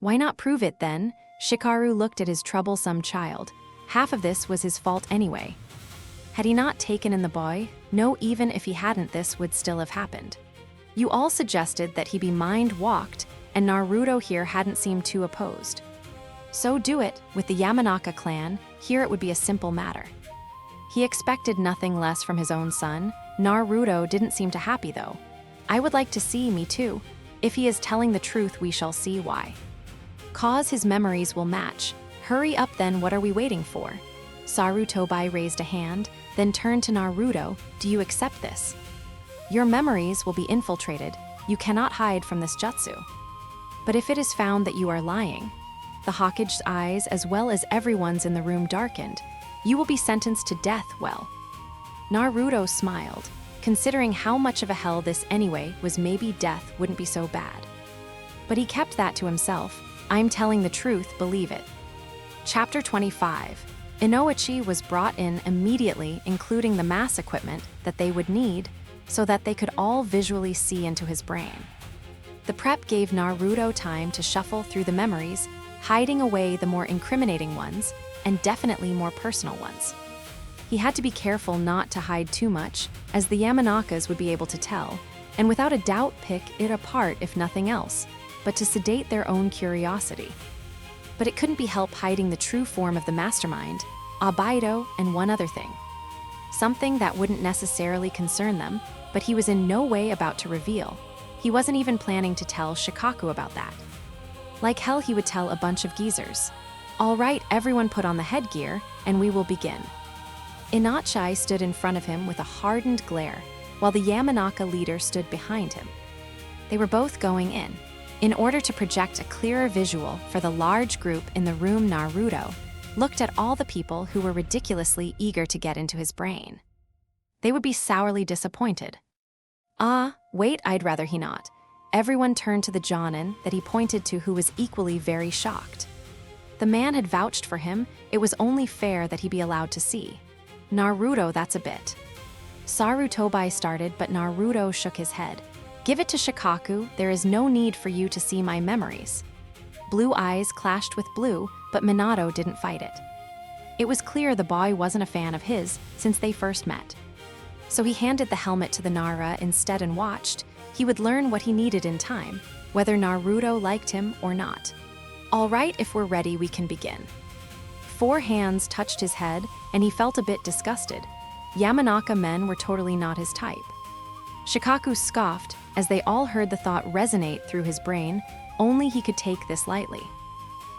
Why not prove it then? Shikaru looked at his troublesome child. Half of this was his fault anyway. Had he not taken in the boy, no, even if he hadn't, this would still have happened. You all suggested that he be mind-walked, and Naruto here hadn't seemed too opposed. So do it, with the Yamanaka clan, here it would be a simple matter. He expected nothing less from his own son. Naruto didn't seem too happy though. I would like to see, me too. If he is telling the truth, we shall see why. Cause his memories will match. Hurry up then, what are we waiting for? Sarutobi raised a hand, then turned to Naruto. Do you accept this? Your memories will be infiltrated. You cannot hide from this jutsu. But if it is found that you are lying, the Hokage's eyes as well as everyone's in the room darkened. You will be sentenced to death, well. Naruto smiled. Considering how much of a hell this anyway was, maybe death wouldn't be so bad. But he kept that to himself. I'm telling the truth, believe it. Chapter 25. Inoichi was brought in immediately, including the mass equipment that they would need so that they could all visually see into his brain. The prep gave Naruto time to shuffle through the memories, hiding away the more incriminating ones and definitely more personal ones. He had to be careful not to hide too much, as the Yamanakas would be able to tell, and without a doubt pick it apart if nothing else, but to sedate their own curiosity. But it couldn't be helped hiding the true form of the mastermind, Abaido, and one other thing. Something that wouldn't necessarily concern them, but he was in no way about to reveal. He wasn't even planning to tell Shikaku about that. Like hell he would tell a bunch of geezers. All right, everyone put on the headgear, and we will begin. Inoichi stood in front of him with a hardened glare, while the Yamanaka leader stood behind him. They were both going in order to project a clearer visual for the large group in the room. Naruto looked at all the people who were ridiculously eager to get into his brain. They would be sourly disappointed. Wait, I'd rather he not. Everyone turned to the Jonin that he pointed to, who was equally very shocked. The man had vouched for him, it was only fair that he be allowed to see. Naruto, that's a bit. Sarutobi started, but Naruto shook his head. Give it to Shikaku, there is no need for you to see my memories. Blue eyes clashed with blue, but Minato didn't fight it. It was clear the boy wasn't a fan of his since they first met. So he handed the helmet to the Nara instead and watched. He would learn what he needed in time, whether Naruto liked him or not. All right, if we're ready, we can begin. 4 hands touched his head, and he felt a bit disgusted. Yamanaka men were totally not his type. Shikaku scoffed as they all heard the thought resonate through his brain, only he could take this lightly.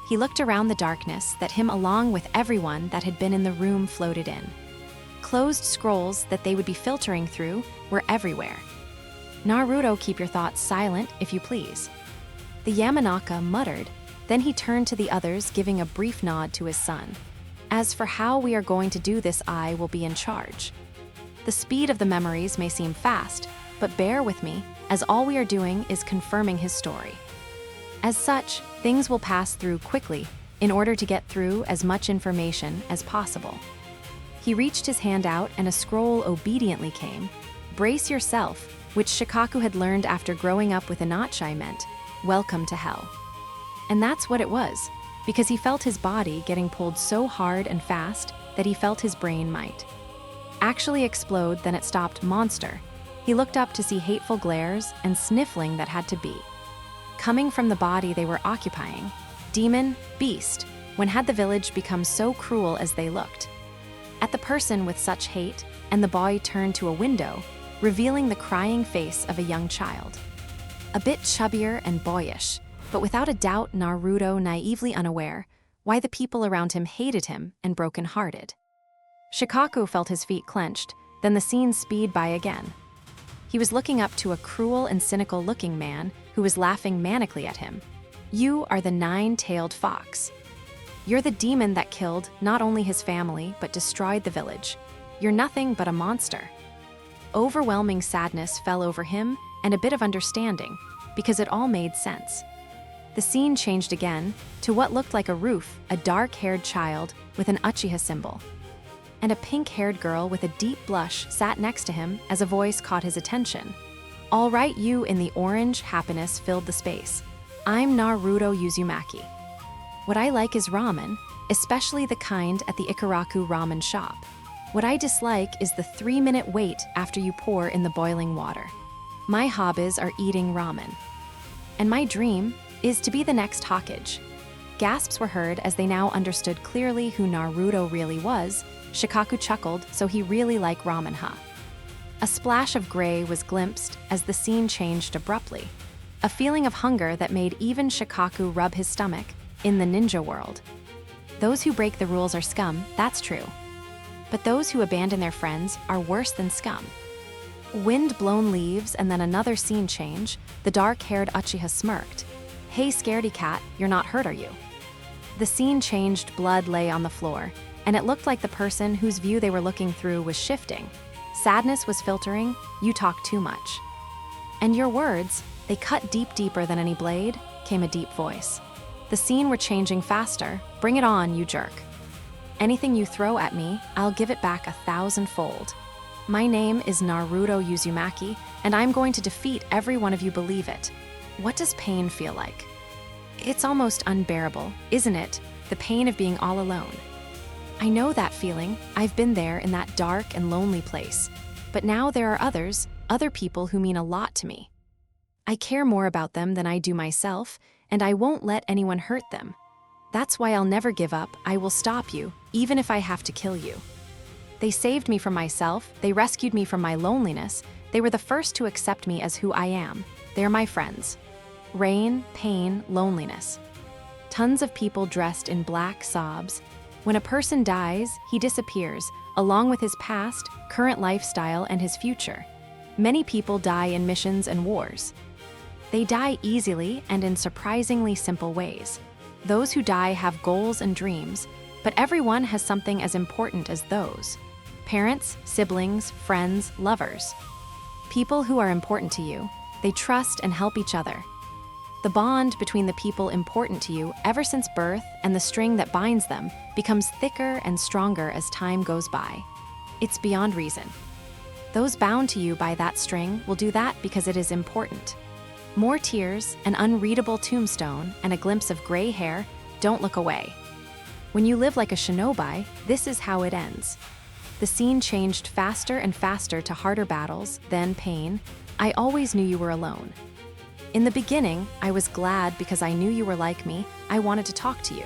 He looked around the darkness that him along with everyone that had been in the room floated in. Closed scrolls that they would be filtering through were everywhere. Naruto, keep your thoughts silent, if you please. The Yamanaka muttered, then he turned to the others, giving a brief nod to his son. As for how we are going to do this, I will be in charge. The speed of the memories may seem fast, but bear with me, as all we are doing is confirming his story. As such, things will pass through quickly in order to get through as much information as possible. He reached his hand out and a scroll obediently came. Brace yourself, which Shikaku had learned after growing up with Inoichi meant, welcome to hell. And that's what it was, because he felt his body getting pulled so hard and fast that he felt his brain might actually explode. Then it stopped. Monster. He looked up to see hateful glares and sniffling that had to be coming from the body they were occupying. Demon, beast, when had the village become so cruel as they looked at the person with such hate? And the boy turned to a window, revealing the crying face of a young child. A bit chubbier and boyish, but without a doubt Naruto naively unaware why the people around him hated him and broken-hearted. Shikaku felt his feet clenched, then the scene speed by again. He was looking up to a cruel and cynical-looking man who was laughing manically at him. You are the 9-tailed fox. You're the demon that killed not only his family but destroyed the village. You're nothing but a monster. Overwhelming sadness fell over him and a bit of understanding, because it all made sense. The scene changed again to what looked like a roof, a dark-haired child with an Uchiha symbol. And a pink-haired girl with a deep blush sat next to him as a voice caught his attention. All right, you in the orange, happiness filled the space. I'm Naruto Uzumaki. What I like is ramen, especially the kind at the Ikaraku ramen shop. What I dislike is the 3-minute wait after you pour in the boiling water. My hobbies are eating ramen. And my dream is to be the next Hokage. Gasps were heard as they now understood clearly who Naruto really was. Shikaku chuckled, so he really liked ramen, huh? A splash of gray was glimpsed as the scene changed abruptly. A feeling of hunger that made even Shikaku rub his stomach in the ninja world. Those who break the rules are scum, that's true. But those who abandon their friends are worse than scum. Wind-blown leaves and then another scene change, the dark-haired Uchiha smirked. Hey scaredy cat, you're not hurt, are you? The scene changed, blood lay on the floor, and it looked like the person whose view they were looking through was shifting. Sadness was filtering, you talk too much. And your words, they cut deeper than any blade, came a deep voice. The scene were changing faster, bring it on, you jerk. Anything you throw at me, I'll give it back 1,000-fold. My name is Naruto Uzumaki, and I'm going to defeat every one of you, believe it. What does pain feel like? It's almost unbearable, isn't it? The pain of being all alone. I know that feeling. I've been there in that dark and lonely place. But now there are other people who mean a lot to me. I care more about them than I do myself, and I won't let anyone hurt them. That's why I'll never give up. I will stop you, even if I have to kill you. They saved me from myself, they rescued me from my loneliness, they were the first to accept me as who I am. They're my friends. Rain, pain, loneliness. Tons of people dressed in black sobs. When a person dies, he disappears, along with his past, current lifestyle, and his future. Many people die in missions and wars. They die easily and in surprisingly simple ways. Those who die have goals and dreams, but everyone has something as important as those. Parents, siblings, friends, lovers. People who are important to you, they trust and help each other. The bond between the people important to you ever since birth and the string that binds them becomes thicker and stronger as time goes by. It's beyond reason. Those bound to you by that string will do that because it is important. More tears, an unreadable tombstone, and a glimpse of gray hair, don't look away. When you live like a shinobi, this is how it ends. The scene changed faster and faster to harder battles, then pain. I always knew you were alone. In the beginning, I was glad because I knew you were like me. I wanted to talk to you.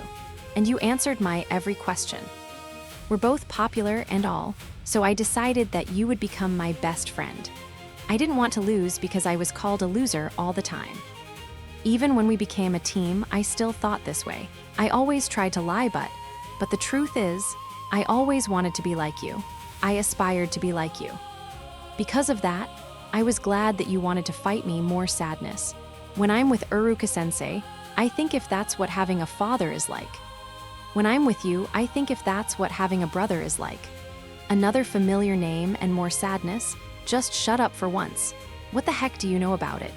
And you answered my every question. We're both popular and all, so I decided that you would become my best friend. I didn't want to lose because I was called a loser all the time. Even when we became a team, I still thought this way. I always tried to lie, but the truth is, I always wanted to be like you. I aspired to be like you. Because of that, I was glad that you wanted to fight me more sadness. When I'm with Uruka-sensei, I think if that's what having a father is like. When I'm with you, I think if that's what having a brother is like. Another familiar name and more sadness? Just shut up for once. What the heck do you know about it?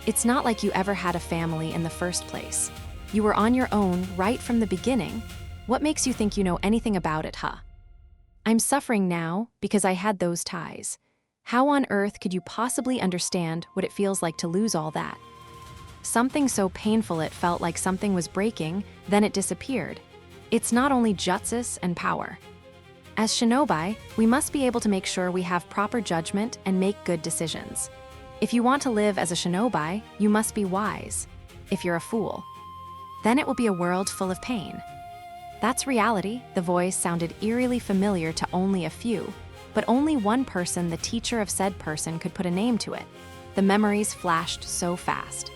It's not like you ever had a family in the first place. You were on your own right from the beginning. What makes you think you know anything about it, huh? I'm suffering now because I had those ties. How on earth could you possibly understand what it feels like to lose all that? Something so painful it felt like something was breaking, then it disappeared. It's not only jutsus and power. As shinobi, we must be able to make sure we have proper judgment and make good decisions. If you want to live as a shinobi, you must be wise. If you're a fool, then it will be a world full of pain. That's reality. The voice sounded eerily familiar to only a few, but only one person, the teacher of said person, could put a name to it. The memories flashed so fast.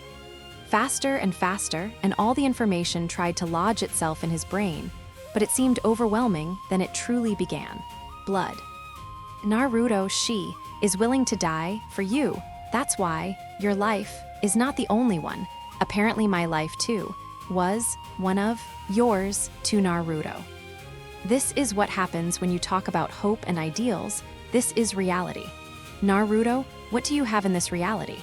Faster and faster, and all the information tried to lodge itself in his brain, but it seemed overwhelming. Then it truly began. Blood. Naruto, she is willing to die for you. That's why your life is not the only one. Apparently my life too was one of yours to Naruto. This is what happens when you talk about hope and ideals. This is reality. Naruto, what do you have in this reality?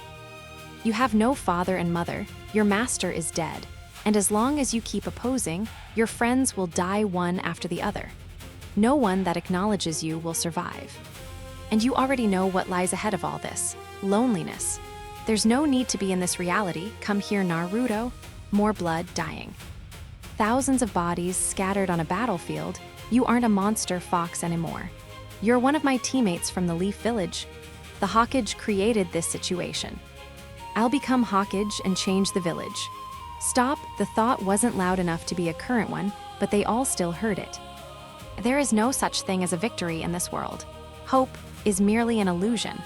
You have no father and mother, your master is dead, and as long as you keep opposing, your friends will die one after the other. No one that acknowledges you will survive. And you already know what lies ahead of all this: loneliness. There's no need to be in this reality. Come here, Naruto. More blood, dying. Thousands of bodies scattered on a battlefield. You aren't a monster fox anymore. You're one of my teammates from the Leaf Village. The Hokage created this situation. I'll become Hokage and change the village. Stop, the thought wasn't loud enough to be a current one, but they all still heard it. There is no such thing as a victory in this world. Hope is merely an illusion.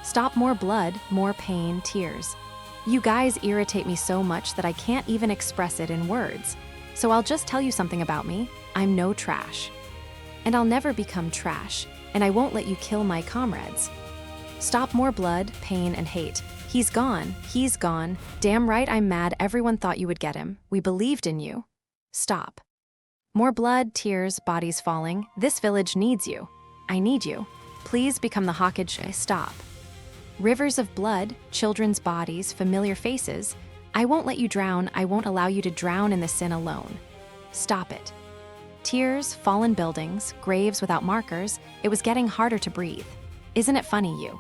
Stop, more blood, more pain, tears. You guys irritate me so much that I can't even express it in words. So I'll just tell you something about me. I'm no trash. And I'll never become trash, and I won't let you kill my comrades. Stop, more blood, pain, and hate. He's gone, he's gone. Damn right I'm mad everyone thought you would get him. We believed in you. Stop. More blood, tears, bodies falling. This village needs you. I need you. Please become the Hokage. Stop. Rivers of blood, children's bodies, familiar faces. I won't let you drown. I won't allow you to drown in the sin alone. Stop it. Tears, fallen buildings, graves without markers. It was getting harder to breathe. Isn't it funny, you,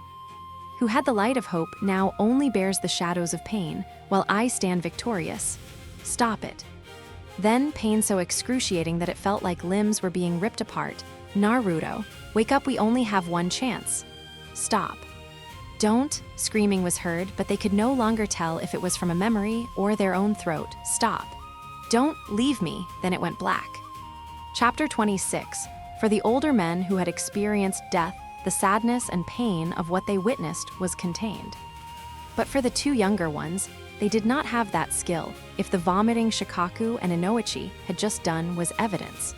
who had the light of hope, now only bears the shadows of pain, while I stand victorious? Stop it. Then pain so excruciating that it felt like limbs were being ripped apart. Naruto, wake up, we only have one chance. Stop. Don't, screaming was heard, but they could no longer tell if it was from a memory or their own throat. Stop. Don't leave me, then it went black. Chapter 26. For the older men who had experienced death, the sadness and pain of what they witnessed was contained. But for the two younger ones, they did not have that skill if the vomiting Shikaku and Inoichi had just done was evidence.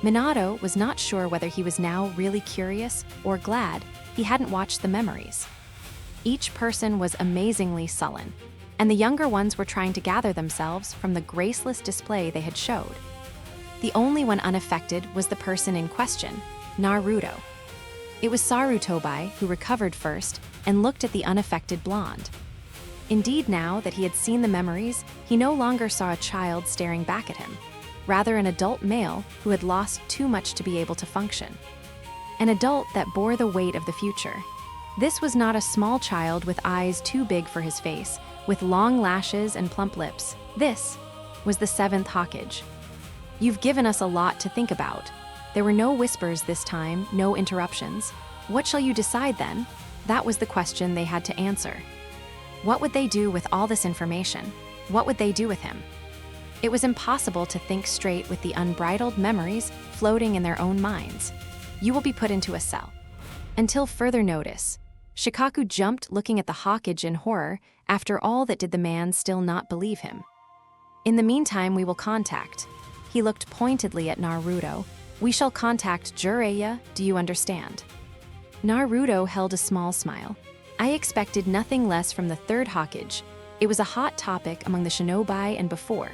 Minato was not sure whether he was now really curious or glad he hadn't watched the memories. Each person was amazingly sullen, and the younger ones were trying to gather themselves from the graceless display they had showed. The only one unaffected was the person in question, Naruto. It was Sarutobi who recovered first and looked at the unaffected blonde. Indeed, now that he had seen the memories, he no longer saw a child staring back at him, rather an adult male who had lost too much to be able to function. An adult that bore the weight of the future. This was not a small child with eyes too big for his face, with long lashes and plump lips. This was the seventh Hokage. You've given us a lot to think about. There were no whispers this time, no interruptions. What shall you decide then? That was the question they had to answer. What would they do with all this information? What would they do with him? It was impossible to think straight with the unbridled memories floating in their own minds. You will be put into a cell. Until further notice. Shikaku jumped, looking at the Hokage in horror. After all that, did the man still not believe him? In the meantime, we will contact. He looked pointedly at Naruto. We shall contact Jiraiya, do you understand? Naruto held a small smile. I expected nothing less from the third Hokage. It was a hot topic among the shinobi, and before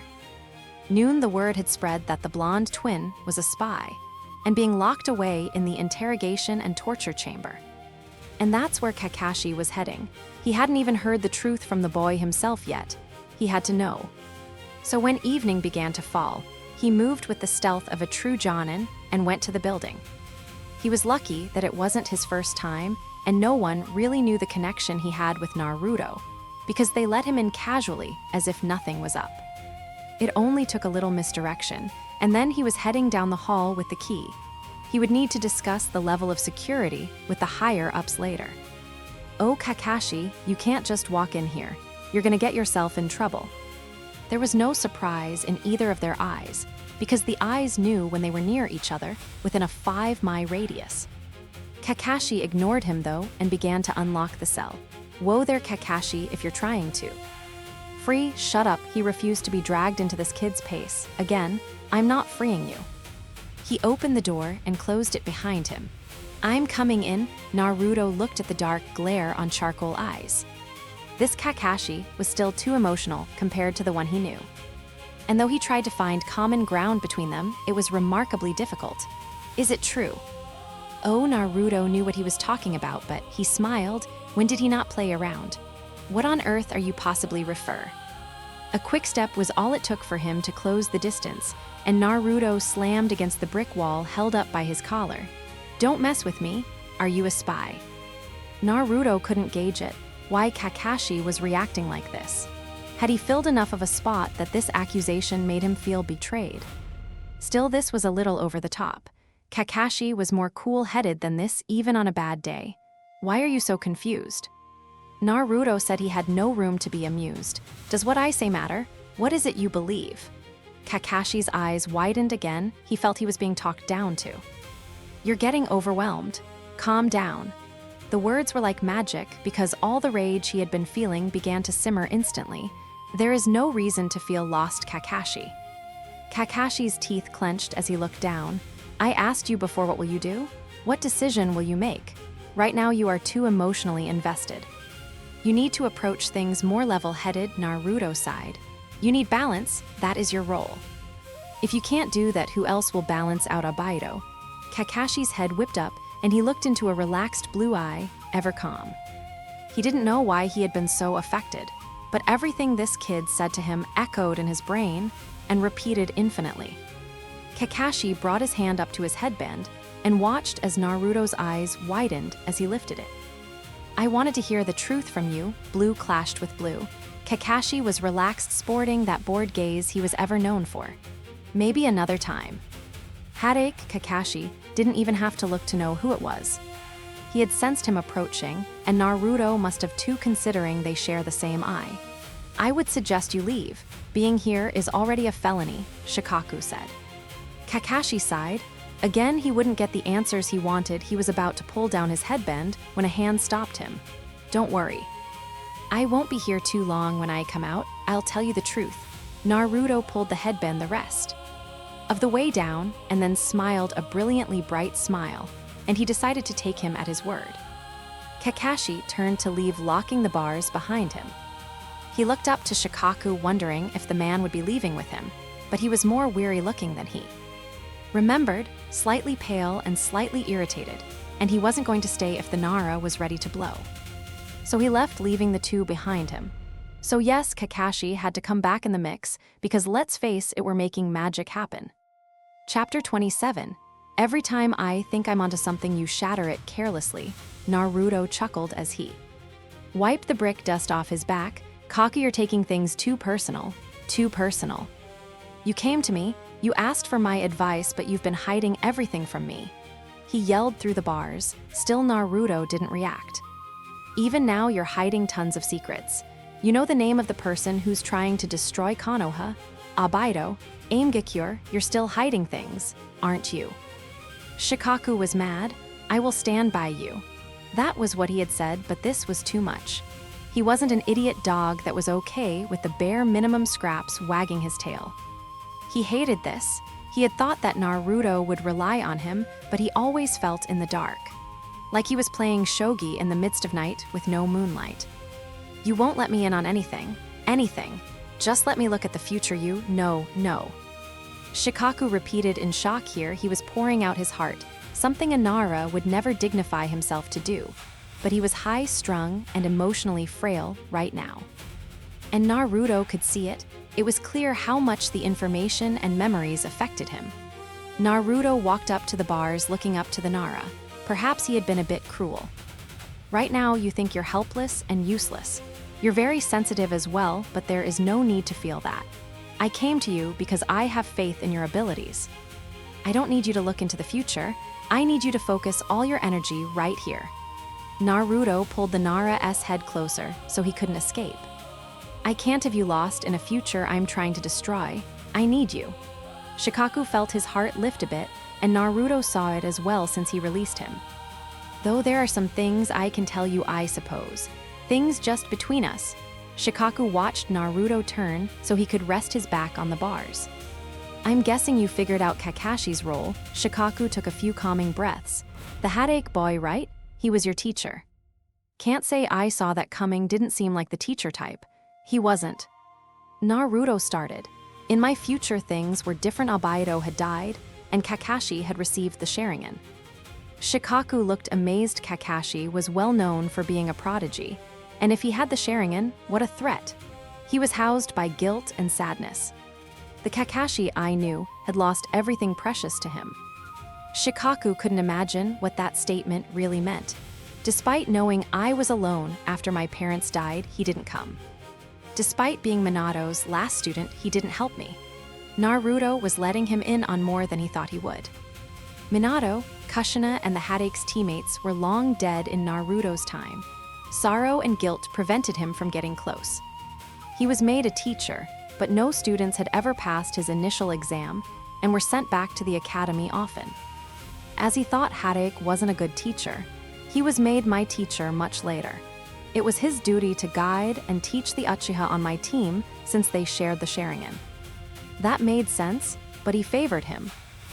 noon the word had spread that the blonde twin was a spy and being locked away in the interrogation and torture chamber. And that's where Kakashi was heading. He hadn't even heard the truth from the boy himself yet. He had to know. So when evening began to fall, he moved with the stealth of a true Jonin and went to the building. He was lucky that it wasn't his first time, and no one really knew the connection he had with Naruto, because they let him in casually as if nothing was up. It only took a little misdirection, and then he was heading down the hall with the key. He would need to discuss the level of security with the higher-ups later. Oh, Kakashi, you can't just walk in here. You're gonna get yourself in trouble. There was no surprise in either of their eyes, because the eyes knew when they were near each other within a 5-mile radius. Kakashi ignored him, though, and began to unlock the cell. Whoa there, Kakashi, if you're trying to. Free, shut up, he refused to be dragged into this kid's pace. Again, I'm not freeing you. He opened the door and closed it behind him. I'm coming in. Naruto looked at the dark glare on charcoal eyes. This Kakashi was still too emotional compared to the one he knew. And though he tried to find common ground between them, it was remarkably difficult. Is it true? Oh, Naruto knew what he was talking about, but he smiled. When did he not play around? What on earth are you possibly refer? A quick step was all it took for him to close the distance, and Naruto slammed against the brick wall held up by his collar. Don't mess with me. Are you a spy? Naruto couldn't gauge it, why Kakashi was reacting like this. Had he filled enough of a spot that this accusation made him feel betrayed? Still, this was a little over the top. Kakashi was more cool-headed than this even on a bad day. Why are you so confused? Naruto said he had no room to be amused. Does what I say matter? What is it you believe? Kakashi's eyes widened again. He felt he was being talked down to. You're getting overwhelmed. Calm down. The words were like magic because all the rage he had been feeling began to simmer instantly. There is no reason to feel lost, Kakashi. Kakashi's teeth clenched as he looked down. I asked you before, what will you do? What decision will you make? Right now you are too emotionally invested. You need to approach things more level-headed, Naruto sighed. You need balance, that is your role. If you can't do that, who else will balance out Obaido? Kakashi's head whipped up and he looked into a relaxed blue eye, ever calm. He didn't know why he had been so affected, but everything this kid said to him echoed in his brain and repeated infinitely. Kakashi brought his hand up to his headband and watched as Naruto's eyes widened as he lifted it. I wanted to hear the truth from you. Blue clashed with blue. Kakashi was relaxed, sporting that bored gaze he was ever known for. Maybe another time. Headache, Kakashi didn't even have to look to know who it was. He had sensed him approaching, and Naruto must have too, considering they share the same eye. I would suggest you leave. Being here is already a felony, Shikaku said. Kakashi sighed. Again, he wouldn't get the answers he wanted. He was about to pull down his headband when a hand stopped him. Don't worry. I won't be here too long. When I come out, I'll tell you the truth. Naruto pulled the headband the rest of the way down and then smiled a brilliantly bright smile, and he decided to take him at his word. Kakashi turned to leave, locking the bars behind him. He looked up to Shikaku, wondering if the man would be leaving with him, but he was more weary-looking than he remembered, slightly pale and slightly irritated, and he wasn't going to stay if the Nara was ready to blow. So he left, leaving the two behind him. So yes, Kakashi had to come back in the mix, because let's face it, we're making magic happen. Chapter 27. Every time I think I'm onto something, you shatter it carelessly. Naruto chuckled as he wiped the brick dust off his back. Cocky, you're taking things too personal. Too personal. You came to me, you asked for my advice, but you've been hiding everything from me. He yelled through the bars. Still, Naruto didn't react. Even now, you're hiding tons of secrets. You know the name of the person who's trying to destroy Konoha? Obaido, Aimgakure, you're still hiding things, aren't you? Shikaku was mad. I will stand by you. That was what he had said, but this was too much. He wasn't an idiot dog that was okay with the bare minimum scraps wagging his tail. He hated this. He had thought that Naruto would rely on him, but he always felt in the dark. Like he was playing shogi in the midst of night with no moonlight. You won't let me in on anything. Anything. Just let me look at the future. You, no. Shikaku repeated in shock. Here he was pouring out his heart, something a Nara would never dignify himself to do. But he was high-strung and emotionally frail right now. And Naruto could see it. It was clear how much the information and memories affected him. Naruto walked up to the bars, looking up to the Nara. Perhaps he had been a bit cruel. Right now, you think you're helpless and useless. You're very sensitive as well, but there is no need to feel that. I came to you because I have faith in your abilities. I don't need you to look into the future. I need you to focus all your energy right here. Naruto pulled the Nara's head closer so he couldn't escape. I can't have you lost in a future I'm trying to destroy. I need you. Shikaku felt his heart lift a bit, and Naruto saw it as well since he released him. Though there are some things I can tell you, I suppose. Things just between us. Shikaku watched Naruto turn so he could rest his back on the bars. I'm guessing you figured out Kakashi's role. Shikaku took a few calming breaths. The headache boy, right? He was your teacher. Can't say I saw that coming. Didn't seem like the teacher type. He wasn't. Naruto started. In my future, things were different. Obaido had died, and Kakashi had received the Sharingan. Shikaku looked amazed. Kakashi was well known for being a prodigy, and if he had the Sharingan, what a threat. He was housed by guilt and sadness. The Kakashi I knew had lost everything precious to him. Shikaku couldn't imagine what that statement really meant. Despite knowing I was alone after my parents died, he didn't come. Despite being Minato's last student, he didn't help me. Naruto was letting him in on more than he thought he would. Minato, Kushina, and the Hokage's teammates were long dead in Naruto's time. Sorrow and guilt prevented him from getting close. He was made a teacher, but no students had ever passed his initial exam and were sent back to the academy often. As he thought Hokage wasn't a good teacher, he was made my teacher much later. It was his duty to guide and teach the Uchiha on my team since they shared the Sharingan. That made sense, but he favored him,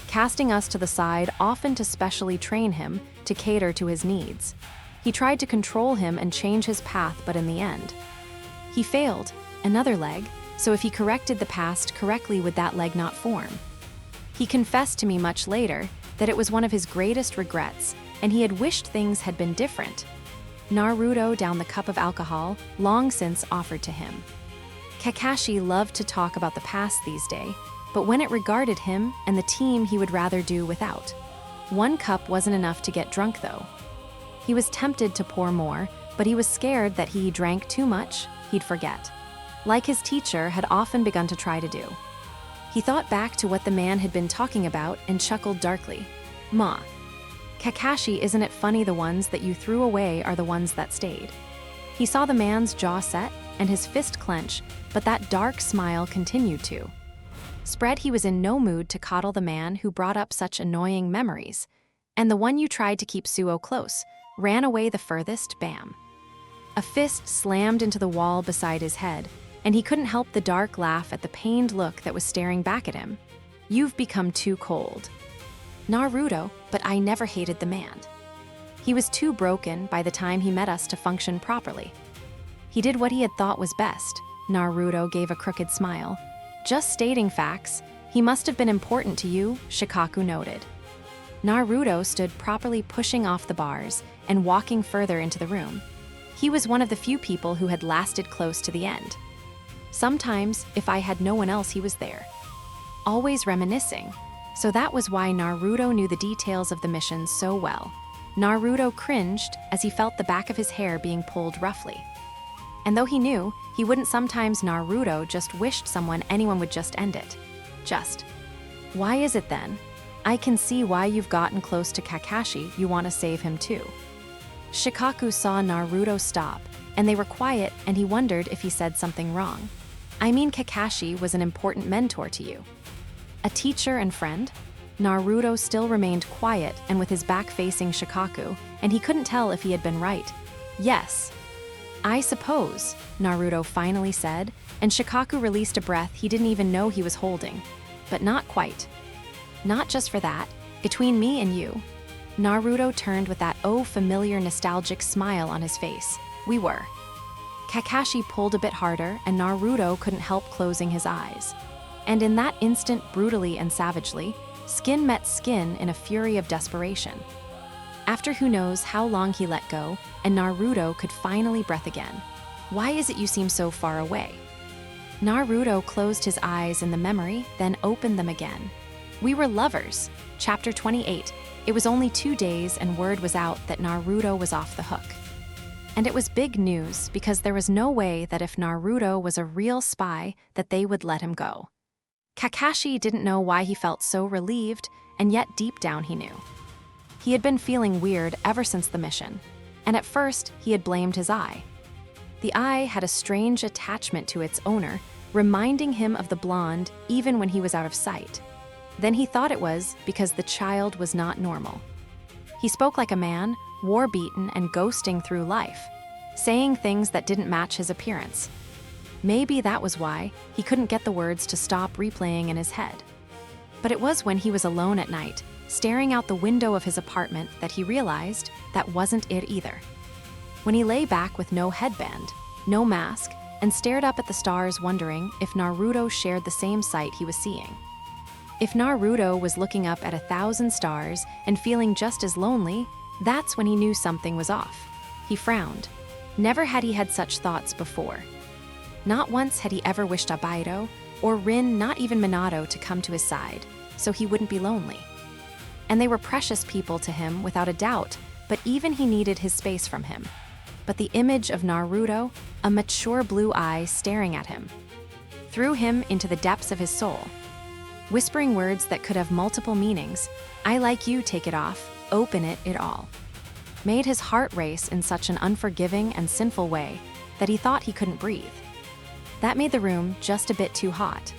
casting us to the side often to specially train him to cater to his needs. He tried to control him and change his path, but in the end, he failed. Another leg, so if he corrected the past correctly, would that leg not form? He confessed to me much later that it was one of his greatest regrets, and he had wished things had been different. Naruto downed the cup of alcohol, long since offered to him. Kakashi loved to talk about the past these days, but when it regarded him and the team, he would rather do without. One cup wasn't enough to get drunk, though. He was tempted to pour more, but he was scared that he drank too much, he'd forget. Like his teacher had often begun to try to do. He thought back to what the man had been talking about and chuckled darkly. Ma. Kakashi, isn't it funny the ones that you threw away are the ones that stayed? He saw the man's jaw set and his fist clench, but that dark smile continued to spread. He was in no mood to coddle the man who brought up such annoying memories. And the one you tried to keep Suo close ran away the furthest, bam. A fist slammed into the wall beside his head, and he couldn't help the dark laugh at the pained look that was staring back at him. You've become too cold. Naruto, but I never hated the man. He was too broken by the time he met us to function properly. He did what he had thought was best. Naruto gave a crooked smile. Just stating facts. He must have been important to you, Shikaku noted. Naruto stood properly, pushing off the bars and walking further into the room. He was one of the few people who had lasted close to the end. Sometimes, if I had no one else, he was there. Always reminiscing. So that was why Naruto knew the details of the mission so well. Naruto cringed as he felt the back of his hair being pulled roughly. And though he knew he wouldn't, sometimes Naruto just wished anyone would just end it. Just. Why is it then? I can see why you've gotten close to Kakashi, you want to save him too. Shikaku saw Naruto stop, and they were quiet, and he wondered if he said something wrong. I mean, Kakashi was an important mentor to you. A teacher and friend? Naruto still remained quiet and with his back facing Shikaku, and he couldn't tell if he had been right. Yes. I suppose, Naruto finally said, and Shikaku released a breath he didn't even know he was holding. But not quite. Not just for that, between me and you. Naruto turned with that familiar nostalgic smile on his face. We were. Kakashi pulled a bit harder, and Naruto couldn't help closing his eyes. And in that instant, brutally and savagely, skin met skin in a fury of desperation. After who knows how long he let go, and Naruto could finally breathe again. Why is it you seem so far away? Naruto closed his eyes in the memory, then opened them again. We were lovers. Chapter 28. It was only 2 days and word was out that Naruto was off the hook. And it was big news because there was no way that if Naruto was a real spy that they would let him go. Kakashi didn't know why he felt so relieved, and yet deep down he knew. He had been feeling weird ever since the mission, and at first he had blamed his eye. The eye had a strange attachment to its owner, reminding him of the blonde even when he was out of sight. Then he thought it was because the child was not normal. He spoke like a man, war-beaten and ghosting through life, saying things that didn't match his appearance. Maybe that was why he couldn't get the words to stop replaying in his head. But it was when he was alone at night, staring out the window of his apartment, that he realized that wasn't it either. When he lay back with no headband, no mask, and stared up at the stars wondering if Naruto shared the same sight he was seeing. If Naruto was looking up at 1,000 stars and feeling just as lonely, that's when he knew something was off. He frowned. Never had he had such thoughts before. Not once had he ever wished Abaito, or Rin, not even Minato, to come to his side, so he wouldn't be lonely. And they were precious people to him without a doubt, but even he needed his space from him. But the image of Naruto, a mature blue eye staring at him, threw him into the depths of his soul. Whispering words that could have multiple meanings, "I like you, take it off, open it all," made his heart race in such an unforgiving and sinful way that he thought he couldn't breathe. That made the room just a bit too hot.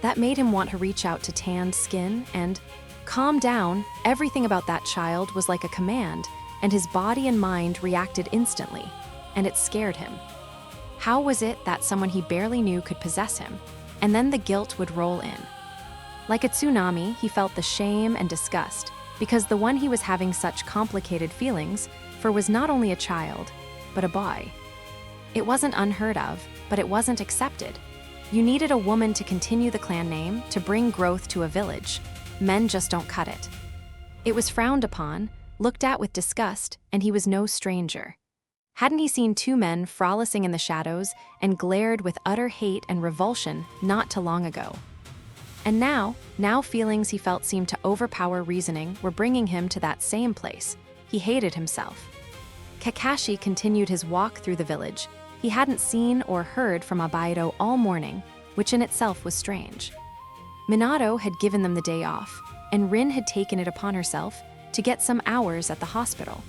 That made him want to reach out to tanned skin and calm down. Everything about that child was like a command, and his body and mind reacted instantly, and it scared him. How was it that someone he barely knew could possess him, and then the guilt would roll in? Like a tsunami, he felt the shame and disgust, because the one he was having such complicated feelings for was not only a child, but a boy. It wasn't unheard of, but it wasn't accepted. You needed a woman to continue the clan name, to bring growth to a village. Men just don't cut it. It was frowned upon, looked at with disgust, and he was no stranger. Hadn't he seen two men frolicking in the shadows and glared with utter hate and revulsion not too long ago? And now feelings he felt seemed to overpower reasoning were bringing him to that same place. He hated himself. Kakashi continued his walk through the village. He hadn't seen or heard from Obaido all morning, which in itself was strange. Minato had given them the day off, and Rin had taken it upon herself to get some hours at the hospital.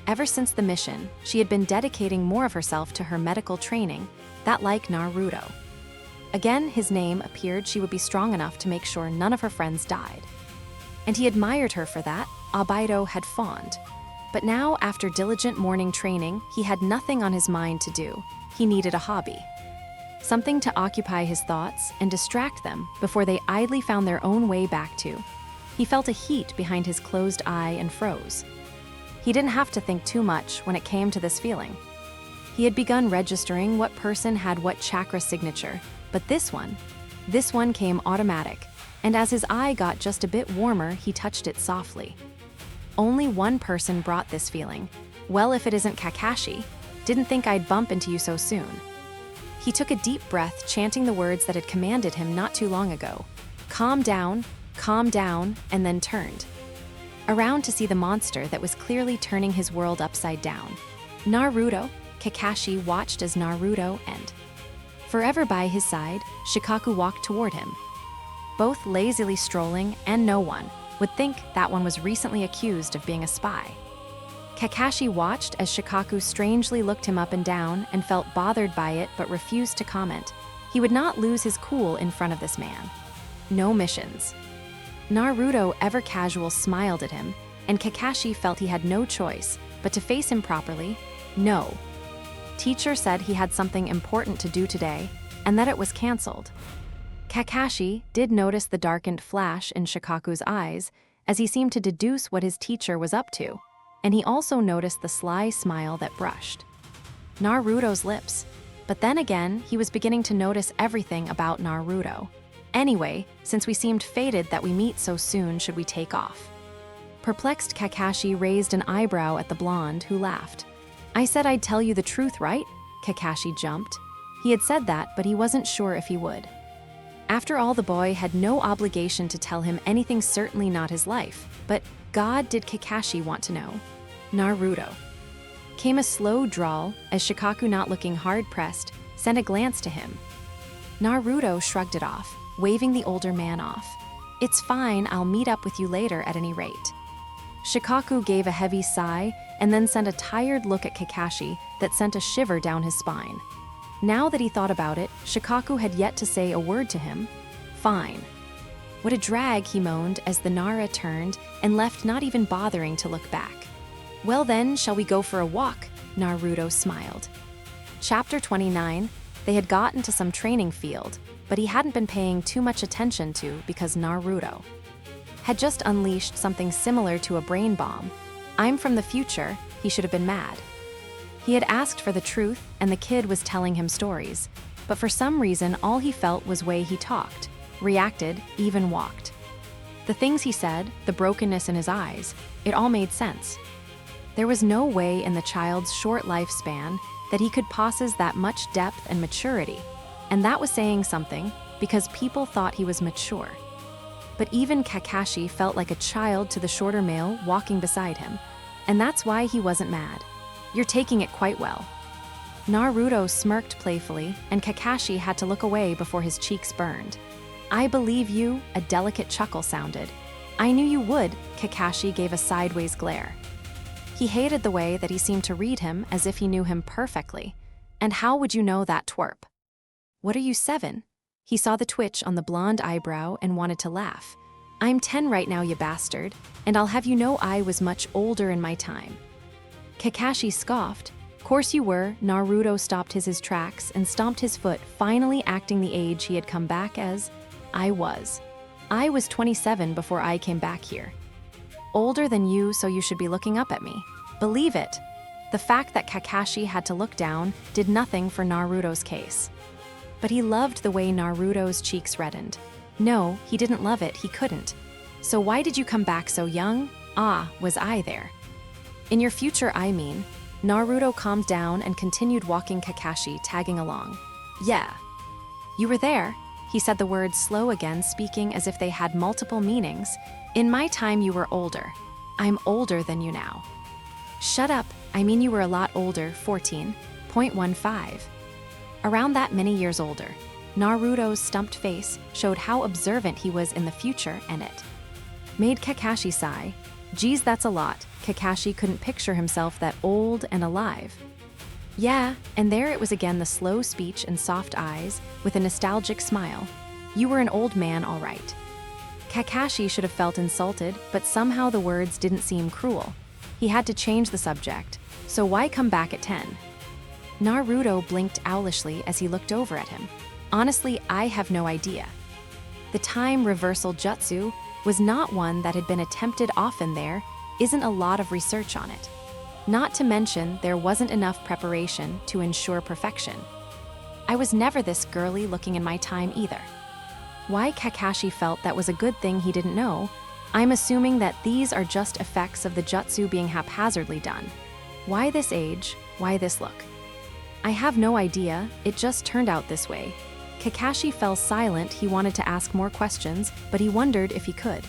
Ever since the mission, she had been dedicating more of herself to her medical training, that like Naruto. Again, his name appeared she would be strong enough to make sure none of her friends died. And he admired her for that. Obaido had fawned. But now, after diligent morning training, he had nothing on his mind to do. He needed a hobby. Something to occupy his thoughts and distract them before they idly found their own way back to. He felt a heat behind his closed eye and froze. He didn't have to think too much when it came to this feeling. He had begun registering what person had what chakra signature, but this one came automatic, and as his eye got just a bit warmer, he touched it softly. Only one person brought this feeling. Well, if it isn't Kakashi, didn't think I'd bump into you so soon. He took a deep breath, chanting the words that had commanded him not too long ago. Calm down, and then turned around to see the monster that was clearly turning his world upside down. Naruto. Kakashi watched as Naruto and, forever by his side, Shikaku walked toward him. Both lazily strolling, and no one would think that one was recently accused of being a spy. Kakashi watched as Shikaku strangely looked him up and down and felt bothered by it but refused to comment. He would not lose his cool in front of this man. No missions. Naruto, ever casual, smiled at him, and Kakashi felt he had no choice but to face him properly. No. Teacher said he had something important to do today, and that it was cancelled. Kakashi did notice the darkened flash in Shikaku's eyes as he seemed to deduce what his teacher was up to, and he also noticed the sly smile that brushed Naruto's lips. But then again, he was beginning to notice everything about Naruto. Anyway, since we seemed fated that we meet so soon, should we take off? Perplexed, Kakashi raised an eyebrow at the blonde, who laughed. I said I'd tell you the truth, right? Kakashi jumped. He had said that, but he wasn't sure if he would. After all, the boy had no obligation to tell him anything, certainly not his life. But God, did Kakashi want to know? Naruto. Came a slow drawl as Shikaku, not looking hard-pressed, sent a glance to him. Naruto shrugged it off, waving the older man off. It's fine, I'll meet up with you later at any rate. Shikaku gave a heavy sigh and then sent a tired look at Kakashi that sent a shiver down his spine. Now that he thought about it, Shikaku had yet to say a word to him. Fine. What a drag, he moaned as the Nara turned and left, not even bothering to look back. Well then, shall we go for a walk? Naruto smiled. Chapter 29. They had gotten to some training field, but he hadn't been paying too much attention to because Naruto had just unleashed something similar to a brain bomb. I'm from the future, he should have been mad. He had asked for the truth, and the kid was telling him stories, but for some reason all he felt was way he talked, reacted, even walked. The things he said, the brokenness in his eyes, it all made sense. There was no way in the child's short lifespan that he could possess that much depth and maturity, and that was saying something because people thought he was mature. But even Kakashi felt like a child to the shorter male walking beside him. and that's why he wasn't mad. You're taking it quite well. Naruto smirked playfully, and Kakashi had to look away before his cheeks burned. I believe you, a delicate chuckle sounded. I knew you would, Kakashi gave a sideways glare. He hated the way that he seemed to read him as if he knew him perfectly. And how would you know that twerp? What are you, 7? He saw the twitch on the blonde eyebrow and wanted to laugh. I'm 10 right now, you bastard, and I'll have you know I was much older in my time. Kakashi scoffed. Course you were. Naruto stopped his tracks and stomped his foot, finally acting the age he had come back as. I was 27 before I came back here. Older than you, so you should be looking up at me. Believe it. The fact that Kakashi had to look down did nothing for Naruto's case. But he loved the way Naruto's cheeks reddened. No, he didn't love it, he couldn't. So why did you come back so young? Ah, was I there? In your future, I mean. Naruto calmed down and continued walking Kakashi, tagging along. Yeah. You were there. He said the words slow again, speaking as if they had multiple meanings. In my time, you were older. I'm older than you now. Shut up. I mean you were a lot older, 14.15. Around that many years older. Naruto's stumped face showed how observant he was in the future, and it made Kakashi sigh. Geez, that's a lot. Kakashi couldn't picture himself that old and alive. Yeah, and there it was again, the slow speech and soft eyes with a nostalgic smile. You were an old man, all right. Kakashi should have felt insulted, but somehow the words didn't seem cruel. He had to change the subject. So why come back at 10? Naruto blinked owlishly as he looked over at him. Honestly, I have no idea. The time reversal jutsu was not one that had been attempted often. There isn't a lot of research on it. Not to mention, there wasn't enough preparation to ensure perfection. I was never this girly looking in my time either. Why Kakashi felt that was a good thing he didn't know, I'm assuming that these are just effects of the jutsu being haphazardly done. Why this age? Why this look? I have no idea, it just turned out this way. Kakashi fell silent. He wanted to ask more questions, but he wondered if he could,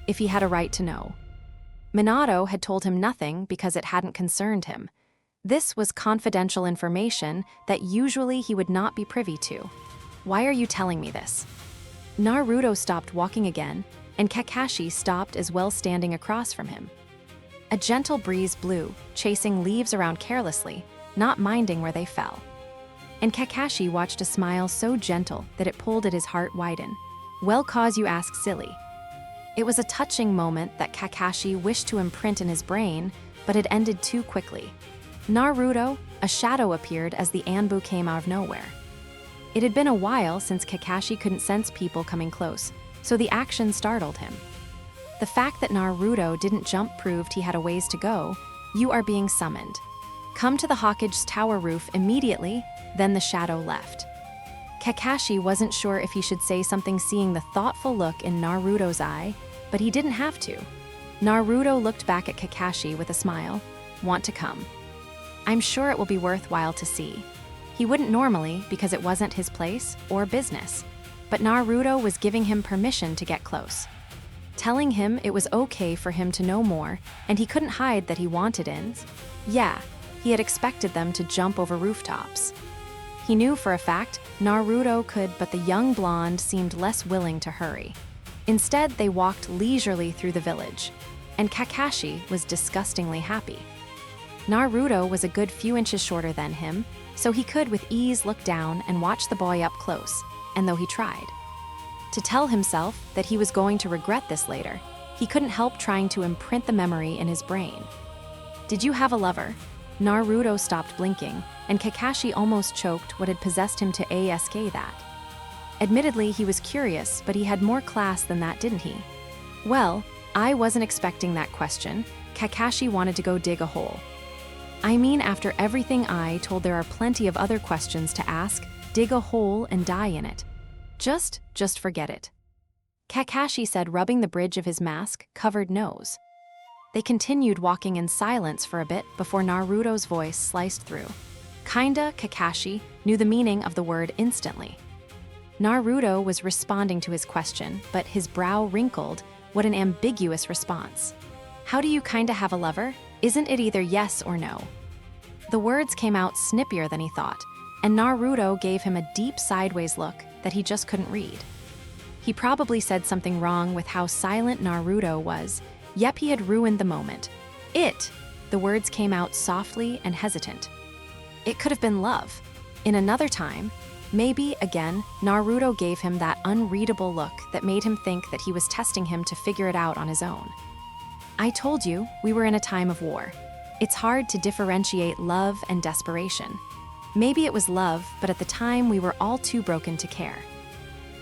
if he had a right to know. Minato had told him nothing because it hadn't concerned him. This was confidential information that usually he would not be privy to. Why are you telling me this? Naruto stopped walking again, and Kakashi stopped as well, standing across from him. A gentle breeze blew, chasing leaves around carelessly, not minding where they fell. And Kakashi watched a smile so gentle that it pulled at his heart widen. Well, cause you ask, silly. It was a touching moment that Kakashi wished to imprint in his brain, but it ended too quickly. Naruto, a shadow appeared as the Anbu came out of nowhere. It had been a while since Kakashi couldn't sense people coming close, so the action startled him. The fact that Naruto didn't jump proved he had a ways to go. You are being summoned. Come to the Hokage's tower roof immediately. Then the shadow left. Kakashi wasn't sure if he should say something, seeing the thoughtful look in Naruto's eye, but he didn't have to. Naruto looked back at Kakashi with a smile. Want to come? I'm sure it will be worthwhile to see. He wouldn't normally because it wasn't his place or business, but Naruto was giving him permission to get close, telling him it was okay for him to know more, and he couldn't hide that he wanted in. Yeah, he had expected them to jump over rooftops. He knew for a fact Naruto could, but the young blonde seemed less willing to hurry. Instead, they walked leisurely through the village, and Kakashi was disgustingly happy. Naruto was a good few inches shorter than him, so he could with ease look down and watch the boy up close, and though he tried to tell himself that he was going to regret this later, he couldn't help trying to imprint the memory in his brain. Did you have a lover? Naruto stopped blinking, and Kakashi almost choked what had possessed him to ask that. Admittedly, he was curious, but he had more class than that, didn't he? Well, I wasn't expecting that question. Kakashi wanted to go dig a hole. I mean, after everything I told, there are plenty of other questions to ask. Dig a hole and die in it. Just forget it. Kakashi said, rubbing the bridge of his mask-covered nose. They continued walking in silence for a bit before Naruto's voice sliced through. Kinda. Kakashi knew the meaning of the word instantly. Naruto was responding to his question, but his brow wrinkled. What an ambiguous response. How do you kinda have a lover? Isn't it either yes or no? The words came out snippier than he thought, and Naruto gave him a deep sideways look that he just couldn't read. He probably said something wrong with how silent Naruto was. Yep, he had ruined the moment. The words came out softly and hesitant. It could have been love. In another time, maybe, again, Naruto gave him that unreadable look that made him think that he was testing him to figure it out on his own. I told you, we were in a time of war. It's hard to differentiate love and desperation. Maybe it was love, but at the time we were all too broken to care.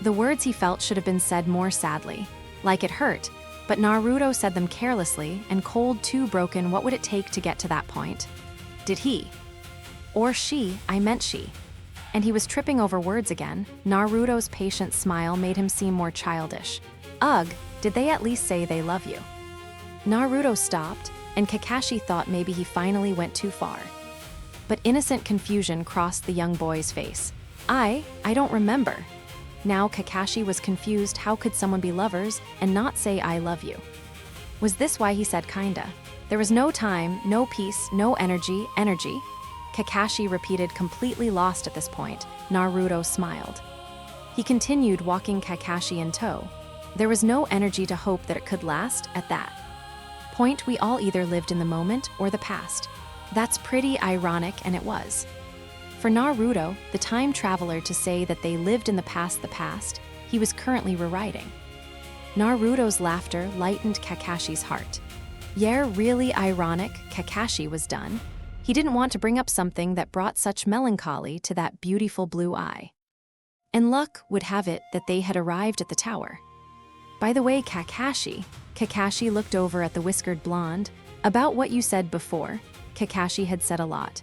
The words he felt should have been said more sadly, like it hurt, but Naruto said them carelessly and cold, too broken. What would it take to get to that point? Did he? Or she, I meant she. And he was tripping over words again. Naruto's patient smile made him seem more childish. Ugh, did they at least say they love you? Naruto stopped, and Kakashi thought maybe he finally went too far. But innocent confusion crossed the young boy's face. I don't remember. Now Kakashi was confused. How could someone be lovers and not say I love you? Was this why he said kinda? There was no time, no peace, no energy. Kakashi repeated, completely lost at this point. Naruto smiled. He continued, walking Kakashi in tow. There was no energy to hope that it could last at that point. We all either lived in the moment or the past. That's pretty ironic, and it was. For Naruto, the time traveler, to say that they lived in the past he was currently rewriting. Naruto's laughter lightened Kakashi's heart. Yeah, really ironic. Kakashi was done. He didn't want to bring up something that brought such melancholy to that beautiful blue eye. And luck would have it that they had arrived at the tower. By the way, Kakashi looked over at the whiskered blonde. About what you said before, Kakashi had said a lot.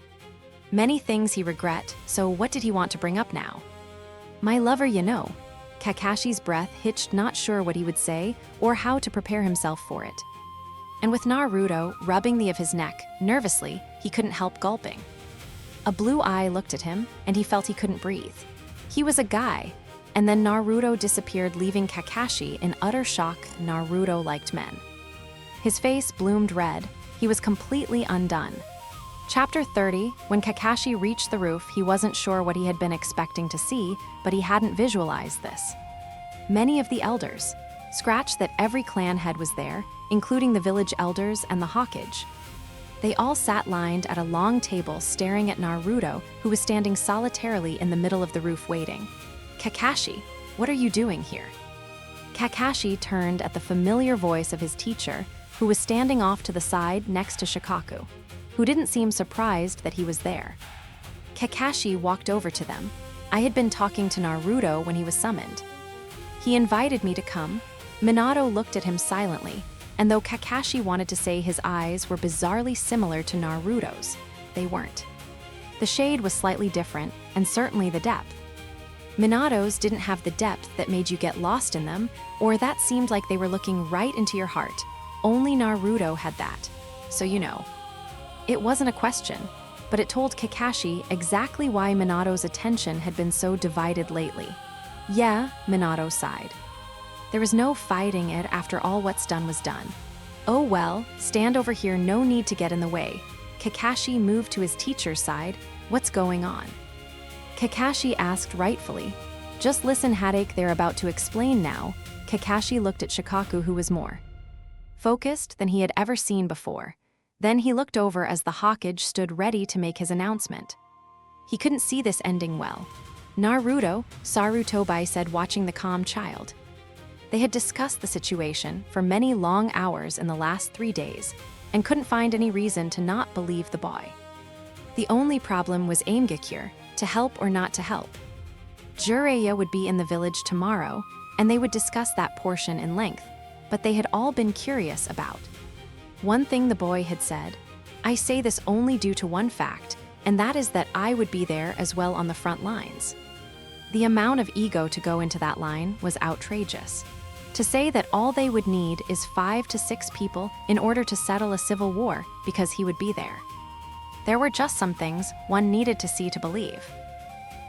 Many things he regret, so what did he want to bring up now? My lover, you know. Kakashi's breath hitched, not sure what he would say or how to prepare himself for it. And with Naruto rubbing the of his neck, nervously, he couldn't help gulping. A blue eye looked at him, and he felt he couldn't breathe. He was a guy. And then Naruto disappeared, leaving Kakashi in utter shock. Naruto liked men. His face bloomed red. He was completely undone. Chapter 30, when Kakashi reached the roof, he wasn't sure what he had been expecting to see, but he hadn't visualized this. Many of the elders. Scratch that every clan head was there, including the village elders and the Hokage. They all sat lined at a long table staring at Naruto, who was standing solitarily in the middle of the roof waiting. Kakashi, what are you doing here? Kakashi turned at the familiar voice of his teacher, who was standing off to the side next to Shikaku, who didn't seem surprised that he was there. Kakashi walked over to them. I had been talking to Naruto when he was summoned. He invited me to come. Minato looked at him silently, and though Kakashi wanted to say his eyes were bizarrely similar to Naruto's, they weren't. The shade was slightly different, and certainly the depth. Minato's didn't have the depth that made you get lost in them, or that seemed like they were looking right into your heart. Only Naruto had that. So you know. It wasn't a question, but it told Kakashi exactly why Minato's attention had been so divided lately. Yeah, Minato sighed. There was no fighting it after all. What's done was done. Oh well, stand over here, no need to get in the way. Kakashi moved to his teacher's side. What's going on? Kakashi asked rightfully. Just listen, Hadake, they're about to explain now. Kakashi looked at Shikaku, who was more focused than he had ever seen before. Then he looked over as the Hokage stood ready to make his announcement. He couldn't see this ending well. Naruto, Sarutobi said, watching the calm child. They had discussed the situation for many long hours in the last 3 days and couldn't find any reason to not believe the boy. The only problem was Aimgakure, to help or not to help. Jiraiya would be in the village tomorrow, and they would discuss that portion in length, but they had all been curious about. One thing the boy had said, I say this only due to one fact, and that is that I would be there as well on the front lines. The amount of ego to go into that line was outrageous. To say that all they would need is 5 to 6 people in order to settle a civil war because he would be there. There were just some things one needed to see to believe.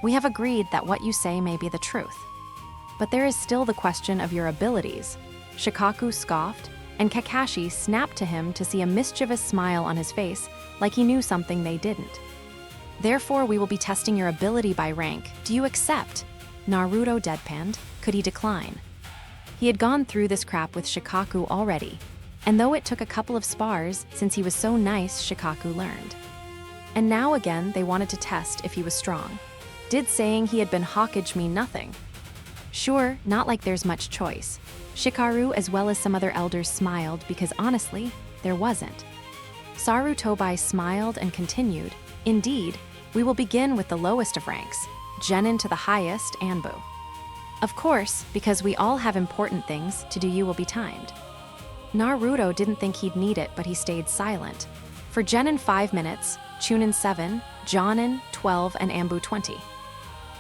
We have agreed that what you say may be the truth. But there is still the question of your abilities. Shikaku scoffed, and Kakashi snapped to him to see a mischievous smile on his face, like he knew something they didn't. Therefore, we will be testing your ability by rank. Do you accept? Naruto deadpanned. Could he decline? He had gone through this crap with Shikaku already, and though it took a couple of spars, since he was so nice, Shikaku learned. And now again, they wanted to test if he was strong. Did saying he had been Hokage mean nothing? Sure, not like there's much choice. Shikaru as well as some other elders smiled because honestly, there wasn't. Sarutobi smiled and continued, indeed, we will begin with the lowest of ranks, Genin to the highest, Anbu. Of course, because we all have important things to do, you will be timed. Naruto didn't think he'd need it, but he stayed silent. For Genin 5 minutes, Chunin 7, Jonin 12, and Anbu 20.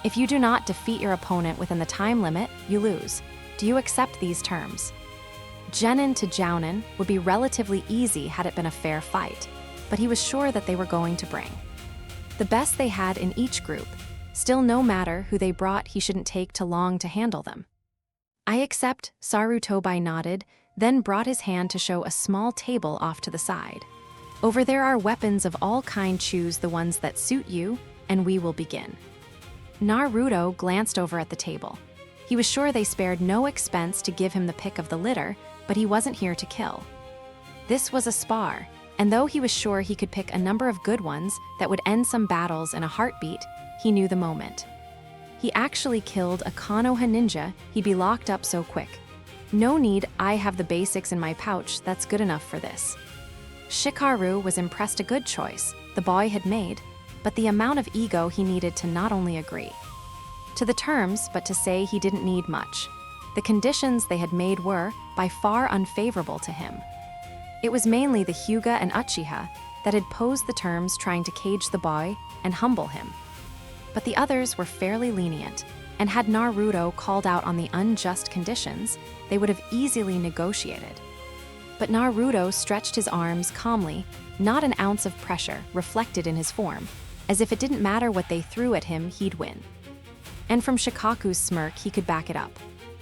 If you do not defeat your opponent within the time limit, you lose. Do you accept these terms? Genin to Jounin would be relatively easy had it been a fair fight, but he was sure that they were going to bring the best they had in each group. Still, no matter who they brought, he shouldn't take too long to handle them. I accept, Sarutobi nodded, then brought his hand to show a small table off to the side. Over there are weapons of all kinds, choose the ones that suit you, and we will begin. Naruto glanced over at the table. He was sure they spared no expense to give him the pick of the litter, but he wasn't here to kill. This was a spar, and though he was sure he could pick a number of good ones that would end some battles in a heartbeat, he knew the moment he actually killed a Konoha ninja, he'd be locked up so quick. No need, I have the basics in my pouch, that's good enough for this. Shikaru was impressed, a good choice the boy had made, but the amount of ego he needed to not only agree to the terms, but to say he didn't need much. The conditions they had made were, by far, unfavorable to him. It was mainly the Hyuga and Uchiha that had posed the terms, trying to cage the boy and humble him. But the others were fairly lenient, and had Naruto called out on the unjust conditions, they would have easily negotiated. But Naruto stretched his arms calmly, not an ounce of pressure reflected in his form, as if it didn't matter what they threw at him, he'd win. And from Shikaku's smirk, he could back it up.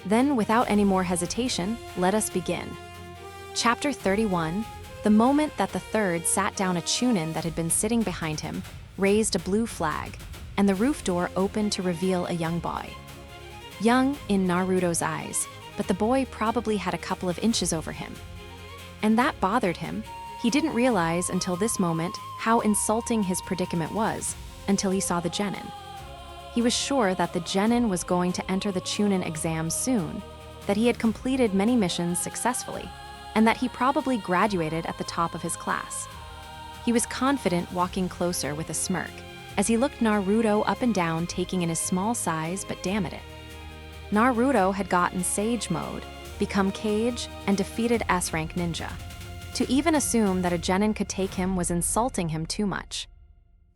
Then, without any more hesitation, let us begin. Chapter 31, the moment that the third sat down, a Chunin that had been sitting behind him raised a blue flag, and the roof door opened to reveal a young boy. Young in Naruto's eyes, but the boy probably had a couple of inches over him. And that bothered him. He didn't realize until this moment how insulting his predicament was, until he saw the Genin. He was sure that the Genin was going to enter the Chunin exam soon, that he had completed many missions successfully, and that he probably graduated at the top of his class. He was confident, walking closer with a smirk, as he looked Naruto up and down, taking in his small size, but damn it. Naruto had gotten Sage mode, become Kage, and defeated S-rank ninja. To even assume that a Genin could take him was insulting him too much.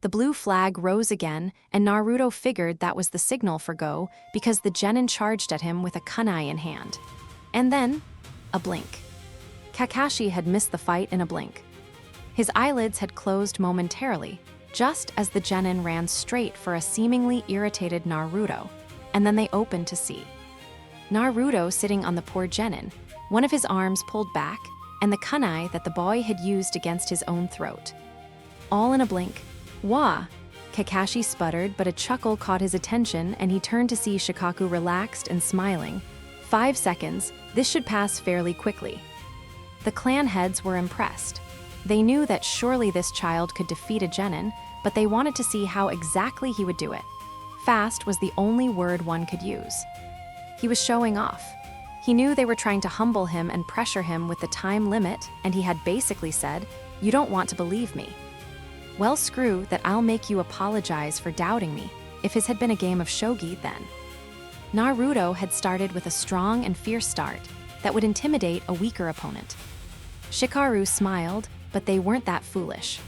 The blue flag rose again, and Naruto figured that was the signal for go, because the Genin charged at him with a kunai in hand. And then, a blink. Kakashi had missed the fight in a blink. His eyelids had closed momentarily, just as the Genin ran straight for a seemingly irritated Naruto, and then they opened to see Naruto sitting on the poor Genin, one of his arms pulled back, and the kunai that the boy had used against his own throat. All in a blink. Wah! Kakashi sputtered, but a chuckle caught his attention, and he turned to see Shikaku relaxed and smiling. 5 seconds, this should pass fairly quickly. The clan heads were impressed. They knew that surely this child could defeat a Genin, but they wanted to see how exactly he would do it. Fast was the only word one could use. He was showing off. He knew they were trying to humble him and pressure him with the time limit, and he had basically said, "You don't want to believe me. Well, screw that, I'll make you apologize for doubting me." If his had been a game of shogi then. Naruto had started with a strong and fierce start that would intimidate a weaker opponent. Shikaru smiled, but they weren't that foolish.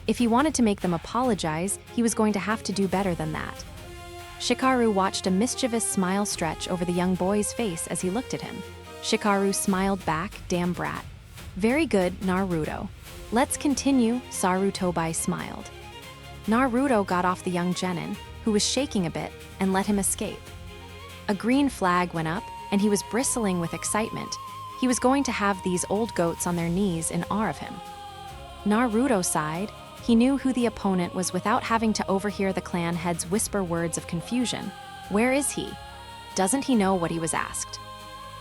If he wanted to make them apologize, he was going to have to do better than that. Shikaru watched a mischievous smile stretch over the young boy's face as he looked at him. Shikaru smiled back, "Damn brat." "Very good, Naruto. Let's continue," Sarutobi smiled. Naruto got off the young Genin, who was shaking a bit, and let him escape. A green flag went up, and he was bristling with excitement. He was going to have these old goats on their knees in awe of him. Naruto sighed. He knew who the opponent was without having to overhear the clan head's whisper words of confusion. Where is he? Doesn't he know what he was asked?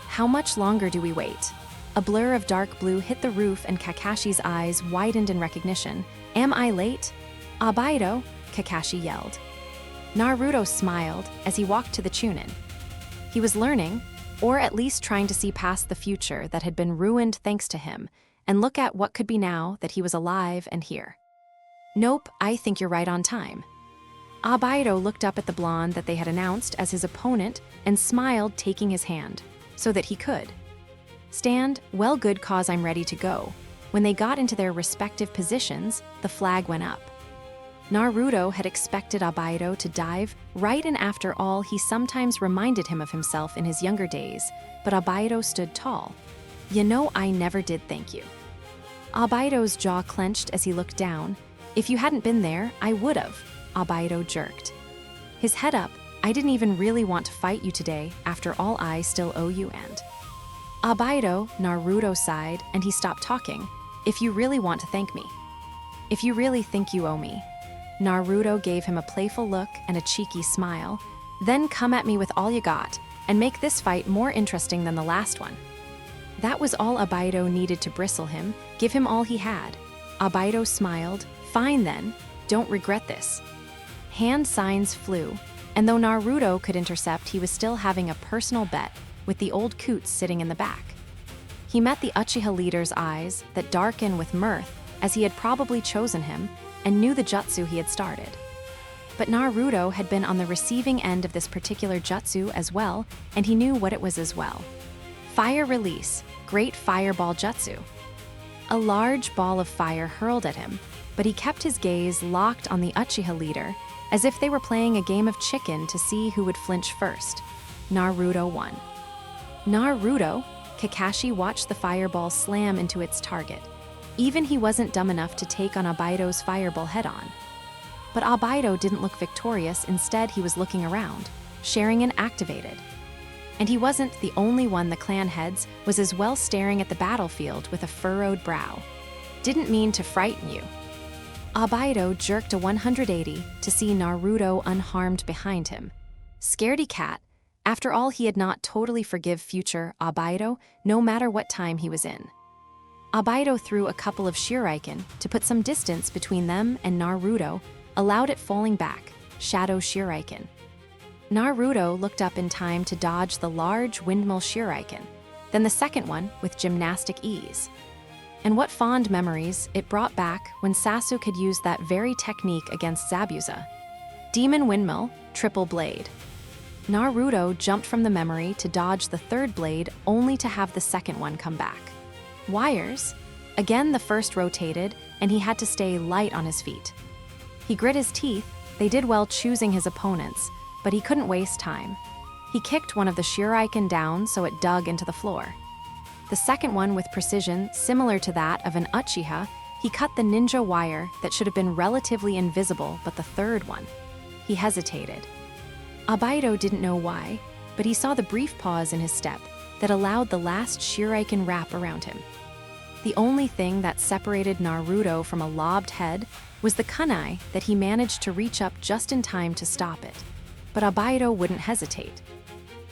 How much longer do we wait? A blur of dark blue hit the roof and Kakashi's eyes widened in recognition. Am I late? Abaido, Kakashi yelled. Naruto smiled as he walked to the Chunin. He was learning, or at least trying to see past the future that had been ruined thanks to him, and look at what could be now that he was alive and here. Nope, I think you're right on time. Abaido looked up at the blonde that they had announced as his opponent and smiled, taking his hand, so that he could. Stand, well, good, cause I'm ready to go. When they got into their respective positions, the flag went up. Naruto had expected Abaido to dive right, and after all, he sometimes reminded him of himself in his younger days, but Abaido stood tall. You know, I never did thank you. Abaido's jaw clenched as he looked down. If you hadn't been there, I would've, Abaido jerked. His head up, I didn't even really want to fight you today, after all I still owe you and… Abaido, Naruto sighed, and he stopped talking. If you really want to thank me. If you really think you owe me. Naruto gave him a playful look and a cheeky smile. Then come at me with all you got, and make this fight more interesting than the last one. That was all Abaido needed to bristle him, give him all he had. Abaido smiled. Fine then, don't regret this. Hand signs flew, and though Naruto could intercept, he was still having a personal bet with the old coots sitting in the back. He met the Uchiha leader's eyes that darkened with mirth, as he had probably chosen him, and knew the jutsu he had started. But Naruto had been on the receiving end of this particular jutsu as well, and he knew what it was as well. Fire release, great fireball jutsu. A large ball of fire hurled at him, but he kept his gaze locked on the Uchiha leader, as if they were playing a game of chicken to see who would flinch first. Naruto won. Naruto, Kakashi watched the fireball slam into its target. Even he wasn't dumb enough to take on Abaido's fireball head-on. But Abaido didn't look victorious, instead he was looking around, sharing and activated. And he wasn't the only one. The clan heads was as well staring at the battlefield with a furrowed brow. Didn't mean to frighten you. Abaido jerked a 180 to see Naruto unharmed behind him. Scaredy cat. After all, he had not totally forgive future Abaido, no matter what time he was in. Abaido threw a couple of shuriken to put some distance between them, and Naruto allowed it falling back, shadow shuriken. Naruto looked up in time to dodge the large windmill shuriken, then the second one with gymnastic ease. And what fond memories it brought back when Sasuke had used that very technique against Zabuza. Demon windmill, triple blade. Naruto jumped from the memory to dodge the third blade, only to have the second one come back. Wires. Again, the first rotated, and he had to stay light on his feet. He grit his teeth. They did well choosing his opponents, but he couldn't waste time. He kicked one of the shuriken down so it dug into the floor. The second one with precision similar to that of an Uchiha, he cut the ninja wire that should have been relatively invisible, but the third one. He hesitated. Abaido didn't know why, but he saw the brief pause in his step that allowed the last shuriken wrap around him. The only thing that separated Naruto from a lobbed head was the kunai that he managed to reach up just in time to stop it. But Abaido wouldn't hesitate.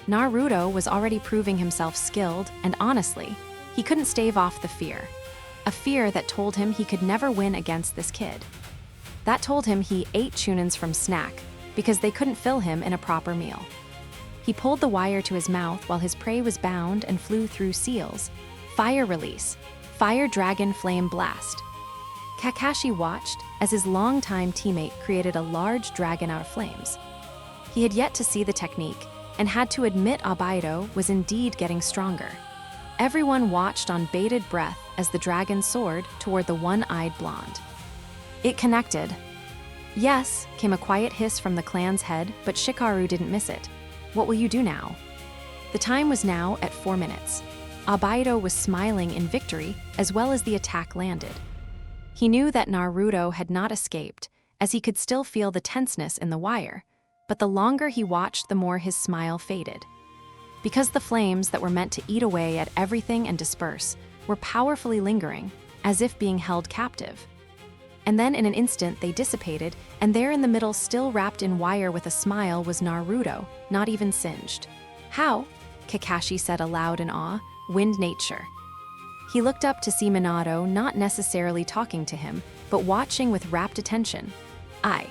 Naruto was already proving himself skilled, and honestly, he couldn't stave off the fear. A fear that told him he could never win against this kid. That told him he ate chunins from snack, because they couldn't fill him in a proper meal. He pulled the wire to his mouth while his prey was bound and flew through seals. Fire release. Fire dragon flame blast. Kakashi watched as his longtime teammate created a large dragon out of flames. He had yet to see the technique, and had to admit Abaido was indeed getting stronger. Everyone watched on bated breath as the dragon soared toward the one-eyed blonde. It connected. Yes, came a quiet hiss from the clan's head, but Shikaru didn't miss it. What will you do now? The time was now at 4 minutes. Abaido was smiling in victory as well as the attack landed. He knew that Naruto had not escaped, as he could still feel the tenseness in the wire, but the longer he watched, the more his smile faded. because the flames that were meant to eat away at everything and disperse were powerfully lingering, as if being held captive. And then in an instant they dissipated, and there in the middle, still wrapped in wire with a smile, was Naruto, not even singed. "How?" Kakashi said aloud in awe. "Wind nature." He looked up to see Minato, not necessarily talking to him, but watching with rapt attention. "I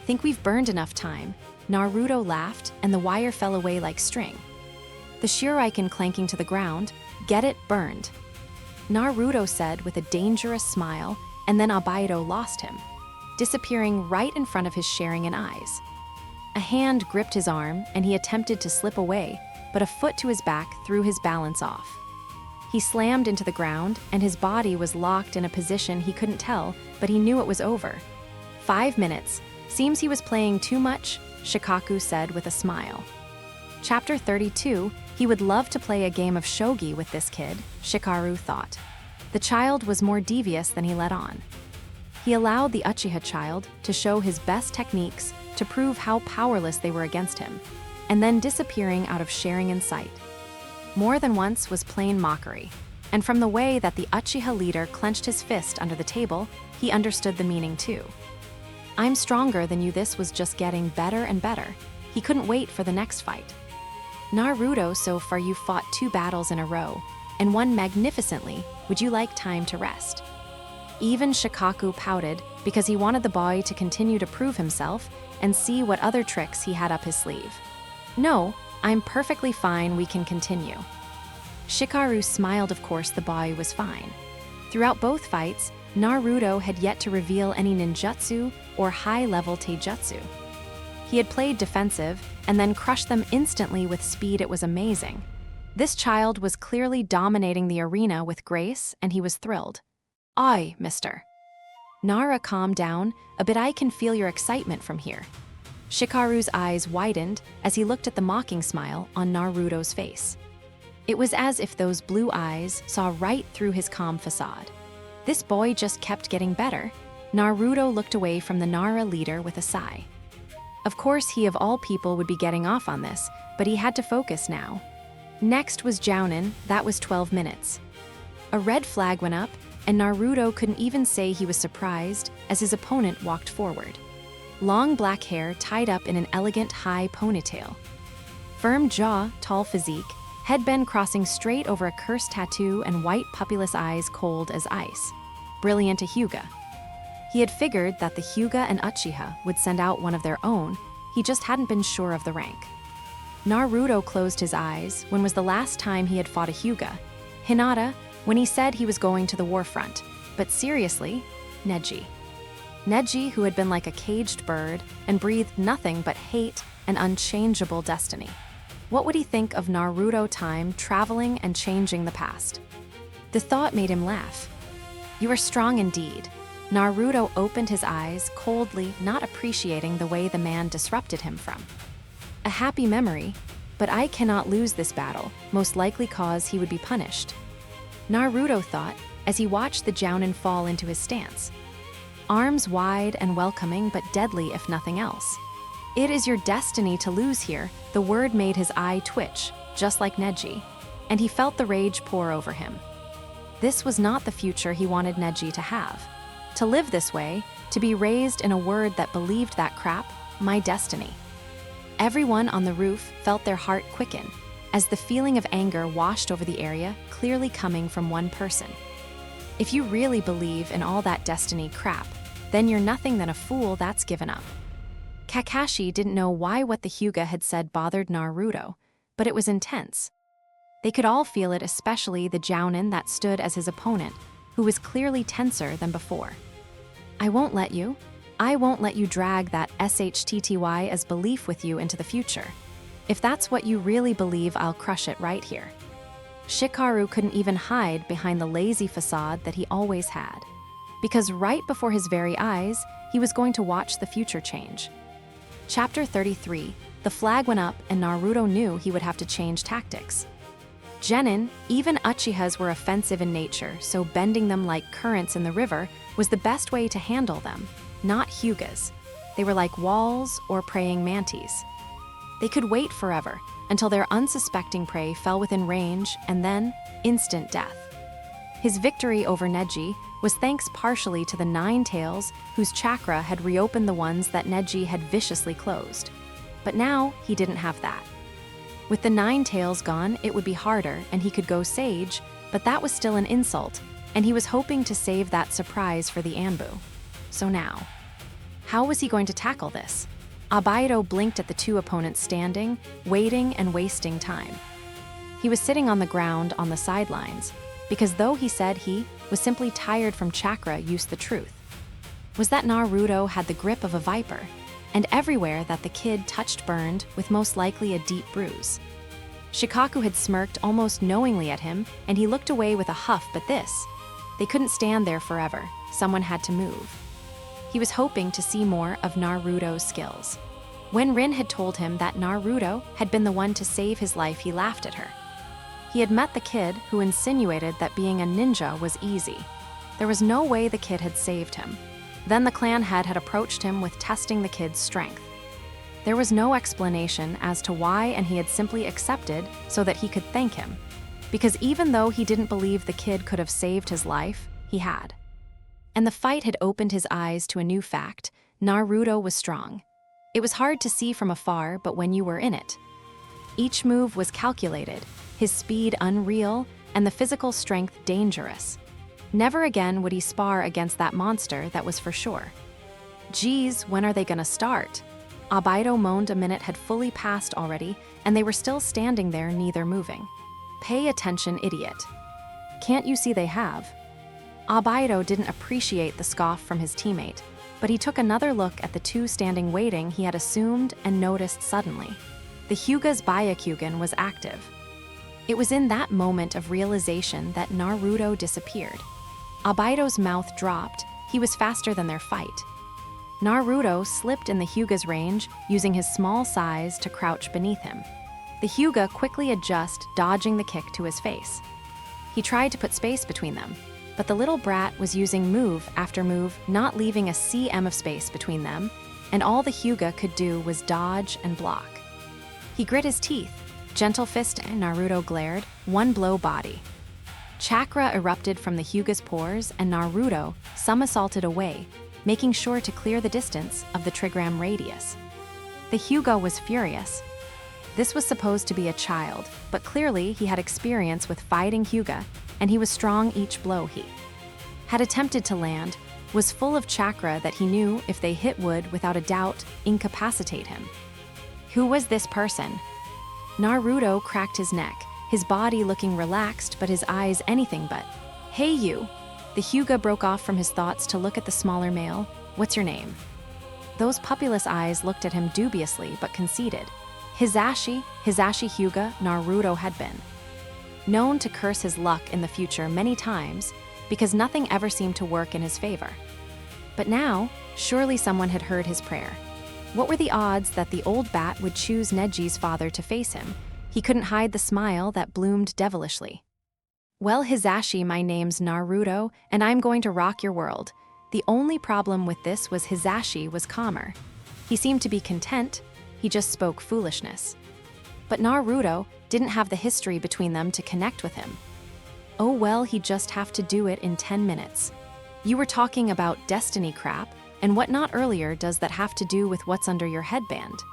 think we've burned enough time." Naruto laughed, and the wire fell away like string. The shuriken clanking to the ground. "Get it? Burned," Naruto said with a dangerous smile, and then Obaido lost him, disappearing right in front of his Sharingan eyes. A hand gripped his arm, and he attempted to slip away, but a foot to his back threw his balance off. He slammed into the ground, and his body was locked in a position he couldn't tell, but he knew it was over. 5 minutes. Seems he was playing too much, Shikaku said with a smile. Chapter 32, he would love to play a game of shogi with this kid, Shikaru thought. The child was more devious than he let on. He allowed the Uchiha child to show his best techniques to prove how powerless they were against him, and then disappearing out of Sharingan sight. More than once was plain mockery, and from the way that the Uchiha leader clenched his fist under the table, he understood the meaning too. "I'm stronger than you." This was just getting better and better. He couldn't wait for the next fight. "Naruto, so far you fought 2 battles in a row, and won magnificently. Would you like time to rest?" Even Shikaku pouted because he wanted the boy to continue to prove himself and see what other tricks he had up his sleeve. "No, I'm perfectly fine, we can continue." Shikaru smiled. Of course the boy was fine. Throughout both fights, Naruto had yet to reveal any ninjutsu or high-level taijutsu. He had played defensive and then crushed them instantly with speed. It was amazing. This child was clearly dominating the arena with grace, and he was thrilled. "Aye, mister." Nara, calm down a bit. "I can feel your excitement from here." Shikaru's eyes widened as he looked at the mocking smile on Naruto's face. It was as if those blue eyes saw right through his calm facade. This boy just kept getting better. Naruto looked away from the Nara leader with a sigh. Of course, he of all people would be getting off on this, but he had to focus now. Next was Jounin. That was 12 minutes. A red flag went up, and Naruto couldn't even say he was surprised as his opponent walked forward. Long black hair tied up in an elegant high ponytail. Firm jaw, tall physique, headband crossing straight over a cursed tattoo, and white puppyless eyes cold as ice. Brilliant a Hyuga. He had figured that the Hyuga and Uchiha would send out one of their own, he just hadn't been sure of the rank. Naruto closed his eyes. When was the last time he had fought a Hyuga? Hinata, when he said he was going to the war front. But seriously, Neji. Neji, who had been like a caged bird and breathed nothing but hate and unchangeable destiny. What would he think of Naruto time traveling and changing the past? The thought made him laugh. "You are strong indeed." Naruto opened his eyes coldly, not appreciating the way the man disrupted him from. A happy memory, but I cannot lose this battle, most likely cause he would be punished. Naruto thought as he watched the Jounin fall into his stance. Arms wide and welcoming, but deadly if nothing else. "It is your destiny to lose here." The word made his eye twitch, just like Neji, and he felt the rage pour over him. This was not the future he wanted Neji to have. To live this way, to be raised in a word that believed that crap, my destiny. Everyone on the roof felt their heart quicken, as the feeling of anger washed over the area, clearly coming from one person. If you really believe in all that destiny crap, then you're nothing than a fool that's given up. Kakashi didn't know why what the Hyuga had said bothered Naruto, but it was intense. They could all feel it, especially the Jounin that stood as his opponent, who was clearly tenser than before. I won't let you drag that SHTTY as belief with you into the future. If that's what you really believe, I'll crush it right here." Shikaru couldn't even hide behind the lazy facade that he always had, because right before his very eyes, he was going to watch the future change. Chapter 33, the flag went up and Naruto knew he would have to change tactics. Genin, even Uchihas were offensive in nature, so bending them like currents in the river was the best way to handle them, not Hyugas. They were like walls or praying mantis. They could wait forever, until their unsuspecting prey fell within range, and then instant death. His victory over Neji was thanks partially to the 9 tails whose chakra had reopened the ones that Neji had viciously closed. But now he didn't have that. With the 9 tails gone, it would be harder and he could go Sage, but that was still an insult, and he was hoping to save that surprise for the Anbu. So now, how was he going to tackle this? Abaito blinked at the 2 opponents standing, waiting and wasting time. He was sitting on the ground on the sidelines, because though he said he was simply tired from chakra use, the truth was that Naruto had the grip of a viper, and everywhere that the kid touched burned with most likely a deep bruise. Shikaku had smirked almost knowingly at him, and he looked away with a huff, but they couldn't stand there forever. Someone had to move. He was hoping to see more of Naruto's skills. When Rin had told him that Naruto had been the one to save his life, he laughed at her. He had met the kid who insinuated that being a ninja was easy. There was no way the kid had saved him. Then the clan head had approached him with testing the kid's strength. There was no explanation as to why, and he had simply accepted so that he could thank him. Because even though he didn't believe the kid could have saved his life, he had. And the fight had opened his eyes to a new fact: Naruto was strong. It was hard to see from afar, but when you were in it, each move was calculated, his speed unreal, and the physical strength dangerous. Never again would he spar against that monster, that was for sure. Geez, when are they gonna start? Abaito moaned. A minute had fully passed already, and they were still standing there, neither moving. Pay attention, idiot. Can't you see they have? Abaito didn't appreciate the scoff from his teammate, but he took another look at the 2 standing waiting he had assumed and noticed suddenly. The Hyuga's Byakugan was active. It was in that moment of realization that Naruto disappeared. Abaito's mouth dropped. He was faster than their fight. Naruto slipped in the Hyuga's range, using his small size to crouch beneath him. The Hyuga quickly adjusted, dodging the kick to his face. He tried to put space between them, but the little brat was using move after move, not leaving a cm of space between them, and all the Hyuga could do was dodge and block. He grit his teeth. Gentle fist, and Naruto glared. 1 blow body. Chakra erupted from the Hyuga's pores, and Naruto somersaulted away, making sure to clear the distance of the trigram radius. The Hyuga was furious. This was supposed to be a child, but clearly he had experience with fighting Hyuga, and he was strong. Each blow he had attempted to land was full of chakra that he knew if they hit would, without a doubt, incapacitate him. Who was this person? Naruto cracked his neck, his body looking relaxed but his eyes anything but. Hey you! The Hyuga broke off from his thoughts to look at the smaller male. What's your name? Those puppyless eyes looked at him dubiously but conceded. Hisashi Hyuga. Naruto had been known to curse his luck in the future many times because nothing ever seemed to work in his favor. But now, surely someone had heard his prayer. What were the odds that the old bat would choose Neji's father to face him? He couldn't hide the smile that bloomed devilishly. Well, Hisashi, my name's Naruto, and I'm going to rock your world. The only problem with this was Hisashi was calmer. He seemed to be content, he just spoke foolishness. But Naruto didn't have the history between them to connect with him. Oh well, he'd just have to do it in 10 minutes. You were talking about destiny crap, and what not earlier does that have to do with what's under your headband?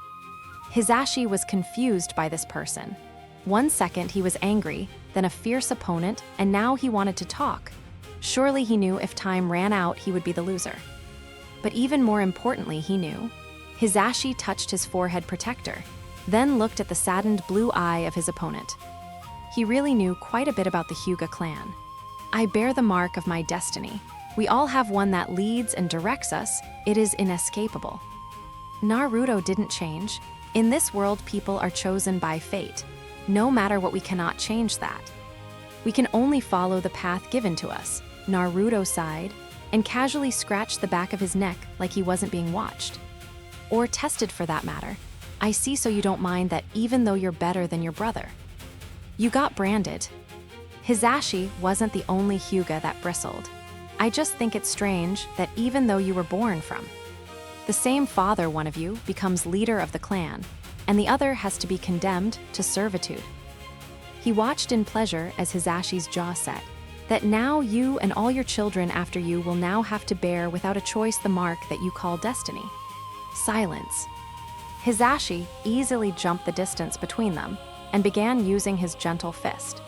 Hisashi was confused by this person. 1 second he was angry, then a fierce opponent, and now he wanted to talk. Surely he knew if time ran out he would be the loser. But even more importantly, he knew. Hisashi touched his forehead protector, then looked at the saddened blue eye of his opponent. He really knew quite a bit about the Hyuga clan. I bear the mark of my destiny. We all have one that leads and directs us. It is inescapable. Naruto didn't change. In this world, people are chosen by fate. No matter what, we cannot change that. We can only follow the path given to us. Naruto sighed and casually scratched the back of his neck like he wasn't being watched. Or tested, for that matter. I see, so you don't mind that even though you're better than your brother. You got branded. Hisashi wasn't the only Hyuga that bristled. I just think it's strange that even though you were born from the same father, one of you becomes leader of the clan. and the other has to be condemned to servitude. He watched in pleasure as Hisashi's jaw set, that now you and all your children after you will now have to bear without a choice the mark that you call destiny. Silence. Hisashi easily jumped the distance between them and began using his gentle fist.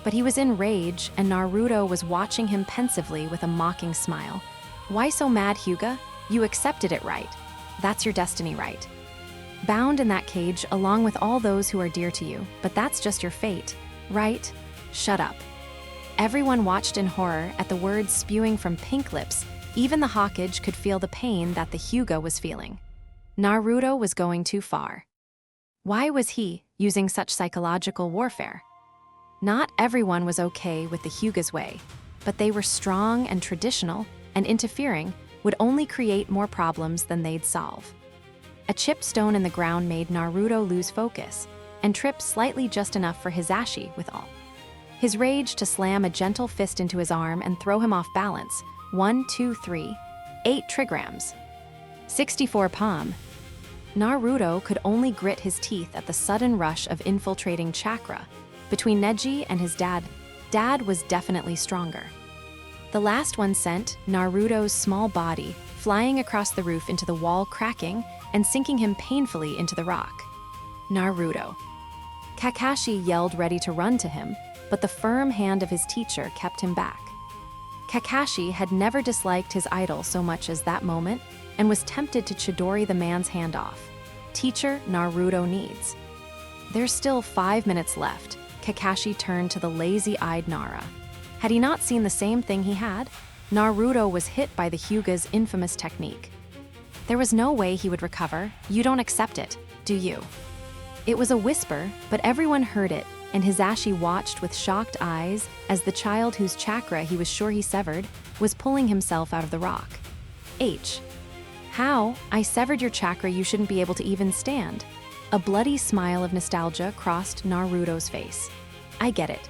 But he was in rage, and Naruto was watching him pensively with a mocking smile. Why so mad, Hyuga? You accepted it, right? That's your destiny, right? Bound in that cage along with all those who are dear to you, but that's just your fate, right? Shut up. Everyone watched in horror at the words spewing from pink lips. Even the Hokage could feel the pain that the Hyuga was feeling. Naruto was going too far. Why was he using such psychological warfare? Not everyone was okay with the Hyuga's way, but they were strong and traditional, and interfering would only create more problems than they'd solve. A chipped stone in the ground made Naruto lose focus, and trip slightly just enough for Hisashi with all his rage to slam a gentle fist into his arm and throw him off balance. 1, 2, 3, 8 trigrams. 64 palm. Naruto could only grit his teeth at the sudden rush of infiltrating chakra. Between Neji and his dad was definitely stronger. The last one sent Naruto's small body flying across the roof into the wall, cracking and sinking him painfully into the rock. Naruto. Kakashi yelled, ready to run to him, but the firm hand of his teacher kept him back. Kakashi had never disliked his idol so much as that moment and was tempted to Chidori the man's hand off. Teacher, Naruto needs. There's still 5 minutes left. Kakashi turned to the lazy-eyed Nara. Had he not seen the same thing he had? Naruto was hit by the Hyuga's infamous technique. There was no way he would recover. You don't accept it, do you? It was a whisper, but everyone heard it, and Hisashi watched with shocked eyes as the child whose chakra he was sure he severed was pulling himself out of the rock. How? I severed your chakra, you shouldn't be able to even stand. A bloody smile of nostalgia crossed Naruto's face. I get it.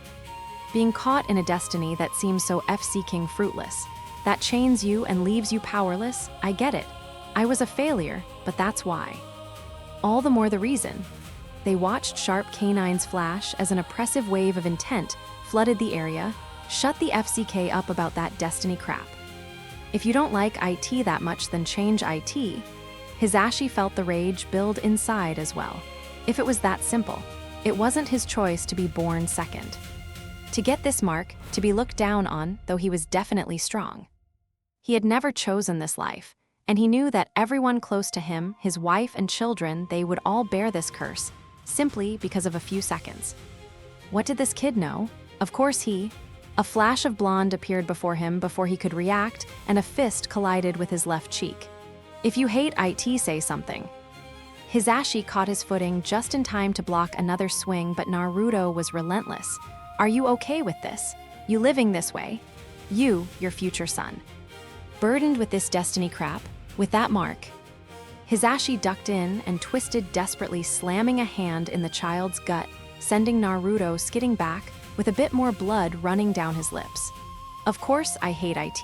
Being caught in a destiny that seems so F-seeking fruitless, that chains you and leaves you powerless, I get it. I was a failure, but that's why. All the more the reason. They watched sharp canines flash as an oppressive wave of intent flooded the area. Shut the FCK up about that destiny crap. If you don't like IT that much, then change IT. Hisashi felt the rage build inside as well. If it was that simple, it wasn't his choice to be born second. To get this mark, to be looked down on, though he was definitely strong. He had never chosen this life, and he knew that everyone close to him, his wife and children, they would all bear this curse, simply because of a few seconds. What did this kid know? Of course a flash of blonde appeared before him before he could react, and a fist collided with his left cheek. If you hate IT, say something. Hisashi caught his footing just in time to block another swing, but Naruto was relentless. Are you okay with this? You living this way? You, your future son. Burdened with this destiny crap, with that mark. Hisashi ducked in and twisted desperately, slamming a hand in the child's gut, sending Naruto skidding back with a bit more blood running down his lips. Of course I hate IT.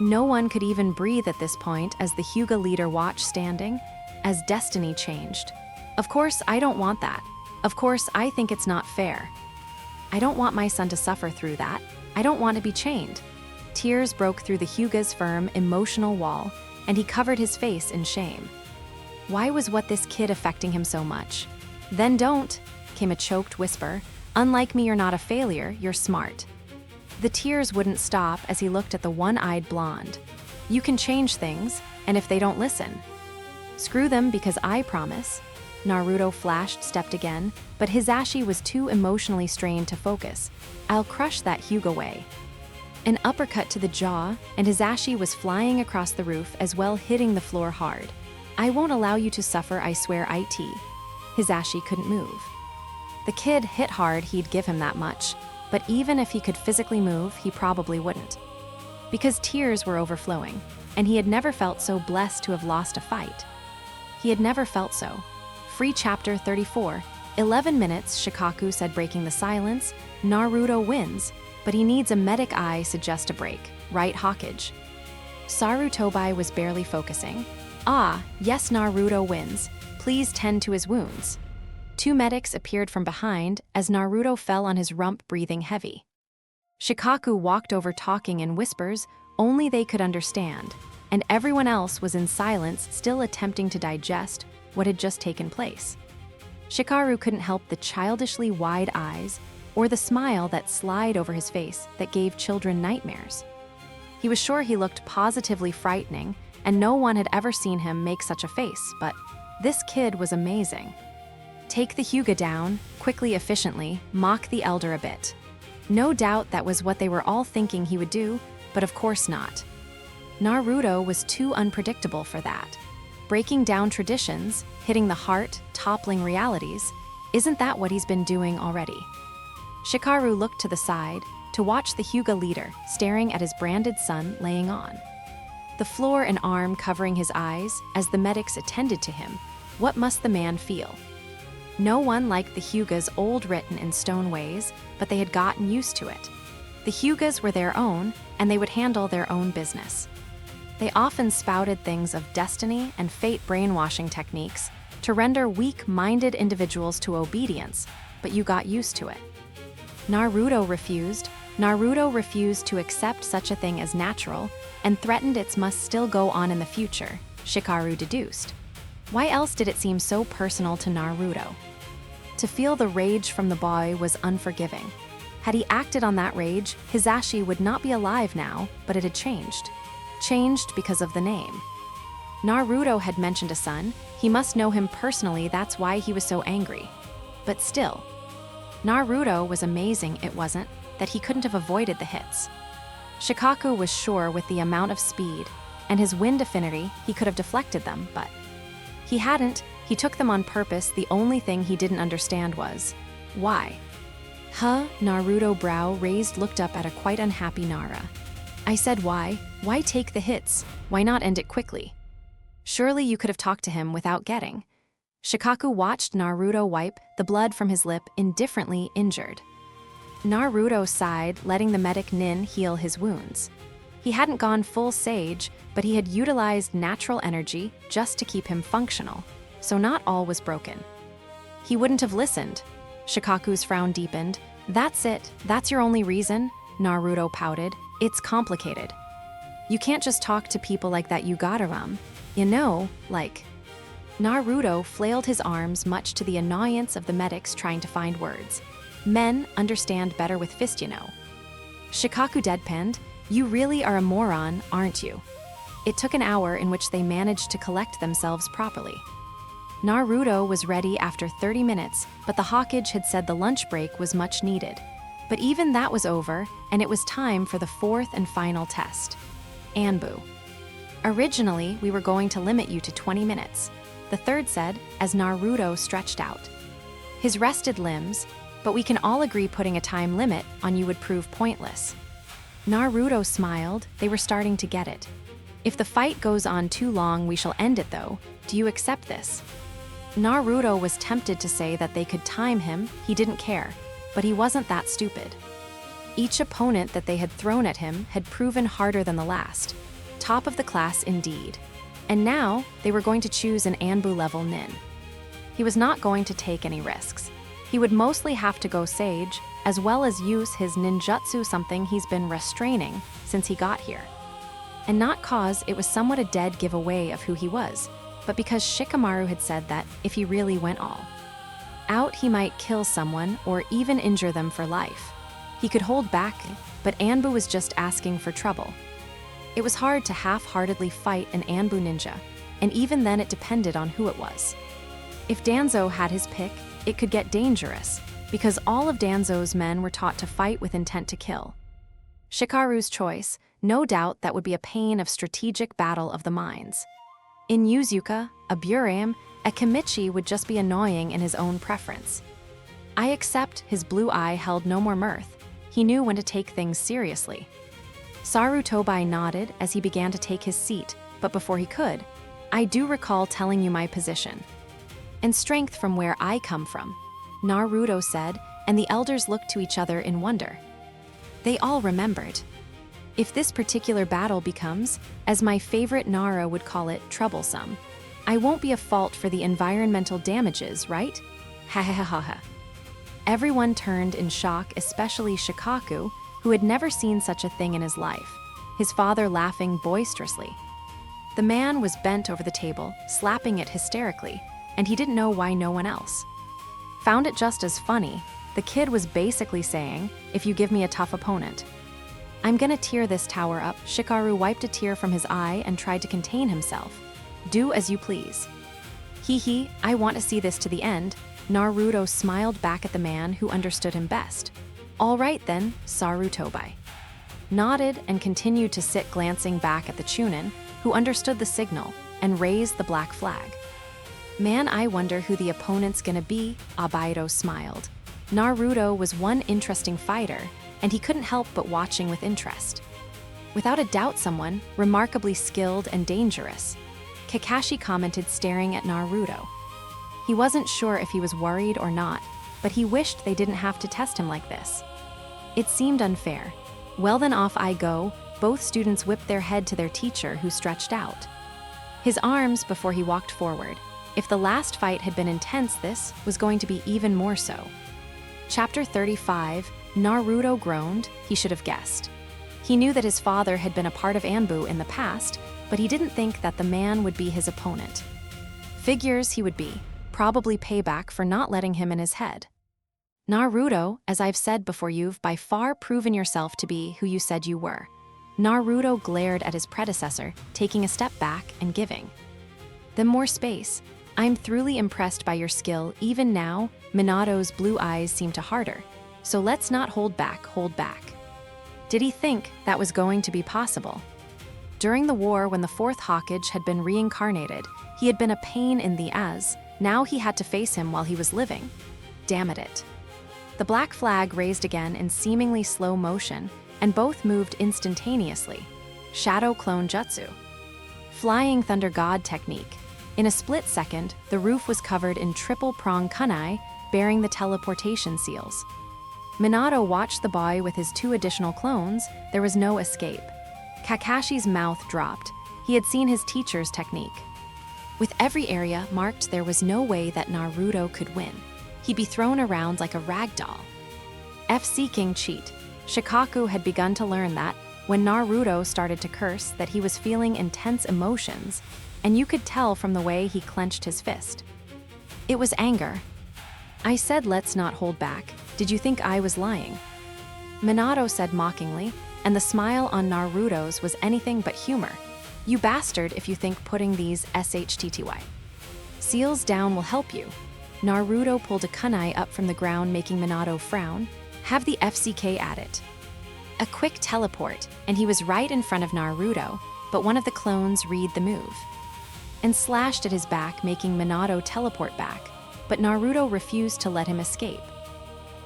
No one could even breathe at this point as the Hyuga leader watched standing, as destiny changed. Of course I don't want that. Of course I think it's not fair. I don't want my son to suffer through that. I don't want to be chained. Tears broke through the Hyuga's firm, emotional wall, and he covered his face in shame. Why was what this kid affecting him so much? Then don't, came a choked whisper. Unlike me, you're not a failure, you're smart. The tears wouldn't stop as he looked at the one-eyed blonde. You can change things, and if they don't listen, screw them, because I promise. Naruto stepped again, but Hisashi was too emotionally strained to focus. I'll crush that Hyuga way. An uppercut to the jaw, and Hisashi was flying across the roof as well, hitting the floor hard. I won't allow you to suffer, I swear, IT. Hisashi couldn't move. The kid hit hard, he'd give him that much, but even if he could physically move, he probably wouldn't. Because tears were overflowing, and he had never felt so blessed to have lost a fight. He had never felt so. Free chapter 34, 11 minutes, Shikaku said, breaking the silence. Naruto wins, but he needs a medic eye, suggest a break, right, Hokage? Sarutobi was barely focusing. Ah, yes, Naruto wins. Please tend to his wounds. Two medics appeared from behind as Naruto fell on his rump, breathing heavy. Shikaku walked over, talking in whispers only they could understand, and everyone else was in silence, still attempting to digest what had just taken place. Shikaru couldn't help the childishly wide eyes or the smile that slid over his face that gave children nightmares. He was sure he looked positively frightening, and no one had ever seen him make such a face, but this kid was amazing. Take the Hyuga down, quickly, efficiently, mock the elder a bit. No doubt that was what they were all thinking he would do, but of course not. Naruto was too unpredictable for that. Breaking down traditions, hitting the heart, toppling realities, isn't that what he's been doing already? Shikaru looked to the side to watch the Hyuga leader staring at his branded son laying on the floor, an arm covering his eyes as the medics attended to him. What must the man feel? No one liked the Hyugas' old written in stone ways, but they had gotten used to it. The Hyugas were their own, and they would handle their own business. They often spouted things of destiny and fate, brainwashing techniques to render weak-minded individuals to obedience, but you got used to it. Naruto refused to accept such a thing as natural and threatened it must still go on in the future, Shikaru deduced. Why else did it seem so personal to Naruto? To feel the rage from the boy was unforgiving. Had he acted on that rage, Hisashi would not be alive now, but it had changed. Changed because of the name. Naruto had mentioned a son. He must know him personally, that's why he was so angry. But still, Naruto was amazing, it wasn't that he couldn't have avoided the hits. Shikaku was sure with the amount of speed and his wind affinity he could have deflected them, but he hadn't. He took them on purpose. The only thing he didn't understand was why. Naruto, brow raised, looked up at a quite unhappy Nara. I said why? Why take the hits? Why not end it quickly? Surely you could have talked to him without getting. Shikaku watched Naruto wipe the blood from his lip, indifferently injured. Naruto sighed, letting the medic Nin heal his wounds. He hadn't gone full sage, but he had utilized natural energy just to keep him functional, so not all was broken. He wouldn't have listened. Shikaku's frown deepened. That's it? That's your only reason? Naruto pouted. It's complicated. You can't just talk to people like that, you gotta like. Naruto flailed his arms, much to the annoyance of the medics trying to find words. Men understand better with fist, Shikaku deadpanned. You really are a moron, aren't you? It took an hour in which they managed to collect themselves properly. Naruto was ready after 30 minutes, but the Hokage had said the lunch break was much needed. But even that was over, and it was time for the fourth and final test. Anbu. Originally, we were going to limit you to 20 minutes, the third said as Naruto stretched out his rested limbs, but we can all agree putting a time limit on you would prove pointless. Naruto smiled. They were starting to get it. If the fight goes on too long, we shall end it though. Do you accept this? Naruto was tempted to say that they could time him, he didn't care, but he wasn't that stupid. Each opponent that they had thrown at him had proven harder than the last. Top of the class indeed. And now, they were going to choose an Anbu level Nin. He was not going to take any risks. He would mostly have to go sage, as well as use his ninjutsu, something he's been restraining since he got here. And not cause it was somewhat a dead giveaway of who he was, but because Shikamaru had said that if he really went all out, he might kill someone or even injure them for life. He could hold back, but Anbu was just asking for trouble. It was hard to half-heartedly fight an Anbu ninja, and even then it depended on who it was. If Danzo had his pick, it could get dangerous, because all of Danzo's men were taught to fight with intent to kill. Shikaru's choice, no doubt that would be a pain of strategic battle of the minds. In Yuzuka, a Buram, a Kimichi would just be annoying in his own preference. I accept. His blue eye held no more mirth. He knew when to take things seriously. Sarutobi nodded as he began to take his seat, but before he could, I do recall telling you my position and strength from where I come from, Naruto said, and the elders looked to each other in wonder. They all remembered. If this particular battle becomes, as my favorite Nara would call it, troublesome, I won't be a fault for the environmental damages, right? Ha ha ha ha ha. Everyone turned in shock, especially Shikaku, who had never seen such a thing in his life, his father laughing boisterously. The man was bent over the table, slapping it hysterically, and he didn't know why no one else found it just as funny. The kid was basically saying, if you give me a tough opponent, I'm gonna tear this tower up. Shikaru wiped a tear from his eye and tried to contain himself. Do as you please. Hee, I want to see this to the end. Naruto smiled back at the man who understood him best. All right then, Sarutobi. Nodded and continued to sit, glancing back at the Chunin, who understood the signal and raised the black flag. Man, I wonder who the opponent's gonna be, Obaido smiled. Naruto was one interesting fighter, and he couldn't help but watching with interest. Without a doubt someone remarkably skilled and dangerous, Kakashi commented, staring at Naruto. He wasn't sure if he was worried or not, but he wished they didn't have to test him like this. It seemed unfair. Well then, off I go. Both students whipped their head to their teacher, who stretched out his arms before he walked forward. If the last fight had been intense, this was going to be even more so. Chapter 35, Naruto groaned. He should have guessed. He knew that his father had been a part of Anbu in the past, but he didn't think that the man would be his opponent. Figures he would be. Probably payback for not letting him in his head. Naruto, as I've said before, you've by far proven yourself to be who you said you were. Naruto glared at his predecessor, taking a step back and giving them more space. I'm truly impressed by your skill. Even now, Minato's blue eyes seem to harder. So let's not hold back. Did he think that was going to be possible? During the war, when the fourth Hokage had been reincarnated, he had been a pain in the ass. Now he had to face him while he was living. Damn it. The black flag raised again in seemingly slow motion, and both moved instantaneously. Shadow Clone Jutsu. Flying Thunder God technique. In a split second, the roof was covered in triple prong kunai, bearing the teleportation seals. Minato watched the boy with his 2 additional clones. There was no escape. Kakashi's mouth dropped. He had seen his teacher's technique. With every area marked, there was no way that Naruto could win. He'd be thrown around like a rag doll. FC King cheat. Shikaku had begun to learn that when Naruto started to curse that he was feeling intense emotions, and you could tell from the way he clenched his fist. It was anger. I said let's not hold back. Did you think I was lying? Minato said mockingly, and the smile on Naruto's was anything but humor. You bastard, if you think putting these SHTTY seals down will help you. Naruto pulled a kunai up from the ground, making Minato frown. Have the FCK at it. A quick teleport, and he was right in front of Naruto, but one of the clones read the move and slashed at his back, making Minato teleport back, but Naruto refused to let him escape.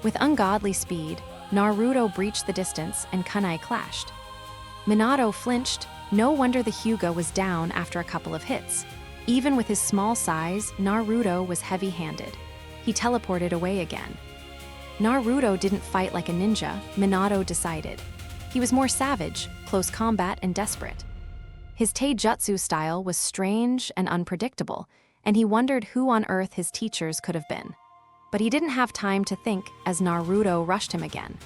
With ungodly speed, Naruto breached the distance and kunai clashed. Minato flinched. No wonder the Hyuga was down after a couple of hits. Even with his small size, Naruto was heavy-handed. He teleported away again. Naruto didn't fight like a ninja, Minato decided. He was more savage, close combat, and desperate. His taijutsu style was strange and unpredictable, and he wondered who on earth his teachers could have been. But he didn't have time to think as Naruto rushed him again.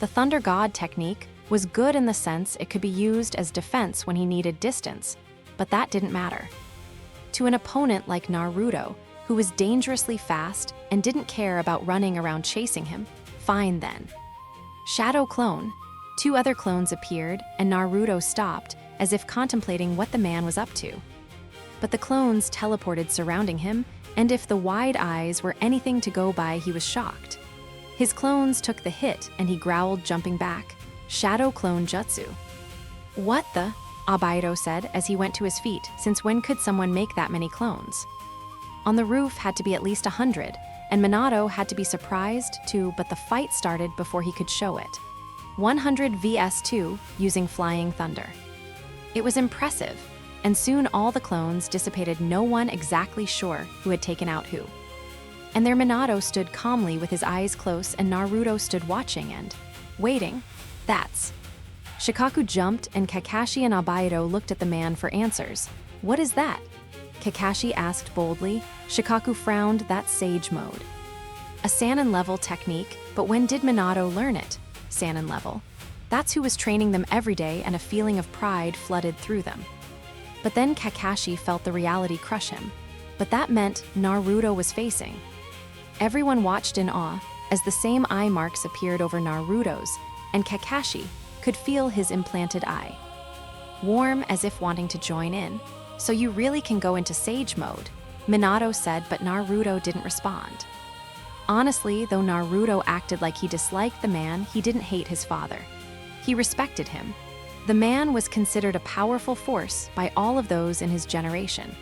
The Thunder God technique was good in the sense it could be used as defense when he needed distance, but that didn't matter. To an opponent like Naruto, who was dangerously fast and didn't care about running around chasing him, fine then. Shadow Clone. 2 other clones appeared, and Naruto stopped, as if contemplating what the man was up to. But the clones teleported surrounding him, and if the wide eyes were anything to go by, he was shocked. His clones took the hit, and he growled, jumping back. Shadow Clone Jutsu. What the? Obaido said as he went to his feet, since when could someone make that many clones? On the roof had to be at least 100, and Minato had to be surprised too, but the fight started before he could show it. 100 vs 2 using Flying Thunder. It was impressive, and soon all the clones dissipated, no one exactly sure who had taken out who. And there Minato stood calmly with his eyes closed, and Naruto stood watching and waiting. That's. Shikaku jumped, and Kakashi and Obaido looked at the man for answers. What is that? Kakashi asked boldly. Shikaku frowned. That's Sage Mode. A Sannin-level technique, but when did Minato learn it? Sannin level. That's who was training them every day, and a feeling of pride flooded through them. But then Kakashi felt the reality crush him. But that meant Naruto was facing. Everyone watched in awe as the same eye marks appeared over Naruto's, and Kakashi could feel his implanted eye. Warm, as if wanting to join in. So you really can go into Sage Mode, Minato said, but Naruto didn't respond. Honestly, though Naruto acted like he disliked the man, he didn't hate his father. He respected him. The man was considered a powerful force by all of those in his generation.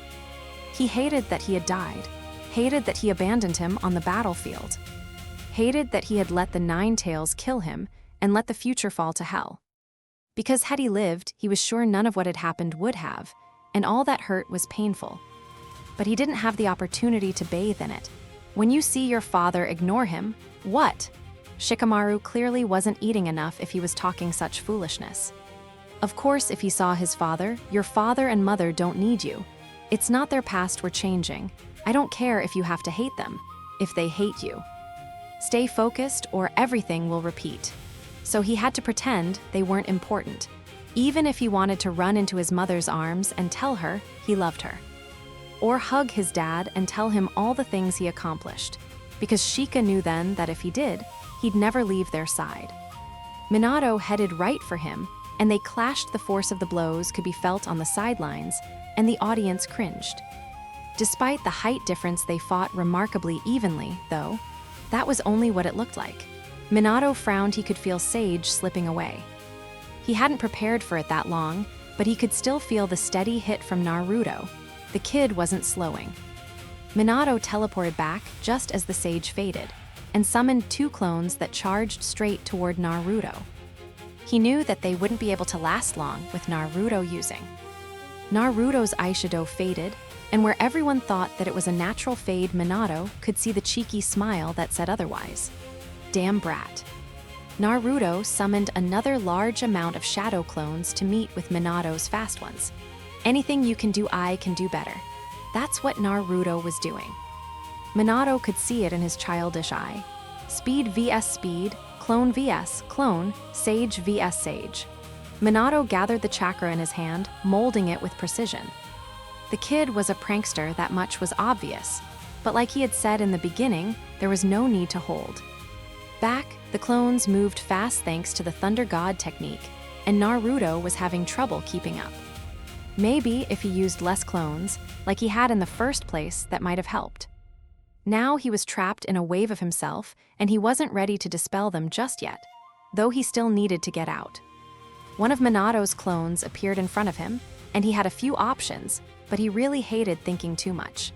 He hated that he had died, hated that he abandoned him on the battlefield, hated that he had let the Nine Tails kill him and let the future fall to hell. Because had he lived, he was sure none of what had happened would have, and all that hurt was painful. But he didn't have the opportunity to bathe in it. When you see your father ignore him, what? Shikamaru clearly wasn't eating enough if he was talking such foolishness. Of course, if he saw his father, your father and mother don't need you. It's not their past we're changing. I don't care if you have to hate them, if they hate you. Stay focused or everything will repeat. So he had to pretend they weren't important, even if he wanted to run into his mother's arms and tell her he loved her. Or hug his dad and tell him all the things he accomplished, because Shika knew then that if he did, he'd never leave their side. Minato headed right for him, and they clashed. The force of the blows could be felt on the sidelines, and the audience cringed. Despite the height difference, they fought remarkably evenly, though. That was only what it looked like. Minato frowned. He could feel Sage slipping away. He hadn't prepared for it that long, but he could still feel the steady hit from Naruto. The kid wasn't slowing. Minato teleported back just as the Sage faded, and summoned two clones that charged straight toward Naruto. He knew that they wouldn't be able to last long with Naruto using. Naruto's Aishido faded, and where everyone thought that it was a natural fade, Minato could see the cheeky smile that said otherwise. Damn brat. Naruto summoned another large amount of shadow clones to meet with Minato's fast ones. Anything you can do, I can do better. That's what Naruto was doing. Minato could see it in his childish eye. Speed vs speed, clone vs clone, sage vs sage. Minato gathered the chakra in his hand, molding it with precision. The kid was a prankster, that much was obvious, but like he had said in the beginning, there was no need to hold back. The clones moved fast thanks to the Thunder God technique, and Naruto was having trouble keeping up. Maybe if he used less clones, like he had in the first place, that might have helped. Now he was trapped in a wave of himself, and he wasn't ready to dispel them just yet, though he still needed to get out. One of Minato's clones appeared in front of him, and he had a few options, but he really hated thinking too much.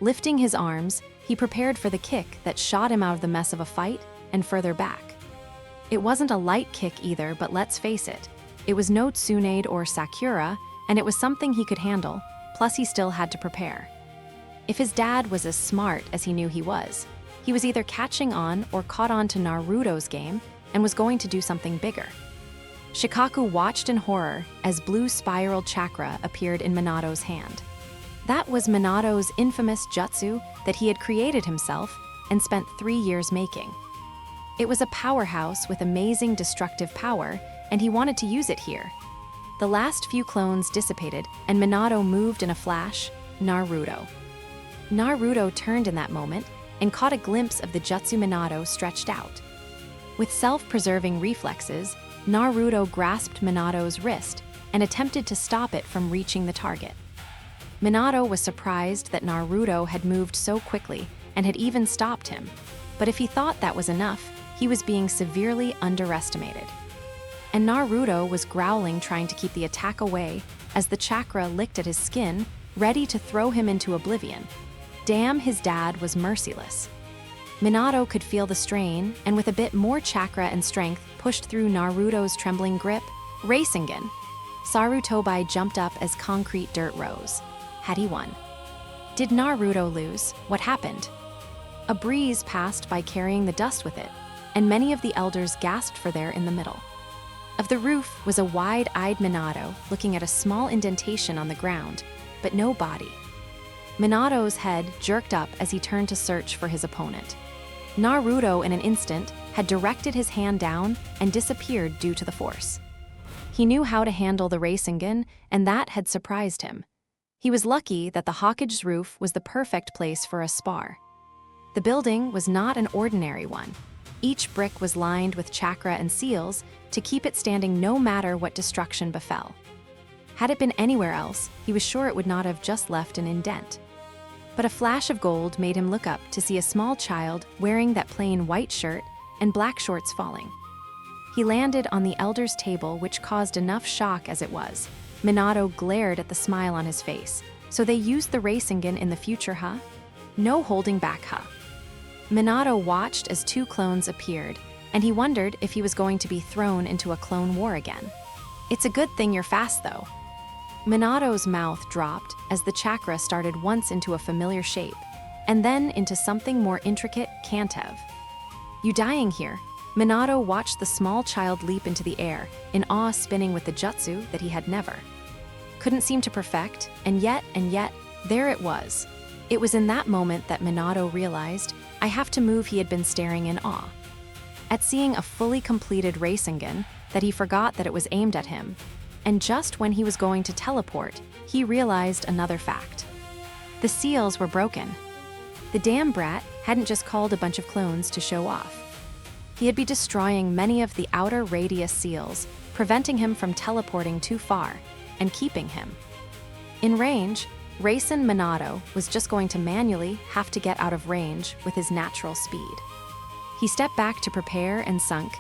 Lifting his arms, he prepared for the kick that shot him out of the mess of a fight and further back. It wasn't a light kick either, but let's face it, it was no Tsunade or Sakura, and it was something he could handle, plus he still had to prepare. If his dad was as smart as he knew he was either catching on or caught on to Naruto's game and was going to do something bigger. Shikaku watched in horror as blue spiral chakra appeared in Minato's hand. That was Minato's infamous jutsu that he had created himself and spent 3 years making. It was a powerhouse with amazing destructive power, and he wanted to use it here. The last few clones dissipated, and Minato moved in a flash. Naruto. Naruto turned in that moment and caught a glimpse of the jutsu Minato stretched out. With self-preserving reflexes, Naruto grasped Minato's wrist and attempted to stop it from reaching the target. Minato was surprised that Naruto had moved so quickly and had even stopped him, but if he thought that was enough, he was being severely underestimated. And Naruto was growling, trying to keep the attack away as the chakra licked at his skin, ready to throw him into oblivion. Damn, his dad was merciless. Minato could feel the strain, and with a bit more chakra and strength, pushed through Naruto's trembling grip. Rasengan. Sarutobi jumped up as concrete dirt rose. Had he won? Did Naruto lose? What happened? A breeze passed by carrying the dust with it, and many of the elders gasped for there in the middle of the roof was a wide-eyed Minato looking at a small indentation on the ground, but no body. Minato's head jerked up as he turned to search for his opponent. Naruto, in an instant, had directed his hand down and disappeared due to the force. He knew how to handle the Rasengan, and that had surprised him. He was lucky that the Hokage's roof was the perfect place for a spar. The building was not an ordinary one. Each brick was lined with chakra and seals to keep it standing no matter what destruction befell. Had it been anywhere else, he was sure it would not have just left an indent. But a flash of gold made him look up to see a small child wearing that plain white shirt and black shorts falling. He landed on the elder's table, which caused enough shock as it was. Minato glared at the smile on his face. So they used the Rasengan in the future, huh? No holding back, huh? Minato watched as two clones appeared, and he wondered if he was going to be thrown into a clone war again. It's a good thing you're fast, though. Minato's mouth dropped as the chakra started once into a familiar shape, and then into something more intricate, can't have. You dying here? Minato watched the small child leap into the air, in awe spinning with the jutsu that he had never. Couldn't seem to perfect, and yet, there it was. It was in that moment that Minato realized, I have to move. He had been staring in awe. At seeing a fully completed Rasengan, that he forgot that it was aimed at him. And just when he was going to teleport, he realized another fact. The seals were broken. The damn brat hadn't just called a bunch of clones to show off. He had been destroying many of the outer radius seals, preventing him from teleporting too far, and keeping him. In range, Rasen Minato was just going to manually have to get out of range with his natural speed. He stepped back to prepare and sunk.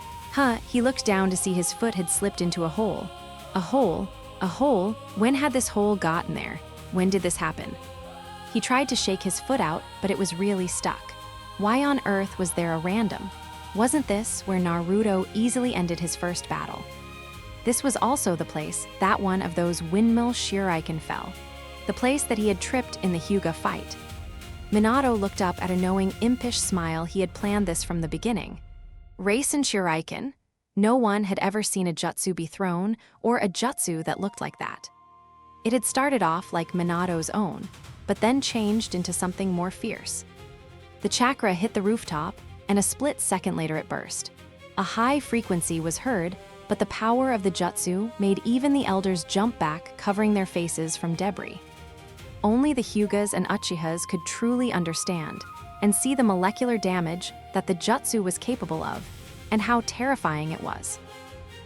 He looked down to see his foot had slipped into a hole. A hole? A hole? When had this hole gotten there? When did this happen? He tried to shake his foot out, but it was really stuck. Why on earth was there a random? Wasn't this where Naruto easily ended his first battle? This was also the place that one of those windmill shuriken fell. The place that he had tripped in the Hyuga fight. Minato looked up at a knowing, impish smile. He had planned this from the beginning. Rasen shuriken? No one had ever seen a jutsu be thrown, or a jutsu that looked like that. It had started off like Minato's own, but then changed into something more fierce. The chakra hit the rooftop, and a split second later it burst. A high frequency was heard, but the power of the jutsu made even the elders jump back, covering their faces from debris. Only the Hyugas and Uchihas could truly understand and see the molecular damage that the jutsu was capable of, and how terrifying it was.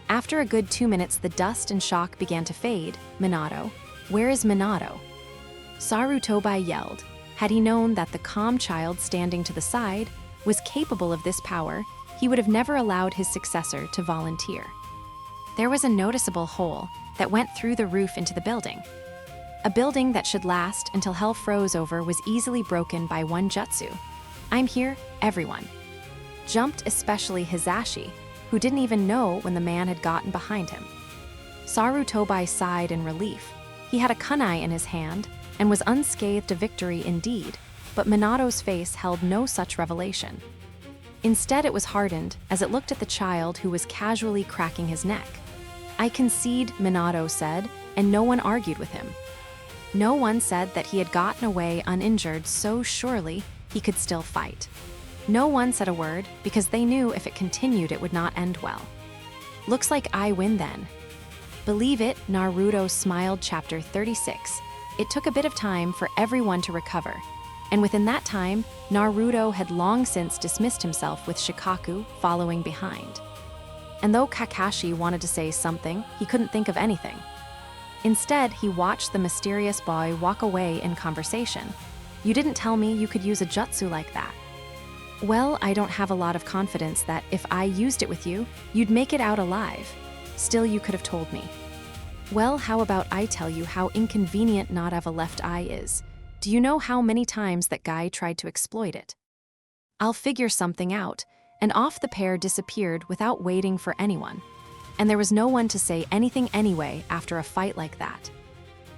After a good 2 minutes, the dust and shock began to fade. Minato? Where is Minato? Sarutobi yelled. Had he known that the calm child standing to the side was capable of this power, he would have never allowed his successor to volunteer. There was a noticeable hole that went through the roof into the building. A building that should last until hell froze over was easily broken by one jutsu. I'm here, everyone. Jumped, especially Hisashi, who didn't even know when the man had gotten behind him. Sarutobi sighed in relief. He had a kunai in his hand and was unscathed, a victory indeed, but Minato's face held no such revelation. Instead, it was hardened as it looked at the child who was casually cracking his neck. I concede, Minato said, and no one argued with him. No one said that he had gotten away uninjured, so surely he could still fight. No one said a word because they knew if it continued it would not end well. Looks like I win then. Believe it, Naruto smiled. Chapter 36. It took a bit of time for everyone to recover, and within that time, Naruto had long since dismissed himself with Shikaku following behind. And though Kakashi wanted to say something, he couldn't think of anything. Instead, he watched the mysterious boy walk away in conversation. You didn't tell me you could use a jutsu like that. Well, I don't have a lot of confidence that if I used it with you, you'd make it out alive. Still, you could have told me. Well, how about I tell you how inconvenient not have a left eye is? Do you know how many times that guy tried to exploit it? I'll figure something out, and off the pair disappeared without waiting for anyone. And there was no one to say anything anyway after a fight like that.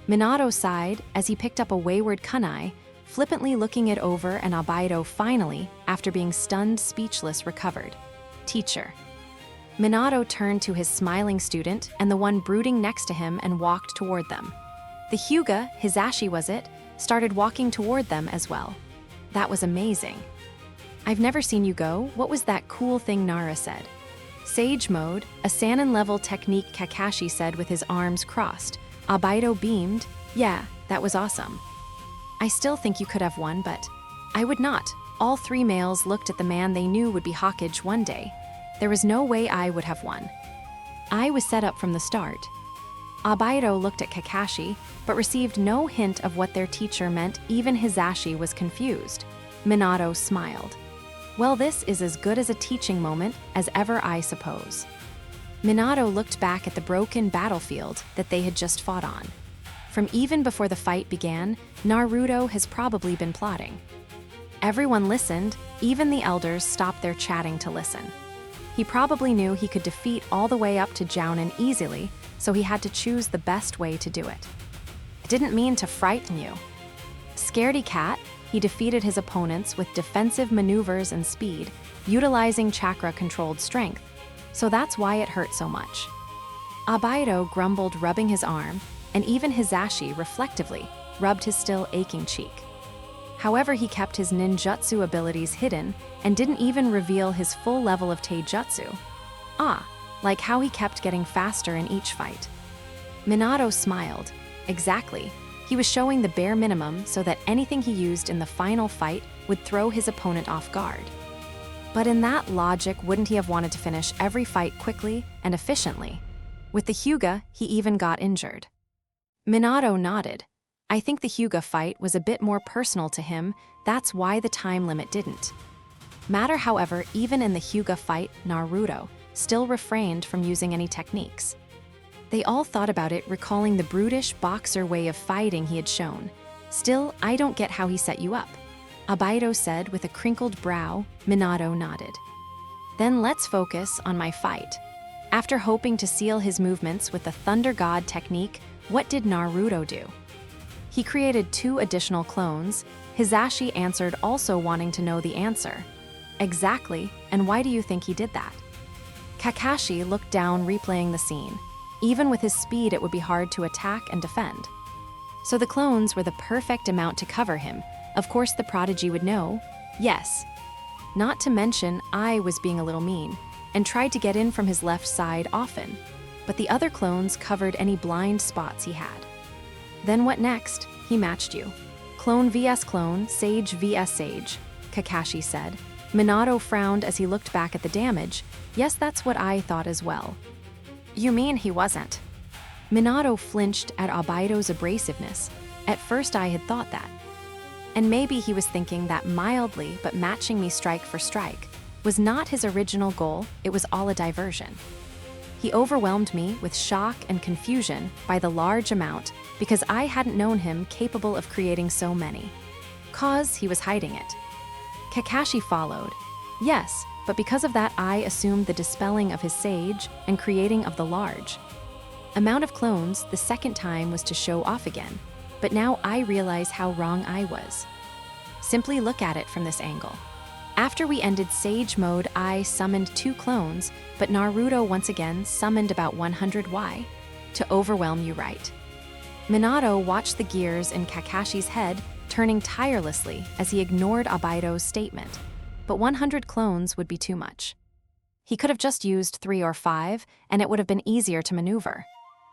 Minato sighed as he picked up a wayward kunai, flippantly looking it over, and Abaido finally, after being stunned speechless, recovered. Teacher. Minato turned to his smiling student and the one brooding next to him and walked toward them. The Hyuga, Hisashi was it, started walking toward them as well. That was amazing. I've never seen you go. What was that cool thing Nara said? Sage mode, a Sannin-level technique, Kakashi said with his arms crossed. Obito beamed. Yeah, that was awesome. I still think you could have won, but I would not. All three males looked at the man they knew would be Hokage one day. There was no way I would have won. I was set up from the start. Obito looked at Kakashi, but received no hint of what their teacher meant. Even Hisashi was confused. Minato smiled. Well, this is as good as a teaching moment as ever, I suppose. Minato looked back at the broken battlefield that they had just fought on. From even before the fight began, Naruto has probably been plotting. Everyone listened, even the elders stopped their chatting to listen. He probably knew he could defeat all the way up to Jounin easily, so he had to choose the best way to do it. I didn't mean to frighten you. Scaredy cat, he defeated his opponents with defensive maneuvers and speed, utilizing chakra-controlled strength, so that's why it hurt so much. Obito grumbled, rubbing his arm, and even Hisashi reflectively rubbed his still aching cheek. However, he kept his ninjutsu abilities hidden and didn't even reveal his full level of taijutsu. Like how he kept getting faster in each fight. Minato smiled. Exactly. He was showing the bare minimum so that anything he used in the final fight would throw his opponent off guard. But in that logic, wouldn't he have wanted to finish every fight quickly and efficiently? With the Hyuga, he even got injured. Minato nodded. I think the Hyuga fight was a bit more personal to him, that's why the time limit didn't matter. However, even in the Hyuga fight, Naruto still refrained from using any techniques. They all thought about it, recalling the brutish boxer way of fighting he had shown. Still, I don't get how he set you up, Obito said with a crinkled brow. Minato nodded. Then let's focus on my fight. After hoping to seal his movements with the Thunder God technique, what did Naruto do? He created 2 additional clones. Hisashi answered, also wanting to know the answer. Exactly, and why do you think he did that? Kakashi looked down, replaying the scene. Even with his speed, it would be hard to attack and defend. So the clones were the perfect amount to cover him. Of course, the prodigy would know. Yes. Not to mention, I was being a little mean and tried to get in from his left side often, but the other clones covered any blind spots he had. Then what next? He matched you. Clone vs clone, Sage vs Sage, Kakashi said. Minato frowned as he looked back at the damage. Yes, that's what I thought as well. You mean he wasn't? Minato flinched at Obito's abrasiveness. At first I had thought that. And maybe he was thinking that mildly but matching me strike for strike was not his original goal, it was all a diversion. He overwhelmed me with shock and confusion by the large amount because I hadn't known him capable of creating so many. 'Cause he was hiding it. Kakashi followed. Yes, but because of that I assumed the dispelling of his sage and creating of the large amount of clones the second time was to show off again. But now I realize how wrong I was. Simply look at it from this angle. After we ended Sage mode, I summoned 2 clones, but Naruto once again summoned about 100. Why? To overwhelm you, right? Minato watched the gears in Kakashi's head turning tirelessly as he ignored Obito's statement. But 100 clones would be too much. He could have just used 3 or 5, and it would have been easier to maneuver.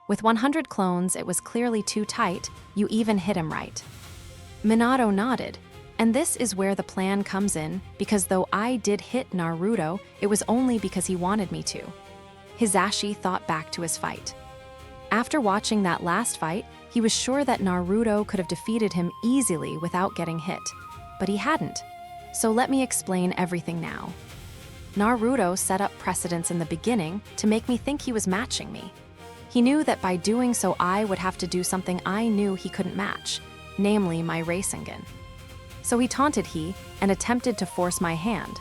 With 100 clones, it was clearly too tight. You even hit him right. Minato nodded. And this is where the plan comes in, because though I did hit Naruto, it was only because he wanted me to. Hisashi thought back to his fight. After watching that last fight, he was sure that Naruto could have defeated him easily without getting hit. But he hadn't. So let me explain everything now. Naruto set up precedents in the beginning to make me think he was matching me. He knew that by doing so I would have to do something I knew he couldn't match, namely my Rasengan. So he taunted and attempted to force my hand.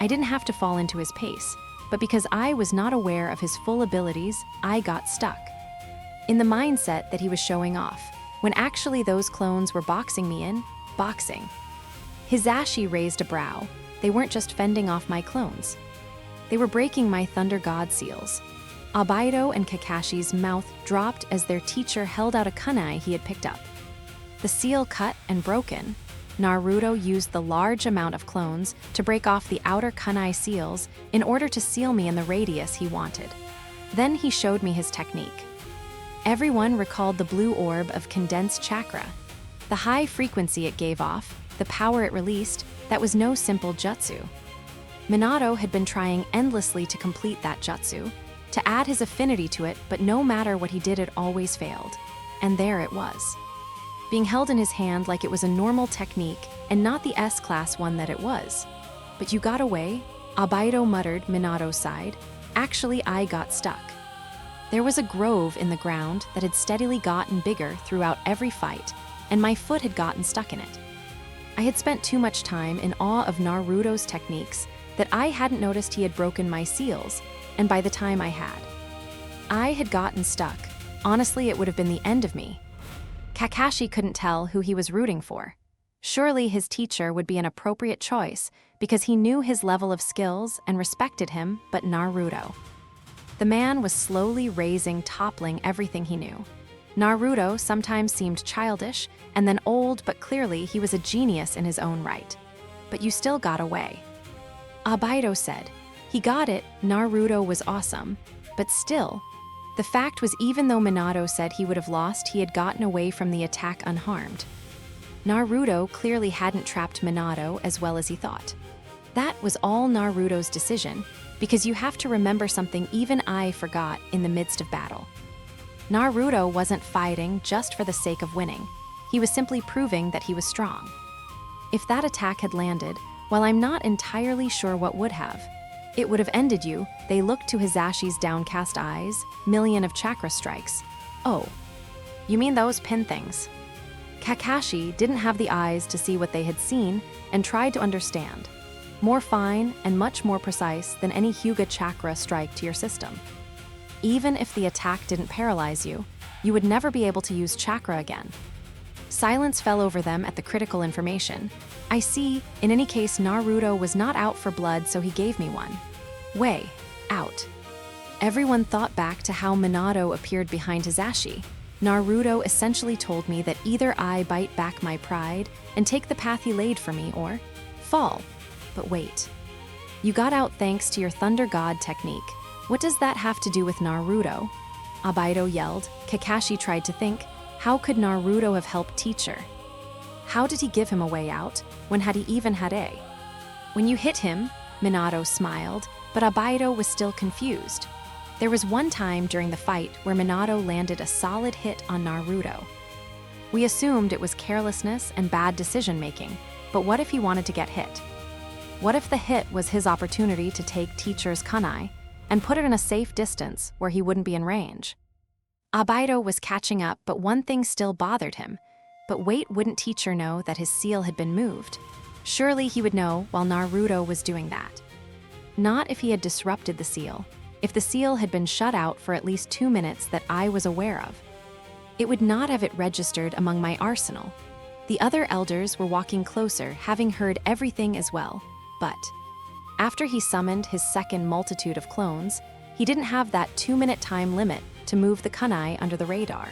I didn't have to fall into his pace, but because I was not aware of his full abilities, I got stuck in the mindset that he was showing off, when actually those clones were boxing me in, boxing. Hisashi raised a brow. They weren't just fending off my clones. They were breaking my Thunder God seals. Obito and Kakashi's mouth dropped as their teacher held out a kunai he had picked up. The seal cut and broken, Naruto used the large amount of clones to break off the outer kunai seals in order to seal me in the radius he wanted. Then he showed me his technique. Everyone recalled the blue orb of condensed chakra. The high frequency it gave off, the power it released, that was no simple jutsu. Minato had been trying endlessly to complete that jutsu, to add his affinity to it, but no matter what he did, it always failed. And there it was, being held in his hand like it was a normal technique and not the S-class one that it was. "But you got away," Obaido muttered. Minato sighed. "Actually, I got stuck." There was a grove in the ground that had steadily gotten bigger throughout every fight, and my foot had gotten stuck in it. I had spent too much time in awe of Naruto's techniques that I hadn't noticed he had broken my seals, and by the time I had gotten stuck. Honestly, it would have been the end of me. Kakashi couldn't tell who he was rooting for. Surely his teacher would be an appropriate choice because he knew his level of skills and respected him, but Naruto. The man was slowly toppling everything he knew. Naruto sometimes seemed childish and then old, but clearly he was a genius in his own right. "But you still got away," Obaido said. He got it, Naruto was awesome, but still. The fact was, even though Minato said he would have lost, he had gotten away from the attack unharmed. Naruto clearly hadn't trapped Minato as well as he thought. That was all Naruto's decision, because you have to remember something even I forgot in the midst of battle. Naruto wasn't fighting just for the sake of winning. He was simply proving that he was strong. If that attack had landed, while I'm not entirely sure what would have, it would have ended you. They looked to Hisashi's downcast eyes, million of chakra strikes. "Oh, you mean those pin things?" Kakashi didn't have the eyes to see what they had seen and tried to understand. More fine and much more precise than any Hyuga chakra strike to your system. Even if the attack didn't paralyze you, you would never be able to use chakra again. Silence fell over them at the critical information. I see, in any case, Naruto was not out for blood, so he gave me one. Way out. Everyone thought back to how Minato appeared behind Hisashi. Naruto essentially told me that either I bite back my pride and take the path he laid for me, or fall. But wait. You got out thanks to your Thunder God technique. What does that have to do with Naruto? Obaido yelled. Kakashi tried to think. How could Naruto have helped teacher? How did he give him a way out? When had he even had a? When you hit him, Minato smiled, but Obaido was still confused. There was one time during the fight where Minato landed a solid hit on Naruto. We assumed it was carelessness and bad decision-making, but what if he wanted to get hit? What if the hit was his opportunity to take teacher's kunai and put it in a safe distance where he wouldn't be in range? Obaido was catching up, but one thing still bothered him. But wait, wouldn't teacher know that his seal had been moved? Surely he would know while Naruto was doing that. Not if he had disrupted the seal. If the seal had been shut out for at least 2 minutes that I was aware of. It would not have it registered among my arsenal. The other elders were walking closer, having heard everything as well. But after he summoned his second multitude of clones, he didn't have that 2-minute time limit to move the kunai under the radar.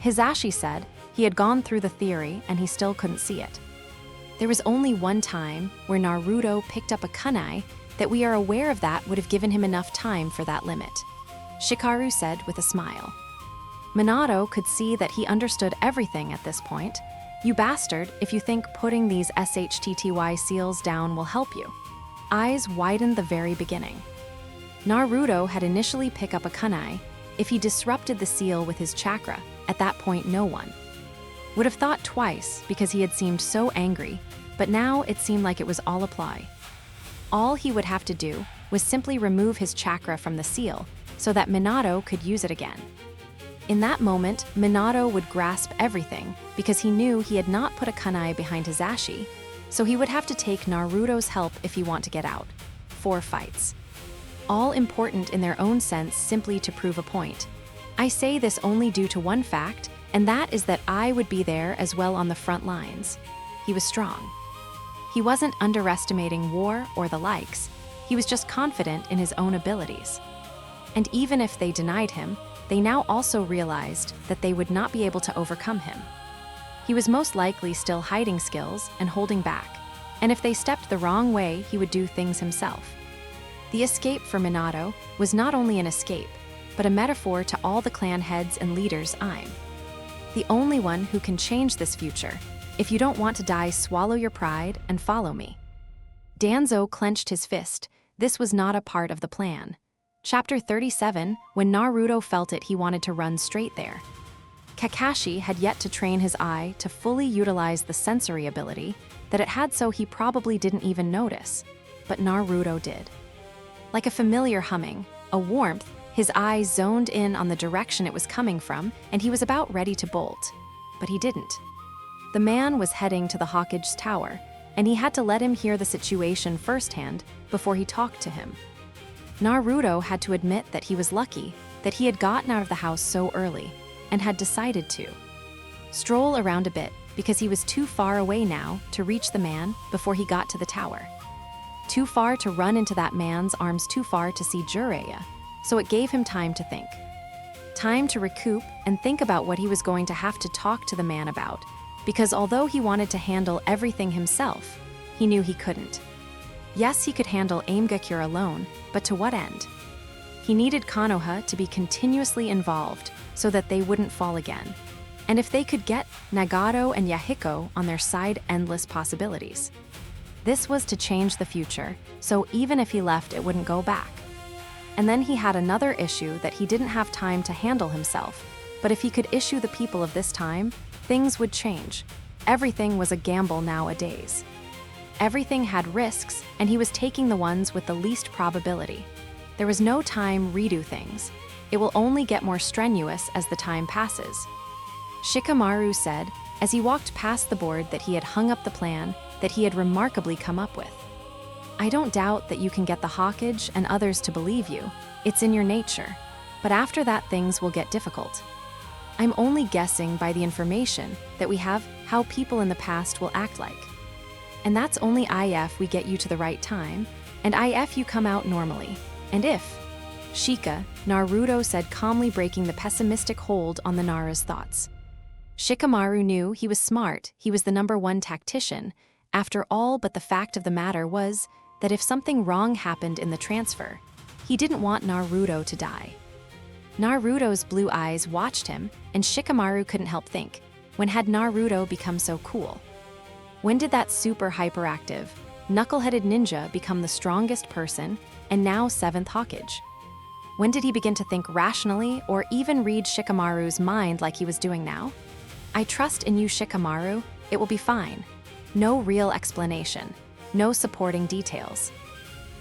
Hisashi said he had gone through the theory and he still couldn't see it. There was only one time where Naruto picked up a kunai that we are aware of that would have given him enough time for that limit, Shikaru said with a smile. Minato could see that he understood everything at this point. You bastard, if you think putting these SHTTY seals down will help you. Eyes widened the very beginning. Naruto had initially picked up a kunai. If he disrupted the seal with his chakra, at that point no one would have thought twice because he had seemed so angry, but now it seemed like it was all apply. All he would have to do was simply remove his chakra from the seal so that Minato could use it again. In that moment, Minato would grasp everything because he knew he had not put a kunai behind Hisashi, so he would have to take Naruto's help if he want to get out. 4 fights. All important in their own sense, simply to prove a point. I say this only due to one fact, and that is that I would be there as well on the front lines. He was strong. He wasn't underestimating war or the likes. He was just confident in his own abilities. And even if they denied him, they now also realized that they would not be able to overcome him. He was most likely still hiding skills and holding back, and if they stepped the wrong way, he would do things himself. The escape for Minato was not only an escape, but a metaphor to all the clan heads and leaders. I'm the only one who can change this future. If you don't want to die, swallow your pride and follow me. Danzo clenched his fist. This was not a part of the plan. Chapter 37, when Naruto felt it, he wanted to run straight there. Kakashi had yet to train his eye to fully utilize the sensory ability that it had, so he probably didn't even notice. But Naruto did. Like a familiar humming, a warmth, his eyes zoned in on the direction it was coming from, and he was about ready to bolt. But he didn't. The man was heading to the Hokage's tower, and he had to let him hear the situation firsthand before he talked to him. Naruto had to admit that he was lucky that he had gotten out of the house so early and had decided to stroll around a bit because he was too far away now to reach the man before he got to the tower. Too far to run into that man's arms, too far to see Jiraiya, so it gave him time to think. Time to recoup and think about what he was going to have to talk to the man about, because although he wanted to handle everything himself, he knew he couldn't. Yes, he could handle Aimgakure alone, but to what end? He needed Konoha to be continuously involved so that they wouldn't fall again. And if they could get Nagato and Yahiko on their side, endless possibilities. This was to change the future, so even if he left, it wouldn't go back. And then he had another issue that he didn't have time to handle himself, but if he could issue the people of this time, things would change. Everything was a gamble nowadays. Everything had risks, and he was taking the ones with the least probability. There was no time to redo things. It will only get more strenuous as the time passes. Shikamaru said, as he walked past the board that he had hung up the plan that he had remarkably come up with. I don't doubt that you can get the Hokage and others to believe you. It's in your nature. But after that, things will get difficult. I'm only guessing by the information that we have how people in the past will act like. And that's only if we get you to the right time, and if you come out normally. And if Shika, Naruto said calmly, breaking the pessimistic hold on the Nara's thoughts. Shikamaru knew he was smart, he was the #1 tactician. After all, but the fact of the matter was that if something wrong happened in the transfer, he didn't want Naruto to die. Naruto's blue eyes watched him, and Shikamaru couldn't help think, when had Naruto become so cool? When did that super hyperactive, knuckle-headed ninja become the strongest person and now 7th Hokage? When did he begin to think rationally or even read Shikamaru's mind like he was doing now? I trust in you, Shikamaru, it will be fine. No real explanation, no supporting details.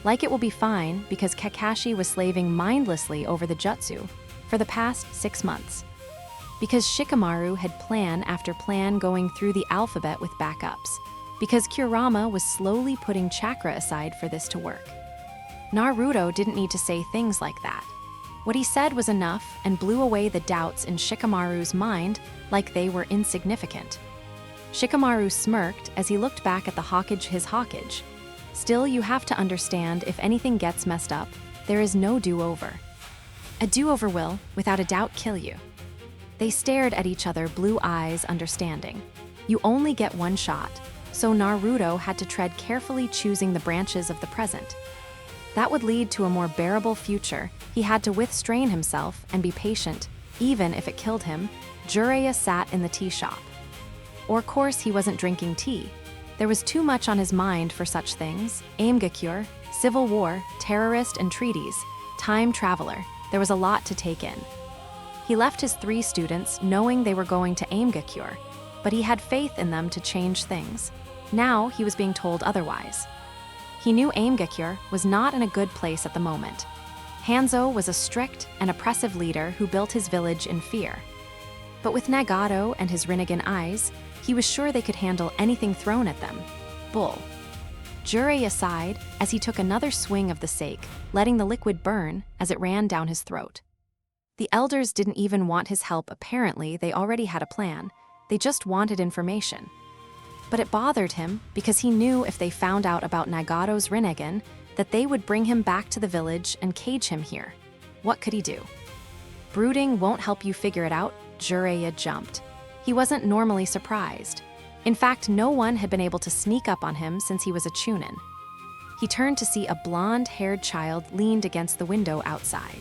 Like it will be fine because Kakashi was slaving mindlessly over the jutsu for the past 6 months. Because Shikamaru had plan after plan going through the alphabet with backups. Because Kurama was slowly putting chakra aside for this to work. Naruto didn't need to say things like that. What he said was enough and blew away the doubts in Shikamaru's mind like they were insignificant. Shikamaru smirked as he looked back at the Hokage, his Hokage. Still, you have to understand, if anything gets messed up, there is no do-over. A do-over will, without a doubt, kill you. They stared at each other, blue eyes understanding. You only get one shot, so Naruto had to tread carefully, choosing the branches of the present. That would lead to a more bearable future. He had to withstrain himself and be patient, even if it killed him. Jiraiya sat in the tea shop. Or, of course, he wasn't drinking tea. There was too much on his mind for such things. Aimgakure, civil war, terrorist and treaties, time traveler. There was a lot to take in. He left his 3 students knowing they were going to Aimgakure, but he had faith in them to change things. Now he was being told otherwise. He knew Aimgakure was not in a good place at the moment. Hanzo was a strict and oppressive leader who built his village in fear. But with Nagato and his Rinnegan eyes, he was sure they could handle anything thrown at them. Bull. Jiraiya sighed as he took another swing of the sake, letting the liquid burn as it ran down his throat. The elders didn't even want his help. Apparently, they already had a plan. They just wanted information. But it bothered him because he knew if they found out about Nagato's Rinnegan, that they would bring him back to the village and cage him here. What could he do? Brooding won't help you figure it out. Jiraiya jumped. He wasn't normally surprised. In fact, no one had been able to sneak up on him since he was a chunin. He turned to see a blonde-haired child leaned against the window outside.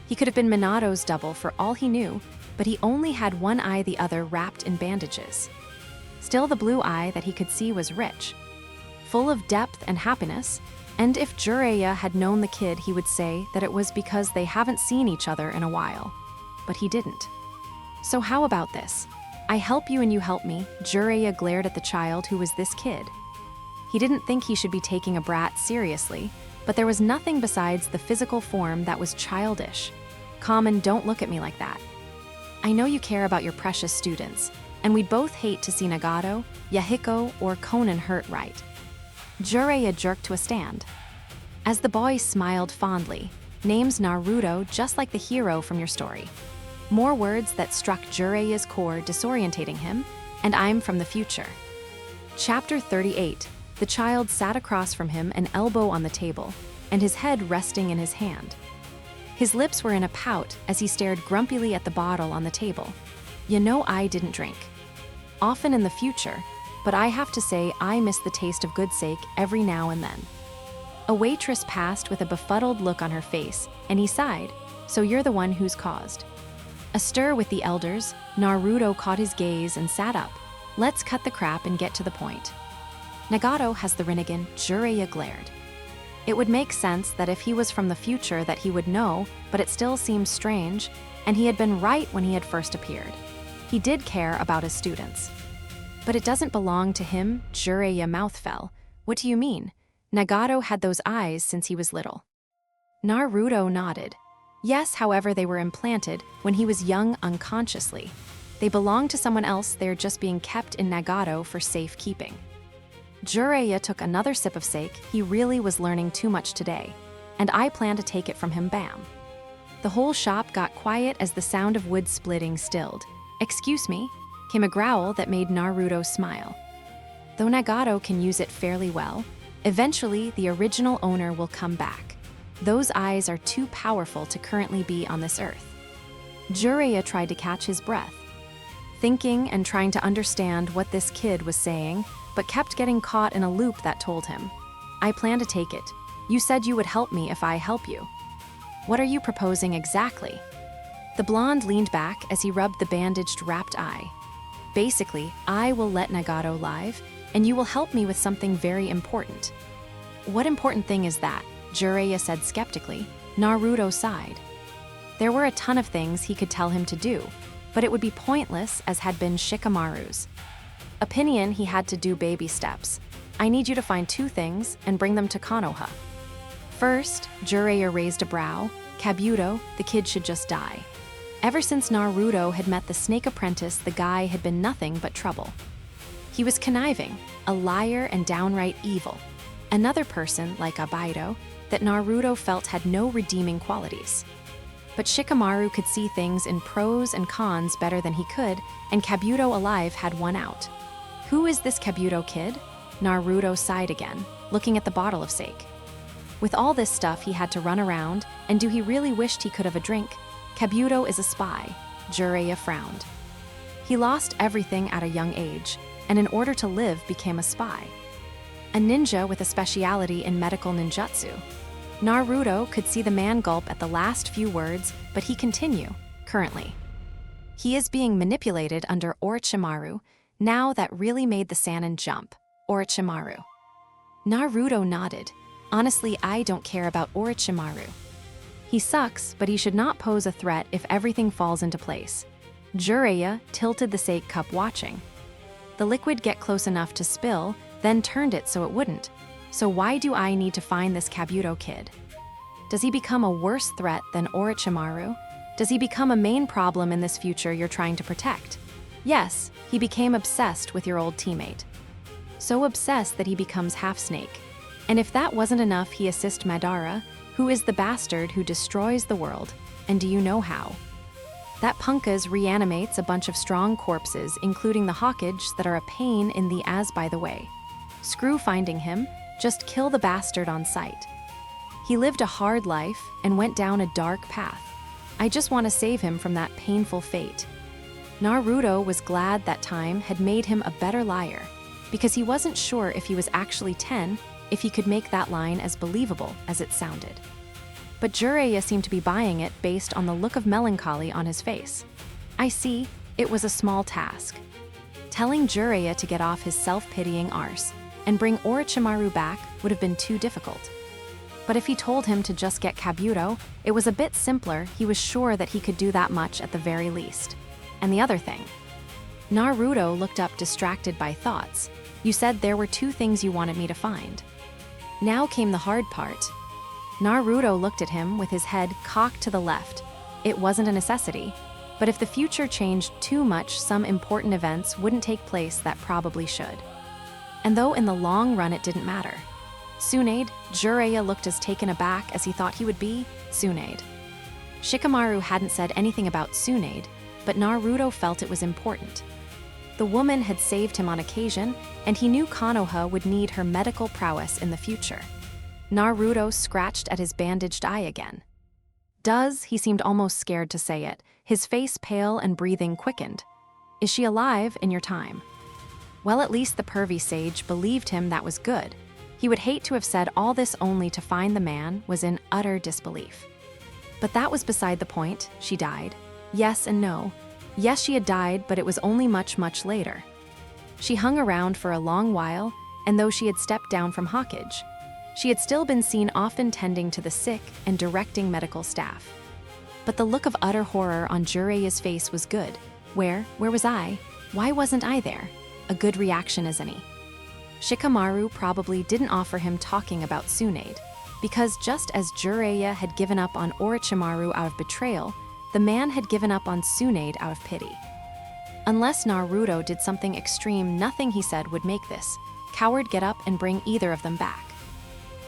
He could have been Minato's double for all he knew, but he only had one eye, the other wrapped in bandages. Still, the blue eye that he could see was rich, full of depth and happiness, and if Jiraiya had known the kid, he would say that it was because they haven't seen each other in a while. But he didn't. So how about this? I help you and you help me. Jiraiya glared at the child who was this kid. He didn't think he should be taking a brat seriously, but there was nothing besides the physical form that was childish. Common, don't look at me like that. I know you care about your precious students, and we'd both hate to see Nagato, Yahiko, or Konan hurt, right? Jiraiya jerked to a stand. As the boy smiled fondly, name's Naruto, just like the hero from your story. More words that struck Jiraiya's core, disorientating him, and I'm from the future. Chapter 38. The child sat across from him, an elbow on the table, and his head resting in his hand. His lips were in a pout as he stared grumpily at the bottle on the table. You know, I didn't drink often in the future, but I have to say I miss the taste of good sake every now and then. A waitress passed with a befuddled look on her face, and he sighed, so you're the one who's caused. A stir with the elders, Naruto caught his gaze and sat up. Let's cut the crap and get to the point. Nagato has the Rinnegan, Jiraiya glared. It would make sense that if he was from the future that he would know, but it still seems strange, and he had been right when he had first appeared. He did care about his students. But it doesn't belong to him, Jiraiya mouth fell. What do you mean? Nagato had those eyes since he was little. Naruto nodded. Yes, however, they were implanted when he was young unconsciously. They belong to someone else, they're just being kept in Nagato for safekeeping. Jiraiya took another sip of sake. He really was learning too much today, and I plan to take it from him, bam. The whole shop got quiet as the sound of wood splitting stilled. Excuse me, came a growl that made Naruto smile. Though Nagato can use it fairly well, eventually the original owner will come back. Those eyes are too powerful to currently be on this earth. Jiraiya tried to catch his breath, thinking and trying to understand what this kid was saying, but kept getting caught in a loop that told him, I plan to take it. You said you would help me if I help you. What are you proposing exactly? The blonde leaned back as he rubbed the bandaged, wrapped eye. Basically, I will let Nagato live, and you will help me with something very important. What important thing is that? Jiraiya said skeptically. Naruto sighed. There were a ton of things he could tell him to do, but it would be pointless as had been Shikamaru's. Opinion, he had to do baby steps. I need you to find 2 things and bring them to Konoha. First, Jiraiya raised a brow. Kabuto, the kid should just die. Ever since Naruto had met the snake apprentice, the guy had been nothing but trouble. He was conniving, a liar and downright evil. Another person, like Abido, that Naruto felt had no redeeming qualities. But Shikamaru could see things in pros and cons better than he could, and Kabuto alive had won out. Who is this Kabuto kid? Naruto sighed again, looking at the bottle of sake. With all this stuff he had to run around, and do he really wished he could have a drink? Kabuto is a spy. Jiraiya frowned. He lost everything at a young age, and in order to live became a spy. A ninja with a speciality in medical ninjutsu. Naruto could see the man gulp at the last few words, but he continued, currently. He is being manipulated under Orochimaru. Now that really made the Sannin jump. Orochimaru. Naruto nodded. Honestly, I don't care about Orochimaru. He sucks, but he should not pose a threat if everything falls into place. Jiraiya tilted the sake cup watching. The liquid get close enough to spill, then turned it so it wouldn't. So why do I need to find this Kabuto kid? Does he become a worse threat than Orochimaru? Does he become a main problem in this future you're trying to protect? Yes, he became obsessed with your old teammate. So obsessed that he becomes half-snake. And if that wasn't enough, he assists Madara, who is the bastard who destroys the world. And do you know how? That Punkas reanimates a bunch of strong corpses, including the Hokage that are a pain in the as by the way. Screw finding him, just kill the bastard on sight. He lived a hard life and went down a dark path. I just want to save him from that painful fate. Naruto was glad that time had made him a better liar, because he wasn't sure if he was actually 10 if he could make that line as believable as it sounded. But Jiraiya seemed to be buying it based on the look of melancholy on his face. I see, it was a small task. Telling Jiraiya to get off his self-pitying arse and bring Orochimaru back would have been too difficult. But if he told him to just get Kabuto, it was a bit simpler. He was sure that he could do that much at the very least. And the other thing. Naruto looked up, distracted by thoughts. You said there were 2 things you wanted me to find. Now came the hard part. Naruto looked at him with his head cocked to the left. It wasn't a necessity, but if the future changed too much, some important events wouldn't take place that probably should. And though in the long run it didn't matter. Tsunade, Jiraiya looked as taken aback as he thought he would be. Tsunade. Shikamaru hadn't said anything about Tsunade, but Naruto felt it was important. The woman had saved him on occasion, and he knew Konoha would need her medical prowess in the future. Naruto scratched at his bandaged eye again. He seemed almost scared to say it, his face pale and breathing quickened. Is she alive in your time? Well, at least the pervy sage believed him. That was good. He would hate to have said all this only to find the man was in utter disbelief. But that was beside the point. She died. Yes and no. Yes, she had died, but it was only much, much later. She hung around for a long while, and though she had stepped down from Hokage, she had still been seen often tending to the sick and directing medical staff. But the look of utter horror on Jiraiya's face was good. Where was I? Why wasn't I there? A good reaction as any. Shikamaru probably didn't offer him talking about Tsunade, because just as Jiraiya had given up on Orochimaru out of betrayal, the man had given up on Tsunade out of pity. Unless Naruto did something extreme, nothing he said would make this coward get up and bring either of them back.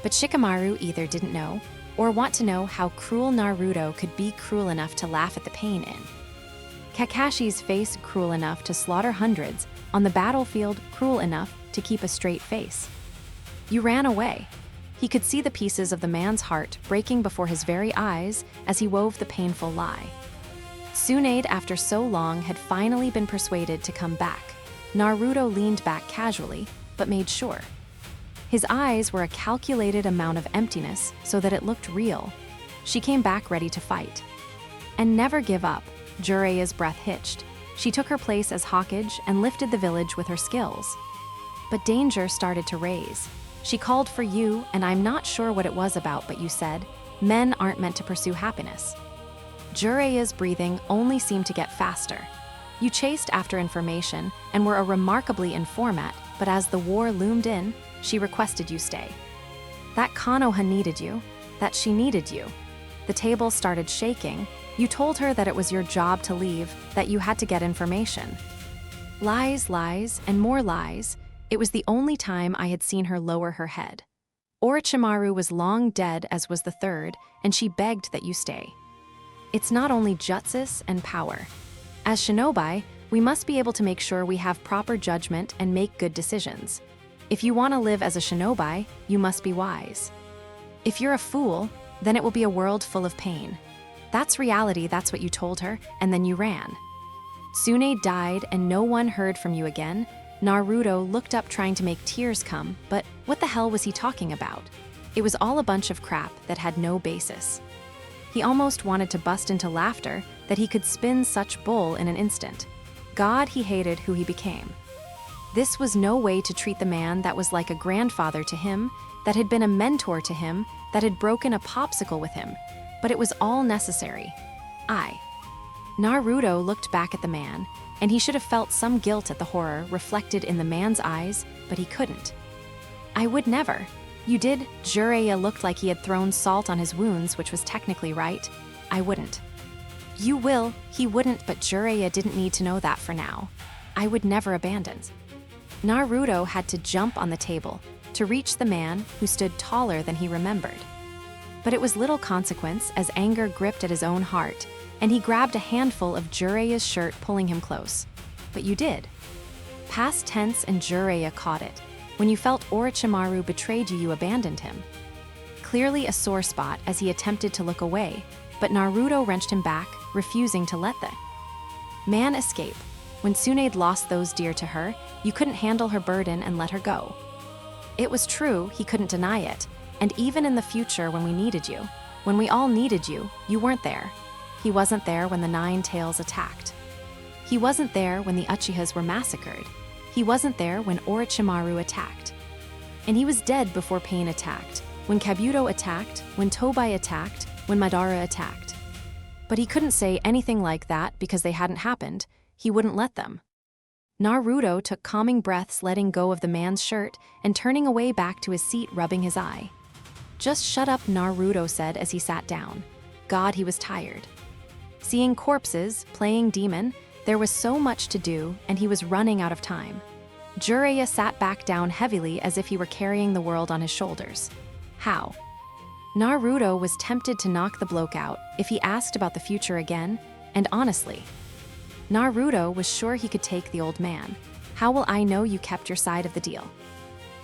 But Shikamaru either didn't know or want to know how cruel Naruto could be cruel enough to laugh at the pain in Kakashi's face, cruel enough to slaughter hundreds, on the battlefield, cruel enough to keep a straight face. You ran away. He could see the pieces of the man's heart breaking before his very eyes as he wove the painful lie. Tsunade, after so long, had finally been persuaded to come back. Naruto leaned back casually, but made sure. His eyes were a calculated amount of emptiness so that it looked real. She came back ready to fight. And never give up. Jiraiya's breath hitched. She took her place as Hokage and lifted the village with her skills. But danger started to raise. She called for you, and I'm not sure what it was about, but you said, men aren't meant to pursue happiness. Jiraiya's breathing only seemed to get faster. You chased after information and were a remarkably informant, but as the war loomed in, she requested you stay. That Konoha needed you, that she needed you. The table started shaking. You told her that it was your job to leave, that you had to get information. Lies, lies, and more lies. It was the only time I had seen her lower her head. Orochimaru was long dead, as was the third, and she begged that you stay. It's not only jutsus and power. As shinobi, we must be able to make sure we have proper judgment and make good decisions. If you want to live as a shinobi, you must be wise. If you're a fool, then it will be a world full of pain. That's reality, that's what you told her, and then you ran. Tsunade died and no one heard from you again. Naruto looked up, trying to make tears come, but what the hell was he talking about? It was all a bunch of crap that had no basis. He almost wanted to bust into laughter that he could spin such bull in an instant. God, he hated who he became. This was no way to treat the man that was like a grandfather to him, that had been a mentor to him, that had broken a popsicle with him. But it was all necessary. Naruto looked back at the man, and he should have felt some guilt at the horror reflected in the man's eyes, but he couldn't. I would never. You did. Jiraiya looked like he had thrown salt on his wounds, which was technically right. I wouldn't. You will. He wouldn't, but Jiraiya didn't need to know that for now. I would never abandon. Naruto had to jump on the table to reach the man who stood taller than he remembered. But it was little consequence as anger gripped at his own heart, and he grabbed a handful of Jiraiya's shirt, pulling him close. But you did. Past tense, and Jiraiya caught it. When you felt Orochimaru betrayed you, you abandoned him. Clearly a sore spot as he attempted to look away, but Naruto wrenched him back, refusing to let the Man escape. When Tsunade lost those dear to her, you couldn't handle her burden and let her go. It was true, he couldn't deny it, and even in the future when we needed you, when we all needed you, you weren't there. He wasn't there when the Nine Tails attacked. He wasn't there when the Uchihas were massacred. He wasn't there when Orochimaru attacked. And he was dead before Pain attacked, when Kabuto attacked, when Tobai attacked, when Madara attacked. But he couldn't say anything like that because they hadn't happened. He wouldn't let them. Naruto took calming breaths, letting go of the man's shirt and turning away back to his seat, rubbing his eye. Just shut up, Naruto said as he sat down. God, he was tired. Seeing corpses, playing demon, there was so much to do and he was running out of time. Jiraiya sat back down heavily as if he were carrying the world on his shoulders. How? Naruto was tempted to knock the bloke out if he asked about the future again, and honestly, Naruto was sure he could take the old man. How will I know you kept your side of the deal?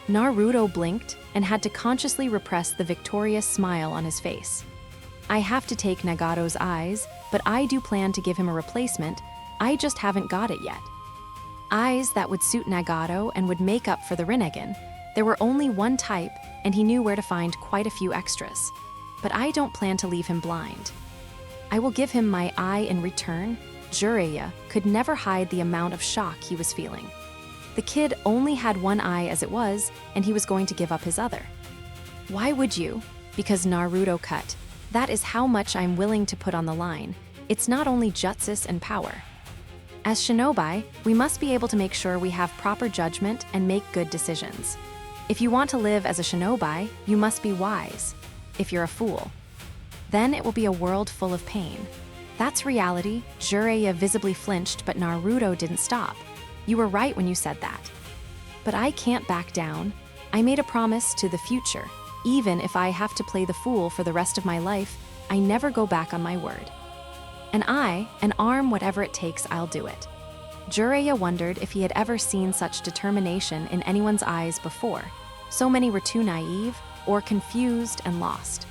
Naruto blinked and had to consciously repress the victorious smile on his face. I have to take Nagato's eyes, but I do plan to give him a replacement. I just haven't got it yet. Eyes that would suit Nagato and would make up for the Rinnegan. There were only one type, and he knew where to find quite a few extras. But I don't plan to leave him blind. I will give him my eye in return. Jiraiya could never hide the amount of shock he was feeling. The kid only had one eye as it was, and he was going to give up his other. Why would you? Because Naruto cut. That is how much I'm willing to put on the line. It's not only jutsus and power. As shinobi, we must be able to make sure we have proper judgment and make good decisions. If you want to live as a shinobi, you must be wise. If you're a fool, then it will be a world full of pain. That's reality. Jiraiya visibly flinched, but Naruto didn't stop. You were right when you said that. But I can't back down. I made a promise to the future. Even if I have to play the fool for the rest of my life, I never go back on my word. An arm, whatever it takes, I'll do it. Jiraiya wondered if he had ever seen such determination in anyone's eyes before. So many were too naive or confused and lost.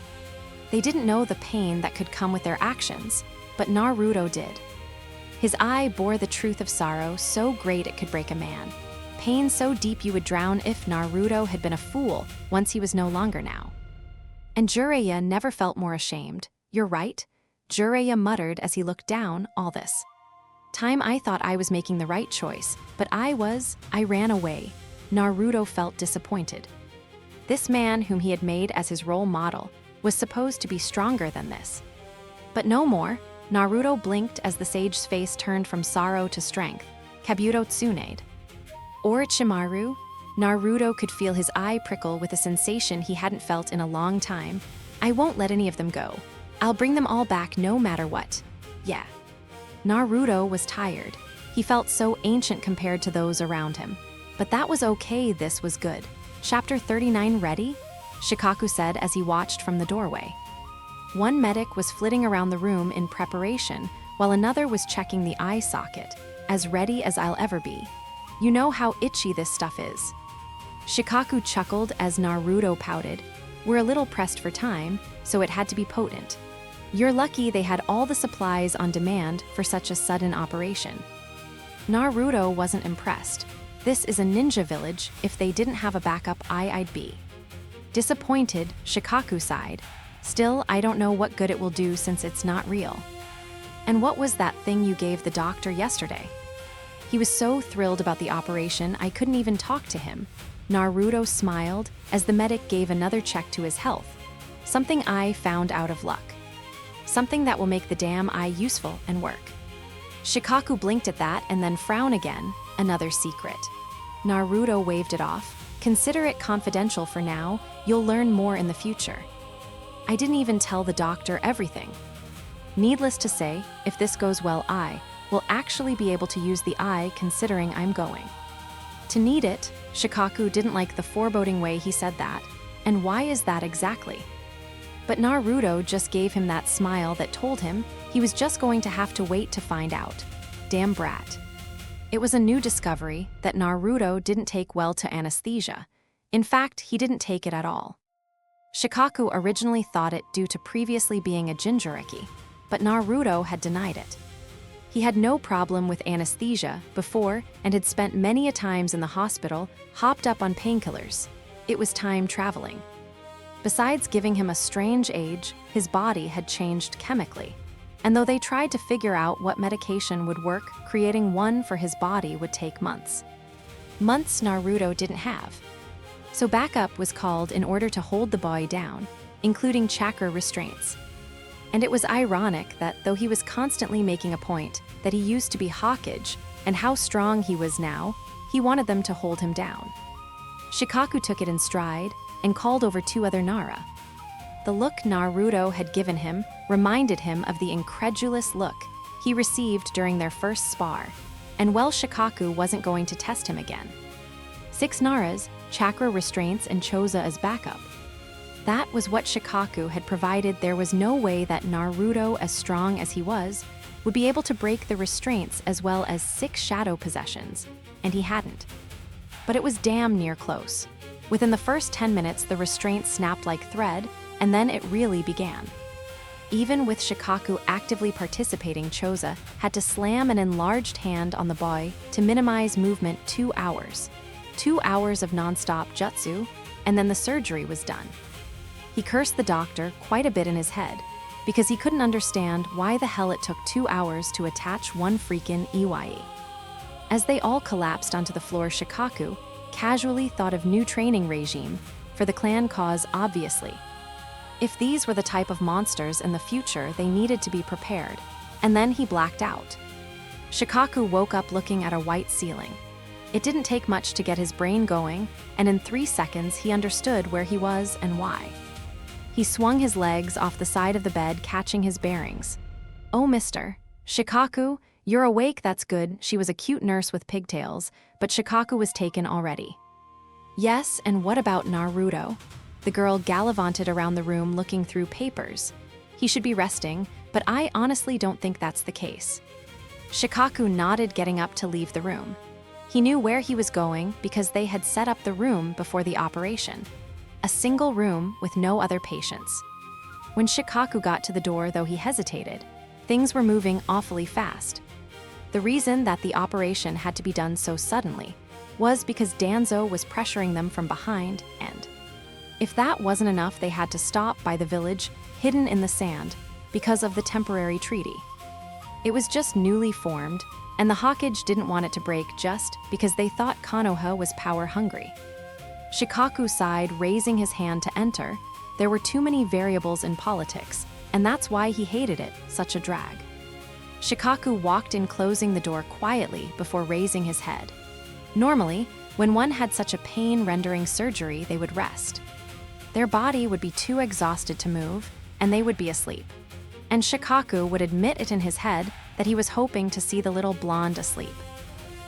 They didn't know the pain that could come with their actions, but Naruto did. His eye bore the truth of sorrow so great it could break a man. Pain so deep you would drown if Naruto had been a fool once he was no longer now. And Jiraiya never felt more ashamed. You're right, Jiraiya muttered as he looked down. All this time I thought I was making the right choice, but I ran away. Naruto felt disappointed. This man whom he had made as his role model was supposed to be stronger than this. But no more. Naruto blinked as the sage's face turned from sorrow to strength. Kabuto Tsunade. Orochimaru? Naruto could feel his eye prickle with a sensation he hadn't felt in a long time. I won't let any of them go. I'll bring them all back no matter what. Yeah. Naruto was tired. He felt so ancient compared to those around him. But that was okay, this was good. Chapter 39 ready? Shikaku said as he watched from the doorway. One medic was flitting around the room in preparation, while another was checking the eye socket, as ready as I'll ever be. You know how itchy this stuff is. Shikaku chuckled as Naruto pouted. We're a little pressed for time, so it had to be potent. You're lucky they had all the supplies on demand for such a sudden operation. Naruto wasn't impressed. This is a ninja village. If they didn't have a backup eye, I'd be disappointed. Shikaku sighed. Still, I don't know what good it will do since it's not real. And what was that thing you gave the doctor yesterday? He was so thrilled about the operation, I couldn't even talk to him. Naruto smiled as the medic gave another check to his health. Something I found out of luck. Something that will make the damn eye useful and work. Shikaku blinked at that and then frowned again. Another secret. Naruto waved it off. Consider it confidential for now. You'll learn more in the future. I didn't even tell the doctor everything. Needless to say, if this goes well, I will actually be able to use the eye considering I'm going to need it. Shikaku didn't like the foreboding way he said that. And why is that exactly? But Naruto just gave him that smile that told him he was just going to have to wait to find out. Damn brat. It was a new discovery that Naruto didn't take well to anesthesia. In fact, he didn't take it at all. Shikaku originally thought it due to previously being a Jinchuriki, but Naruto had denied it. He had no problem with anesthesia before and had spent many a times in the hospital, hopped up on painkillers. It was time traveling. Besides giving him a strange age, his body had changed chemically. And though they tried to figure out what medication would work, creating one for his body would take months. Months Naruto didn't have. So backup was called in order to hold the boy down, including chakra restraints. And it was ironic that though he was constantly making a point that he used to be Hokage and how strong he was now, he wanted them to hold him down. Shikaku took it in stride and called over 2 other Nara. The look Naruto had given him reminded him of the incredulous look he received during their first spar, and well, Shikaku wasn't going to test him again. 6 Naras, chakra restraints, and Choza as backup. That was what Shikaku had provided. There was no way that Naruto, as strong as he was, would be able to break the restraints as well as 6 shadow possessions, and he hadn't. But it was damn near close. Within the first 10 minutes, the restraints snapped like thread, and then it really began. Even with Shikaku actively participating, Choza had to slam an enlarged hand on the boy to minimize movement. 2 hours. 2 hours of non-stop jutsu, and then the surgery was done. He cursed the doctor quite a bit in his head, because he couldn't understand why the hell it took 2 hours to attach one freaking Iwai. As they all collapsed onto the floor, Shikaku casually thought of new training regime for the clan cause, obviously. If these were the type of monsters in the future, they needed to be prepared, and then he blacked out. Shikaku woke up looking at a white ceiling. It didn't take much to get his brain going, and in 3 seconds he understood where he was and why. He swung his legs off the side of the bed, catching his bearings. "Oh, Mr. Shikaku, you're awake, that's good." She was a cute nurse with pigtails, but Shikaku was taken already. "Yes, and what about Naruto?" The girl gallivanted around the room looking through papers. "He should be resting, but I honestly don't think that's the case." Shikaku nodded, getting up to leave the room. He knew where he was going because they had set up the room before the operation. A single room with no other patients. When Shikaku got to the door, though he hesitated, things were moving awfully fast. The reason that the operation had to be done so suddenly was because Danzo was pressuring them from behind, and if that wasn't enough, they had to stop by the village, hidden in the sand, because of the temporary treaty. It was just newly formed, and the Hokage didn't want it to break just because they thought Konoha was power-hungry. Shikaku sighed, raising his hand to enter. There were too many variables in politics, and that's why he hated it, such a drag. Shikaku walked in, closing the door quietly before raising his head. Normally, when one had such a pain-rendering surgery, they would rest. Their body would be too exhausted to move, and they would be asleep. And Shikaku would admit it in his head that he was hoping to see the little blonde asleep.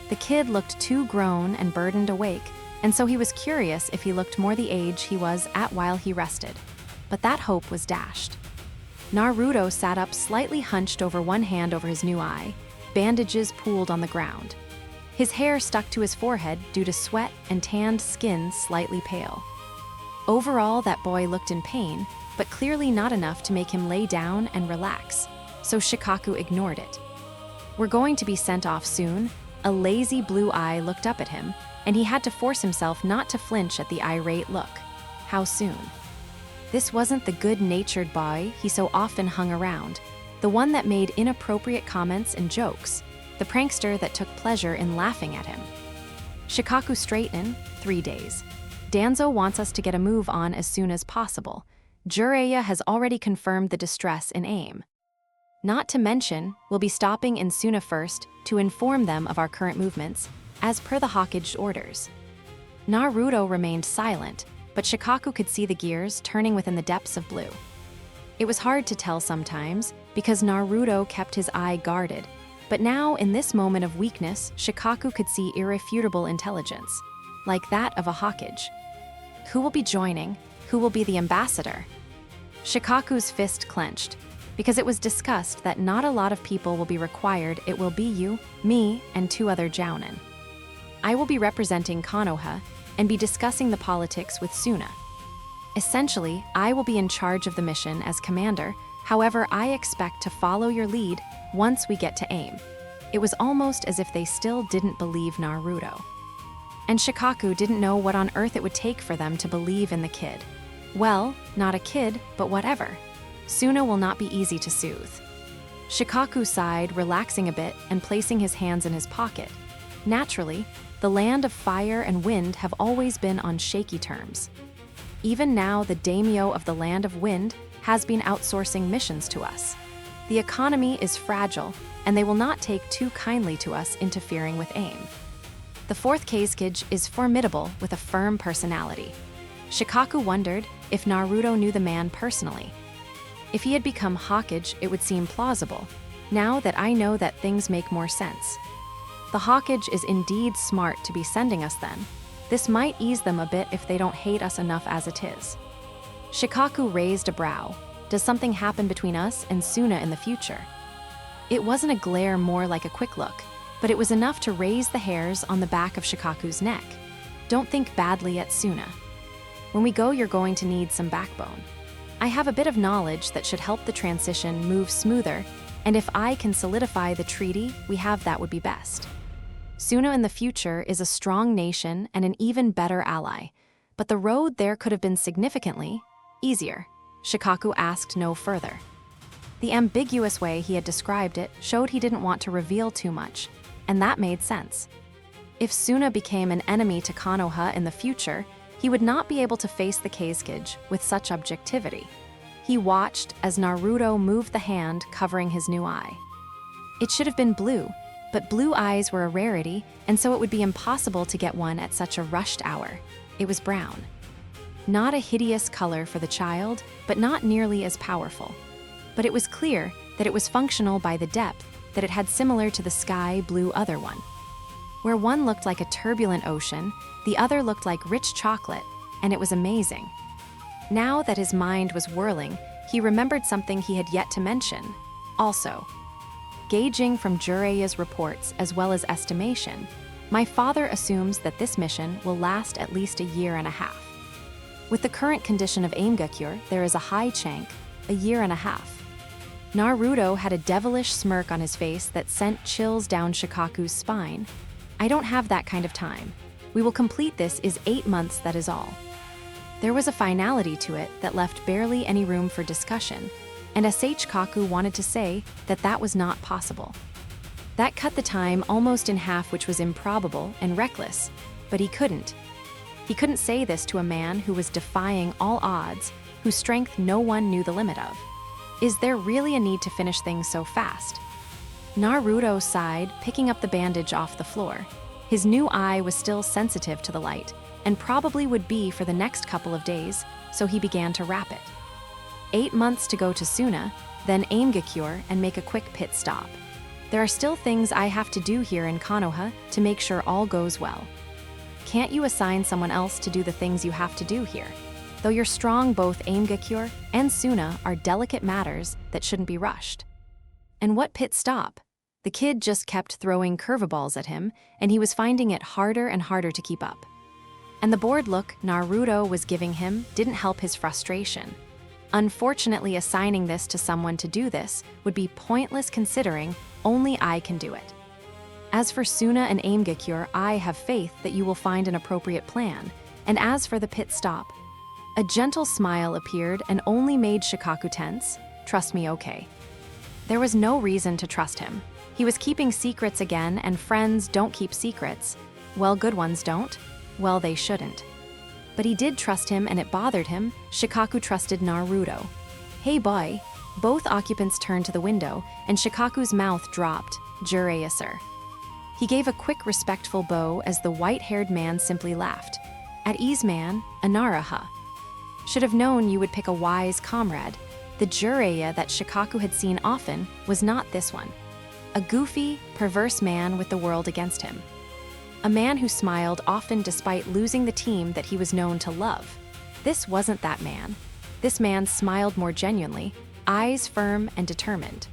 The kid looked too grown and burdened awake, and so he was curious if he looked more the age he was at while he rested. But that hope was dashed. Naruto sat up, slightly hunched over one hand over his new eye, bandages pooled on the ground. His hair stuck to his forehead due to sweat and tanned skin, slightly pale. Overall, that boy looked in pain, but clearly not enough to make him lay down and relax, so Shikaku ignored it. "We're going to be sent off soon." A lazy blue eye looked up at him, and he had to force himself not to flinch at the irate look. How soon? This wasn't the good-natured boy he so often hung around, the one that made inappropriate comments and jokes, the prankster that took pleasure in laughing at him. Shikaku straightened. 3 days. Danzo wants us to get a move on as soon as possible. Jiraiya has already confirmed the distress in AIM. Not to mention, we'll be stopping in Suna first to inform them of our current movements, as per the Hokage orders. Naruto remained silent, but Shikaku could see the gears turning within the depths of blue. It was hard to tell sometimes, because Naruto kept his eye guarded, but now, in this moment of weakness, Shikaku could see irrefutable intelligence, like that of a Hokage. Who will be joining? Who will be the ambassador? Shikaku's fist clenched, because it was discussed that not a lot of people will be required. It will be you, me, and 2 other Jounin. I will be representing Konoha and be discussing the politics with Suna. Essentially, I will be in charge of the mission as commander, However, I expect to follow your lead once we get to aim." It was almost as if they still didn't believe Naruto. And Shikaku didn't know what on earth it would take for them to believe in the kid. Well, not a kid, but whatever. Suna will not be easy to soothe. Shikaku sighed, relaxing a bit and placing his hands in his pocket. Naturally, the land of fire and wind have always been on shaky terms. Even now, the daimyo of the land of wind has been outsourcing missions to us. The economy is fragile, and they will not take too kindly to us interfering with aim. The fourth Hokage is formidable with a firm personality. Shikaku wondered if Naruto knew the man personally. If he had become Hokage, it would seem plausible. Now that I know that, things make more sense. The Hokage is indeed smart to be sending us then. This might ease them a bit if they don't hate us enough as it is. Shikaku raised a brow. Does something happen between us and Suna in the future? It wasn't a glare, more like a quick look, but it was enough to raise the hairs on the back of Shikaku's neck. Don't think badly at Suna. When we go, you're going to need some backbone. I have a bit of knowledge that should help the transition move smoother, and if I can solidify the treaty we have, that would be best. Suna in the future is a strong nation and an even better ally, but the road there could have been significantly easier. Shikaku asked no further. The ambiguous way he had described it showed he didn't want to reveal too much, and that made sense. If Suna became an enemy to Konoha in the future, he would not be able to face the Hokage with such objectivity. He watched as Naruto moved the hand covering his new eye. It should have been blue, but blue eyes were a rarity, and so it would be impossible to get one at such a rushed hour. It was brown. Not a hideous color for the child, but not nearly as powerful. But it was clear that it was functional by the depth that it had, similar to the sky blue other one. Where one looked like a turbulent ocean, the other looked like rich chocolate, and it was amazing. Now that his mind was whirling, he remembered something he had yet to mention. Also, gauging from Jiraiya's reports as well as estimation, my father assumes that this mission will last at least a year and a half. With the current condition of Aimgakure, there is a high chance, a year and a half. Naruto had a devilish smirk on his face that sent chills down Shikaku's spine. I don't have that kind of time. We will complete this in 8 months, that is all. There was a finality to it that left barely any room for discussion, and Shikaku wanted to say that that was not possible. That cut the time almost in half, which was improbable and reckless, but he couldn't. He couldn't say this to a man who was defying all odds, whose strength no one knew the limit of. Is there really a need to finish things so fast? Naruto sighed, picking up the bandage off the floor. His new eye was still sensitive to the light, and probably would be for the next couple of days, so he began to wrap it. 8 months to go to Suna, then Aimgakure and make a quick pit stop. There are still things I have to do here in Konoha to make sure all goes well. Can't you assign someone else to do the things you have to do here? Though you're strong, both Aimgakure and Suna are delicate matters that shouldn't be rushed. And what pit stop? The kid just kept throwing curveballs at him, and he was finding it harder and harder to keep up. And the bored look Naruto was giving him didn't help his frustration. Unfortunately, assigning this to someone to do this would be pointless, considering only I can do it. As for Suna and Aimgakure, I have faith that you will find an appropriate plan. And as for the pit stop, a gentle smile appeared and only made Shikaku tense. Trust me, okay. There was no reason to trust him. He was keeping secrets again, and friends don't keep secrets. Well, good ones don't. Well, they shouldn't. But he did trust him, and it bothered him. Shikaku trusted Naruto. Hey boy. Both occupants turned to the window, and Shikaku's mouth dropped. Jiraiya, sir. He gave a quick, respectful bow as the white-haired man simply laughed. At ease, man, Anaraha. Should have known you would pick a wise comrade. The Jiraiya that Shikaku had seen often was not this one. A goofy, perverse man with the world against him. A man who smiled often despite losing the team that he was known to love. This wasn't that man. This man smiled more genuinely, eyes firm and determined.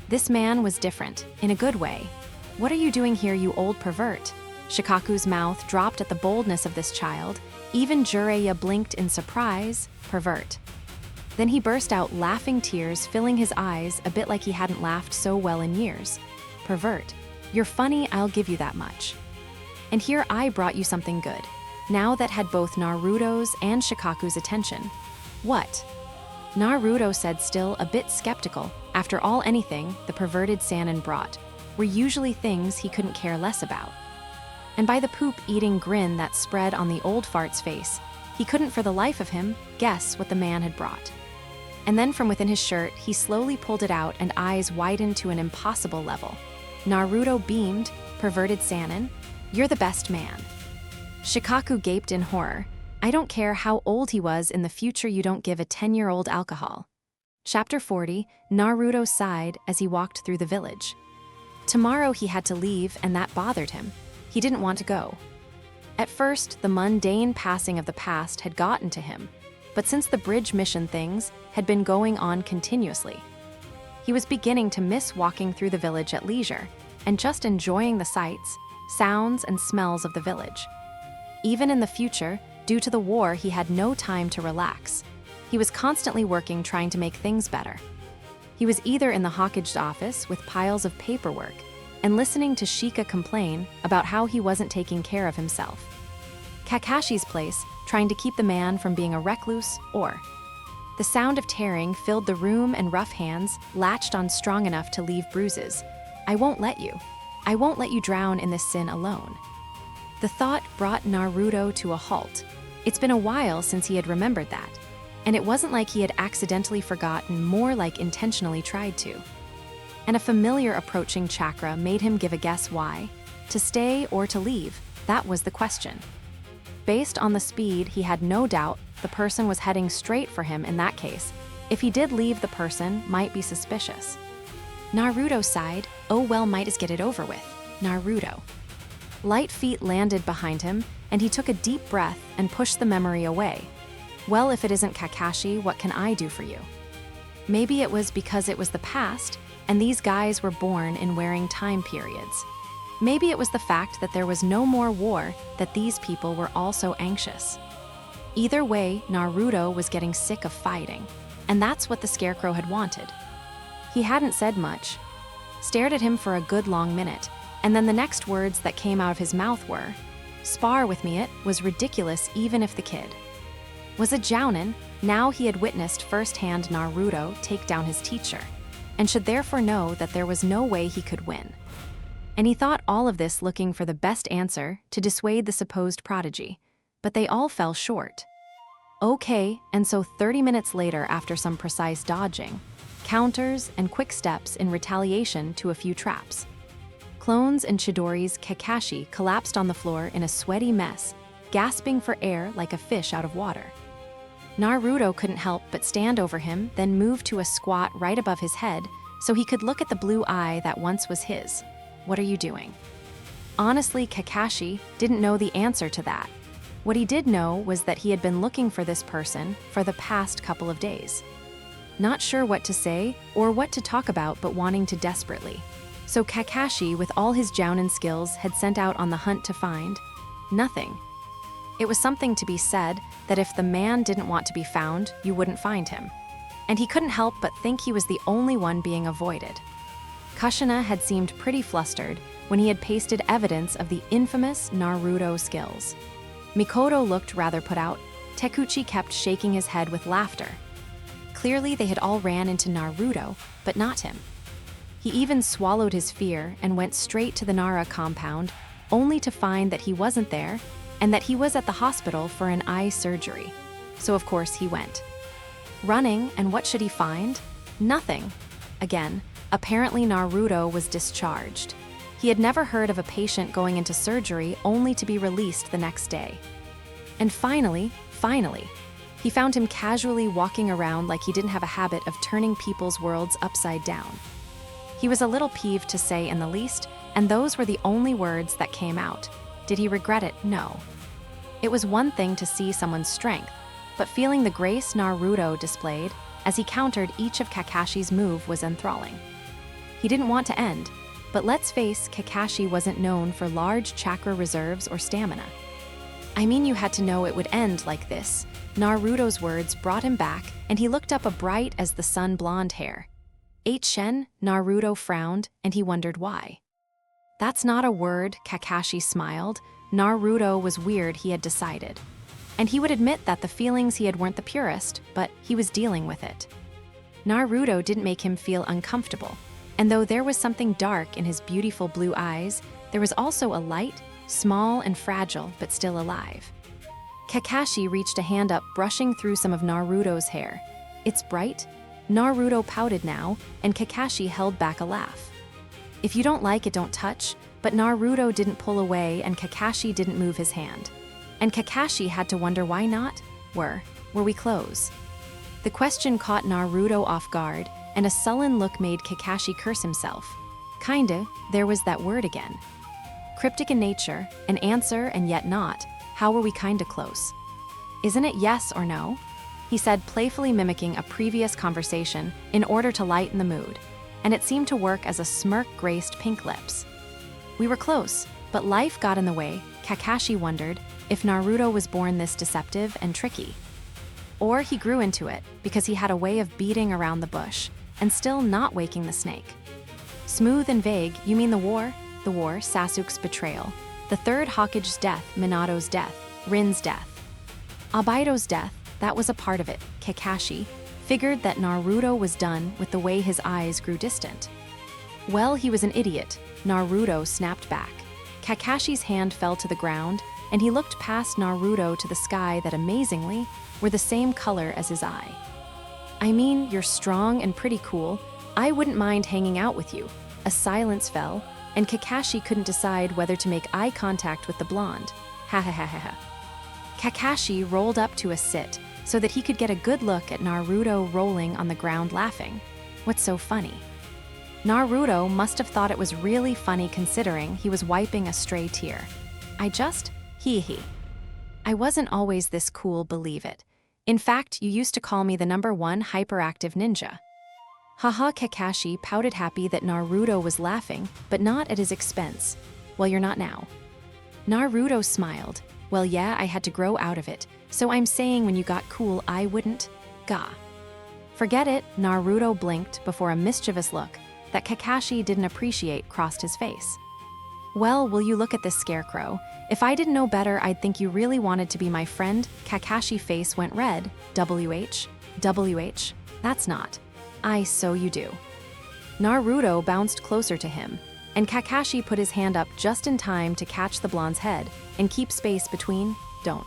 This man was different, in a good way. What are you doing here, you old pervert? Shikaku's mouth dropped at the boldness of this child. Even Jiraiya blinked in surprise. Pervert. Then he burst out laughing, tears filling his eyes, a bit like he hadn't laughed so well in years. Pervert. You're funny, I'll give you that much. And here I brought you something good. Now that had both Naruto's and Shikaku's attention. What? Naruto said, still a bit skeptical. After all, anything the perverted Sannin brought were usually things he couldn't care less about. And by the poop-eating grin that spread on the old fart's face, he couldn't for the life of him guess what the man had brought. And then from within his shirt, he slowly pulled it out and eyes widened to an impossible level. Naruto beamed, perverted Sannin, you're the best man. Shikaku gaped in horror. I don't care how old he was, in the future you don't give a 10-year-old alcohol. Chapter 40, Naruto sighed as he walked through the village. Tomorrow he had to leave, and that bothered him. He didn't want to go. At first, the mundane passing of the past had gotten to him, but since the bridge mission, things had been going on continuously. He was beginning to miss walking through the village at leisure and just enjoying the sights, sounds, and smells of the village. Even in the future, due to the war, he had no time to relax. He was constantly working, trying to make things better. He was either in the Hokage's office with piles of paperwork and listening to Shika complain about how he wasn't taking care of himself, Kakashi's place, trying to keep the man from being a recluse, or the sound of tearing filled the room and rough hands latched on strong enough to leave bruises. I won't let you. I won't let you drown in this sin alone. The thought brought Naruto to a halt. It's been a while since he had remembered that, and it wasn't like he had accidentally forgotten, more like intentionally tried to. And a familiar approaching chakra made him give a guess. Why? To stay or to leave? That was the question. Based on the speed, he had no doubt the person was heading straight for him. In that case, if he did leave, the person might be suspicious. Naruto sighed. Oh well, might as get it over with. Naruto. Light feet landed behind him, and he took a deep breath and pushed the memory away. Well, if it isn't Kakashi, what can I do for you? Maybe it was because it was the past, and these guys were born in wearing time periods. Maybe it was the fact that there was no more war, that these people were also anxious. Either way, Naruto was getting sick of fighting, and that's what the Scarecrow had wanted. He hadn't said much, stared at him for a good long minute, and then the next words that came out of his mouth were, "Spar with me." It was ridiculous, even if the kid was a jounin. Now he had witnessed firsthand Naruto take down his teacher, and should therefore know that there was no way he could win. And he thought all of this looking for the best answer to dissuade the supposed prodigy, but they all fell short. Okay, and so 30 minutes later, after some precise dodging, counters, and quick steps in retaliation to a few traps, Clones and Chidori's Kakashi collapsed on the floor in a sweaty mess, gasping for air like a fish out of water. Naruto couldn't help but stand over him, then move to a squat right above his head so he could look at the blue eye that once was his. What are you doing? Honestly, Kakashi didn't know the answer to that. What he did know was that he had been looking for this person for the past couple of days. Not sure what to say or what to talk about, but wanting to desperately. So Kakashi, with all his jounin skills, had sent out on the hunt to find nothing. It was something to be said that if the man didn't want to be found, you wouldn't find him. And he couldn't help but think he was the only one being avoided. Kushina had seemed pretty flustered when he had pasted evidence of the infamous Naruto skills. Mikoto looked rather put out. Tekuchi kept shaking his head with laughter. Clearly they had all ran into Naruto, but not him. He even swallowed his fear and went straight to the Nara compound, only to find that he wasn't there and that he was at the hospital for an eye surgery. So of course he went. Running, and what should he find? Nothing. Again, apparently Naruto was discharged. He had never heard of a patient going into surgery only to be released the next day. And finally, he found him casually walking around like he didn't have a habit of turning people's worlds upside down. He was a little peeved, to say in the least, and those were the only words that came out. Did he regret it? No. It was one thing to see someone's strength, but feeling the grace Naruto displayed as he countered each of Kakashi's move was enthralling. He didn't want to end, but let's face, Kakashi wasn't known for large chakra reserves or stamina. I mean, you had to know it would end like this. Naruto's words brought him back, and he looked up a bright as the sun blonde hair. Shen, Naruto frowned, and he wondered why. That's not a word, Kakashi smiled. Naruto was weird, he had decided. And he would admit that the feelings he had weren't the purest, but he was dealing with it. Naruto didn't make him feel uncomfortable. And though there was something dark in his beautiful blue eyes, there was also a light, small and fragile, but still alive. Kakashi reached a hand up, brushing through some of Naruto's hair. It's bright? Naruto pouted now, and Kakashi held back a laugh. If you don't like it, don't touch, but Naruto didn't pull away and Kakashi didn't move his hand. And Kakashi had to wonder why not? Were we close? The question caught Naruto off guard, and a sullen look made Kakashi curse himself. Kinda, there was that word again. Cryptic in nature, an answer and yet not. How were we kinda close? Isn't it yes or no? He said, playfully mimicking a previous conversation in order to lighten the mood, and it seemed to work as a smirk graced pink lips. We were close, but life got in the way. Kakashi wondered if Naruto was born this deceptive and tricky. Or he grew into it because he had a way of beating around the bush and still not waking the snake. Smooth and vague, you mean the war? The war, Sasuke's betrayal. The third Hokage's death, Minato's death, Rin's death. Obito's death, that was a part of it. Kakashi figured that Naruto was done with the way his eyes grew distant. Well, he was an idiot. Naruto snapped back. Kakashi's hand fell to the ground, and he looked past Naruto to the sky that amazingly were the same color as his eye. I mean, you're strong and pretty cool. I wouldn't mind hanging out with you. A silence fell, and Kakashi couldn't decide whether to make eye contact with the blonde. Ha ha ha ha ha. Kakashi rolled up to a sit so that he could get a good look at Naruto rolling on the ground laughing. What's so funny? Naruto must have thought it was really funny considering he was wiping a stray tear. Hee. I wasn't always this cool, believe it. In fact, you used to call me the #1 hyperactive ninja. Haha, Kakashi pouted, happy that Naruto was laughing, but not at his expense. Well, you're not now. Naruto smiled. Well, yeah, I had to grow out of it, so I'm saying when you got cool, I wouldn't. Gah. Forget it, Naruto blinked before a mischievous look that Kakashi didn't appreciate crossed his face. Well, will you look at this scarecrow? If I didn't know better, I'd think you really wanted to be my friend. Kakashi face went red. WH? That's not. So you do. Naruto bounced closer to him, and Kakashi put his hand up just in time to catch the blonde's head and keep space between. Don't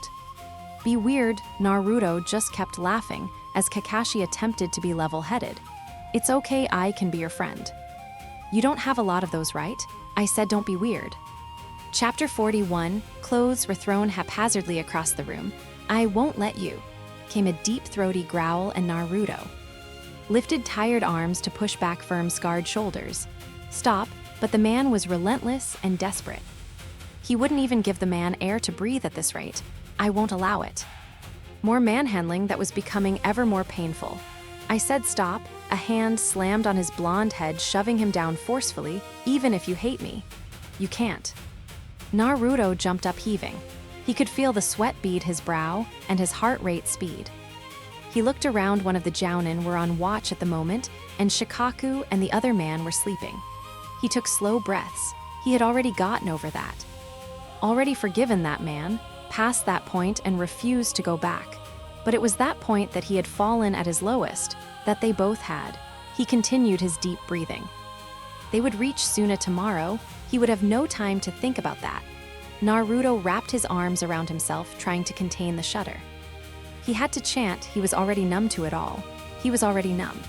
be weird. Naruto just kept laughing as Kakashi attempted to be level-headed. It's okay, I can be your friend. You don't have a lot of those, right? I said don't be weird. Chapter 41, clothes were thrown haphazardly across the room. I won't let you, came a deep throaty growl, and Naruto lifted tired arms to push back firm scarred shoulders. Stop, but the man was relentless and desperate. He wouldn't even give the man air to breathe at this rate. I won't allow it. More manhandling that was becoming ever more painful. I said stop. A hand slammed on his blonde head, shoving him down forcefully. Even if you hate me, you can't. Naruto jumped up, heaving. He could feel the sweat bead his brow and his heart rate speed. He looked around. One of the Jounin were on watch at the moment, and Shikaku and the other man were sleeping. He took slow breaths. He had already gotten over that. Already forgiven that man, past that point, and refused to go back. But it was that point that he had fallen at his lowest, that they both had. He continued his deep breathing. They would reach Suna tomorrow. He would have no time to think about that. Naruto wrapped his arms around himself, trying to contain the shudder. He had to chant. He was already numb to it all. He was already numb.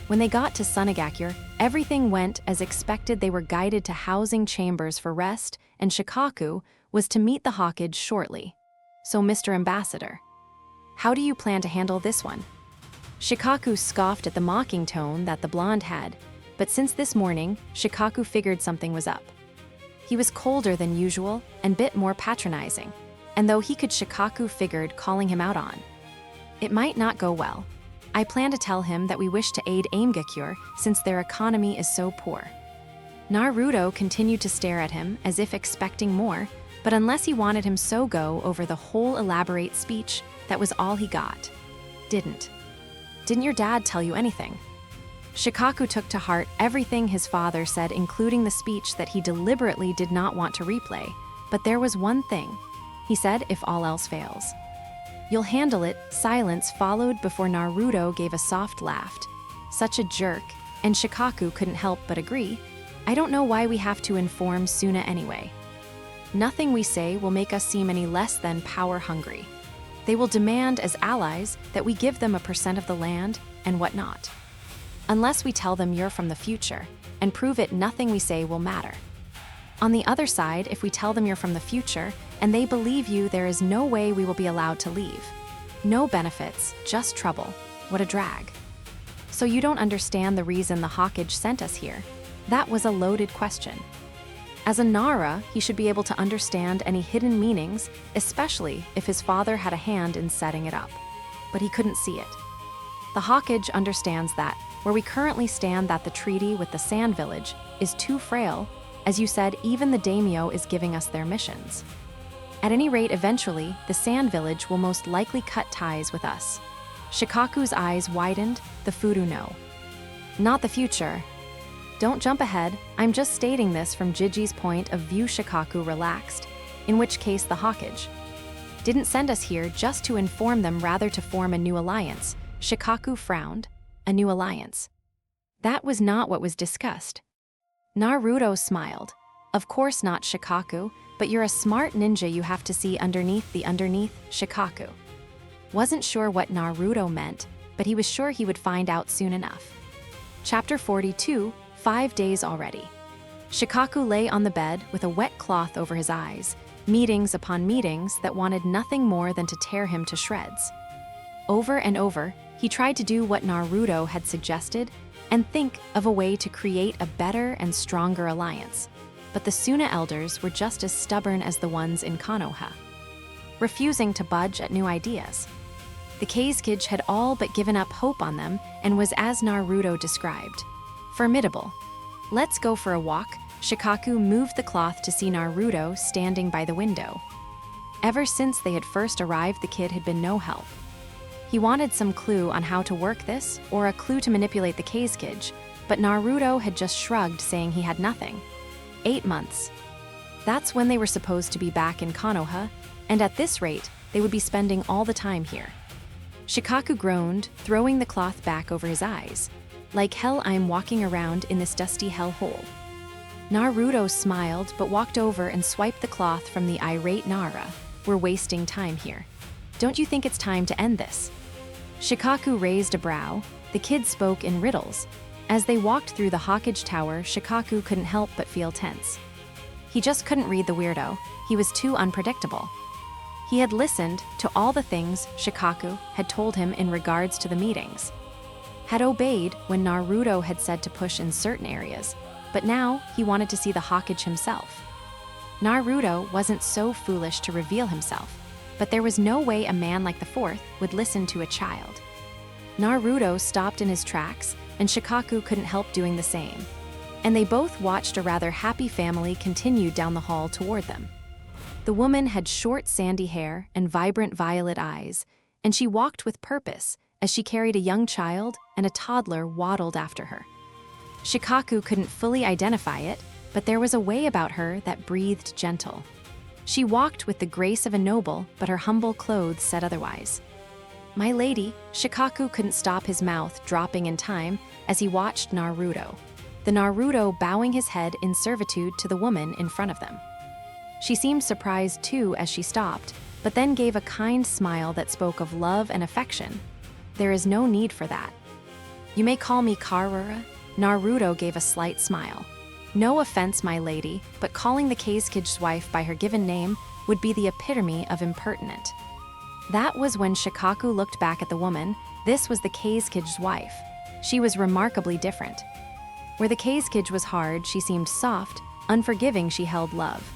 When they got to Sunagakure, everything went as expected. They were guided to housing chambers for rest, and Shikaku was to meet the Hokage shortly. So, Mr. Ambassador, how do you plan to handle this one? Shikaku scoffed at the mocking tone that the blonde had, but since this morning, Shikaku figured something was up. He was colder than usual and bit more patronizing, and though he could, Shikaku figured calling him out on it might not go well. I plan to tell him that we wish to aid Aimgakure since their economy is so poor. Naruto continued to stare at him as if expecting more, But unless he wanted him so go over the whole elaborate speech, that was all he got. Didn't your dad tell you anything? Shikaku took to heart everything his father said, including the speech that he deliberately did not want to replay. But there was one thing. He said, if all else fails, you'll handle it. Silence followed before Naruto gave a soft laugh. Such a jerk, and Shikaku couldn't help but agree. I don't know why we have to inform Suna anyway. Nothing we say will make us seem any less than power-hungry. They will demand as allies that we give them a % of the land and whatnot. Unless we tell them you're from the future and prove it, nothing we say will matter. On the other side, if we tell them you're from the future and they believe you, there is no way we will be allowed to leave. No benefits, just trouble. What a drag. So you don't understand the reason the Hokage sent us here? That was a loaded question. As a Nara, he should be able to understand any hidden meanings, especially if his father had a hand in setting it up. But he couldn't see it. The Hokage understands that, where we currently stand, that the treaty with the Sand Village is too frail. As you said, even the daimyo is giving us their missions. At any rate, eventually, the Sand Village will most likely cut ties with us. Shikaku's eyes widened. The Fudu no. Not the future. Don't jump ahead, I'm just stating this from Jiji's point of view. Shikaku relaxed, in which case the Hokage didn't send us here just to inform them, rather to form a new alliance. Shikaku frowned. A new alliance? That was not what was discussed. Naruto smiled. Of course not, Shikaku, but you're a smart ninja, you have to see underneath the underneath. Shikaku wasn't sure what Naruto meant, but he was sure he would find out soon enough. Chapter 42, 5 days already. Shikaku lay on the bed with a wet cloth over his eyes, meetings upon meetings that wanted nothing more than to tear him to shreds. Over and over, he tried to do what Naruto had suggested and think of a way to create a better and stronger alliance. But the Suna elders were just as stubborn as the ones in Konoha, refusing to budge at new ideas. The Hokage had all but given up hope on them and was as Naruto described. Formidable. Let's go for a walk. Shikaku moved the cloth to see Naruto standing by the window. Ever since they had first arrived, the kid had been no help. He wanted some clue on how to work this, or a clue to manipulate the Hokage, but Naruto had just shrugged, saying he had nothing. 8 months. That's when they were supposed to be back in Konoha, and at this rate, they would be spending all the time here. Shikaku groaned, throwing the cloth back over his eyes. Like hell, I'm walking around in this dusty hellhole. Naruto smiled, but walked over and swiped the cloth from the irate Nara. We're wasting time here. Don't you think it's time to end this? Shikaku raised a brow. The kid spoke in riddles. As they walked through the Hokage Tower, Shikaku couldn't help but feel tense. He just couldn't read the weirdo. He was too unpredictable. He had listened to all the things Shikaku had told him in regards to the meetings, had obeyed when Naruto had said to push in certain areas, but now he wanted to see the Hokage himself. Naruto wasn't so foolish to reveal himself, but there was no way a man like the fourth would listen to a child. Naruto stopped in his tracks, and Shikaku couldn't help doing the same. And they both watched a rather happy family continue down the hall toward them. The woman had short sandy hair and vibrant violet eyes, and she walked with purpose as she carried a young child, and a toddler waddled after her. Shikaku couldn't fully identify it, but there was a way about her that breathed gentle. She walked with the grace of a noble, but her humble clothes said otherwise. My lady. Shikaku couldn't stop his mouth dropping in time as he watched Naruto, the Naruto bowing his head in servitude to the woman in front of them. She seemed surprised too as she stopped, but then gave a kind smile that spoke of love and affection. There is no need for that. You may call me Karura. Naruto gave a slight smile. No offense, my lady, but calling the Hokage's wife by her given name would be the epitome of impertinent. That was when Shikaku looked back at the woman. This was the Hokage's wife. She was remarkably different. Where the Hokage was hard, she seemed soft, unforgiving, she held love.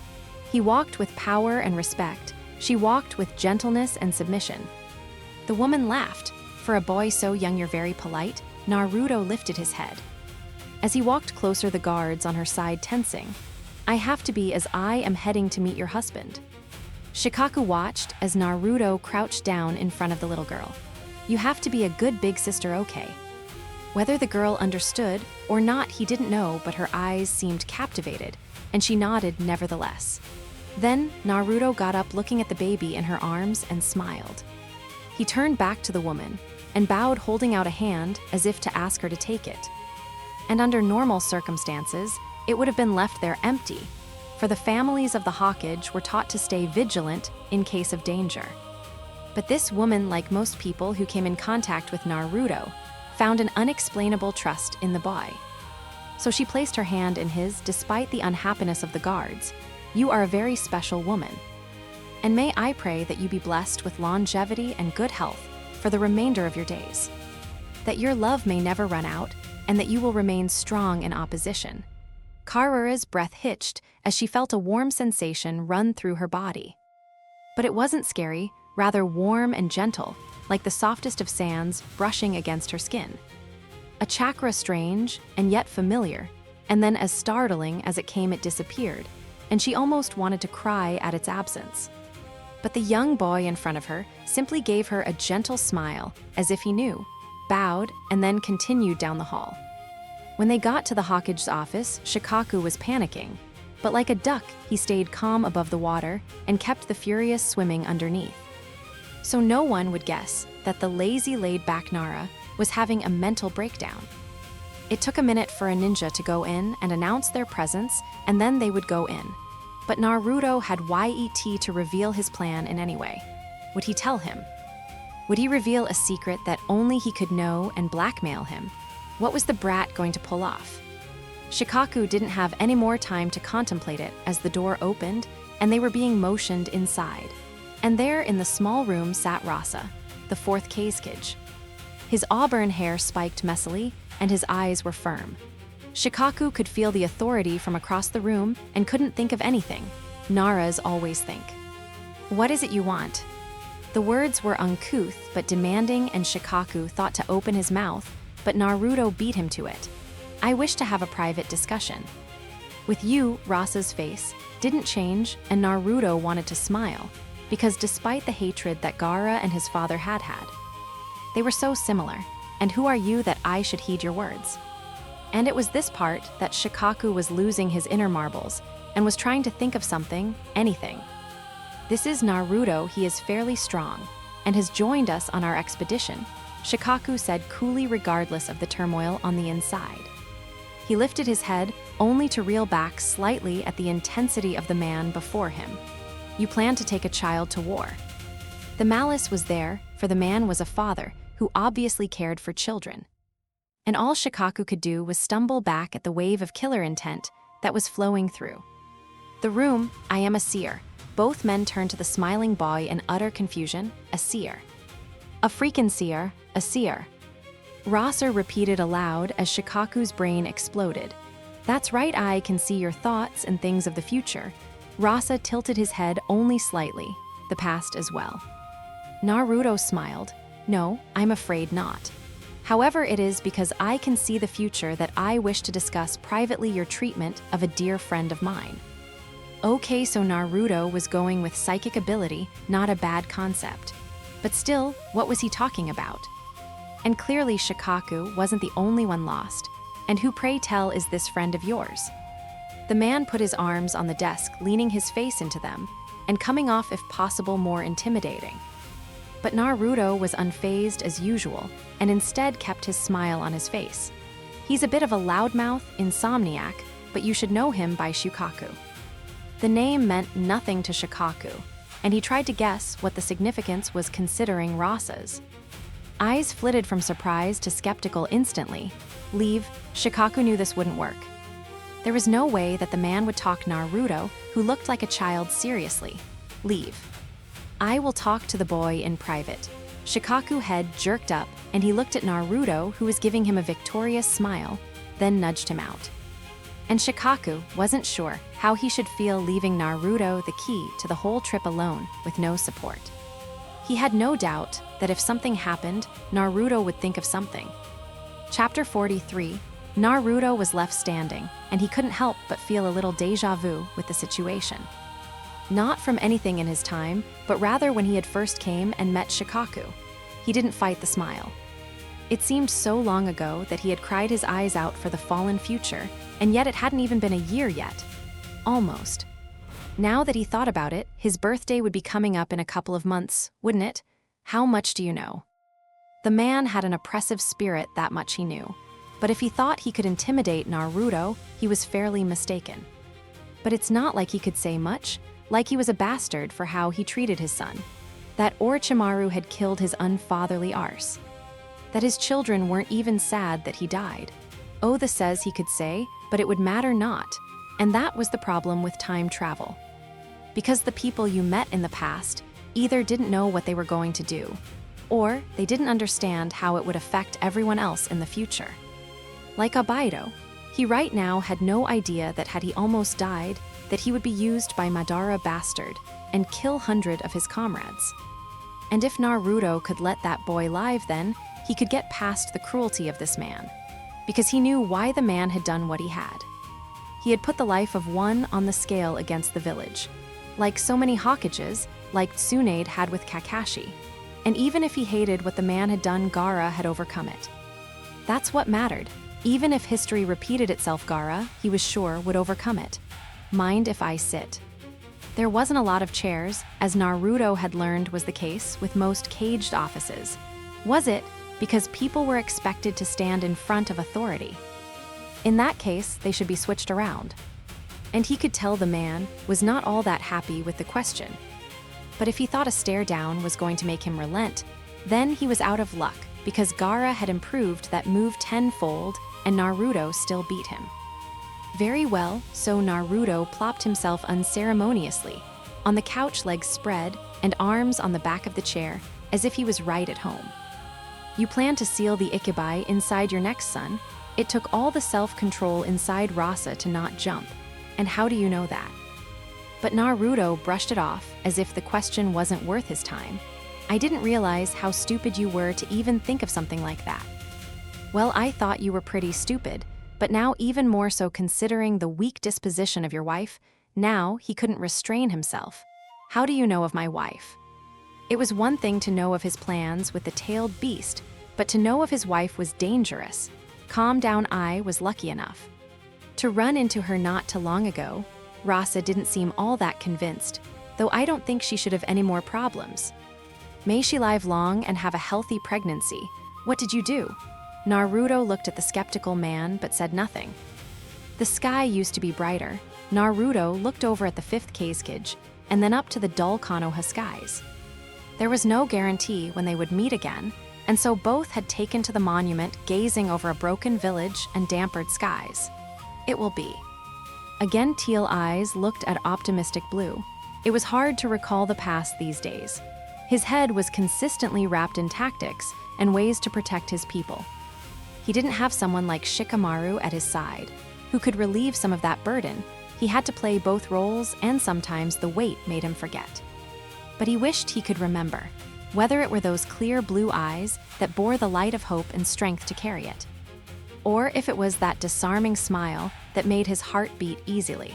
He walked with power and respect. She walked with gentleness and submission. The woman laughed. For a boy so young, you're very polite. Naruto lifted his head. As he walked closer, the guards on her side tensing. I have to be, as I am heading to meet your husband." Shikaku watched as Naruto crouched down in front of the little girl. "You have to be a good big sister, okay?" Whether the girl understood or not, he didn't know, but her eyes seemed captivated, and she nodded nevertheless. Then Naruto got up, looking at the baby in her arms, and smiled. He turned back to the woman and bowed, holding out a hand as if to ask her to take it. And under normal circumstances, it would have been left there empty, for the families of the Hokage were taught to stay vigilant in case of danger. But this woman, like most people who came in contact with Naruto, found an unexplainable trust in the boy. So she placed her hand in his despite the unhappiness of the guards. "You are a very special woman. And may I pray that you be blessed with longevity and good health for the remainder of your days. That your love may never run out, and that you will remain strong in opposition." Karura's breath hitched as she felt a warm sensation run through her body. But it wasn't scary, rather warm and gentle, like the softest of sands brushing against her skin. A chakra strange and yet familiar, and then as startling as it came, it disappeared, and she almost wanted to cry at its absence. But the young boy in front of her simply gave her a gentle smile, as if he knew, bowed, and then continued down the hall. When they got to the Hokage's office, Shikaku was panicking, but like a duck, he stayed calm above the water and kept the furious swimming underneath. So no one would guess that the lazy, laid-back Nara was having a mental breakdown. It took a minute for a ninja to go in and announce their presence, and then they would go in. But Naruto had yet to reveal his plan in any way. Would he tell him? Would he reveal a secret that only he could know and blackmail him? What was the brat going to pull off? Shikaku didn't have any more time to contemplate it as the door opened and they were being motioned inside. And there in the small room sat Rasa, the fourth Hokage. His auburn hair spiked messily and his eyes were firm. Shikaku could feel the authority from across the room and couldn't think of anything. Naras always think. "What is it you want?" The words were uncouth but demanding, and Shikaku thought to open his mouth, but Naruto beat him to it. "I wish to have a private discussion." With you, Rasa's face didn't change, and Naruto wanted to smile, because despite the hatred that Gaara and his father had, they were so similar. And who are you that I should heed your words? And it was this part that Shikaku was losing his inner marbles and was trying to think of something, anything. "This is Naruto, he is fairly strong, and has joined us on our expedition," Shikaku said coolly, regardless of the turmoil on the inside. He lifted his head only to reel back slightly at the intensity of the man before him. "You plan to take a child to war." The malice was there, for the man was a father who obviously cared for children. And all Shikaku could do was stumble back at the wave of killer intent that was flowing through the room. "I am a seer." Both men turned to the smiling boy in utter confusion. "A seer? A freaking seer, a seer." Rasa repeated aloud as Shikaku's brain exploded. "That's right, I can see your thoughts and things of the future." Rasa tilted his head only slightly, the past as well. Naruto smiled. "No, I'm afraid not. However, it is because I can see the future that I wish to discuss privately your treatment of a dear friend of mine." Okay, so Naruto was going with psychic ability, not a bad concept. But still, what was he talking about? And clearly Shikaku wasn't the only one lost. "And who, pray tell, is this friend of yours?" The man put his arms on the desk, leaning his face into them, and coming off, if possible, more intimidating. But Naruto was unfazed as usual, and instead kept his smile on his face. "He's a bit of a loudmouth, insomniac, but you should know him by Shukaku." The name meant nothing to Shikaku, and he tried to guess what the significance was considering Rasa's. Eyes flitted from surprise to skeptical instantly. "Leave." Shikaku knew this wouldn't work. There was no way that the man would talk Naruto, who looked like a child, seriously. "Leave. I will talk to the boy in private." Shikaku's head jerked up, and he looked at Naruto, who was giving him a victorious smile, then nudged him out. And Shikaku wasn't sure how he should feel leaving Naruto the key to the whole trip alone with no support. He had no doubt that if something happened, Naruto would think of something. Chapter 43, Naruto was left standing, and he couldn't help but feel a little déjà vu with the situation. Not from anything in his time, but rather when he had first came and met Shikaku. He didn't fight the smile. It seemed so long ago that he had cried his eyes out for the fallen future, and yet it hadn't even been a year yet. Almost. Now that he thought about it, his birthday would be coming up in a couple of months, wouldn't it? How much do you know? The man had an oppressive spirit, that much he knew. But if he thought he could intimidate Naruto, he was fairly mistaken. But it's not like he could say much, like he was a bastard for how he treated his son. That Orochimaru had killed his unfatherly arse. That his children weren't even sad that he died. Oda says he could say, but it would matter not. And that was the problem with time travel. Because the people you met in the past either didn't know what they were going to do, or they didn't understand how it would affect everyone else in the future. Like Abaido, he right now had no idea that had he almost died, that he would be used by Madara Bastard and kill 100 of his comrades. And if Naruto could let that boy live, then he could get past the cruelty of this man, because he knew why the man had done what he had. He had put the life of one on the scale against the village, like so many Hokages, like Tsunade had with Kakashi. And even if he hated what the man had done, Gaara had overcome it. That's what mattered. Even if history repeated itself, Gaara, he was sure, would overcome it. Mind if I sit? There wasn't a lot of chairs, as Naruto had learned was the case with most caged offices. Was it because people were expected to stand in front of authority? In that case, they should be switched around. And he could tell the man was not all that happy with the question. But if he thought a stare down was going to make him relent, then he was out of luck, because Gaara had improved that move tenfold and Naruto still beat him. Very well, so Naruto plopped himself unceremoniously, on the couch, legs spread and arms on the back of the chair, as if he was right at home. You plan to seal the ikigai inside your neck, son? It took all the self-control inside Rasa to not jump. And how do you know that? But Naruto brushed it off as if the question wasn't worth his time. I didn't realize how stupid you were to even think of something like that. Well, I thought you were pretty stupid, but now even more so considering the weak disposition of your wife. Now he couldn't restrain himself. How do you know of my wife? It was one thing to know of his plans with the tailed beast, but to know of his wife was dangerous. Calm down, I was lucky enough to run into her not too long ago. Rasa didn't seem all that convinced, though I don't think she should have any more problems. May she live long and have a healthy pregnancy. What did you do? Naruto looked at the skeptical man but said nothing. The sky used to be brighter. Naruto looked over at the 5th Kazekage and then up to the dull Konoha skies. There was no guarantee when they would meet again, and so both had taken to the monument, gazing over a broken village and dampered skies. It will be. Again, teal eyes looked at optimistic blue. It was hard to recall the past these days. His head was consistently wrapped in tactics and ways to protect his people. He didn't have someone like Shikamaru at his side, who could relieve some of that burden. He had to play both roles, and sometimes the weight made him forget. But he wished he could remember, whether it were those clear blue eyes that bore the light of hope and strength to carry it, or if it was that disarming smile that made his heart beat easily.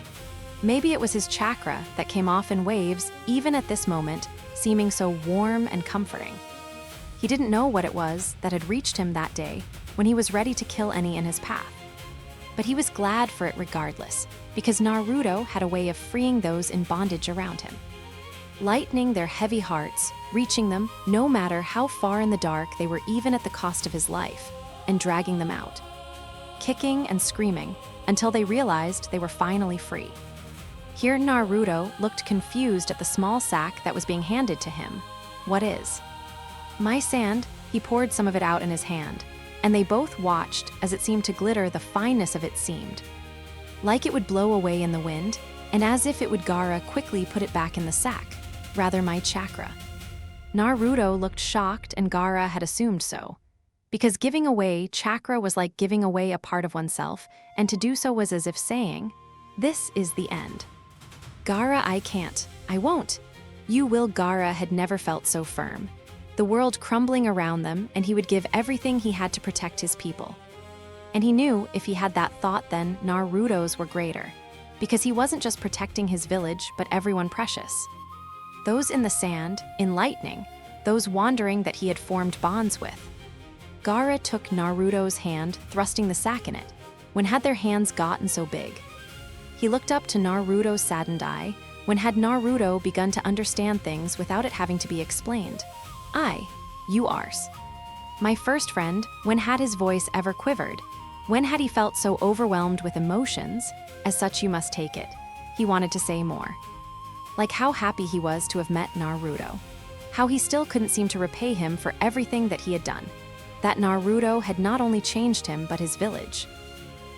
Maybe it was his chakra that came off in waves, even at this moment, seeming so warm and comforting. He didn't know what it was that had reached him that day when he was ready to kill any in his path. But he was glad for it regardless, because Naruto had a way of freeing those in bondage around him, lightening their heavy hearts, reaching them no matter how far in the dark they were, even at the cost of his life, and dragging them out, kicking and screaming until they realized they were finally free. Here Naruto looked confused at the small sack that was being handed to him. What is? My sand. He poured some of it out in his hand, and they both watched as it seemed to glitter. The fineness of it seemed like it would blow away in the wind, and as if it would, Gaara quickly put it back in the sack. Rather, my chakra. Naruto looked shocked, and Gaara had assumed so, because giving away chakra was like giving away a part of oneself, and to do so was as if saying, this is the end. Gaara, I can't. I won't. You will. Gaara had never felt so firm. The world crumbling around them, and he would give everything he had to protect his people. And he knew if he had that thought, then Naruto's were greater. Because he wasn't just protecting his village, but everyone precious. Those in the sand, in lightning, those wandering that he had formed bonds with. Gaara took Naruto's hand, thrusting the sack in it. When had their hands gotten so big? He looked up to Naruto's saddened eye. When had Naruto begun to understand things without it having to be explained? You ours. My first friend, when had his voice ever quivered? When had he felt so overwhelmed with emotions? As such you must take it. He wanted to say more. Like how happy he was to have met Naruto. How he still couldn't seem to repay him for everything that he had done. That Naruto had not only changed him, but his village.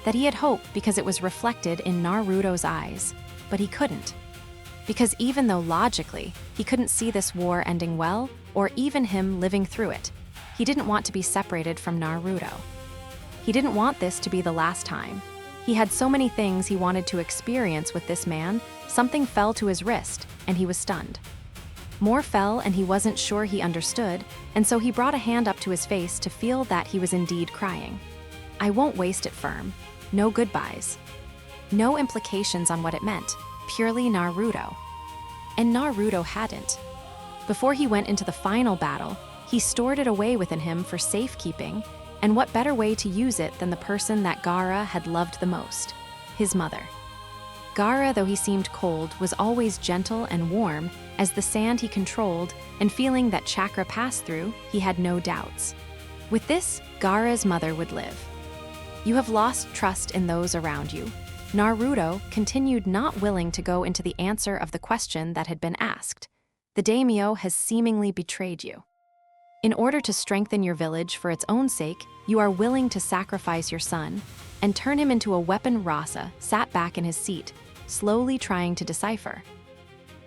That he had hope because it was reflected in Naruto's eyes, but he couldn't. Because even though logically, he couldn't see this war ending well, or even him living through it, he didn't want to be separated from Naruto. He didn't want this to be the last time. He had so many things he wanted to experience with this man. Something fell to his wrist, and he was stunned. More fell, and he wasn't sure he understood, and so he brought a hand up to his face to feel that he was indeed crying. I won't waste it, firm. No goodbyes. No implications on what it meant. Purely Naruto. And Naruto hadn't. Before he went into the final battle, he stored it away within him for safekeeping, and what better way to use it than the person that Gaara had loved the most, his mother. Gaara, though he seemed cold, was always gentle and warm as the sand he controlled, and feeling that chakra passed through, he had no doubts. With this, Gaara's mother would live. You have lost trust in those around you. Naruto continued, not willing to go into the answer of the question that had been asked. The daimyo has seemingly betrayed you. In order to strengthen your village for its own sake, you are willing to sacrifice your son and turn him into a weapon. Rasa sat back in his seat, slowly trying to decipher.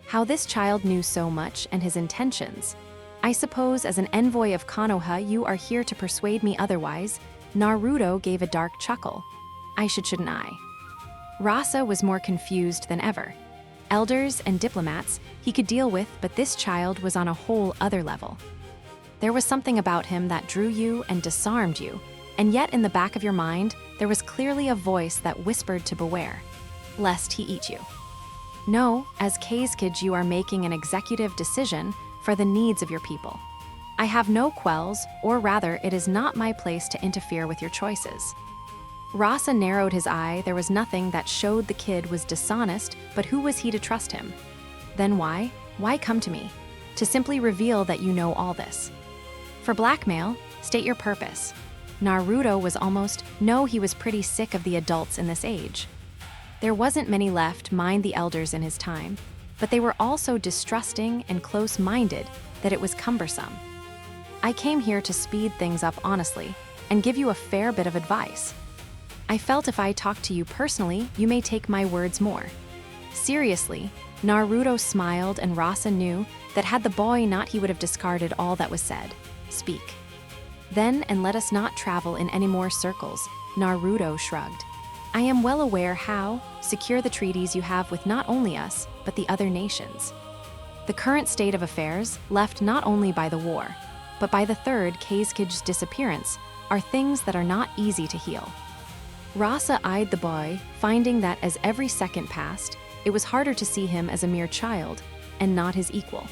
How this child knew so much and his intentions. I suppose as an envoy of Konoha you are here to persuade me otherwise. Naruto gave a dark chuckle. Shouldn't I? Rasa was more confused than ever. Elders and diplomats he could deal with, but this child was on a whole other level. There was something about him that drew you and disarmed you, and yet in the back of your mind, there was clearly a voice that whispered to beware, lest he eat you. No, as Hokage you are making an executive decision for the needs of your people. I have no quells, or rather, it is not my place to interfere with your choices. Rasa narrowed his eye. There was nothing that showed the kid was dishonest, but who was he to trust him? Then why? Why come to me? To simply reveal that you know all this. For blackmail, state your purpose. Naruto was almost, no, he was pretty sick of the adults in this age. There wasn't many left, mind the elders in his time, but they were also distrusting and close-minded that it was cumbersome. I came here to speed things up honestly and give you a fair bit of advice. I felt if I talk to you personally, you may take my words more seriously. Naruto smiled, and Rasa knew that had the boy not, he would have discarded all that was said. Speak. Then, and let us not travel in any more circles. Naruto shrugged. I am well aware how secure the treaties you have with not only us, but the other nations. The current state of affairs, left not only by the war, but by the third Hokage's disappearance, are things that are not easy to heal. Rasa eyed the boy, finding that as every second passed, it was harder to see him as a mere child, and not his equal.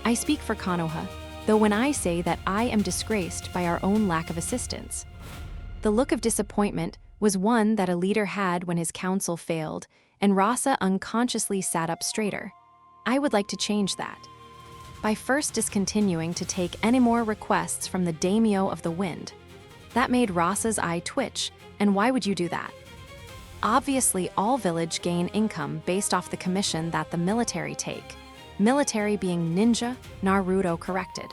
I speak for Konoha, though when I say that I am disgraced by our own lack of assistance. The look of disappointment was one that a leader had when his counsel failed, and Rasa unconsciously sat up straighter. I would like to change that. By first discontinuing to take any more requests from the daimyo of the wind. That made Rasa's eye twitch, and why would you do that? Obviously, all village gain income based off the commission that the military take. Military being ninja, Naruto corrected.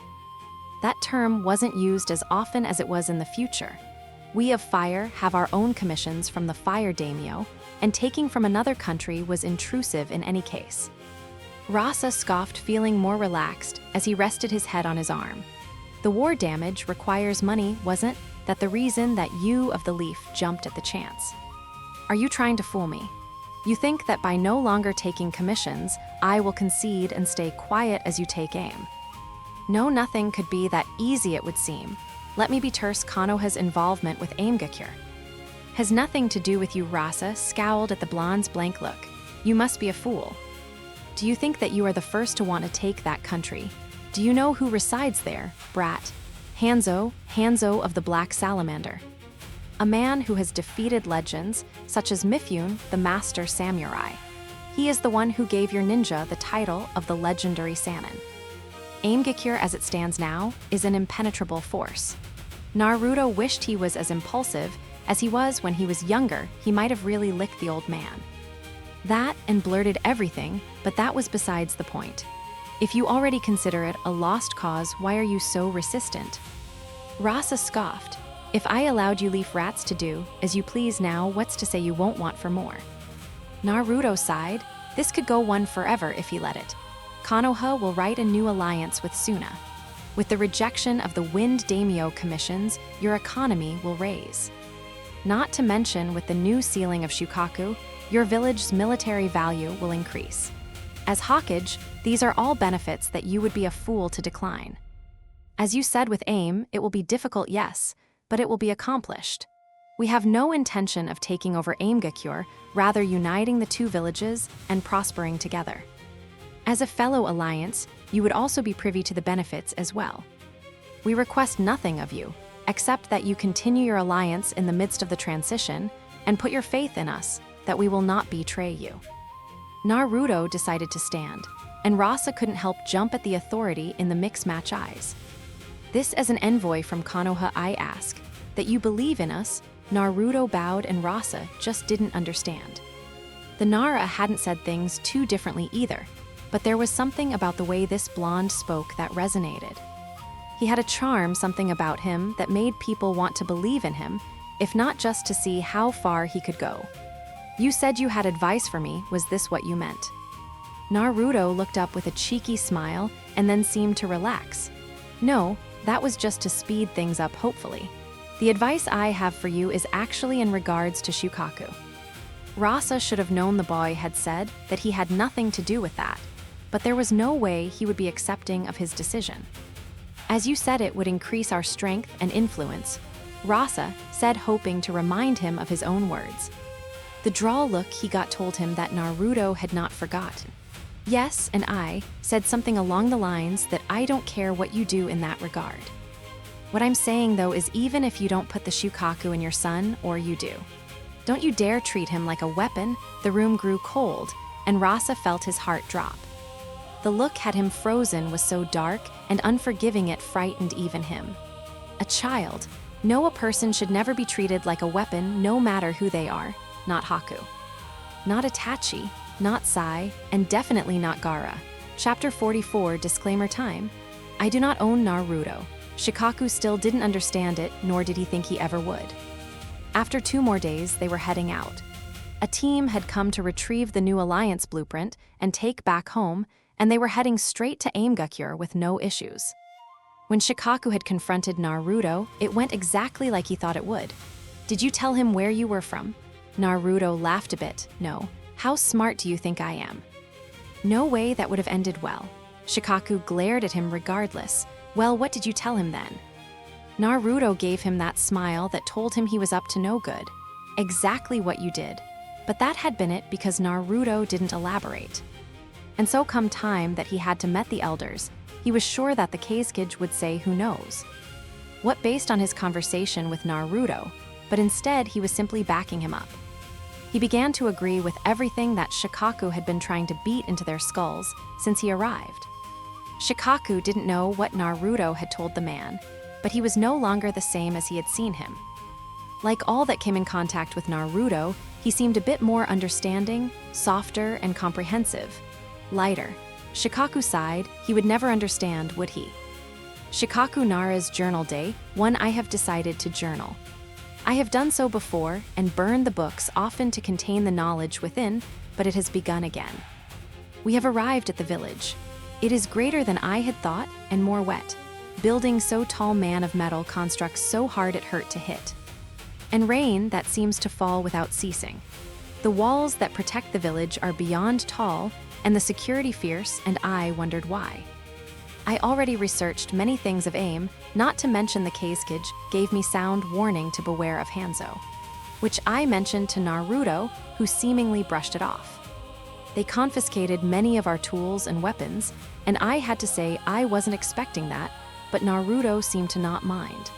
That term wasn't used as often as it was in the future. We of fire have our own commissions from the fire daimyo, and taking from another country was intrusive in any case. Rasa scoffed, feeling more relaxed as he rested his head on his arm. The war damage requires money, wasn't that the reason that you of the leaf jumped at the chance? Are you trying to fool me? You think that by no longer taking commissions, I will concede and stay quiet as you take aim. No, nothing could be that easy, it would seem. Let me be terse. Konoha's involvement with Aimgakure. Has nothing to do with you, Rasa scowled at the blonde's blank look. You must be a fool. Do you think that you are the first to want to take that country? Do you know who resides there, brat? Hanzo of the Black Salamander. A man who has defeated legends, such as Mifune, the Master Samurai. He is the one who gave your ninja the title of the legendary Sannin. Aimgakure as it stands now is an impenetrable force. Naruto wished he was as impulsive as he was when he was younger. He might have really licked the old man. That and blurted everything, but that was besides the point. If you already consider it a lost cause, why are you so resistant? Rasa scoffed. If I allowed you leaf rats to do as you please now, what's to say you won't want for more? Naruto sighed. This could go on forever if he let it. Konoha will write a new alliance with Suna. With the rejection of the Wind Daimyo commissions, your economy will raise. Not to mention, with the new sealing of Shukaku, your village's military value will increase. As Hokage, these are all benefits that you would be a fool to decline. As you said with aim, it will be difficult, yes, but it will be accomplished. We have no intention of taking over Aimgakure, rather uniting the two villages and prospering together. As a fellow alliance, you would also be privy to the benefits as well. We request nothing of you, except that you continue your alliance in the midst of the transition and put your faith in us that we will not betray you. Naruto decided to stand, and Rasa couldn't help jump at the authority in the mix-match eyes. This as an envoy from Konoha, I ask, that you believe in us. Naruto bowed and Rasa just didn't understand. The Nara hadn't said things too differently either, but there was something about the way this blonde spoke that resonated. He had a charm, something about him that made people want to believe in him, if not just to see how far he could go. You said you had advice for me, was this what you meant? Naruto looked up with a cheeky smile and then seemed to relax. No, that was just to speed things up, hopefully. The advice I have for you is actually in regards to Shukaku. Rasa should have known the boy had said that he had nothing to do with that, but there was no way he would be accepting of his decision. As you said, it would increase our strength and influence, Rasa said, hoping to remind him of his own words. The drawl look he got told him that Naruto had not forgotten. Yes, and I said something along the lines that I don't care what you do in that regard. What I'm saying, though, is even if you don't put the Shukaku in your son, or you do, don't you dare treat him like a weapon. The room grew cold, and Rasa felt his heart drop. The look had him frozen, was so dark and unforgiving it frightened even him. A child. No, a person should never be treated like a weapon, no matter who they are. Not Haku. Not Itachi, not Sai, and definitely not Gaara. Chapter 44, disclaimer time. I do not own Naruto. Shikaku still didn't understand it, nor did he think he ever would. After 2 more days, they were heading out. A team had come to retrieve the new alliance blueprint and take back home, and they were heading straight to Aimgakure with no issues. When Shikaku had confronted Naruto, it went exactly like he thought it would. Did you tell him where you were from? Naruto laughed a bit. No. How smart do you think I am? No way, that would have ended well. Shikaku glared at him regardless. Well, what did you tell him then? Naruto gave him that smile that told him he was up to no good. Exactly what you did. But that had been it because Naruto didn't elaborate. And so come time that he had to met the elders, he was sure that the Kazekage would say who knows what based on his conversation with Naruto, but instead he was simply backing him up. He began to agree with everything that Shikaku had been trying to beat into their skulls since he arrived. Shikaku didn't know what Naruto had told the man, but he was no longer the same as he had seen him. Like all that came in contact with Naruto, he seemed a bit more understanding, softer, and comprehensive. Lighter. Shikaku sighed. He would never understand, would he? Shikaku Nara's journal day, one I have decided to journal. I have done so before and burned the books often to contain the knowledge within, but it has begun again. We have arrived at the village. It is greater than I had thought and more wet. Building so tall, man of metal constructs so hard it hurt to hit. And rain that seems to fall without ceasing. The walls that protect the village are beyond tall, and the security fierce, and I wondered why. I already researched many things of aim, not to mention the Kazekage gave me sound warning to beware of Hanzo. which I mentioned to Naruto, who seemingly brushed it off. They confiscated many of our tools and weapons, and I had to say I wasn't expecting that, but Naruto seemed to not mind.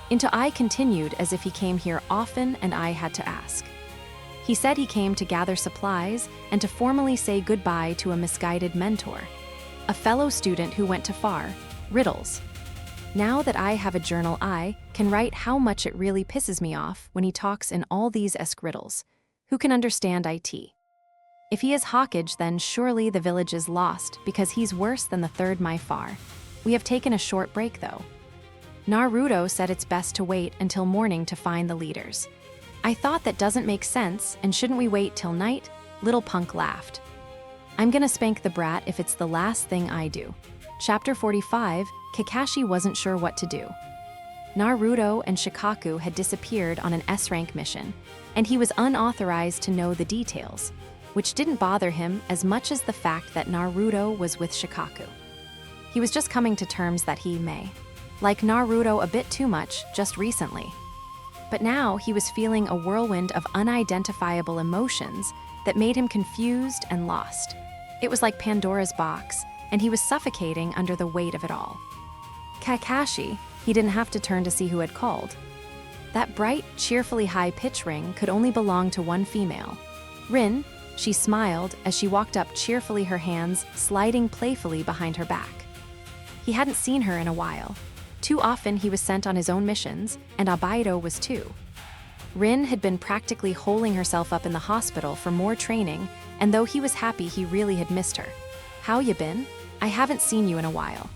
Into I continued as if he came here often and I had to ask. He said he came to gather supplies and to formally say goodbye to a misguided mentor, a fellow student who went too far, riddles. Now that I have a journal, I can write how much it really pisses me off when he talks in all these esque riddles. Who can understand it? If he is Hokage, then surely the village is lost because he's worse than the third my far. We have taken a short break though. Naruto said it's best to wait until morning to find the leaders. I thought that doesn't make sense, and shouldn't we wait till night? Little punk laughed. I'm gonna spank the brat if it's the last thing I do. Chapter 45, Kakashi wasn't sure what to do. Naruto and Shikaku had disappeared on an S-rank mission, and he was unauthorized to know the details, which didn't bother him as much as the fact that Naruto was with Shikaku. He was just coming to terms that he may like Naruto a bit too much just recently. But now he was feeling a whirlwind of unidentifiable emotions that made him confused and lost. It was like Pandora's box, and he was suffocating under the weight of it all. Kakashi, he didn't have to turn to see who had called. That bright, cheerfully high pitch ring could only belong to one female. Rin, she smiled as she walked up cheerfully, her hands sliding playfully behind her back. He hadn't seen her in a while. Too often he was sent on his own missions, and Abaido was too. Rin had been practically holing herself up in the hospital for more training, and though he was happy, he really had missed her. How you been? I haven't seen you in a while.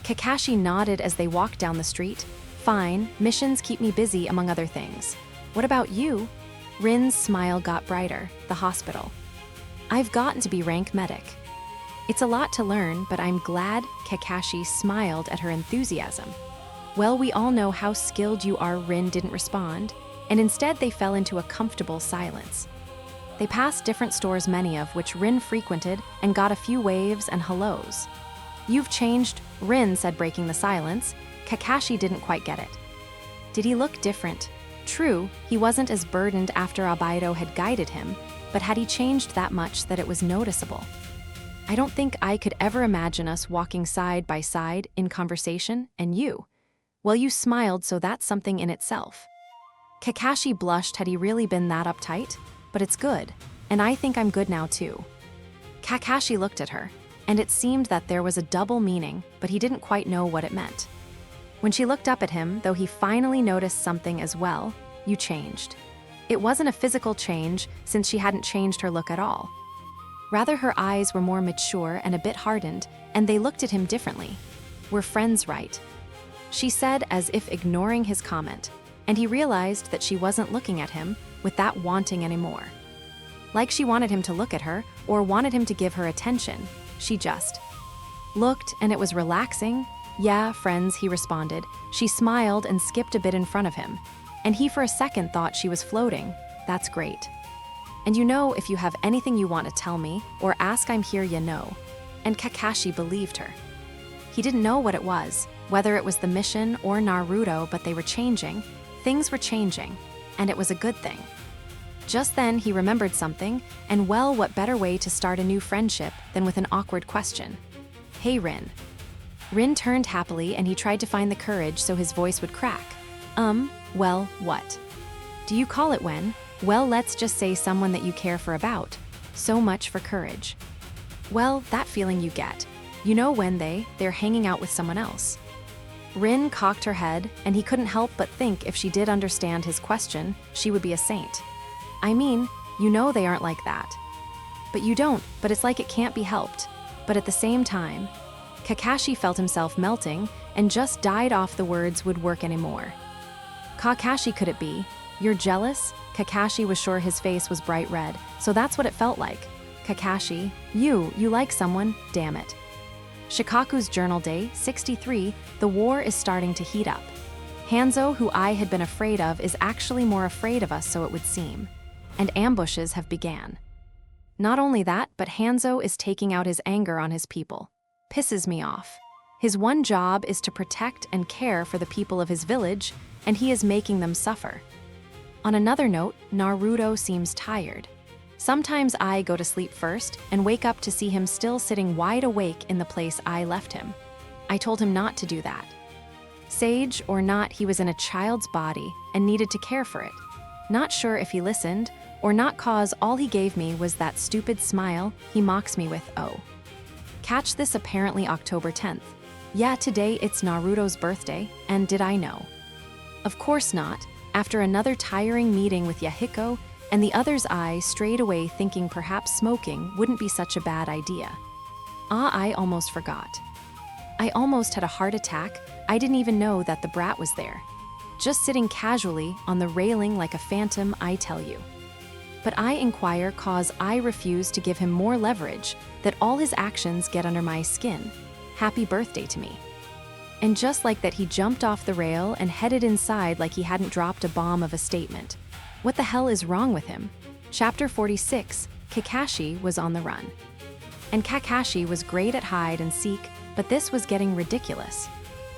Kakashi nodded as they walked down the street. Fine, missions keep me busy among other things. What about you? Rin's smile got brighter. The hospital. I've gotten to be rank medic. It's a lot to learn, but I'm glad. Kakashi smiled at her enthusiasm. Well, we all know how skilled you are. Rin didn't respond, and instead they fell into a comfortable silence. They passed different stores, many of which Rin frequented, and got a few waves and hellos. You've changed, Rin said, breaking the silence. Kakashi didn't quite get it. Did he look different? True, he wasn't as burdened after Abaido had guided him, but had he changed that much that it was noticeable? I don't think I could ever imagine us walking side by side in conversation, and you. Well, you smiled, so that's something in itself. Kakashi blushed. Had he really been that uptight? But it's good, and I think I'm good now too. Kakashi looked at her, and it seemed that there was a double meaning, but he didn't quite know what it meant. When she looked up at him, though, he finally noticed something as well. You changed. It wasn't a physical change, since she hadn't changed her look at all. Rather, her eyes were more mature and a bit hardened, and they looked at him differently. We're friends, right? She said, as if ignoring his comment, and he realized that she wasn't looking at him with that wanting anymore. Like she wanted him to look at her, or wanted him to give her attention. She just looked, and it was relaxing. Yeah, friends, he responded. She smiled and skipped a bit in front of him, and he for a second thought she was floating. That's great. And you know, if you have anything you want to tell me or ask, I'm here, you know. And Kakashi believed her. He didn't know what it was, whether it was the mission or Naruto, but they were changing. Things were changing, and it was a good thing. Just then he remembered something, and well, what better way to start a new friendship than with an awkward question. Hey, Rin. Rin turned happily, and he tried to find the courage so his voice would crack. Well, what? Do you call it when? Well, let's just say someone that you care for about. So much for courage. Well, that feeling you get. You know, when they're hanging out with someone else. Rin cocked her head, and he couldn't help but think if she did understand his question, she would be a saint. I mean, you know they aren't like that. But you don't, but it's like it can't be helped. But at the same time, Kakashi felt himself melting and just died off the words would work anymore. Kakashi, could it be? You're jealous? Kakashi was sure his face was bright red, so that's what it felt like. Kakashi, you like someone? Damn it. Shikaku's journal, day 63, the war is starting to heat up. Hanzo, who I had been afraid of, is actually more afraid of us, so it would seem. And ambushes have began. Not only that, but Hanzo is taking out his anger on his people. Pisses me off. His one job is to protect and care for the people of his village, and he is making them suffer. On another note, Naruto seems tired. Sometimes I go to sleep first and wake up to see him still sitting wide awake in the place I left him. I told him not to do that. Sage or not, he was in a child's body and needed to care for it. Not sure if he listened or not, cause all he gave me was that stupid smile he mocks me with. Oh. Catch this, apparently October 10th. Yeah, today it's Naruto's birthday, and did I know? Of course not. After another tiring meeting with Yahiko and the others, I strayed away thinking perhaps smoking wouldn't be such a bad idea. I almost forgot. I almost had a heart attack. I didn't even know that the brat was there. Just sitting casually on the railing like a phantom, I tell you. But I inquire cause I refuse to give him more leverage, that all his actions get under my skin. Happy birthday to me. And just like that, he jumped off the rail and headed inside like he hadn't dropped a bomb of a statement. What the hell is wrong with him? Chapter 46, Kakashi was on the run. And Kakashi was great at hide and seek, but this was getting ridiculous.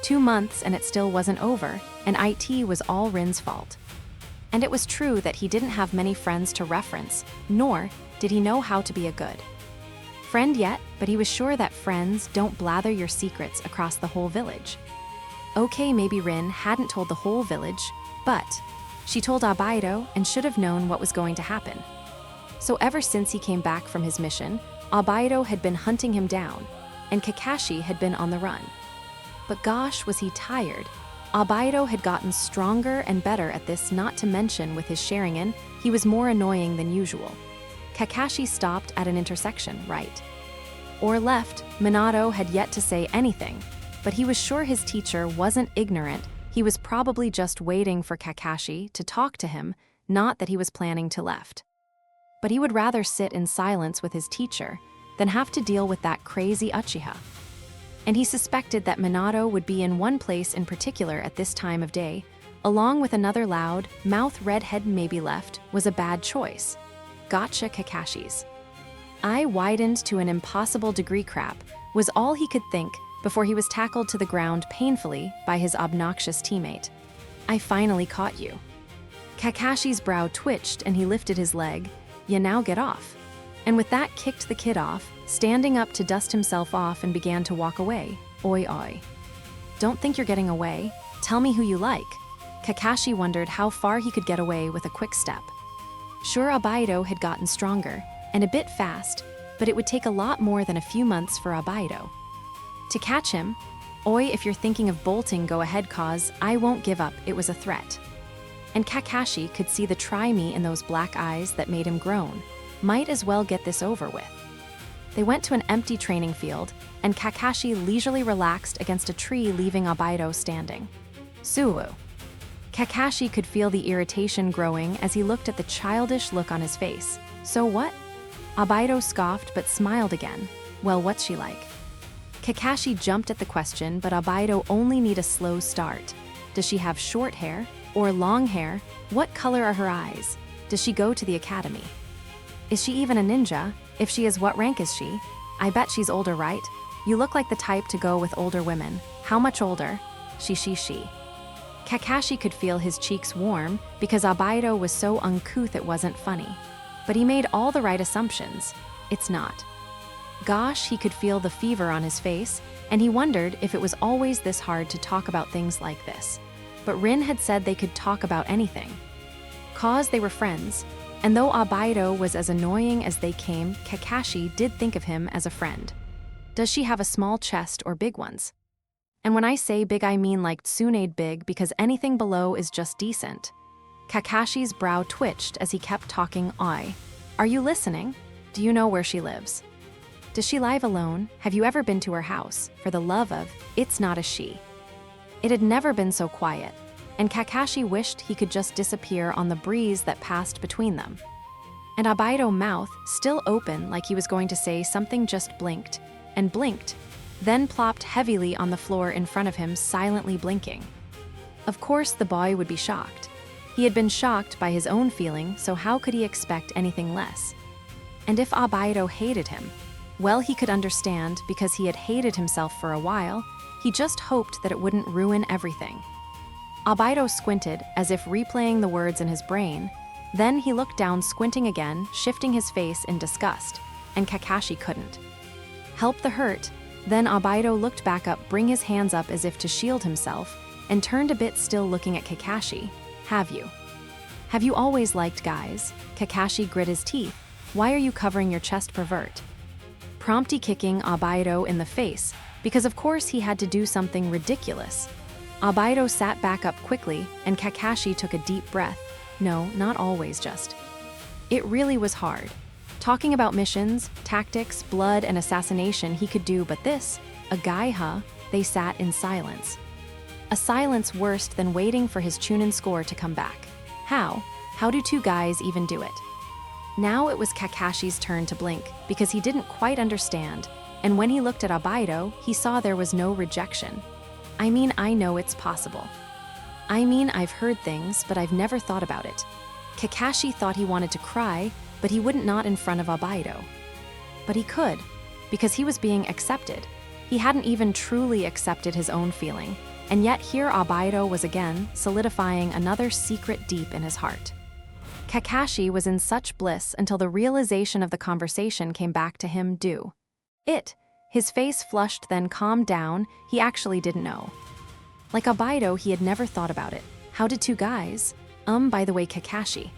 2 months and it still wasn't over, and IT was all Rin's fault. And it was true that he didn't have many friends to reference, nor did he know how to be a good friend yet, but he was sure that friends don't blather your secrets across the whole village. Okay, maybe Rin hadn't told the whole village, but she told Obaido and should have known what was going to happen. So ever since he came back from his mission, Obaido had been hunting him down, and Kakashi had been on the run. But gosh, was he tired. Obaido had gotten stronger and better at this, not to mention with his Sharingan, he was more annoying than usual. Kakashi stopped at an intersection, right? Or left. Minato had yet to say anything, but he was sure his teacher wasn't ignorant. He was probably just waiting for Kakashi to talk to him, not that he was planning to left. But he would rather sit in silence with his teacher than have to deal with that crazy Uchiha. And he suspected that Minato would be in one place in particular at this time of day, along with another loud mouth redhead. Maybe left was a bad choice. Gotcha, Kakashi's. I widened to an impossible degree. Crap was all he could think before he was tackled to the ground painfully by his obnoxious teammate. I finally caught you. Kakashi's brow twitched and he lifted his leg. You now get off. And with that kicked the kid off, standing up to dust himself off and began to walk away. Oi oi. Don't think you're getting away. Tell me who you like. Kakashi wondered how far he could get away with a quick step. Sure, Obaido had gotten stronger, and a bit fast, but it would take a lot more than a few months for Obaido to catch him. Oi, if you're thinking of bolting, go ahead, cause I won't give up. It was a threat. And Kakashi could see the try me in those black eyes that made him groan. Might as well get this over with. They went to an empty training field, and Kakashi leisurely relaxed against a tree, leaving Obaido standing. Suwu. Kakashi could feel the irritation growing as he looked at the childish look on his face. So what? Obaido scoffed but smiled again. Well, what's she like? Kakashi jumped at the question, but Obaido only need a slow start. Does she have short hair or long hair? What color are her eyes? Does she go to the academy? Is she even a ninja? If she is, what rank is she? I bet she's older, right? You look like the type to go with older women. How much older? She. Kakashi could feel his cheeks warm because Obaido was so uncouth it wasn't funny. But he made all the right assumptions. It's not. Gosh, he could feel the fever on his face, and he wondered if it was always this hard to talk about things like this. But Rin had said they could talk about anything. Cause they were friends, and though Obaido was as annoying as they came, Kakashi did think of him as a friend. Does she have a small chest or big ones? And when I say big, I mean like Tsunade big, because anything below is just decent. Kakashi's brow twitched as he kept talking. Are you listening? Do you know where she lives? Does she live alone? Have you ever been to her house? For the love of, it's not a she. It had never been so quiet, and Kakashi wished he could just disappear on the breeze that passed between them. And Obaido's mouth, still open like he was going to say something, just blinked, and blinked, then plopped heavily on the floor in front of him, silently blinking. Of course, the boy would be shocked. He had been shocked by his own feeling, so how could he expect anything less? And if Obaido hated him, well, he could understand, because he had hated himself for a while. He just hoped that it wouldn't ruin everything. Obaido squinted, as if replaying the words in his brain. Then he looked down, squinting again, shifting his face in disgust, and Kakashi couldn't help the hurt. Then Obaido looked back up, bring his hands up as if to shield himself, and turned a bit, still looking at Kakashi. Have you always liked guys? Kakashi grit his teeth. Why are you covering your chest, pervert? Promptly kicking Obaido in the face, because of course he had to do something ridiculous. Obaido sat back up quickly, and Kakashi took a deep breath. No, not always just. It really was hard. Talking about missions, tactics, blood, and assassination he could do, but this, a guy, huh? They sat in silence. A silence worse than waiting for his Chunin score to come back. How do two guys even do it? Now it was Kakashi's turn to blink, because he didn't quite understand, and when he looked at Obaido, he saw there was no rejection. I mean, I know it's possible. I mean, I've heard things, but I've never thought about it. Kakashi thought he wanted to cry, but he wouldn't, not in front of Obaido. But he could, because he was being accepted. He hadn't even truly accepted his own feeling, and yet here Obaido was again, solidifying another secret deep in his heart. Kakashi was in such bliss until the realization of the conversation came back to him. His face flushed, then calmed down. He actually didn't know. Like Obaido, he had never thought about it. How did two guys? By the way, Kakashi.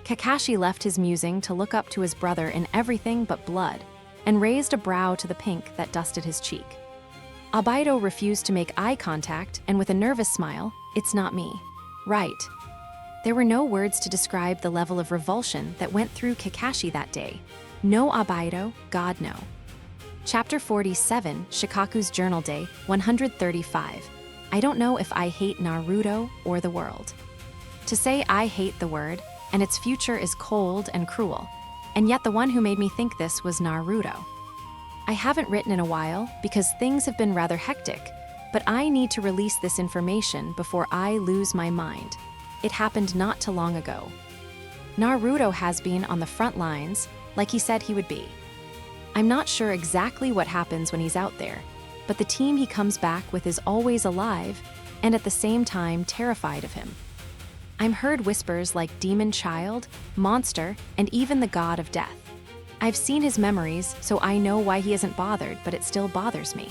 Kakashi left his musing to look up to his brother in everything but blood, and raised a brow to the pink that dusted his cheek. Obaido refused to make eye contact, and with a nervous smile, "It's not me." Right. There were no words to describe the level of revulsion that went through Kakashi that day. No, Obaido, God no. Chapter 47, Shikaku's Journal Day, 135. I don't know if I hate Naruto or the world. To say I hate the word, and its future is cold and cruel, and yet the one who made me think this was Naruto. I haven't written in a while because things have been rather hectic, but I need to release this information before I lose my mind. It happened not too long ago. Naruto has been on the front lines, like he said he would be. I'm not sure exactly what happens when he's out there, but the team he comes back with is always alive, and at the same time terrified of him. I'm heard whispers like demon child, monster, and even the god of death. I've seen his memories, so I know why he isn't bothered, but it still bothers me.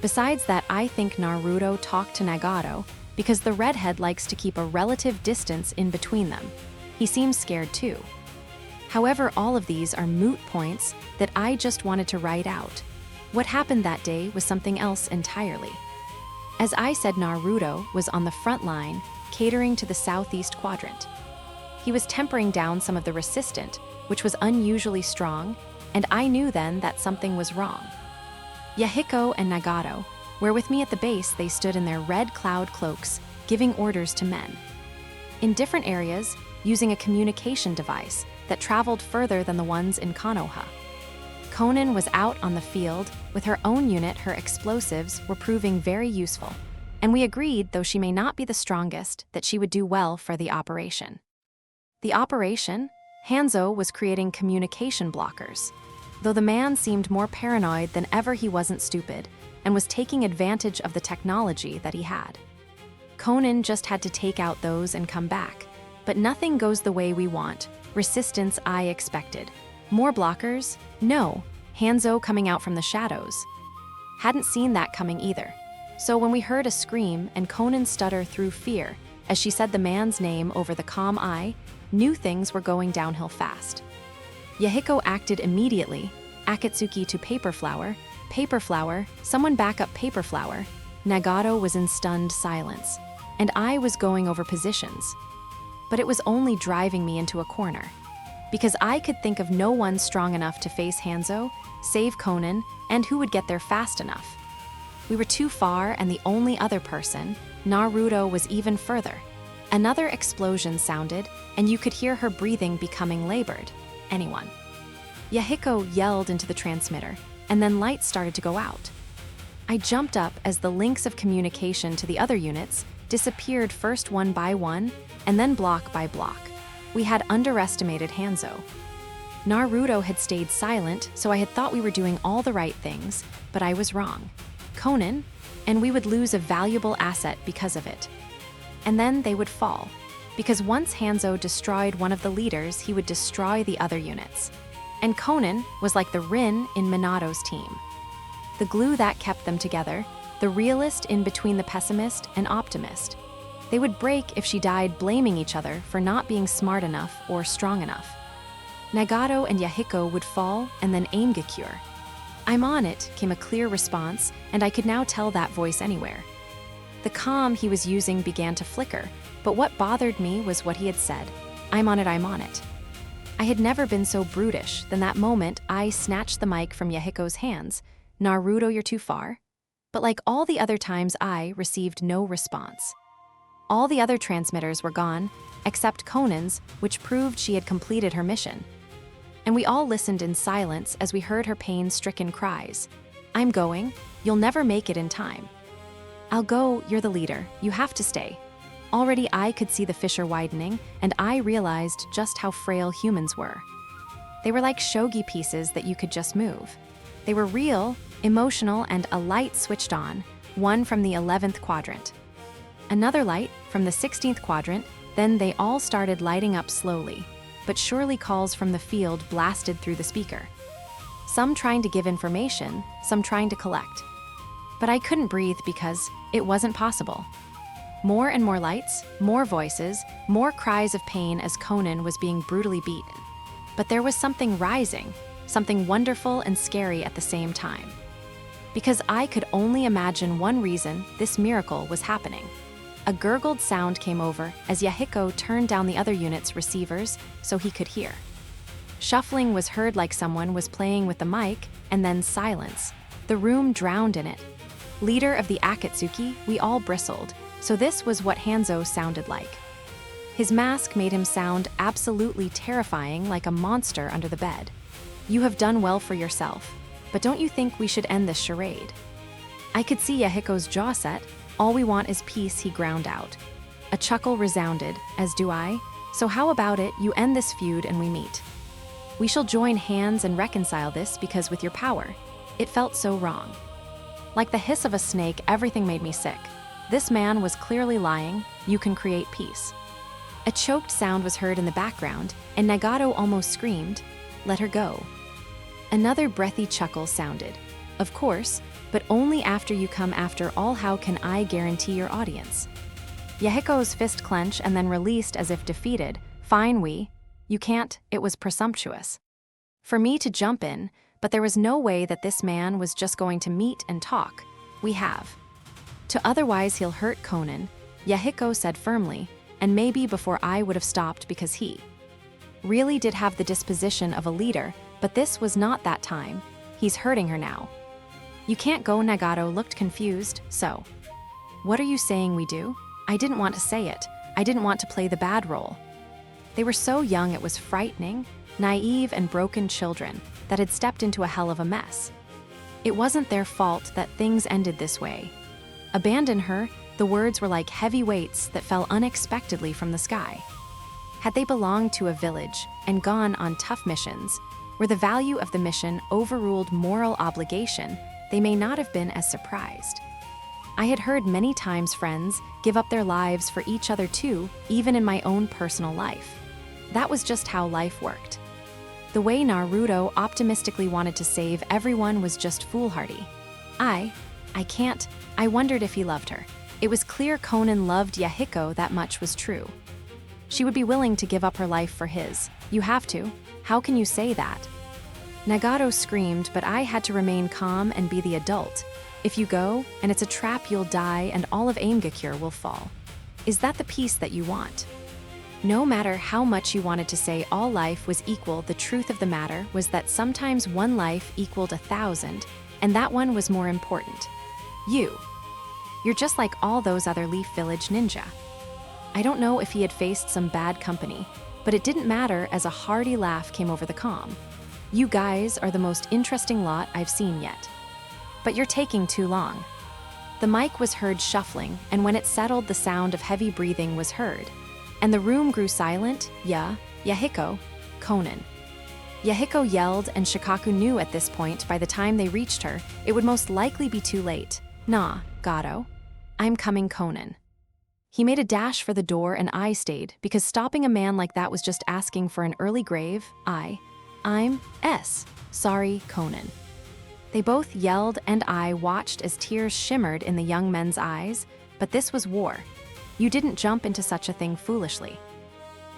Besides that, I think Naruto talked to Nagato because the redhead likes to keep a relative distance in between them. He seems scared too. However, all of these are moot points that I just wanted to write out. What happened that day was something else entirely. As I said, Naruto was on the front line, catering to the southeast quadrant. He was tempering down some of the resistant, which was unusually strong, and I knew then that something was wrong. Yahiko and Nagato were with me at the base. They stood in their red cloud cloaks, giving orders to men. In different areas, using a communication device that traveled further than the ones in Konoha. Konan was out on the field. With her own unit, her explosives were proving very useful, and we agreed, though she may not be the strongest, that she would do well for the operation. The operation? Hanzo was creating communication blockers. Though the man seemed more paranoid than ever, he wasn't stupid, and was taking advantage of the technology that he had. Konan just had to take out those and come back. But nothing goes the way we want. Resistance I expected. More blockers? No. Hanzo coming out from the shadows. Hadn't seen that coming either. So when we heard a scream and Konan stutter through fear as she said the man's name over the comm eye, knew things were going downhill fast. Yahiko acted immediately. Akatsuki to Paper Flower. Paper Flower, someone back up Paper Flower. Nagato was in stunned silence, and I was going over positions. But it was only driving me into a corner, because I could think of no one strong enough to face Hanzo, save Konan, and who would get there fast enough. We were too far, and the only other person, Naruto, was even further. Another explosion sounded, and you could hear her breathing becoming labored. Anyone. Yahiko yelled into the transmitter, and then lights started to go out. I jumped up as the links of communication to the other units disappeared, first one by one, and then block by block. We had underestimated Hanzo. Naruto had stayed silent, so I had thought we were doing all the right things, but I was wrong. Konan, and we would lose a valuable asset because of it. and then they would fall. Because once Hanzo destroyed one of the leaders, he would destroy the other units. And Konan was like the Rin in Minato's team. The glue that kept them together, the realist in between the pessimist and optimist. They would break if she died blaming each other for not being smart enough or strong enough. Nagato and Yahiko would fall and then Aimgakure. "I'm on it," came a clear response, and I could now tell that voice anywhere. The calm he was using began to flicker, but what bothered me was what he had said. "I'm on it, I'm on it." I had never been so brutish than that moment I snatched the mic from Yahiko's hands. "Naruto, you're too far." But like all the other times, I received no response. All the other transmitters were gone, except Konan's, which proved she had completed her mission. And we all listened in silence as we heard her pain-stricken cries. "I'm going. You'll never make it in time." "I'll go. You're the leader. You have to stay." Already I could see the fissure widening, and I realized just how frail humans were. They were like shogi pieces that you could just move. They were real, emotional, and a light switched on, one from the 11th quadrant. Another light from the 16th quadrant, then they all started lighting up slowly, but surely calls from the field blasted through the speaker. Some trying to give information, some trying to collect. But I couldn't breathe because it wasn't possible. More and more lights, more voices, more cries of pain as Konan was being brutally beaten. But there was something rising, something wonderful and scary at the same time. Because I could only imagine one reason this miracle was happening. A gurgled sound came over as Yahiko turned down the other unit's receivers so he could hear. Shuffling was heard like someone was playing with the mic, and then silence. The room drowned in it. Leader of the Akatsuki, we all bristled, so this was what Hanzo sounded like. His mask made him sound absolutely terrifying, like a monster under the bed. "You have done well for yourself, but don't you think we should end this charade?" I could see Yahiko's jaw set. "All we want is peace," he ground out. A chuckle resounded, as do I. "So how about it, you end this feud and we meet? We shall join hands and reconcile this because with your power." It felt so wrong. Like the hiss of a snake, everything made me sick. This man was clearly lying. "You can create peace." A choked sound was heard in the background, and Nagato almost screamed, "Let her go." Another breathy chuckle sounded. "Of course, but only after you come after all. How can I guarantee your audience?" Yahiko's fist clenched and then released as if defeated. "Fine, you can't." It was presumptuous for me to jump in, but there was no way that this man was just going to meet and talk. "We have to, otherwise he'll hurt Konan," Yahiko said firmly, and maybe before I would have stopped because he really did have the disposition of a leader, but this was not that time. He's hurting her now. "You can't go." Nagato looked confused. "So, what are you saying we do?" I didn't want to say it. I didn't want to play the bad role. They were so young, it was frightening, naive and broken children that had stepped into a hell of a mess. It wasn't their fault that things ended this way. "Abandon her," the words were like heavy weights that fell unexpectedly from the sky. Had they belonged to a village and gone on tough missions, where the value of the mission overruled moral obligation, they may not have been as surprised. I had heard many times friends give up their lives for each other too, even in my own personal life. That was just how life worked. The way Naruto optimistically wanted to save everyone was just foolhardy. I can't. I wondered if he loved her. It was clear Konan loved Yahiko, that much was true. She would be willing to give up her life for his. "You have to. How can you say that?" Nagato screamed, but I had to remain calm and be the adult. "If you go, and it's a trap, you'll die and all of Aimgakure will fall. Is that the peace that you want?" No matter how much you wanted to say all life was equal, the truth of the matter was that sometimes one life equaled 1,000, and that one was more important. You're just like all those other Leaf Village ninja. I don't know if he had faced some bad company, but it didn't matter as a hearty laugh came over the comm. "You guys are the most interesting lot I've seen yet. But you're taking too long." The mic was heard shuffling, and when it settled, the sound of heavy breathing was heard. And the room grew silent. Yahiko, Konan." Yahiko yelled, and Shikaku knew at this point, by the time they reached her, it would most likely be too late. "Nah, Gato. I'm coming, Konan." He made a dash for the door and I stayed, because stopping a man like that was just asking for an early grave. I'm sorry, Conan. They both yelled and I watched as tears shimmered in the young men's eyes, but this was war. You didn't jump into such a thing foolishly.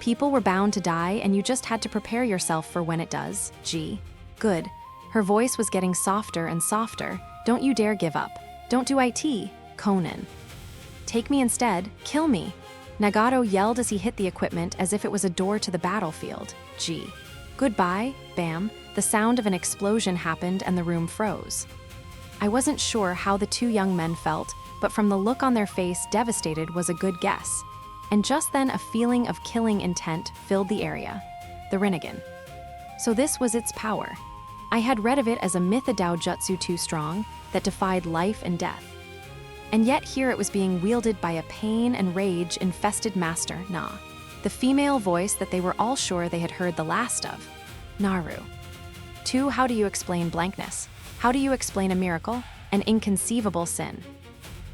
People were bound to die and you just had to prepare yourself for when it does. Good. Her voice was getting softer and softer. Don't you dare give up. Don't do it, Conan. Take me instead, kill me. Nagato yelled as he hit the equipment as if it was a door to the battlefield. Goodbye, bam. The sound of an explosion happened and the room froze. I wasn't sure how the two young men felt, but from the look on their face, devastated was a good guess. And just then a feeling of killing intent filled the area. The Rinnegan. So this was its power. I had read of it as a myth, a doujutsu too strong, that defied life and death. And yet here it was being wielded by a pain and rage-infested master, the female voice that they were all sure they had heard the last of. Naru. 2. How do you explain blankness? How do you explain a miracle? An inconceivable sin?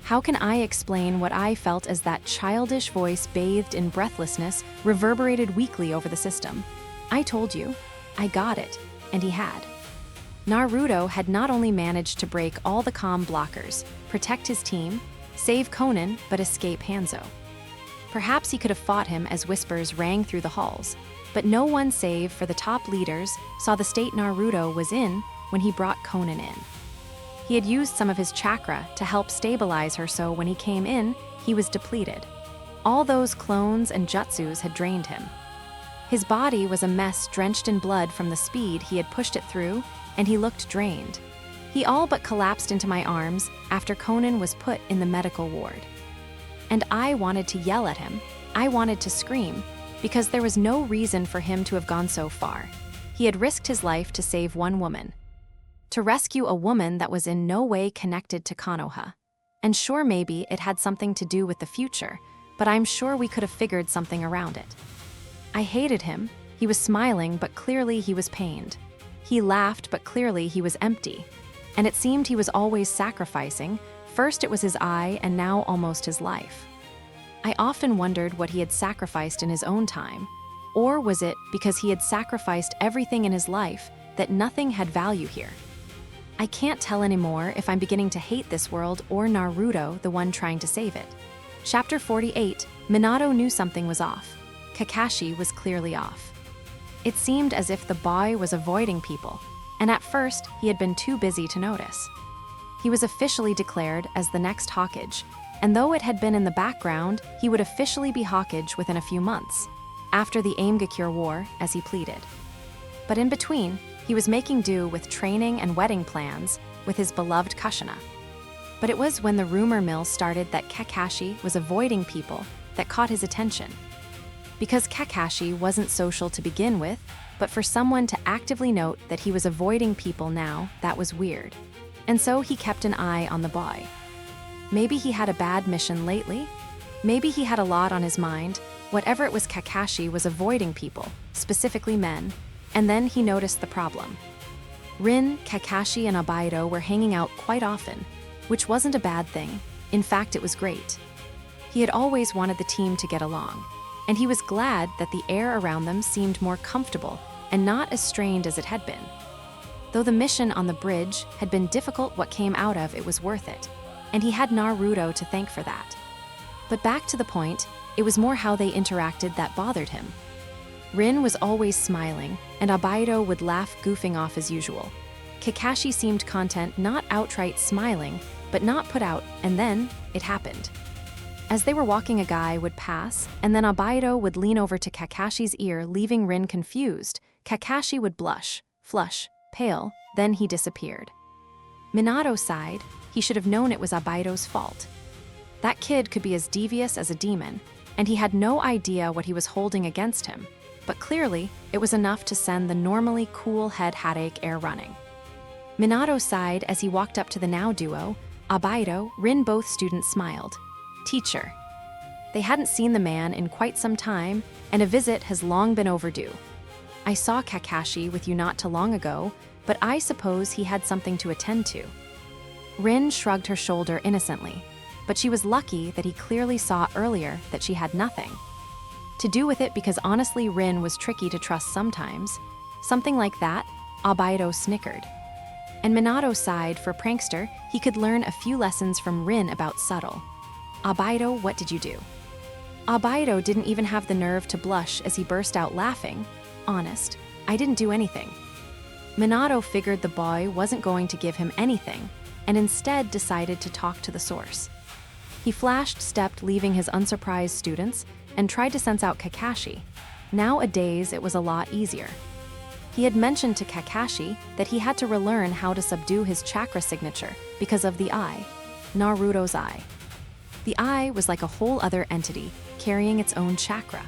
How can I explain what I felt as that childish voice bathed in breathlessness reverberated weakly over the system? I told you. I got it. And he had. Naruto had not only managed to break all the comm blockers, protect his team, save Conan, but escape Hanzo. Perhaps he could have fought him as whispers rang through the halls, but no one save for the top leaders saw the state Naruto was in when he brought Conan in. He had used some of his chakra to help stabilize her, so when he came in, he was depleted. All those clones and jutsus had drained him. His body was a mess drenched in blood from the speed he had pushed it through, and he looked drained. He all but collapsed into my arms after Conan was put in the medical ward. And I wanted to yell at him. I wanted to scream, because there was no reason for him to have gone so far. He had risked his life to save one woman. To rescue a woman that was in no way connected to Konoha. And sure, maybe it had something to do with the future, but I'm sure we could have figured something around it. I hated him. He was smiling, but clearly he was pained. He laughed, but clearly he was empty. And it seemed he was always sacrificing. First it was his eye, and now almost his life. I often wondered what he had sacrificed in his own time. Or was it because he had sacrificed everything in his life that nothing had value here? I can't tell anymore if I'm beginning to hate this world or Naruto, the one trying to save it. Chapter 48, Minato knew something was off. Kakashi was clearly off. It seemed as if the boy was avoiding people, and at first he had been too busy to notice. He was officially declared as the next Hokage, and though it had been in the background, he would officially be Hokage within a few months, after the Aimgakure War, as he pleaded. But in between, he was making do with training and wedding plans with his beloved Kushina. But it was when the rumor mill started that Kakashi was avoiding people that caught his attention. Because Kakashi wasn't social to begin with, but for someone to actively note that he was avoiding people now, that was weird. And so he kept an eye on the boy. Maybe he had a bad mission lately? Maybe he had a lot on his mind. Whatever it was, Kakashi was avoiding people, specifically men, and then he noticed the problem. Rin, Kakashi, and Obaido were hanging out quite often, which wasn't a bad thing. In fact, it was great. He had always wanted the team to get along, and he was glad that the air around them seemed more comfortable and not as strained as it had been. Though the mission on the bridge had been difficult, what came out of it was worth it, and he had Naruto to thank for that. But back to the point, it was more how they interacted that bothered him. Rin was always smiling, and Obaido would laugh, goofing off as usual. Kakashi seemed content, not outright smiling, but not put out, and then it happened. As they were walking, a guy would pass, and then Obaido would lean over to Kakashi's ear, leaving Rin confused. Kakashi would blush, flush, pale, then he disappeared. Minato sighed. He should have known it was Obaido's fault. That kid could be as devious as a demon, and he had no idea what he was holding against him, but clearly it was enough to send the normally cool head headache air running. Minato sighed as he walked up to the now duo. Obaido, Rin, both students smiled. Teacher. They hadn't seen the man in quite some time, and a visit has long been overdue. I saw Kakashi with you not too long ago, but I suppose he had something to attend to. Rin shrugged her shoulder innocently. but she was lucky that he clearly saw earlier that she had nothing to do with it, because honestly Rin was tricky to trust sometimes. Something like that, Obaido snickered. And Minato sighed. For prankster, he could learn a few lessons from Rin about subtle. Obaido, what did you do? Obaido didn't even have the nerve to blush as he burst out laughing. Honest, I didn't do anything. Minato figured the boy wasn't going to give him anything, and instead decided to talk to the source. He flash-stepped, leaving his unsurprised students, and tried to sense out Kakashi. Nowadays, it was a lot easier. He had mentioned to Kakashi that he had to relearn how to subdue his chakra signature because of the eye, Naruto's eye. The eye was like a whole other entity, carrying its own chakra.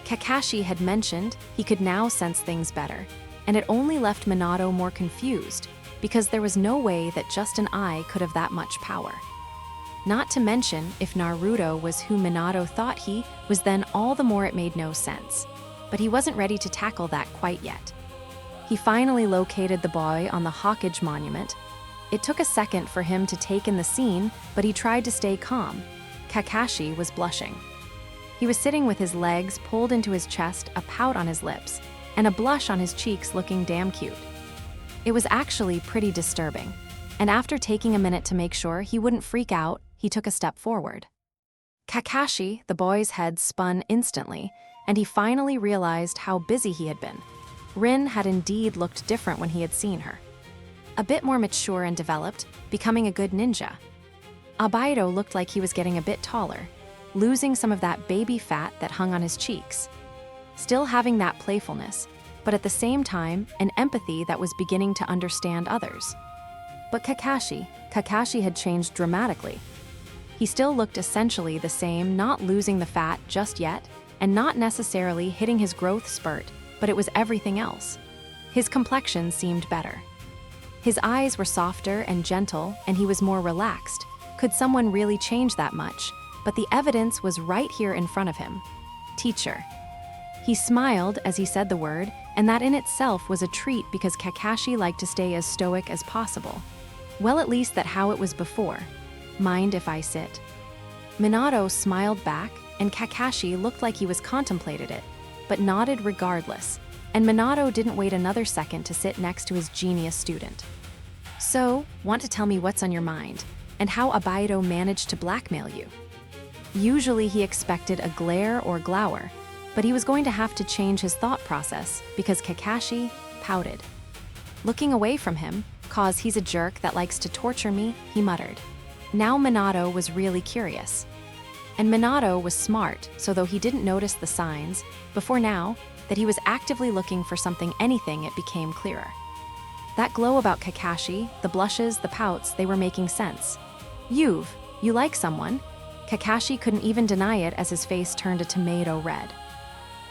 Kakashi had mentioned he could now sense things better, and it only left Minato more confused, because there was no way that just an eye could have that much power. Not to mention, if Naruto was who Minato thought he was, then all the more it made no sense. But he wasn't ready to tackle that quite yet. He finally located the boy on the Hokage monument. It took a second for him to take in the scene, but he tried to stay calm. Kakashi was blushing. He was sitting with his legs pulled into his chest, a pout on his lips, and a blush on his cheeks, looking damn cute. It was actually pretty disturbing, and after taking a minute to make sure he wouldn't freak out, he took a step forward. Kakashi, the boy's head spun instantly, and he finally realized how busy he had been. Rin had indeed looked different when he had seen her. A bit more mature and developed, becoming a good ninja. Obaido looked like he was getting a bit taller, losing some of that baby fat that hung on his cheeks. Still having that playfulness, but at the same time, an empathy that was beginning to understand others. But Kakashi had changed dramatically. He still looked essentially the same, not losing the fat just yet, and not necessarily hitting his growth spurt, but it was everything else. His complexion seemed better. His eyes were softer and gentle, and he was more relaxed. Could someone really change that much? But the evidence was right here in front of him. Teacher. He smiled as he said the word, and that in itself was a treat, because Kakashi liked to stay as stoic as possible. Well, at least that how it was before. Mind if I sit? Minato smiled back, and Kakashi looked like he was contemplated it, but nodded regardless, and Minato didn't wait another second to sit next to his genius student. So, want to tell me what's on your mind, and how Obaido managed to blackmail you? Usually he expected a glare or glower, but he was going to have to change his thought process because Kakashi pouted. Looking away from him, "'Cause he's a jerk that likes to torture me," he muttered. Now Minato was really curious. And Minato was smart, so though he didn't notice the signs, before now, that he was actively looking for anything, it became clearer. That glow about Kakashi, the blushes, the pouts, they were making sense. You like someone? Kakashi couldn't even deny it as his face turned a tomato red.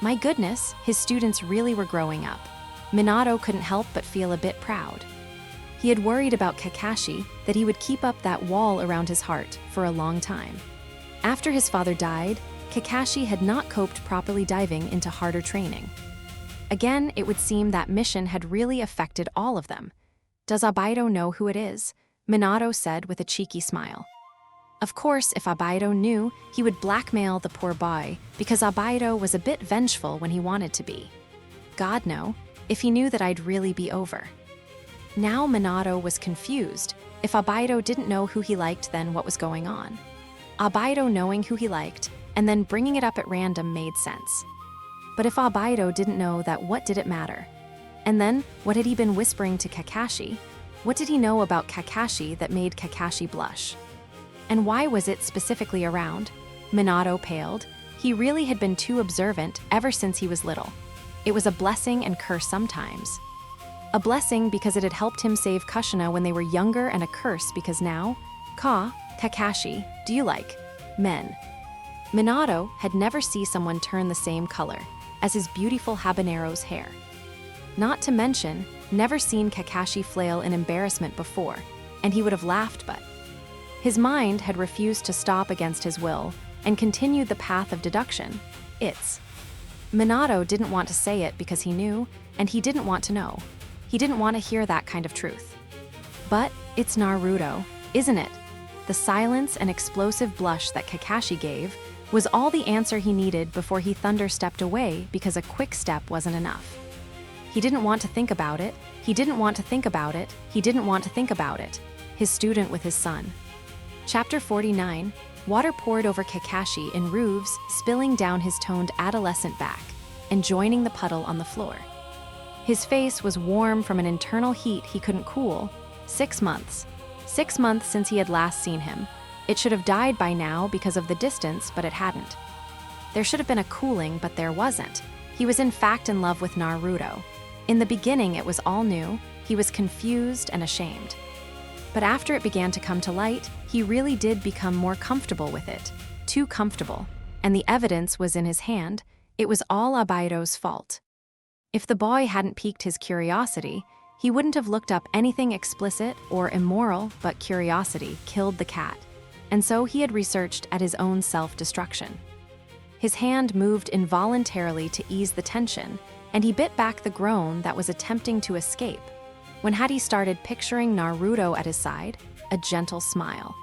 My goodness, his students really were growing up. Minato couldn't help but feel a bit proud. He had worried about Kakashi, that he would keep up that wall around his heart for a long time. After his father died, Kakashi had not coped properly, diving into harder training. Again, it would seem that mission had really affected all of them. Does Obaido know who it is? Minato said with a cheeky smile. Of course, if Obaido knew, he would blackmail the poor boy, because Obaido was a bit vengeful when he wanted to be. God no, if he knew that I'd really be over. Now Minato was confused. If Obaido didn't know who he liked, then what was going on? Obaido knowing who he liked, and then bringing it up at random made sense. But if Obaido didn't know that, what did it matter? And then, what had he been whispering to Kakashi? What did he know about Kakashi that made Kakashi blush? And why was it specifically around? Minato paled. He really had been too observant ever since he was little. It was a blessing and curse sometimes. A blessing because it had helped him save Kushina when they were younger, and a curse because now, Kakashi, do you like men? Minato had never seen someone turn the same color as his beautiful habanero's hair. Not to mention, never seen Kakashi flail in embarrassment before, and he would have laughed, but his mind had refused to stop against his will and continued the path of deduction. Minato didn't want to say it because he knew, and he didn't want to know. He didn't want to hear that kind of truth. But it's Naruto, isn't it? the silence and explosive blush that Kakashi gave, was all the answer he needed before he thunder stepped away because a quick step wasn't enough. He didn't want to think about it, he didn't want to think about it, he didn't want to think about it. His student with his son. Chapter 49, water poured over Kakashi in roofs, spilling down his toned adolescent back and joining the puddle on the floor. His face was warm from an internal heat he couldn't cool. 6 months. 6 months since he had last seen him. It should have died by now because of the distance, but it hadn't. There should have been a cooling, but there wasn't. He was in fact in love with Naruto. In the beginning, it was all new. He was confused and ashamed. But after it began to come to light, he really did become more comfortable with it. Too comfortable. And the evidence was in his hand. It was all Abaido's fault. If the boy hadn't piqued his curiosity, he wouldn't have looked up anything explicit or immoral, but curiosity killed the cat. And so he had researched at his own self-destruction. His hand moved involuntarily to ease the tension, and he bit back the groan that was attempting to escape. When had he started picturing Naruto at his side, a gentle smile.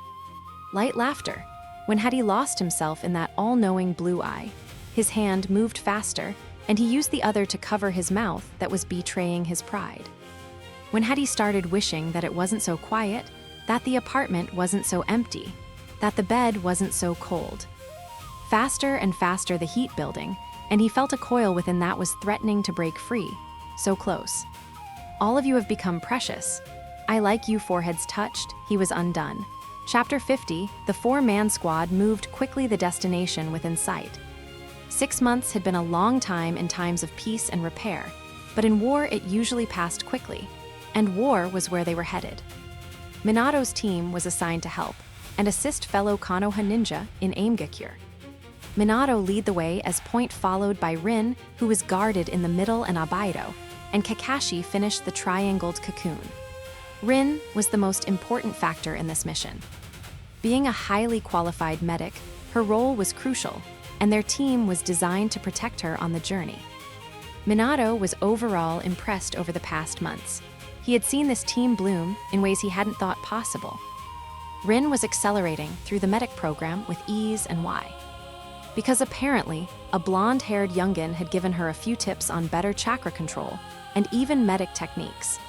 Light laughter. When had he lost himself in that all-knowing blue eye? His hand moved faster, and he used the other to cover his mouth that was betraying his pride. When had he started wishing that it wasn't so quiet, that the apartment wasn't so empty, that the bed wasn't so cold? Faster and faster the heat building, and he felt a coil within that was threatening to break free, so close. All of you have become precious. I like you, foreheads touched, he was undone. Chapter 50, the 4-man squad moved quickly the destination within sight. 6 months had been a long time in times of peace and repair, but in war it usually passed quickly, and war was where they were headed. Minato's team was assigned to help and assist fellow Konoha ninja in Aimgakure. Minato lead the way as Point followed by Rin, who was guarded in the middle, and Abaido, and Kakashi finished the triangled cocoon. Rin was the most important factor in this mission. Being a highly qualified medic, her role was crucial, and their team was designed to protect her on the journey. Minato was overall impressed over the past months. He had seen this team bloom in ways he hadn't thought possible. Rin was accelerating through the medic program with ease and why. Because apparently, a blonde-haired youngin had given her a few tips on better chakra control and even medic techniques.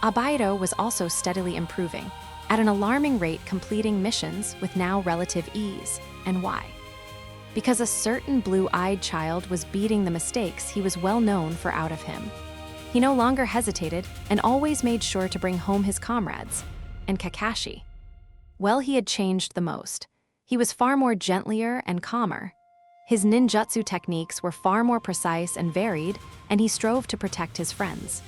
Abaido was also steadily improving, at an alarming rate completing missions with now relative ease, and why? Because a certain blue-eyed child was beating the mistakes he was well known for out of him. He no longer hesitated and always made sure to bring home his comrades. And Kakashi? Well, he had changed the most. He was far more gentler and calmer. His ninjutsu techniques were far more precise and varied, and he strove to protect his friends.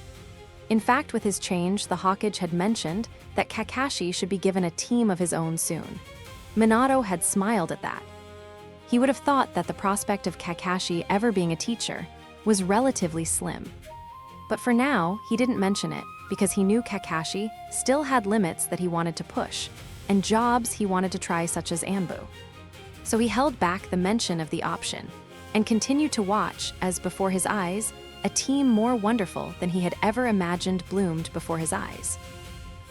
In fact, with his change, the Hokage had mentioned that Kakashi should be given a team of his own soon. Minato had smiled at that. He would have thought that the prospect of Kakashi ever being a teacher was relatively slim. But for now, he didn't mention it because he knew Kakashi still had limits that he wanted to push, and jobs he wanted to try, such as Anbu. So he held back the mention of the option and continued to watch as before his eyes, a team more wonderful than he had ever imagined bloomed before his eyes.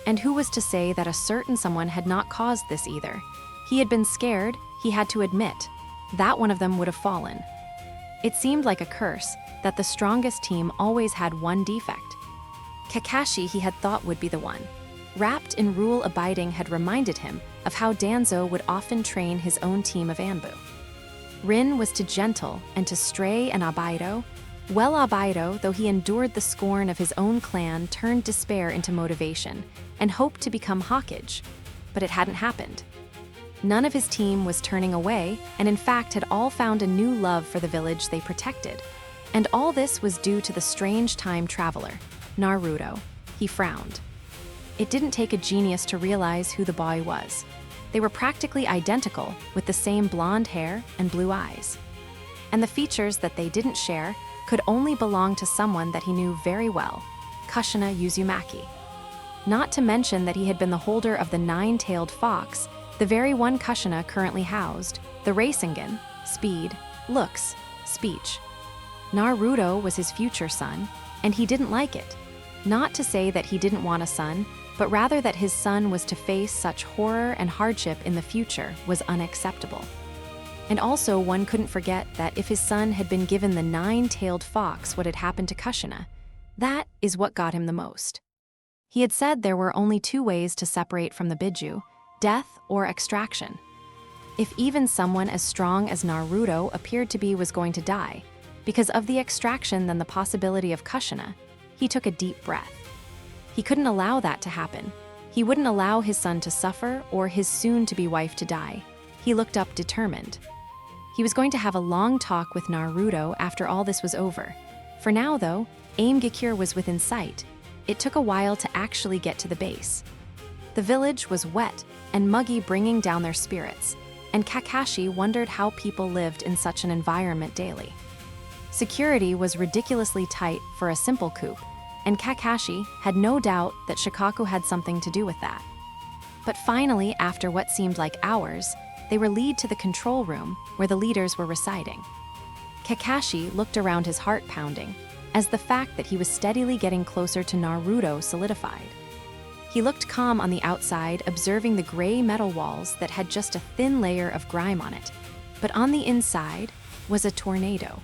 And who was to say that a certain someone had not caused this either? He had been scared, he had to admit. That one of them would have fallen. It seemed like a curse that the strongest team always had one defect. Kakashi, he had thought, would be the one. Wrapped in rule abiding, had reminded him of how Danzo would often train his own team of Anbu. Rin was to gentle and to stray, and Abaido, well, Abaido, though he endured the scorn of his own clan, turned despair into motivation and hoped to become Hokage, but it hadn't happened. None of his team was turning away, and in fact had all found a new love for the village they protected. And all this was due to the strange time traveler, Naruto. He frowned. It didn't take a genius to realize who the boy was. They were practically identical, with the same blonde hair and blue eyes. And the features that they didn't share could only belong to someone that he knew very well, Kushina Uzumaki. Not to mention that he had been the holder of the 9-tailed fox, the very one Kushina currently housed, the Rasengan, speed, looks, speech. Naruto was his future son, and he didn't like it. Not to say that he didn't want a son, but rather that his son was to face such horror and hardship in the future was unacceptable. And also, one couldn't forget that if his son had been given the nine-tailed fox what had happened to Kushina, that is what got him the most. He had said there were only two ways to separate from the Biju, death or extraction. If even someone as strong as Naruto appeared to be was going to die, because of the extraction than the possibility of Kushina, he took a deep breath. He couldn't allow that to happen. He wouldn't allow his son to suffer or his soon-to-be wife to die. He looked up determined. He was going to have a long talk with Naruto after all this was over. For now, though, Aimgakure was within sight. It took a while to actually get to the base. The village was wet and muggy, bringing down their spirits, and Kakashi wondered how people lived in such an environment daily. Security was ridiculously tight for a simple coup, and Kakashi had no doubt that Shikaku had something to do with that. But finally, after what seemed like hours, they were led to the control room where the leaders were residing. Kakashi looked around, his heart pounding, as the fact that he was steadily getting closer to Naruto solidified. He looked calm on the outside, observing the gray metal walls that had just a thin layer of grime on it, but on the inside was a tornado.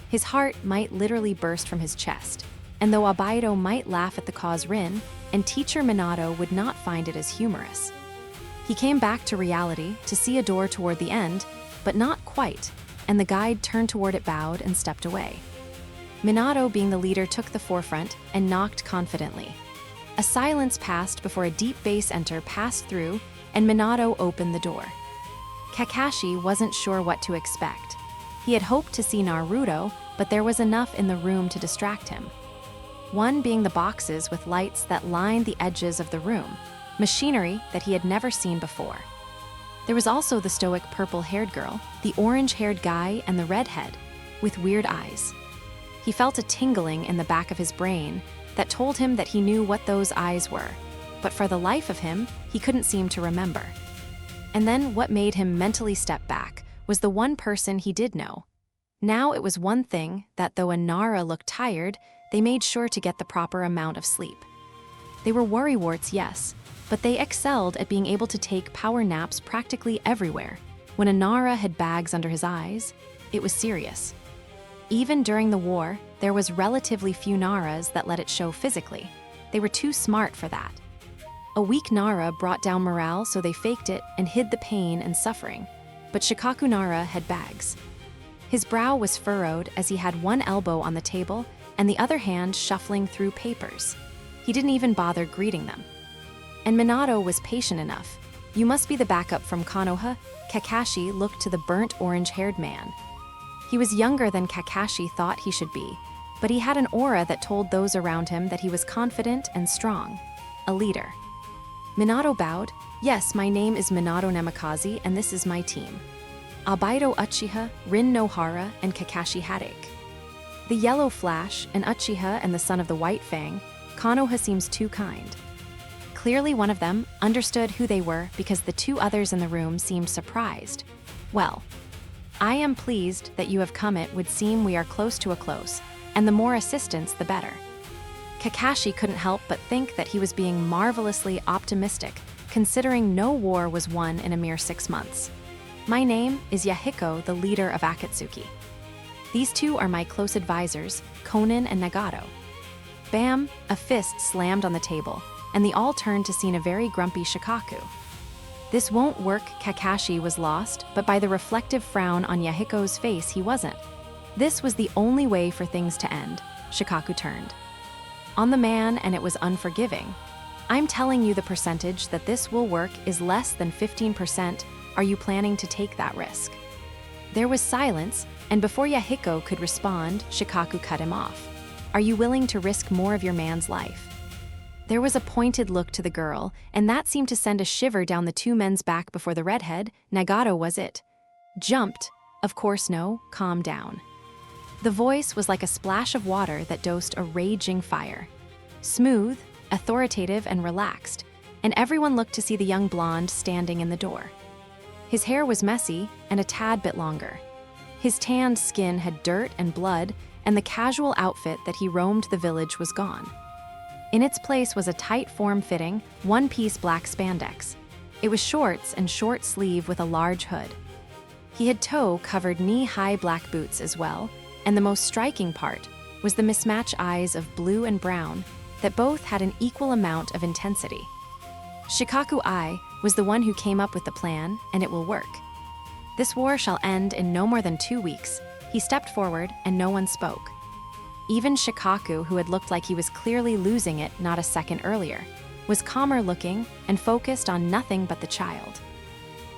His heart might literally burst from his chest, and though Abaido might laugh at the cause Rin, and teacher Minato would not find it as humorous. He came back to reality to see a door toward the end, but not quite, and the guide turned toward it, bowed, and stepped away. Minato, being the leader, took the forefront and knocked confidently. A silence passed before a deep bass enter passed through, and Minato opened the door. Kakashi wasn't sure what to expect. He had hoped to see Naruto, but there was enough in the room to distract him. One being the boxes with lights that lined the edges of the room, machinery that he had never seen before. There was also the stoic purple-haired girl, the orange-haired guy, and the redhead, with weird eyes. He felt a tingling in the back of his brain that told him that he knew what those eyes were, but for the life of him, he couldn't seem to remember. And then what made him mentally step back was the one person he did know. Now it was one thing that though Nara looked tired, they made sure to get the proper amount of sleep. They were worrywarts, yes, but they excelled at being able to take power naps practically everywhere. When Nara had bags under his eyes, it was serious. Even during the war, there was relatively few Naras that let it show physically. They were too smart for that. A weak Nara brought down morale, so they faked it and hid the pain and suffering. But Shikaku Nara had bags. His brow was furrowed as he had one elbow on the table and the other hand shuffling through papers. He didn't even bother greeting them. And Minato was patient enough. "You must be the backup from Konoha." Kakashi looked to the burnt orange-haired man. He was younger than Kakashi thought he should be, but he had an aura that told those around him that he was confident and strong, a leader. Minato bowed. "Yes, my name is Minato Namikaze, and this is my team. Abaido Uchiha, Rin Nohara, and Kakashi Hadake. The Yellow Flash, and Uchiha and the son of the White Fang, Konoha seems too kind." Clearly one of them understood who they were because the two others in the room seemed surprised. "Well, I am pleased that you have come. It would seem we are close to a close, and the more assistance, the better." Kakashi couldn't help but think that he was being marvelously optimistic, considering no war was won in a mere 6 months. "My name is Yahiko, the leader of Akatsuki. These two are my close advisors, Konan and Nagato." Bam! A fist slammed on the table, and they all turned to see a very grumpy Shikaku. This won't work. Kakashi was lost, but by the reflective frown on Yahiko's face, he wasn't. This was the only way for things to end. Shikaku turned on the man, and it was unforgiving. "I'm telling you the percentage that this will work is less than 15%. Are you planning to take that risk?" There was silence, and before Yahiko could respond, Shikaku cut him off. "Are you willing to risk more of your man's life?" There was a pointed look to the girl, and that seemed to send a shiver down the two men's back. Before the redhead, Nagato was it. "Jumped? Of course no, calm down." The voice was like a splash of water that dosed a raging fire. Smooth, authoritative, and relaxed, and everyone looked to see the young blonde standing in the door. His hair was messy and a tad bit longer. His tanned skin had dirt and blood, and the casual outfit that he roamed the village was gone. In its place was a tight form-fitting, one-piece black spandex. It was shorts and short sleeve with a large hood. He had toe-covered knee-high black boots as well, and the most striking part was the mismatched eyes of blue and brown that both had an equal amount of intensity. Shikaku I was the one who came up with the plan, and it will work. This war shall end in no more than 2 weeks. He stepped forward, and no one spoke. Even Shikaku, who had looked like he was clearly losing it not a second earlier, was calmer looking and focused on nothing but the child.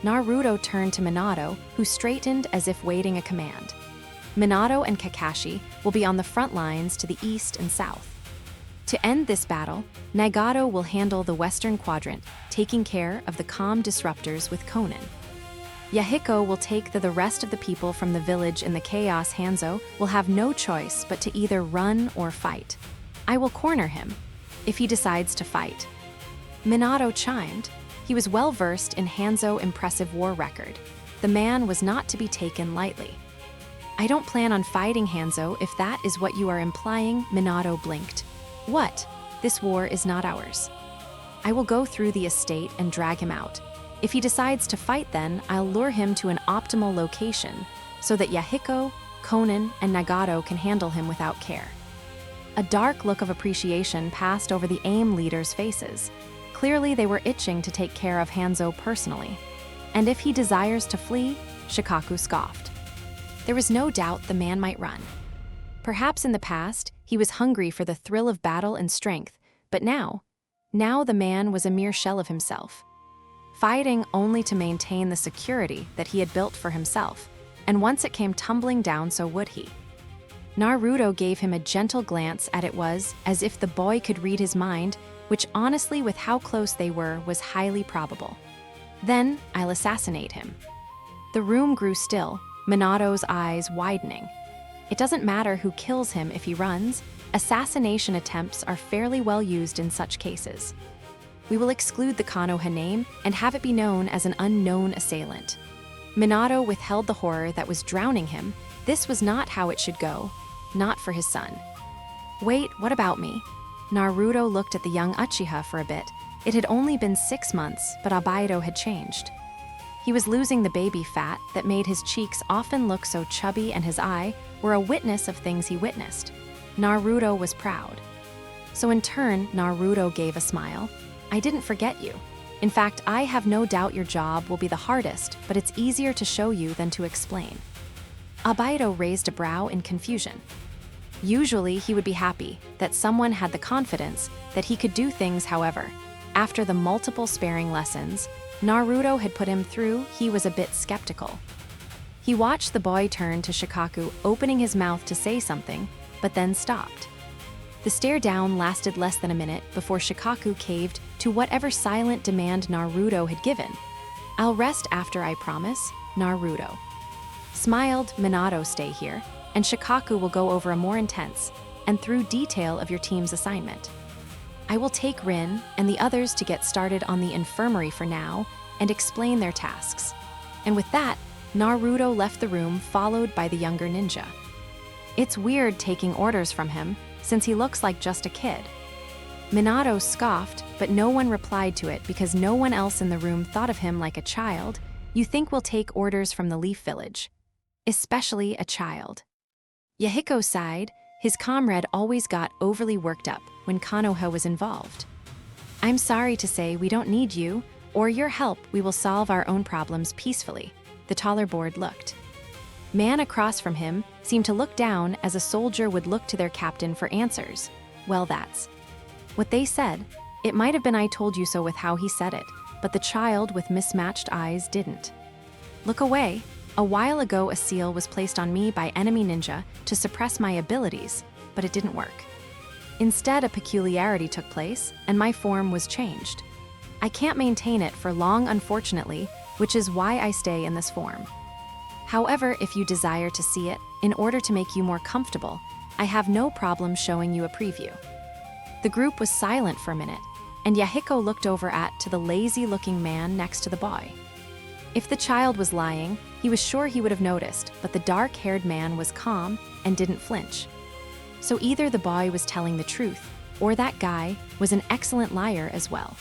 Naruto turned to Minato, who straightened as if waiting a command. Minato and Kakashi will be on the front lines to the east and south. To end this battle, Nagato will handle the western quadrant, taking care of the calm disruptors with Konan. Yahiko will take the rest of the people from the village in the chaos. Hanzo will have no choice but to either run or fight. I will corner him, if he decides to fight. Minato chimed. He was well versed in Hanzo's impressive war record. The man was not to be taken lightly. I don't plan on fighting Hanzo if that is what you are implying, Minato blinked. What? This war is not ours. I will go through the estate and drag him out. If he decides to fight, then I'll lure him to an optimal location so that Yahiko, Konan, and Nagato can handle him without care. A dark look of appreciation passed over the AIM leaders' faces. Clearly, they were itching to take care of Hanzo personally. And if he desires to flee, Shikaku scoffed. There was no doubt the man might run. Perhaps in the past, he was hungry for the thrill of battle and strength, but now the man was a mere shell of himself, fighting only to maintain the security that he had built for himself, and once it came tumbling down, so would he. Naruto gave him a gentle glance. It was as if the boy could read his mind, which honestly, with how close they were, was highly probable. Then I'll assassinate him. The room grew still, Minato's eyes widening. It doesn't matter who kills him if he runs. Assassination attempts are fairly well used in such cases. We will exclude the Konoha name and have it be known as an unknown assailant. Minato withheld the horror that was drowning him. This was not how it should go, not for his son. Wait, what about me? Naruto looked at the young Uchiha for a bit. It had only been 6 months, but Obaido had changed. He was losing the baby fat that made his cheeks often look so chubby, and his eye were a witness of things he witnessed. Naruto was proud. So in turn, Naruto gave a smile. I didn't forget you. In fact, I have no doubt your job will be the hardest, but it's easier to show you than to explain. Obaido raised a brow in confusion. Usually, he would be happy that someone had the confidence that he could do things. However, after the multiple sparring lessons Naruto had put him through, he was a bit skeptical. He watched the boy turn to Shikaku, opening his mouth to say something, but then stopped. The stare down lasted less than a minute before Shikaku caved to whatever silent demand Naruto had given. I'll rest after, I promise, Naruto. Smiled. Minato, stay here, and Shikaku will go over a more intense and through detail of your team's assignment. I will take Rin and the others to get started on the infirmary for now and explain their tasks. And with that, Naruto left the room, followed by the younger ninja. It's weird taking orders from him, since he looks like just a kid. Minato scoffed, but no one replied to it because no one else in the room thought of him like a child. You think we'll take orders from the Leaf Village, especially a child. Yahiko sighed. His comrade always got overly worked up when Konoha was involved. I'm sorry to say we don't need you or your help. We will solve our own problems peacefully. The taller board looked. Man across from him seemed to look down as a soldier would look to their captain for answers. Well, that's what they said. It might have been I told you so with how he said it, but the child with mismatched eyes didn't. Look away. A while ago, a seal was placed on me by enemy ninja to suppress my abilities, but it didn't work. Instead, a peculiarity took place, and my form was changed. I can't maintain it for long, unfortunately, which is why I stay in this form. However, if you desire to see it, in order to make you more comfortable, I have no problem showing you a preview. The group was silent for a minute, and Yahiko looked over to the lazy-looking man next to the boy. If the child was lying, he was sure he would have noticed, but the dark-haired man was calm and didn't flinch. So either the boy was telling the truth, or that guy, was an excellent liar as well.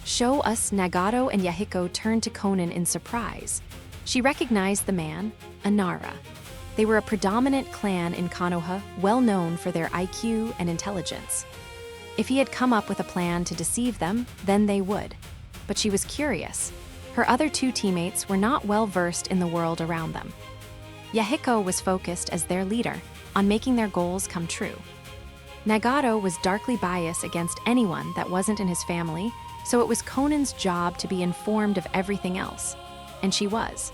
Show us. Nagato and Yahiko turned to Konan in surprise. She recognized the man, Anara. They were a predominant clan in Konoha, well known for their IQ and intelligence. If he had come up with a plan to deceive them, then they would. But she was curious. Her other two teammates were not well versed in the world around them. Yahiko was focused as their leader on making their goals come true. Nagato was darkly biased against anyone that wasn't in his family, so it was Konan's job to be informed of everything else. And she was.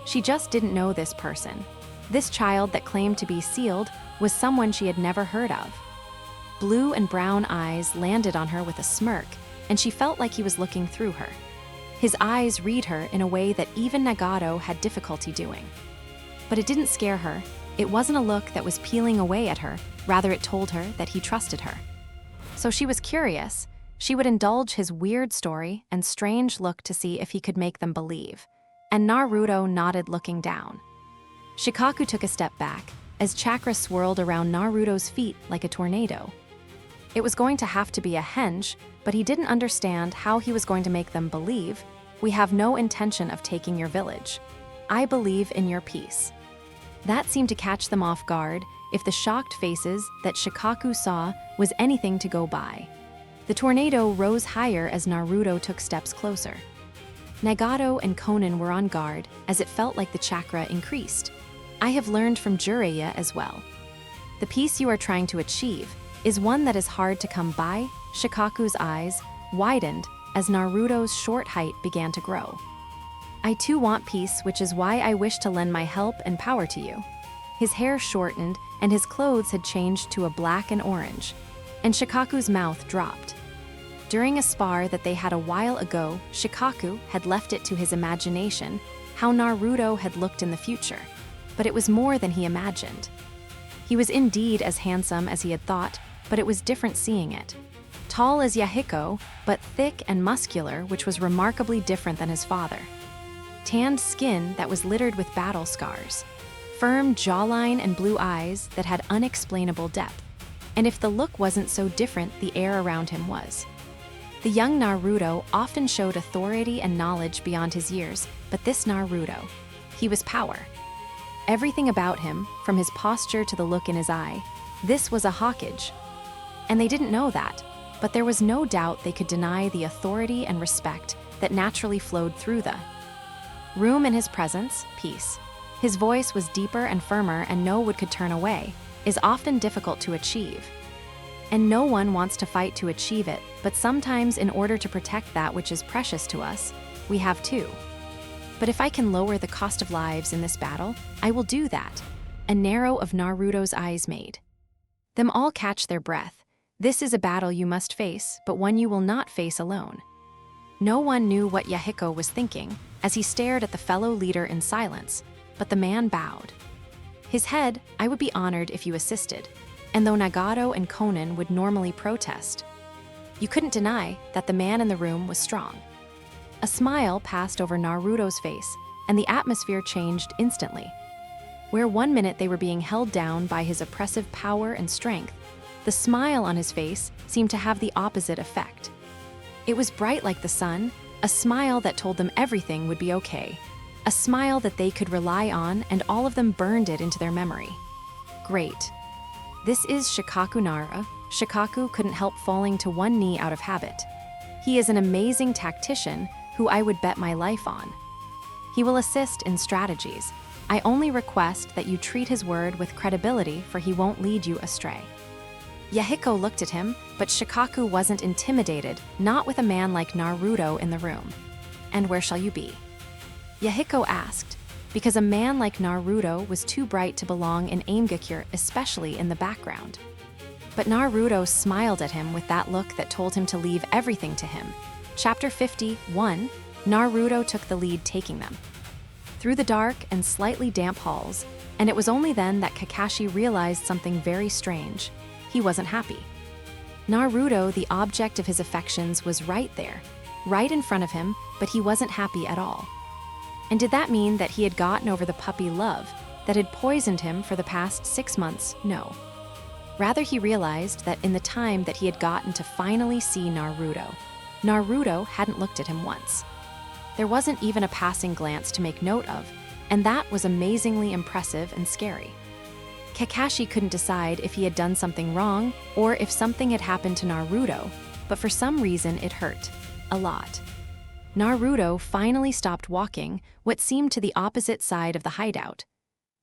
She just didn't know this person. This child that claimed to be sealed was someone she had never heard of. Blue and brown eyes landed on her with a smirk, and she felt like he was looking through her. His eyes read her in a way that even Nagato had difficulty doing. But it didn't scare her. It wasn't a look that was peeling away at her, rather it told her that he trusted her. So she was curious. She would indulge his weird story and strange look to see if he could make them believe. And Naruto nodded, looking down. Shikaku took a step back, as chakra swirled around Naruto's feet like a tornado. It was going to have to be a henge, but he didn't understand how he was going to make them believe. We have no intention of taking your village. I believe in your peace. That seemed to catch them off guard, if the shocked faces that Shikaku saw was anything to go by. The tornado rose higher as Naruto took steps closer. Nagato and Konan were on guard, as it felt like the chakra increased. I have learned from Jiraiya as well. The peace you are trying to achieve is one that is hard to come by. Shikaku's eyes widened as Naruto's short height began to grow. I too want peace, which is why I wish to lend my help and power to you. His hair shortened and his clothes had changed to a black and orange, and Shikaku's mouth dropped. During a spar that they had a while ago, Shikaku had left it to his imagination how Naruto had looked in the future, but it was more than he imagined. He was indeed as handsome as he had thought, but it was different seeing it. Tall as Yahiko, but thick and muscular, which was remarkably different than his father. Tanned skin that was littered with battle scars. Firm jawline and blue eyes that had unexplainable depth. And if the look wasn't so different, the air around him was. The young Naruto often showed authority and knowledge beyond his years, but this Naruto, he was power. Everything about him, from his posture to the look in his eye, this was a Hokage. And they didn't know that, but there was no doubt they could deny the authority and respect that naturally flowed through the room in his presence, peace. His voice was deeper and firmer, and no one could turn away, is often difficult to achieve. And no one wants to fight to achieve it, but sometimes in order to protect that which is precious to us, we have to. But if I can lower the cost of lives in this battle, I will do that. A narrow of Naruto's eyes made them all catch their breath. This is a battle you must face, but one you will not face alone. No one knew what Yahiko was thinking as he stared at the fellow leader in silence, but the man bowed. His head, I would be honored if you assisted, and though Nagato and Konan would normally protest, you couldn't deny that the man in the room was strong. A smile passed over Naruto's face, and the atmosphere changed instantly. Where 1 minute they were being held down by his oppressive power and strength, the smile on his face seemed to have the opposite effect. It was bright like the sun, a smile that told them everything would be okay, a smile that they could rely on, and all of them burned it into their memory. Great. This is Shikaku Nara. Shikaku couldn't help falling to one knee out of habit. He is an amazing tactician who I would bet my life on. He will assist in strategies. I only request that you treat his word with credibility, for he won't lead you astray. Yahiko looked at him, but Shikaku wasn't intimidated, not with a man like Naruto in the room. And where shall you be? Yahiko asked, because a man like Naruto was too bright to belong in Aimgakure, especially in the background. But Naruto smiled at him with that look that told him to leave everything to him. Chapter 51, Naruto took the lead, taking them through the dark and slightly damp halls, and it was only then that Kakashi realized something very strange. He wasn't happy. Naruto, the object of his affections, was right there, right in front of him, but he wasn't happy at all. And did that mean that he had gotten over the puppy love that had poisoned him for the past 6 months? No. Rather, he realized that in the time that he had gotten to finally see Naruto, Naruto hadn't looked at him once. There wasn't even a passing glance to make note of, and that was amazingly impressive and scary. Kakashi couldn't decide if he had done something wrong or if something had happened to Naruto, but for some reason it hurt. A lot. Naruto finally stopped walking what seemed to the opposite side of the hideout.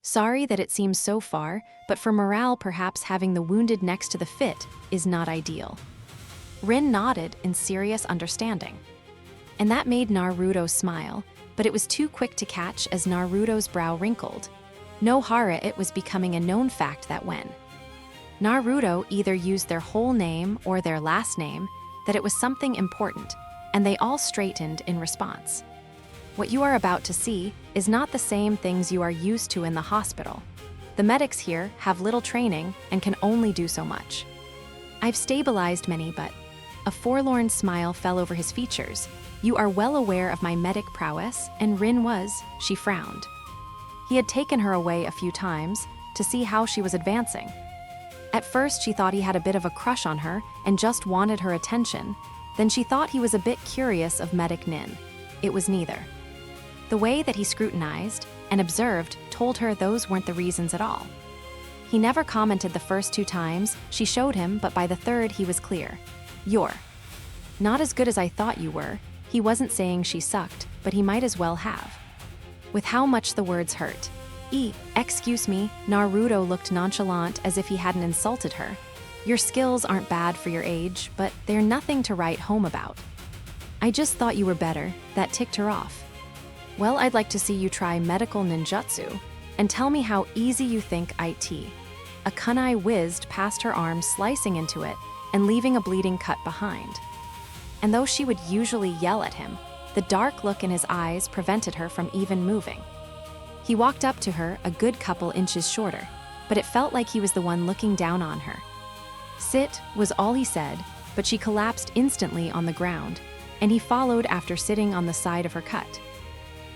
Sorry that it seems so far, but for morale perhaps having the wounded next to the fit is not ideal. Rin nodded in serious understanding. And that made Naruto smile, but it was too quick to catch as Naruto's brow wrinkled. No hara, it was becoming a known fact that when Naruto either used their whole name or their last name, that it was something important, and they all straightened in response. What you are about to see is not the same things you are used to in the hospital. The medics here have little training and can only do so much. I've stabilized many, but a forlorn smile fell over his features. You are well aware of my medic prowess, and Rin was, she frowned. He had taken her away a few times to see how she was advancing. At first, she thought he had a bit of a crush on her and just wanted her attention. Then she thought he was a bit curious of Medic Nin. It was neither. The way that he scrutinized and observed told her those weren't the reasons at all. He never commented the first 2 times she showed him, but by the third he was clear. You're not as good as I thought you were. He wasn't saying she sucked, but he might as well have. With how much the words hurt. Excuse me, Naruto looked nonchalant as if he hadn't insulted her. Your skills aren't bad for your age, but they're nothing to write home about. I just thought you were better. That ticked her off. Well, I'd like to see you try medical ninjutsu, and tell me how easy you think it. A kunai whizzed past her arm, slicing into it and leaving a bleeding cut behind. And though she would usually yell at him, the dark look in his eyes prevented her from even moving. He walked up to her a good couple inches shorter, but it felt like he was the one looking down on her. Sit was all he said, but she collapsed instantly on the ground, and he followed after sitting on the side of her cut.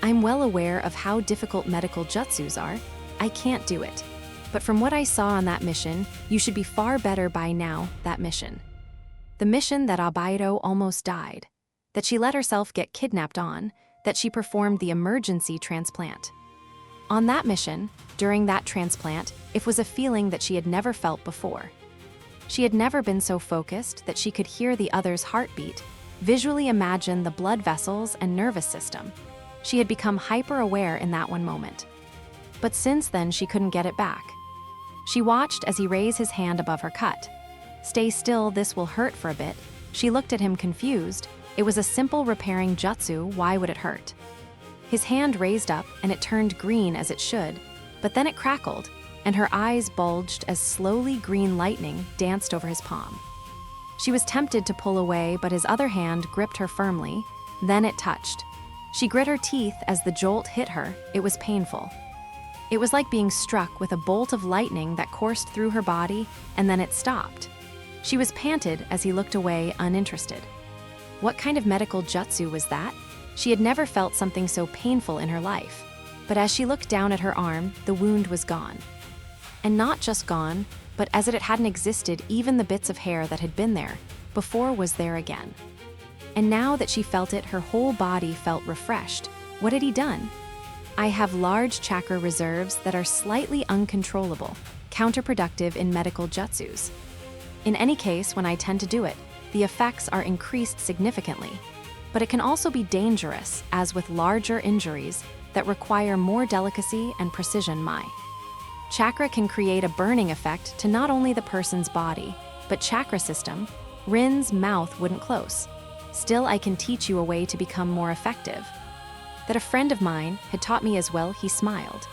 I'm well aware of how difficult medical jutsus are. I can't do it. But from what I saw on that mission, you should be far better by now, that mission. The mission that Abaito almost died, that she let herself get kidnapped on, that she performed the emergency transplant. On that mission, during that transplant, it was a feeling that she had never felt before. She had never been so focused that she could hear the other's heartbeat, visually imagine the blood vessels and nervous system. She had become hyper-aware in that one moment. But since then, she couldn't get it back. She watched as he raised his hand above her cut. Stay still, this will hurt for a bit. She looked at him confused. It was a simple repairing jutsu, why would it hurt? His hand raised up and it turned green as it should, but then it crackled, and her eyes bulged as slowly green lightning danced over his palm. She was tempted to pull away, but his other hand gripped her firmly. Then it touched. She grit her teeth as the jolt hit her. It was painful. It was like being struck with a bolt of lightning that coursed through her body, and then it stopped. She was panted as he looked away, uninterested. What kind of medical jutsu was that? She had never felt something so painful in her life. But as she looked down at her arm, the wound was gone. And not just gone, but as it hadn't existed, even the bits of hair that had been there before was there again. And now that she felt it, her whole body felt refreshed. What had he done? I have large chakra reserves that are slightly uncontrollable, counterproductive in medical jutsus. In any case, when I tend to do it, the effects are increased significantly. But it can also be dangerous, as with larger injuries that require more delicacy and precision. My chakra can create a burning effect to not only the person's body, but chakra system. Rin's mouth wouldn't close. Still, I can teach you a way to become more effective. That a friend of mine had taught me as well, he smiled.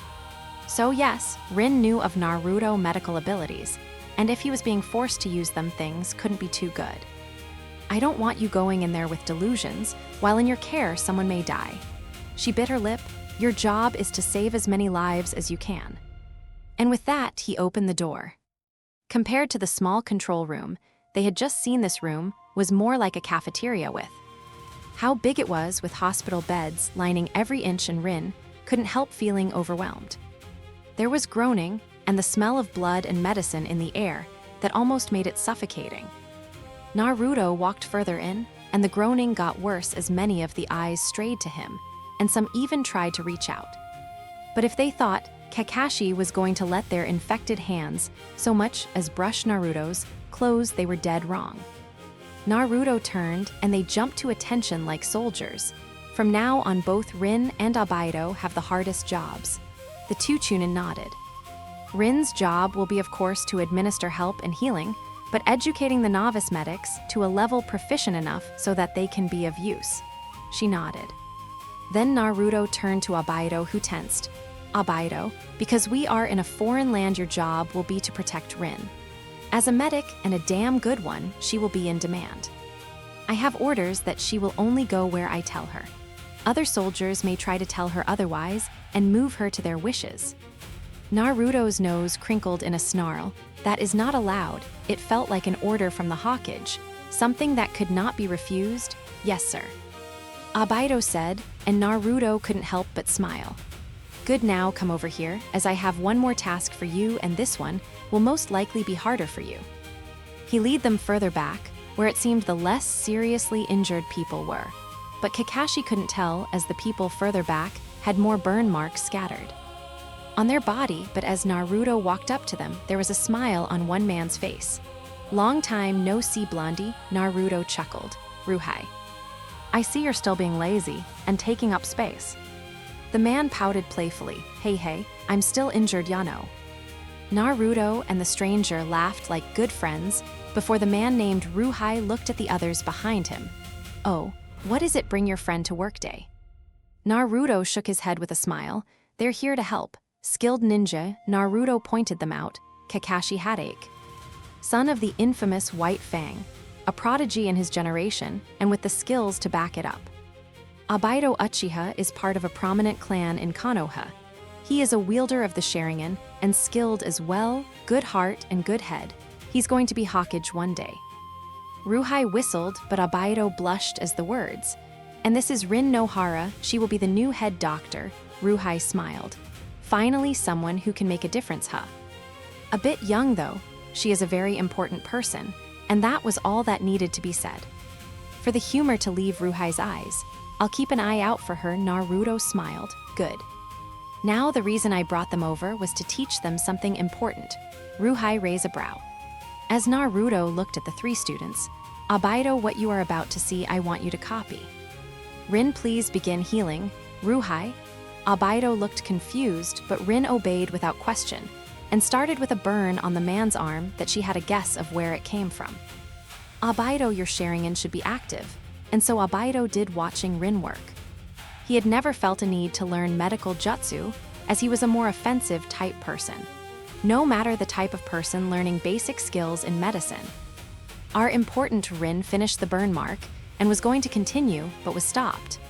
So yes, Rin knew of Naruto medical abilities, and if he was being forced to use them, things couldn't be too good. I don't want you going in there with delusions. While in your care, someone may die. She bit her lip. Your job is to save as many lives as you can. And with that, he opened the door. Compared to the small control room, they had just seen, this room was more like a cafeteria with how big it was, with hospital beds lining every inch, and Rin couldn't help feeling overwhelmed. There was groaning and the smell of blood and medicine in the air, that almost made it suffocating. Naruto walked further in, and the groaning got worse as many of the eyes strayed to him, and some even tried to reach out. But if they thought Kakashi was going to let their infected hands so much as brush Naruto's clothes, they were dead wrong. Naruto turned, and they jumped to attention like soldiers. From now on, both Rin and Obaido have the hardest jobs. The two Chunin nodded. Rin's job will be, of course, to administer help and healing, but educating the novice medics to a level proficient enough so that they can be of use. She nodded. Then Naruto turned to Obaido, who tensed. Obaido, because we are in a foreign land, your job will be to protect Rin. As a medic, and a damn good one, she will be in demand. I have orders that she will only go where I tell her. Other soldiers may try to tell her otherwise and move her to their wishes. Naruto's nose crinkled in a snarl. That is not allowed. It felt like an order from the Hokage, something that could not be refused. Yes, sir. Obaido said, and Naruto couldn't help but smile. Good, now come over here, as I have one more task for you, and this one will most likely be harder for you. He led them further back, where it seemed the less seriously injured people were. But Kakashi couldn't tell, as the people further back had more burn marks scattered on their body. But as Naruto walked up to them, there was a smile on one man's face. Long time no see, Blondie, Naruto chuckled. Ruhai. I see you're still being lazy and taking up space. The man pouted playfully. Hey, I'm still injured, Yano. Naruto and the stranger laughed like good friends before the man named Ruhai looked at the others behind him. Oh, what is it, bring your friend to work day? Naruto shook his head with a smile. They're here to help. Skilled ninja, Naruto pointed them out. Kakashi Hatake, son of the infamous White Fang, a prodigy in his generation and with the skills to back it up. Obaido Uchiha is part of a prominent clan in Konoha. He is a wielder of the Sharingan and skilled as well, good heart and good head. He's going to be Hokage one day. Ruhai whistled, but Obaido blushed as the words. And this is Rin Nohara, she will be the new head doctor. Ruhai smiled. Finally someone who can make a difference, huh? A bit young though, she is a very important person, and that was all that needed to be said. For the humor to leave Ruhai's eyes, I'll keep an eye out for her, Naruto smiled. Good. Now the reason I brought them over was to teach them something important. Ruhai raised a brow. As Naruto looked at the three students, Obaido, what you are about to see, I want you to copy. Rin, please begin healing. Ruhai. Obaido looked confused, but Rin obeyed without question, and started with a burn on the man's arm that she had a guess of where it came from. Obaido, your Sharingan should be active, and so Obaido did watching Rin work. He had never felt a need to learn medical jutsu, as he was a more offensive type person. No matter the type of person learning basic skills in medicine. Our important Rin finished the burn mark and was going to continue, but was stopped.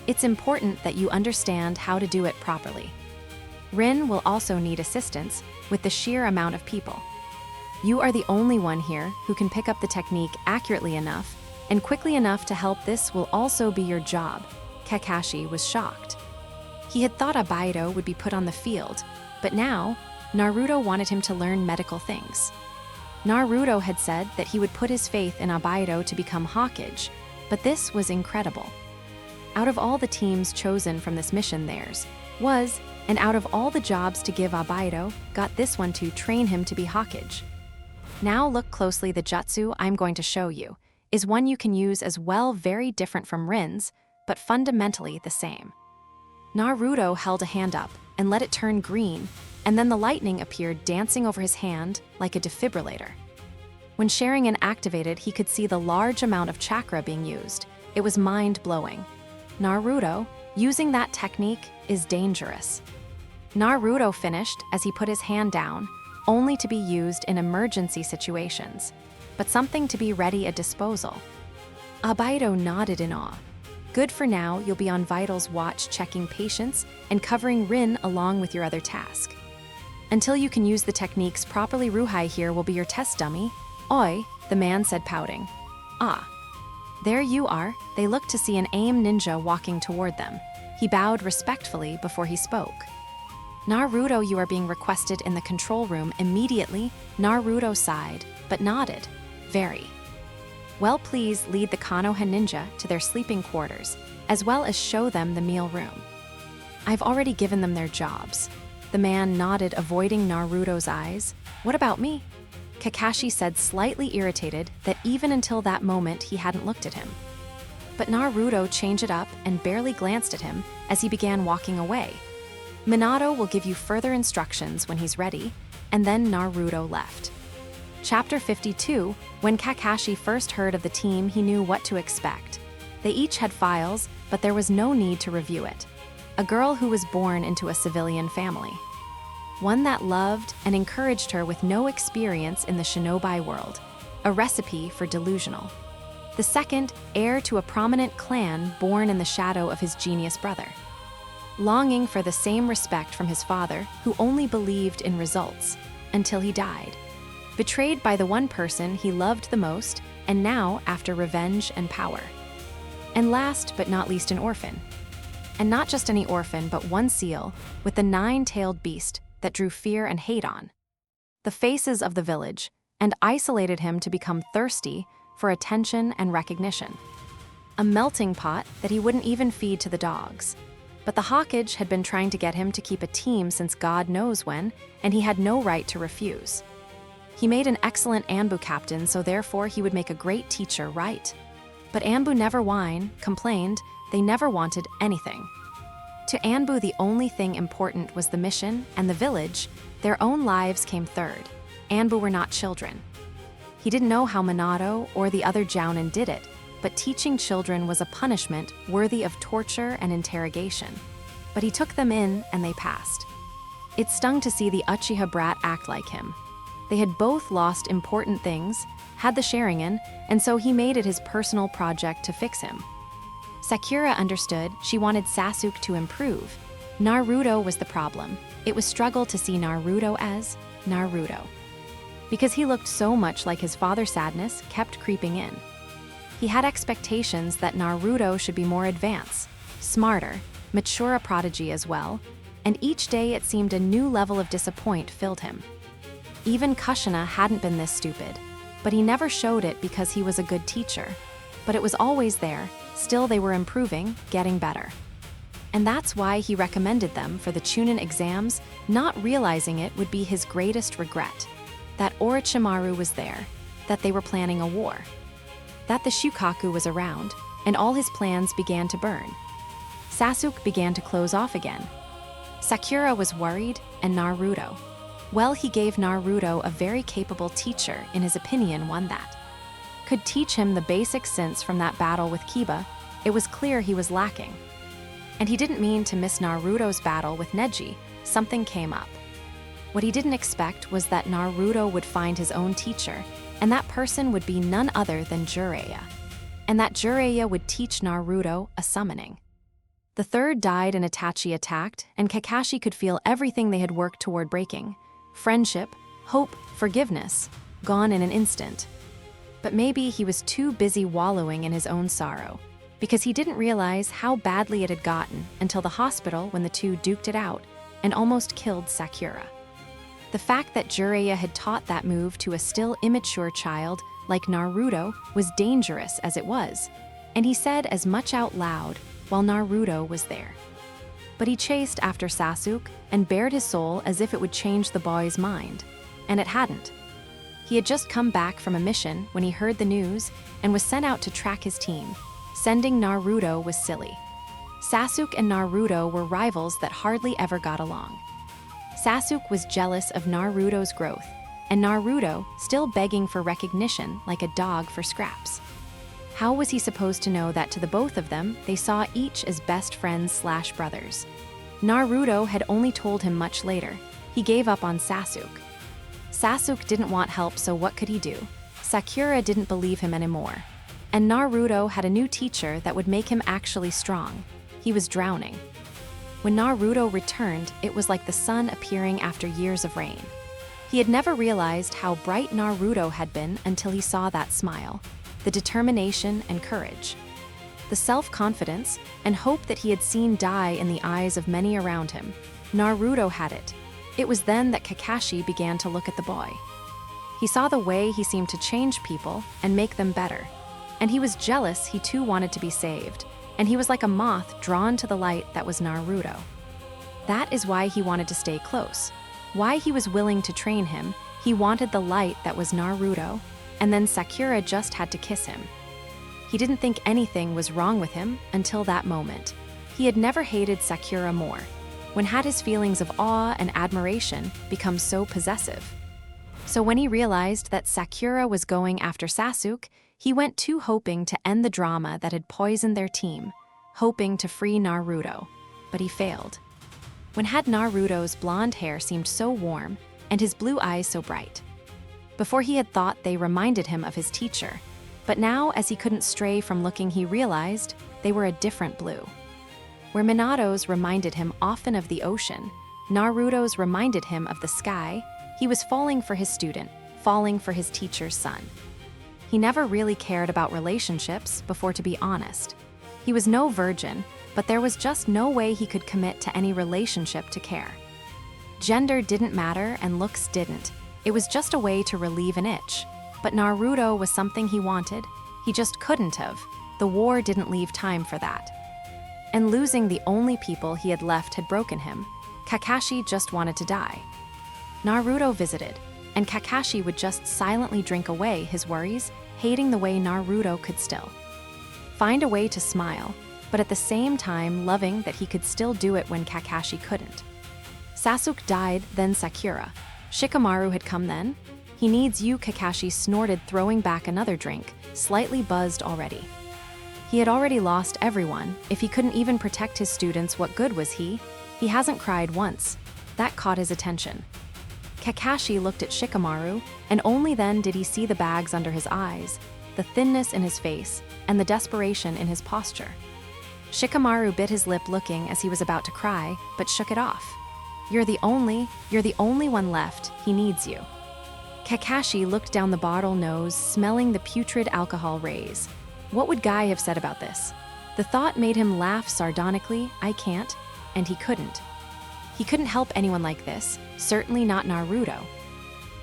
It's important that you understand how to do it properly. Rin will also need assistance with the sheer amount of people. You are the only one here who can pick up the technique accurately enough and quickly enough to help. This will also be your job. Kakashi was shocked. He had thought Obaido would be put on the field, but now Naruto wanted him to learn medical things. Naruto had said that he would put his faith in Obaido to become Hokage, but this was incredible. Out of all the teams chosen from this mission, theirs was, and out of all the jobs to give, Obaido got this one to train him to be Hokage. Now look closely, the jutsu I'm going to show you is one you can use as well, very different from Rin's, but fundamentally the same. Naruto held a hand up and let it turn green, and then the lightning appeared dancing over his hand like a defibrillator. When Sharingan activated, he could see the large amount of chakra being used. It was mind-blowing. Naruto, using that technique is dangerous. Naruto finished as he put his hand down, only to be used in emergency situations, but something to be ready at disposal. Obaido nodded in awe. Good, for now, you'll be on Vital's watch, checking patients and covering Rin along with your other task. Until you can use the techniques properly, Ruhai here will be your test dummy. Oi, the man said, pouting. Ah. There you are. They looked to see an AIM ninja walking toward them. He bowed respectfully before he spoke. Naruto, you are being requested in the control room immediately. Naruto sighed, but but nodded. Very. Well, please lead the Konoha ninja to their sleeping quarters, as well as show them the meal room. I've already given them their jobs. The man nodded, avoiding Naruto's eyes. What about me? Kakashi said, slightly irritated that even until that moment he hadn't looked at him. But Naruto changed it up and barely glanced at him as he began walking away. Minato will give you further instructions when he's ready, and then Naruto left. Chapter 52, when Kakashi first heard of the team, he knew what to expect. They each had files, but there was no need to review it. A girl who was born into a civilian family. One that loved and encouraged her with no experience in the shinobi world. A recipe for delusional. The second, heir to a prominent clan born in the shadow of his genius brother. Longing for the same respect from his father, who only believed in results, until he died. Betrayed by the one person he loved the most, and now after revenge and power. And last but not least, an orphan. And not just any orphan, but one seal with the 9-tailed beast that drew fear and hate on the faces of the village and isolated him to become thirsty for attention and recognition. A melting pot that he wouldn't even feed to the dogs. But the Hokage had been trying to get him to keep a team since God knows when, and he had no right to refuse. He made an excellent Anbu captain, so therefore he would make a great teacher, right? But Anbu never complained, they never wanted anything. To Anbu, the only thing important was the mission and the village. Their own lives came third. Anbu were not children. He didn't know how Minato or the other Jounin did it, but teaching children was a punishment worthy of torture and interrogation. But he took them in and they passed. It stung to see the Uchiha brat act like him. They had both lost important things, had the Sharingan, and so he made it his personal project to fix him. Sakura understood she wanted Sasuke to improve. Naruto was the problem. It was struggle to see Naruto as Naruto. Because he looked so much like his father, sadness kept creeping in. He had expectations that Naruto should be more advanced, smarter, mature, a prodigy as well, and each day it seemed a new level of disappointment filled him. Even Kushina hadn't been this stupid, but he never showed it because he was a good teacher. But it was always there, still they were improving, getting better. And that's why he recommended them for the Chunin exams, not realizing it would be his greatest regret. That Orochimaru was there, that they were planning a war. That the Shukaku was around, and all his plans began to burn. Sasuke began to close off again. Sakura was worried, and Naruto. Well, he gave Naruto a very capable teacher, in his opinion, one that could teach him the basic sense from that battle with Kiba. It was clear he was lacking. And he didn't mean to miss Naruto's battle with Neji. Something came up. What he didn't expect was that Naruto would find his own teacher, and that person would be none other than Jiraiya. And that Jiraiya would teach Naruto a summoning. The third died and Itachi attacked, and Kakashi could feel everything they had worked toward breaking. Friendship, hope, forgiveness, gone in an instant. But maybe he was too busy wallowing in his own sorrow, because he didn't realize how badly it had gotten until the hospital when the two duked it out and almost killed Sakura. The fact that Jiraiya had taught that move to a still immature child like Naruto was dangerous as it was, and he said as much out loud while Naruto was there. But he chased after Sasuke and bared his soul as if it would change the boy's mind, and it hadn't. He had just come back from a mission when he heard the news and was sent out to track his team. Sending Naruto was silly. Sasuke and Naruto were rivals that hardly ever got along. Sasuke was jealous of Naruto's growth, and Naruto still begging for recognition like a dog for scraps. How was he supposed to know that to the both of them, they saw each as best friends/brothers? Naruto had only told him much later. He gave up on Sasuke. Sasuke didn't want help, so what could he do? Sakura didn't believe him anymore. And Naruto had a new teacher that would make him actually strong. He was drowning. When Naruto returned, it was like the sun appearing after years of rain. He had never realized how bright Naruto had been until he saw that smile, the determination and courage, the self-confidence and hope that he had seen die in the eyes of many around him. Naruto had it. It was then that Kakashi began to look at the boy. He saw the way he seemed to change people and make them better. And he was jealous he too wanted to be saved, and he was like a moth drawn to the light that was Naruto. That is why he wanted to stay close. Why he was willing to train him. He wanted the light that was Naruto, and then Sakura just had to kiss him. He didn't think anything was wrong with him until that moment. He had never hated Sakura more, when had his feelings of awe and admiration become so possessive. So when he realized that Sakura was going after Sasuke, he went too hoping to end the drama that had poisoned their team, hoping to free Naruto, but he failed. When had Naruto's blonde hair seemed so warm and his blue eyes so bright. Before he had thought they reminded him of his teacher, but now as he couldn't stray from looking he realized they were a different blue. Where Minato's reminded him often of the ocean, Naruto's reminded him of the sky. He was falling for his student, falling for his teacher's son. He never really cared about relationships before, to be honest. He was no virgin, but there was just no way he could commit to any relationship to care. Gender didn't matter and looks didn't. It was just a way to relieve an itch. But Naruto was something he wanted. He just couldn't have. The war didn't leave time for that. And losing the only people he had left had broken him. Kakashi just wanted to die. Naruto visited, and Kakashi would just silently drink away his worries, hating the way Naruto could still find a way to smile, but at the same time loving that he could still do it when Kakashi couldn't. Sasuke died, then Sakura. Shikamaru had come then. He needs you, Kakashi snorted, throwing back another drink, slightly buzzed already. He had already lost everyone. If he couldn't even protect his students, what good was he? He hasn't cried once. That caught his attention. Kakashi looked at Shikamaru, and only then did he see the bags under his eyes, the thinness in his face, and the desperation in his posture. Shikamaru bit his lip looking as he was about to cry, but shook it off. You're the only one left. He needs you. Kakashi looked down the bottle nose, smelling the putrid alcohol rays. What would Guy have said about this? The thought made him laugh sardonically. I can't, and he couldn't. He couldn't help anyone like this, certainly not Naruto.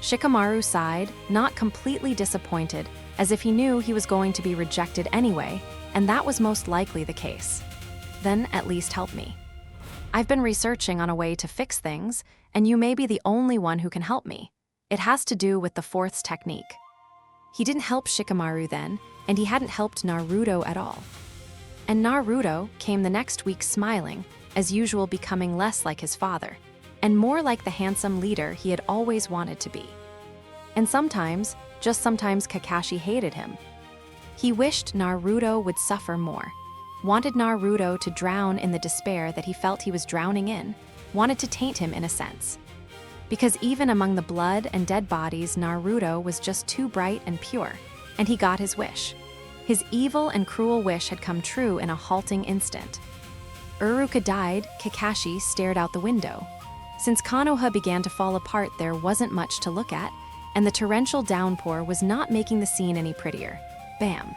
Shikamaru sighed, not completely disappointed, as if he knew he was going to be rejected anyway, and that was most likely the case. Then at least help me. I've been researching on a way to fix things, and you may be the only one who can help me. It has to do with the fourth's technique. He didn't help Shikamaru then, and he hadn't helped Naruto at all. And Naruto came the next week smiling, as usual becoming less like his father, and more like the handsome leader he had always wanted to be. And sometimes, just sometimes, Kakashi hated him. He wished Naruto would suffer more, wanted Naruto to drown in the despair that he felt he was drowning in, wanted to taint him in a sense. Because even among the blood and dead bodies, Naruto was just too bright and pure, and he got his wish. His evil and cruel wish had come true in a halting instant. Iruka died. Kakashi stared out the window. Since Konoha began to fall apart, there wasn't much to look at, and the torrential downpour was not making the scene any prettier. Bam.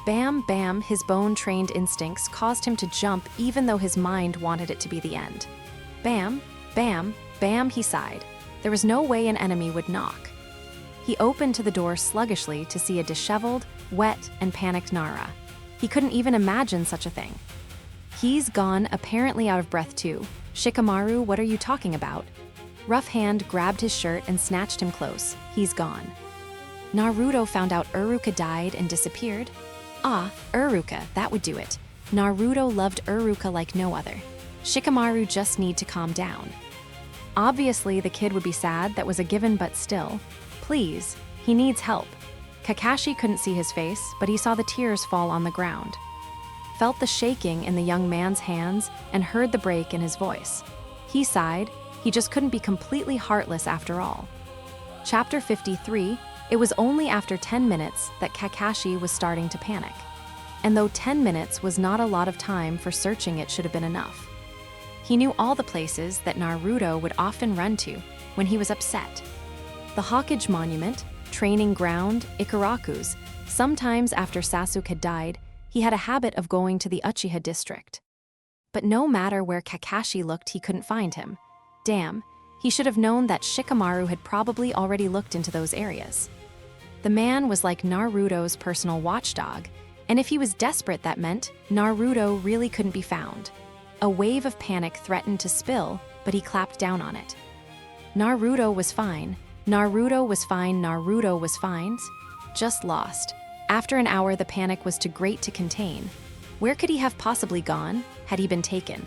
Bam, bam, his bone-trained instincts caused him to jump even though his mind wanted it to be the end. Bam, bam, bam, he sighed. There was no way an enemy would knock. He opened to the door sluggishly to see a disheveled, wet, and panicked Nara. He couldn't even imagine such a thing. He's gone, apparently out of breath too. Shikamaru, what are you talking about? Rough Hand grabbed his shirt and snatched him close. He's gone. Naruto found out Iruka died and disappeared. Ah, Iruka, that would do it. Naruto loved Iruka like no other. Shikamaru just need to calm down. Obviously, the kid would be sad, that was a given, but still. Please, he needs help. Kakashi couldn't see his face, but he saw the tears fall on the ground. Felt the shaking in the young man's hands and heard the break in his voice. He sighed. He just couldn't be completely heartless after all. Chapter 53, it was only after 10 minutes that Kakashi was starting to panic. And though 10 minutes was not a lot of time for searching, it should have been enough. He knew all the places that Naruto would often run to when he was upset. The Hokage Monument, training ground, Ikaraku's. Sometimes after Sasuke had died, he had a habit of going to the Uchiha district. But no matter where Kakashi looked, he couldn't find him. Damn, He should have known that Shikamaru had probably already looked into those areas. The man was like Naruto's personal watchdog, and if he was desperate, that meant Naruto really couldn't be found. A wave of panic threatened to spill, but he clapped down on it. Naruto was fine. Naruto was fine. Naruto was fine. Just lost. After an hour, the panic was too great to contain. Where could he have possibly gone? Had he been taken?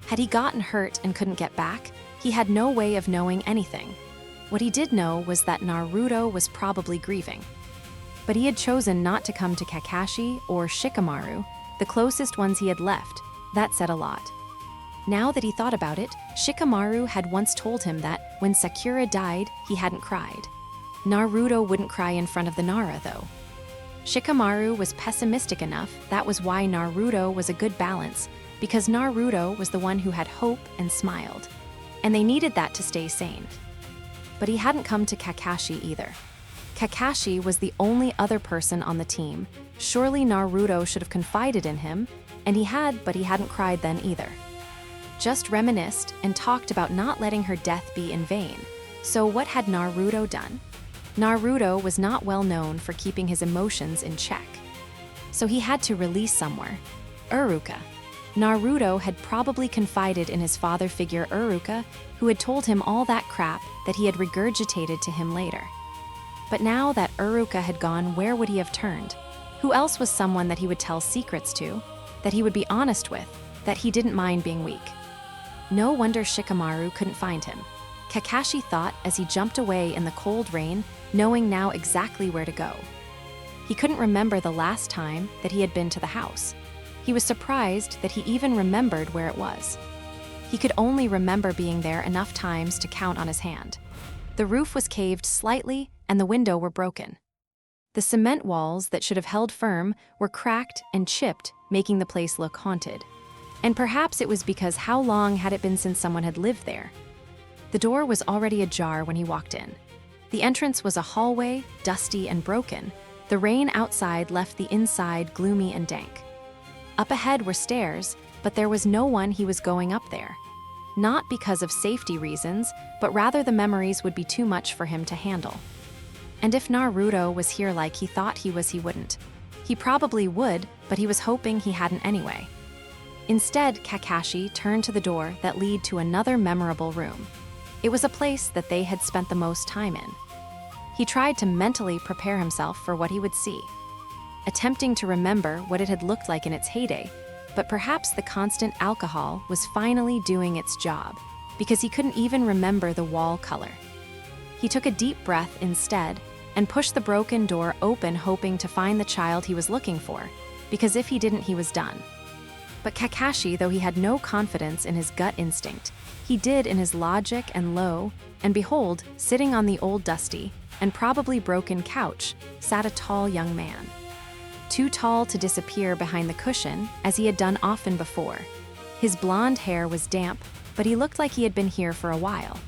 Had he gotten hurt and couldn't get back? He had no way of knowing anything. What he did know was that Naruto was probably grieving. But he had chosen not to come to Kakashi or Shikamaru, the closest ones he had left. That said a lot. Now that he thought about it, Shikamaru had once told him that when Sakura died, he hadn't cried. Naruto wouldn't cry in front of the Nara, though. Shikamaru was pessimistic enough. That was why Naruto was a good balance, because Naruto was the one who had hope and smiled. And they needed that to stay sane. But he hadn't come to Kakashi either. Kakashi was the only other person on the team. Surely Naruto should have confided in him, and he had, but he hadn't cried then either. Just reminisced and talked about not letting her death be in vain. So what had Naruto done? Naruto was not well known for keeping his emotions in check. So he had to release somewhere. Iruka. Naruto had probably confided in his father figure Iruka, who had told him all that crap that he had regurgitated to him later. But now that Iruka had gone, where would he have turned? Who else was someone that he would tell secrets to, that he would be honest with, that he didn't mind being weak? No wonder Shikamaru couldn't find him. Kakashi thought as he jumped away in the cold rain, knowing now exactly where to go. He couldn't remember the last time that he had been to the house. He was surprised that he even remembered where it was. He could only remember being there enough times to count on his hand. The roof was caved slightly and the window were broken. The cement walls that should have held firm were cracked and chipped, making the place look haunted. And perhaps it was because how long had it been since someone had lived there? The door was already ajar when he walked in. The entrance was a hallway, dusty and broken. The rain outside left the inside gloomy and dank. Up ahead were stairs, but there was no one he was going up there. Not because of safety reasons, but rather the memories would be too much for him to handle. And if Naruto was here like he thought he was, he wouldn't. He probably would, but he was hoping he hadn't anyway. Instead, Kakashi turned to the door that led to another memorable room. It was a place that they had spent the most time in. He tried to mentally prepare himself for what he would see, attempting to remember what it had looked like in its heyday, but perhaps the constant alcohol was finally doing its job, because he couldn't even remember the wall color. He took a deep breath instead and pushed the broken door open, hoping to find the child he was looking for, because if he didn't, he was done. But Kakashi, though he had no confidence in his gut instinct, he did in his logic, and lo, and behold, sitting on the old dusty and probably broken couch, sat a tall young man. Too tall to disappear behind the cushion, as he had done often before. His blonde hair was damp, but he looked like he had been here for a while.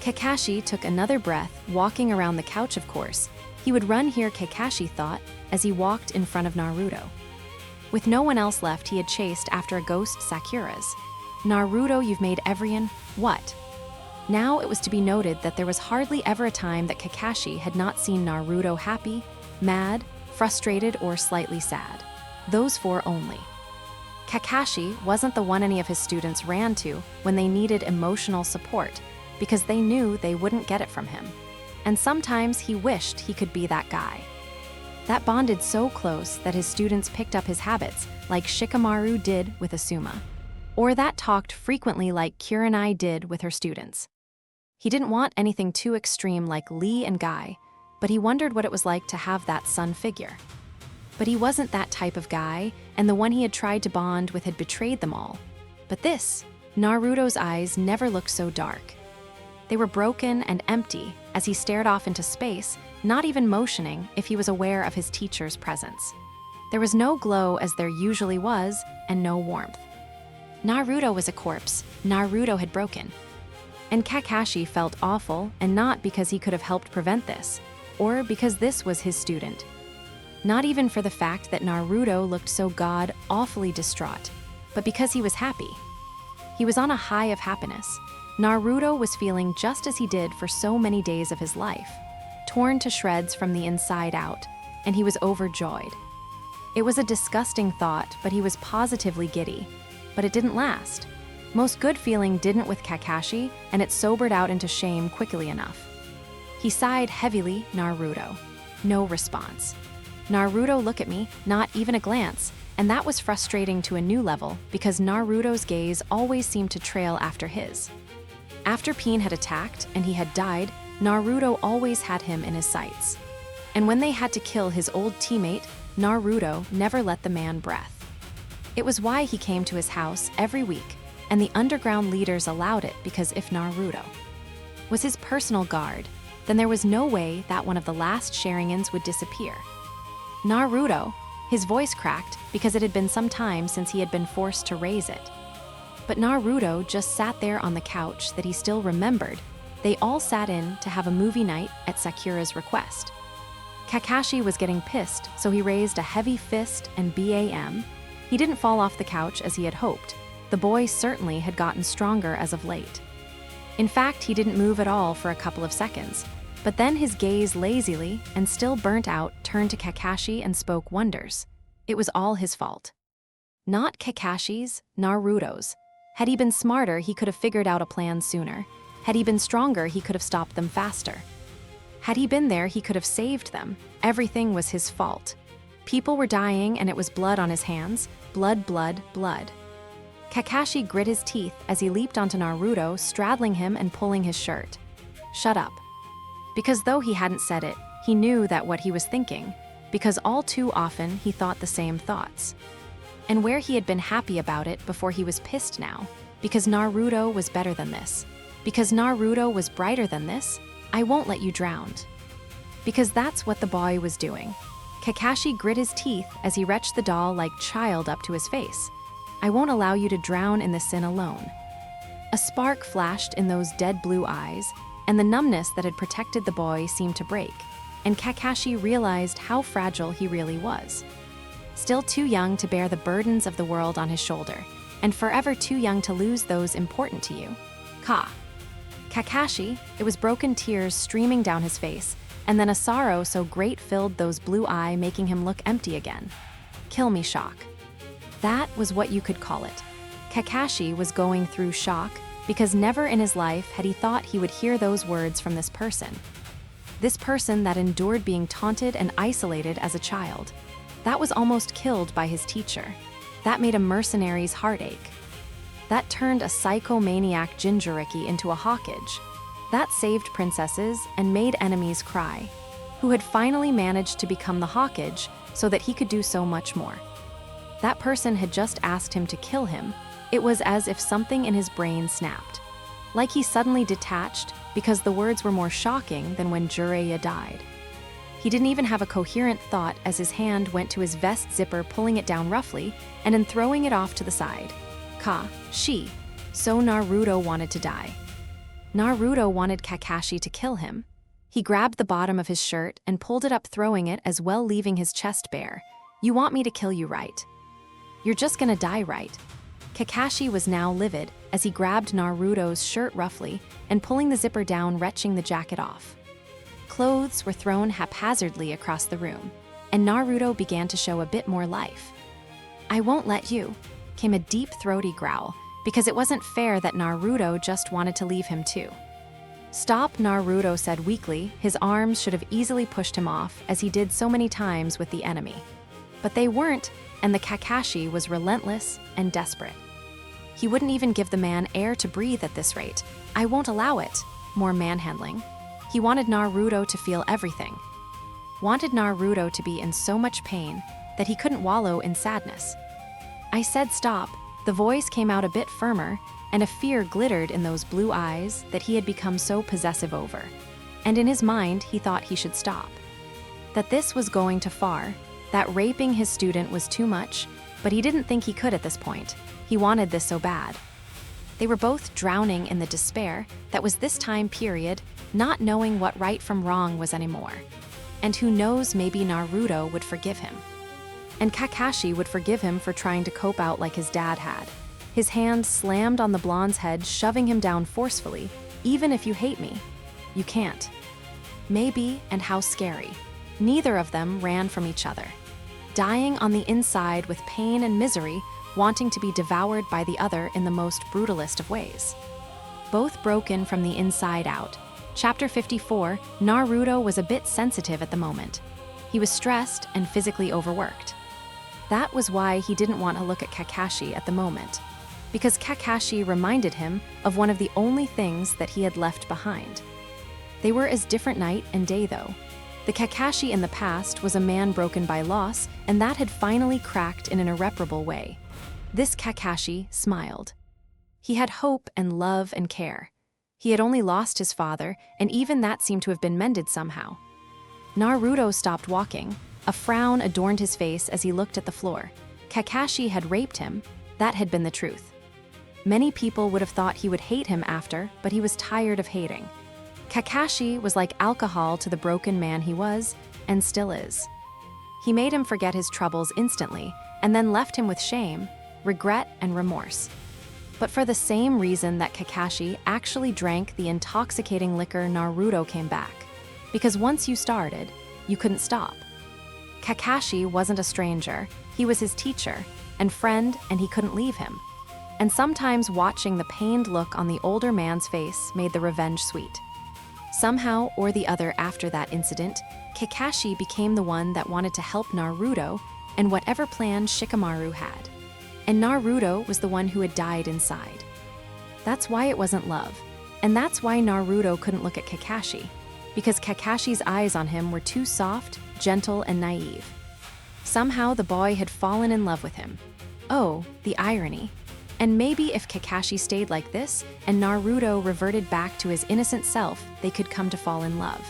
Kakashi took another breath, walking around the couch, of course. He would run here, Kakashi thought, as he walked in front of Naruto. With no one else left, he had chased after a ghost Sakura's. Naruto, you've made everyone, what? Now it was to be noted that there was hardly ever a time that Kakashi had not seen Naruto happy, mad, frustrated, or slightly sad. Those four only. Kakashi wasn't the one any of his students ran to when they needed emotional support, because they knew they wouldn't get it from him. And sometimes he wished he could be that guy. That bonded so close that his students picked up his habits, like Shikamaru did with Asuma. Or that talked frequently like Kurenai did with her students. He didn't want anything too extreme like Lee and Guy, but he wondered what it was like to have that son figure. But he wasn't that type of guy, and the one he had tried to bond with had betrayed them all. But this, Naruto's eyes never looked so dark. They were broken and empty as he stared off into space, not even motioning if he was aware of his teacher's presence. There was no glow as there usually was, and no warmth. Naruto was a corpse. Naruto had broken. And Kakashi felt awful, and not because he could have helped prevent this, or because this was his student. Not even for the fact that Naruto looked so god-awfully distraught, but because he was happy. He was on a high of happiness. Naruto was feeling just as he did for so many days of his life, torn to shreds from the inside out, and he was overjoyed. It was a disgusting thought, but he was positively giddy. But it didn't last. Most good feeling didn't with Kakashi, and it sobered out into shame quickly enough. He sighed heavily, Naruto. No response. Naruto, look at me, not even a glance, and that was frustrating to a new level because Naruto's gaze always seemed to trail after his. After Pain had attacked and he had died, Naruto always had him in his sights. And when they had to kill his old teammate, Naruto never let the man breath. It was why he came to his house every week, and the underground leaders allowed it because if Naruto was his personal guard, then there was no way that one of the last Sharingans would disappear. Naruto, his voice cracked because it had been some time since he had been forced to raise it. But Naruto just sat there on the couch that he still remembered. They all sat in to have a movie night at Sakura's request. Kakashi was getting pissed, so he raised a heavy fist and BAM. He didn't fall off the couch as he had hoped. The boy certainly had gotten stronger as of late. In fact, he didn't move at all for a couple of seconds. But then his gaze lazily, and still burnt out, turned to Kakashi and spoke wonders. It was all his fault. Not Kakashi's, Naruto's. Had he been smarter, he could have figured out a plan sooner. Had he been stronger, he could have stopped them faster. Had he been there, he could have saved them. Everything was his fault. People were dying and it was blood on his hands. Blood, blood, blood. Kakashi grit his teeth as he leaped onto Naruto, straddling him and pulling his shirt. Shut up. Because though he hadn't said it, he knew that what he was thinking, because all too often he thought the same thoughts. And where he had been happy about it before, he was pissed now, because Naruto was better than this. Because Naruto was brighter than this, I won't let you drown. Because that's what the boy was doing. Kakashi grit his teeth as he retched the doll like child up to his face. I won't allow you to drown in the sin alone. A spark flashed in those dead blue eyes, and the numbness that had protected the boy seemed to break, and Kakashi realized how fragile he really was. Still too young to bear the burdens of the world on his shoulder, and forever too young to lose those important to you. Kakashi, it was broken tears streaming down his face, and then a sorrow so great filled those blue eyes, making him look empty again. Kill me, shock. That was what you could call it. Kakashi was going through shock, because never in his life had he thought he would hear those words from this person. This person that endured being taunted and isolated as a child. That was almost killed by his teacher. That made a mercenary's heart ache. That turned a psychomaniac Jinchuriki into a Hokage. That saved princesses and made enemies cry. Who had finally managed to become the Hokage so that he could do so much more. That person had just asked him to kill him. It was as if something in his brain snapped. Like he suddenly detached because the words were more shocking than when Jiraiya died. He didn't even have a coherent thought as his hand went to his vest zipper, pulling it down roughly and then throwing it off to the side. So Naruto wanted to die. Naruto wanted Kakashi to kill him. He grabbed the bottom of his shirt and pulled it up, throwing it as well, leaving his chest bare. You want me to kill you, right? You're just gonna die, right? Kakashi was now livid as he grabbed Naruto's shirt roughly and pulling the zipper down, wrenching the jacket off. Clothes were thrown haphazardly across the room, and Naruto began to show a bit more life. I won't let you, came a deep throaty growl, because it wasn't fair that Naruto just wanted to leave him too. Stop, Naruto said weakly. His arms should have easily pushed him off, as he did so many times with the enemy. But they weren't, and the Kakashi was relentless and desperate. He wouldn't even give the man air to breathe at this rate. I won't allow it. More manhandling. He wanted Naruto to feel everything. Wanted Naruto to be in so much pain that he couldn't wallow in sadness. I said stop. The voice came out a bit firmer, and a fear glittered in those blue eyes that he had become so possessive over. And in his mind, he thought he should stop. That this was going too far, that raping his student was too much, but he didn't think he could at this point. He wanted this so bad. They were both drowning in the despair that was this time period, not knowing what right from wrong was anymore. And who knows, maybe Naruto would forgive him. And Kakashi would forgive him for trying to cope out like his dad had. His hand slammed on the blonde's head, shoving him down forcefully. Even if you hate me, you can't. Maybe, and how scary. Neither of them ran from each other, dying on the inside with pain and misery, wanting to be devoured by the other in the most brutalist of ways. Both broken from the inside out. Chapter 54, Naruto was a bit sensitive at the moment. He was stressed and physically overworked. That was why he didn't want to look at Kakashi at the moment, because Kakashi reminded him of one of the only things that he had left behind. They were as different night and day though. The Kakashi in the past was a man broken by loss, and that had finally cracked in an irreparable way. This Kakashi smiled. He had hope and love and care. He had only lost his father, and even that seemed to have been mended somehow. Naruto stopped walking. A frown adorned his face as he looked at the floor. Kakashi had raped him. That had been the truth. Many people would have thought he would hate him after, but he was tired of hating. Kakashi was like alcohol to the broken man he was, and still is. He made him forget his troubles instantly, and then left him with shame, regret, and remorse. But for the same reason that Kakashi actually drank the intoxicating liquor, Naruto came back. Because once you started, you couldn't stop. Kakashi wasn't a stranger, he was his teacher and friend, and he couldn't leave him. And sometimes watching the pained look on the older man's face made the revenge sweet. Somehow or the other after that incident, Kakashi became the one that wanted to help Naruto and whatever plan Shikamaru had. And Naruto was the one who had died inside. That's why it wasn't love. And that's why Naruto couldn't look at Kakashi, because Kakashi's eyes on him were too soft, gentle, and naive. Somehow the boy had fallen in love with him. Oh, the irony. And maybe if Kakashi stayed like this and Naruto reverted back to his innocent self, they could come to fall in love.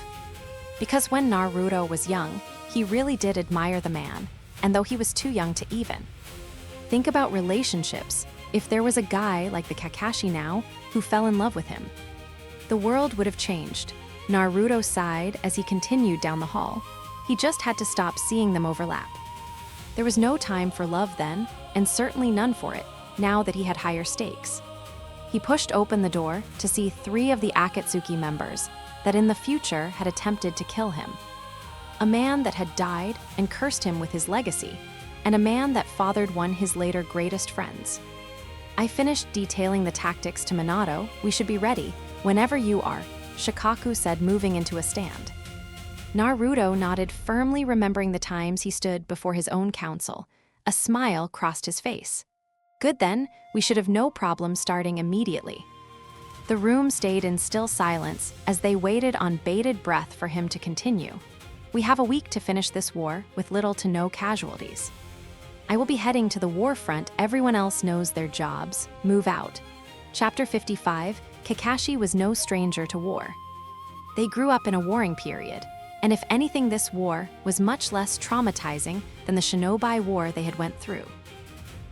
Because when Naruto was young, he really did admire the man, and though he was too young to even. Think about relationships. If there was a guy like the Kakashi now who fell in love with him, the world would have changed. Naruto sighed as he continued down the hall. He just had to stop seeing them overlap. There was no time for love then, and certainly none for it, now that he had higher stakes. He pushed open the door to see 3 of the Akatsuki members that in the future had attempted to kill him. A man that had died and cursed him with his legacy, and a man that fathered one his later greatest friends. I finished detailing the tactics to Minato. We should be ready whenever you are, Shikaku said, moving into a stand. Naruto nodded, firmly remembering the times he stood before his own council. A smile crossed his face. Good then, we should have no problem starting immediately. The room stayed in still silence as they waited on bated breath for him to continue. We have a week to finish this war with little to no casualties. I will be heading to the war front. Everyone else knows their jobs. Move out. Chapter 55, Kakashi was no stranger to war. They grew up in a warring period, and if anything, this war was much less traumatizing than the Shinobi War they had went through.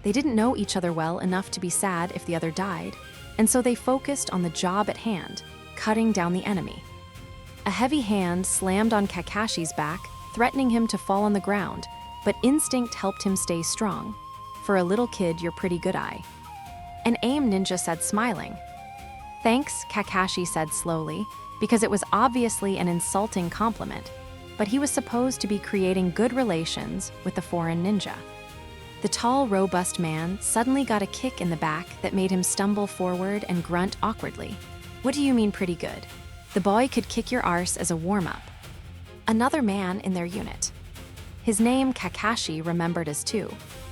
They didn't know each other well enough to be sad if the other died, and so they focused on the job at hand, cutting down the enemy. A heavy hand slammed on Kakashi's back, threatening him to fall on the ground, but instinct helped him stay strong. For a little kid, you're pretty good, An AIM ninja said, smiling. Thanks, Kakashi said slowly, because it was obviously an insulting compliment, but he was supposed to be creating good relations with the foreign ninja. The tall, robust man suddenly got a kick in the back that made him stumble forward and grunt awkwardly. What do you mean pretty good? The boy could kick your arse as a warm-up. Another man in their unit. His name Kakashi remembered as 2.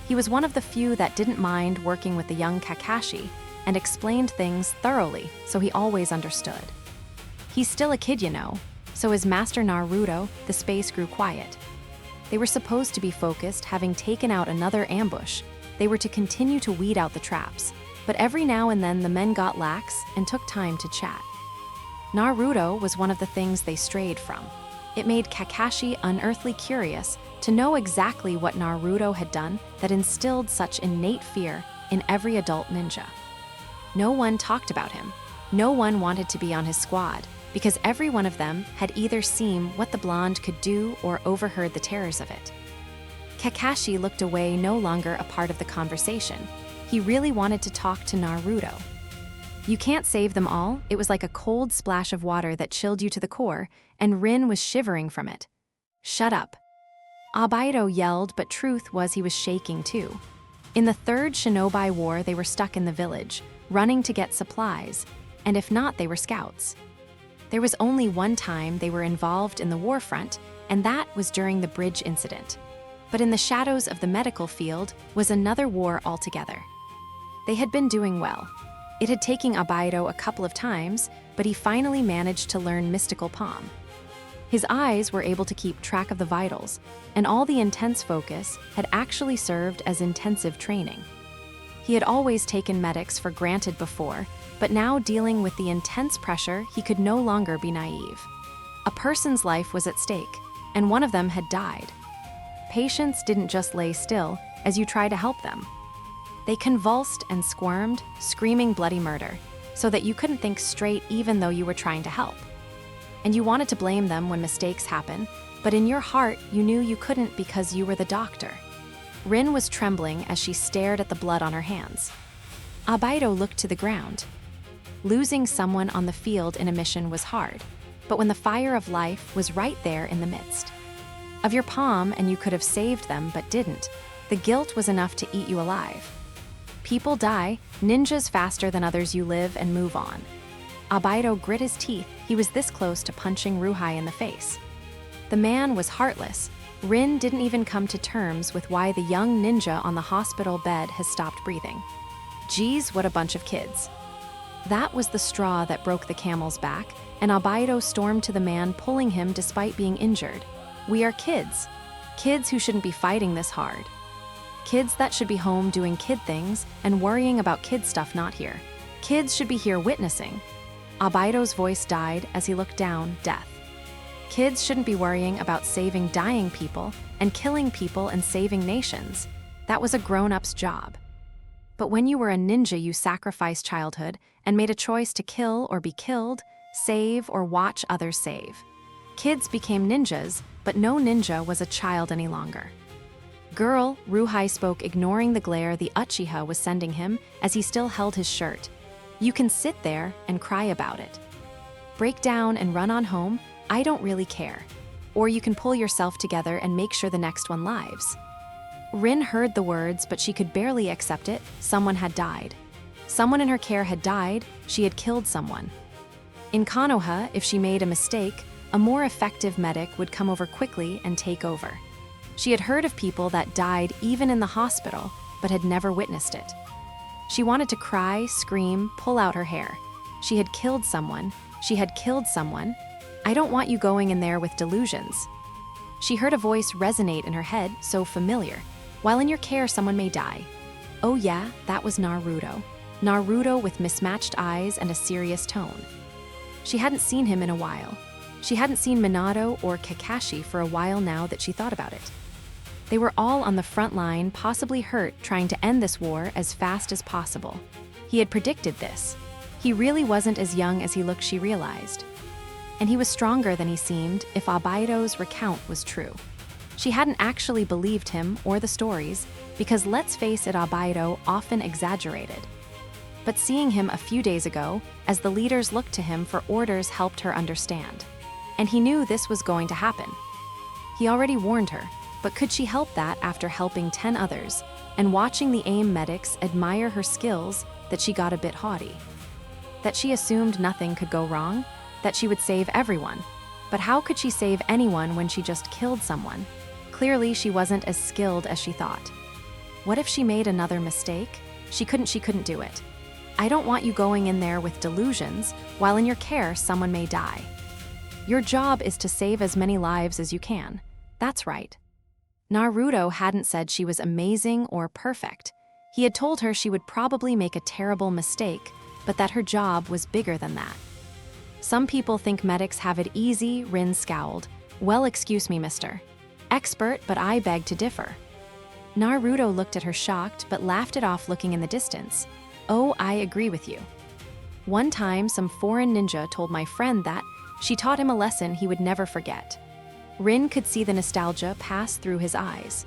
He was one of the few that didn't mind working with the young Kakashi and explained things thoroughly, so he always understood. He's still a kid, you know, so as Master Naruto, the space grew quiet. They were supposed to be focused, having taken out another ambush. They were to continue to weed out the traps, but every now and then the men got lax and took time to chat. Naruto was one of the things they strayed from. It made Kakashi unearthly curious to know exactly what Naruto had done that instilled such innate fear in every adult ninja. No one talked about him. No one wanted to be on his squad, because every one of them had either seen what the blonde could do or overheard the terrors of it. Kakashi looked away, no longer a part of the conversation. He really wanted to talk to Naruto. You can't save them all. It was like a cold splash of water that chilled you to the core, and Rin was shivering from it. Shut up. Obaido yelled, but truth was he was shaking too. In the Third Shinobi War, they were stuck in the village, running to get supplies, and if not, they were scouts. There was only one time they were involved in the war front, and that was during the bridge incident. But in the shadows of the medical field was another war altogether. They had been doing well. It had taken Obaido a couple of times, but he finally managed to learn mystical palm. His eyes were able to keep track of the vitals, and all the intense focus had actually served as intensive training. He had always taken medics for granted before, but now dealing with the intense pressure, he could no longer be naive. A person's life was at stake, and one of them had died. Patients didn't just lay still as you try to help them. They convulsed and squirmed, screaming bloody murder, so that you couldn't think straight even though you were trying to help. And you wanted to blame them when mistakes happen, but in your heart you knew you couldn't because you were the doctor. Rin was trembling as she stared at the blood on her hands. Obaido looked to the ground. Losing someone on the field in a mission was hard, but when the fire of life was right there in the midst of your palm and you could have saved them but didn't, the guilt was enough to eat you alive. People die, ninjas faster than others. You live and move on. Obaido grit his teeth. He was this close to punching Ruhai in the face. The man was heartless. Rin didn't even come to terms with why the young ninja on the hospital bed has stopped breathing. Geez, what a bunch of kids. That was the straw that broke the camel's back, and Obaido stormed to the man, pulling him despite being injured. We are kids. Kids who shouldn't be fighting this hard. Kids that should be home doing kid things and worrying about kid stuff, not here. Kids should be here witnessing. Obaido's voice died as he looked down, death. Kids shouldn't be worrying about saving dying people and killing people and saving nations. That was a grown-up's job. But when you were a ninja, you sacrificed childhood and made a choice to kill or be killed, save or watch others save. Kids became ninjas, but no ninja was a child any longer. Girl, Ruhai spoke, ignoring the glare the Uchiha was sending him as he still held his shirt. You can sit there and cry about it. Break down and run on home, I don't really care. Or you can pull yourself together and make sure the next one lives. Rin heard the words, but she could barely accept it. Someone had died. Someone in her care had died. She had killed someone. In Konoha, if she made a mistake, a more effective medic would come over quickly and take over. She had heard of people that died even in the hospital, but had never witnessed it. She wanted to cry, scream, pull out her hair. She had killed someone. She had killed someone. I don't want you going in there with delusions. She heard a voice resonate in her head, so familiar. While in your care, someone may die. Oh yeah, that was Naruto. Naruto with mismatched eyes and a serious tone. She hadn't seen him in a while. She hadn't seen Minato or Kakashi for a while now that she thought about it. They were all on the front line, possibly hurt, trying to end this war as fast as possible. He had predicted this. He really wasn't as young as he looked, she realized. And he was stronger than he seemed if Obaido's recount was true. She hadn't actually believed him or the stories, because let's face it, Obaido often exaggerated. But seeing him a few days ago, as the leaders looked to him for orders, helped her understand. And he knew this was going to happen. He already warned her, but could she help that after helping 10 others, and watching the AIM medics admire her skills, that she got a bit haughty? That she assumed nothing could go wrong? That she would save everyone? But how could she save anyone when she just killed someone? Clearly, she wasn't as skilled as she thought. What if she made another mistake? She couldn't do it. I don't want you going in there with delusions. While in your care, someone may die. Your job is to save as many lives as you can. That's right. Naruto hadn't said she was amazing or perfect. He had told her she would probably make a terrible mistake, but that her job was bigger than that. Some people think medics have it easy, Rin scowled. Well, excuse me, mister. Expert, but I beg to differ. Naruto looked at her shocked, but laughed it off, looking in the distance. Oh, I agree with you. One time, some foreign ninja told my friend that she taught him a lesson he would never forget. Rin could see the nostalgia pass through his eyes.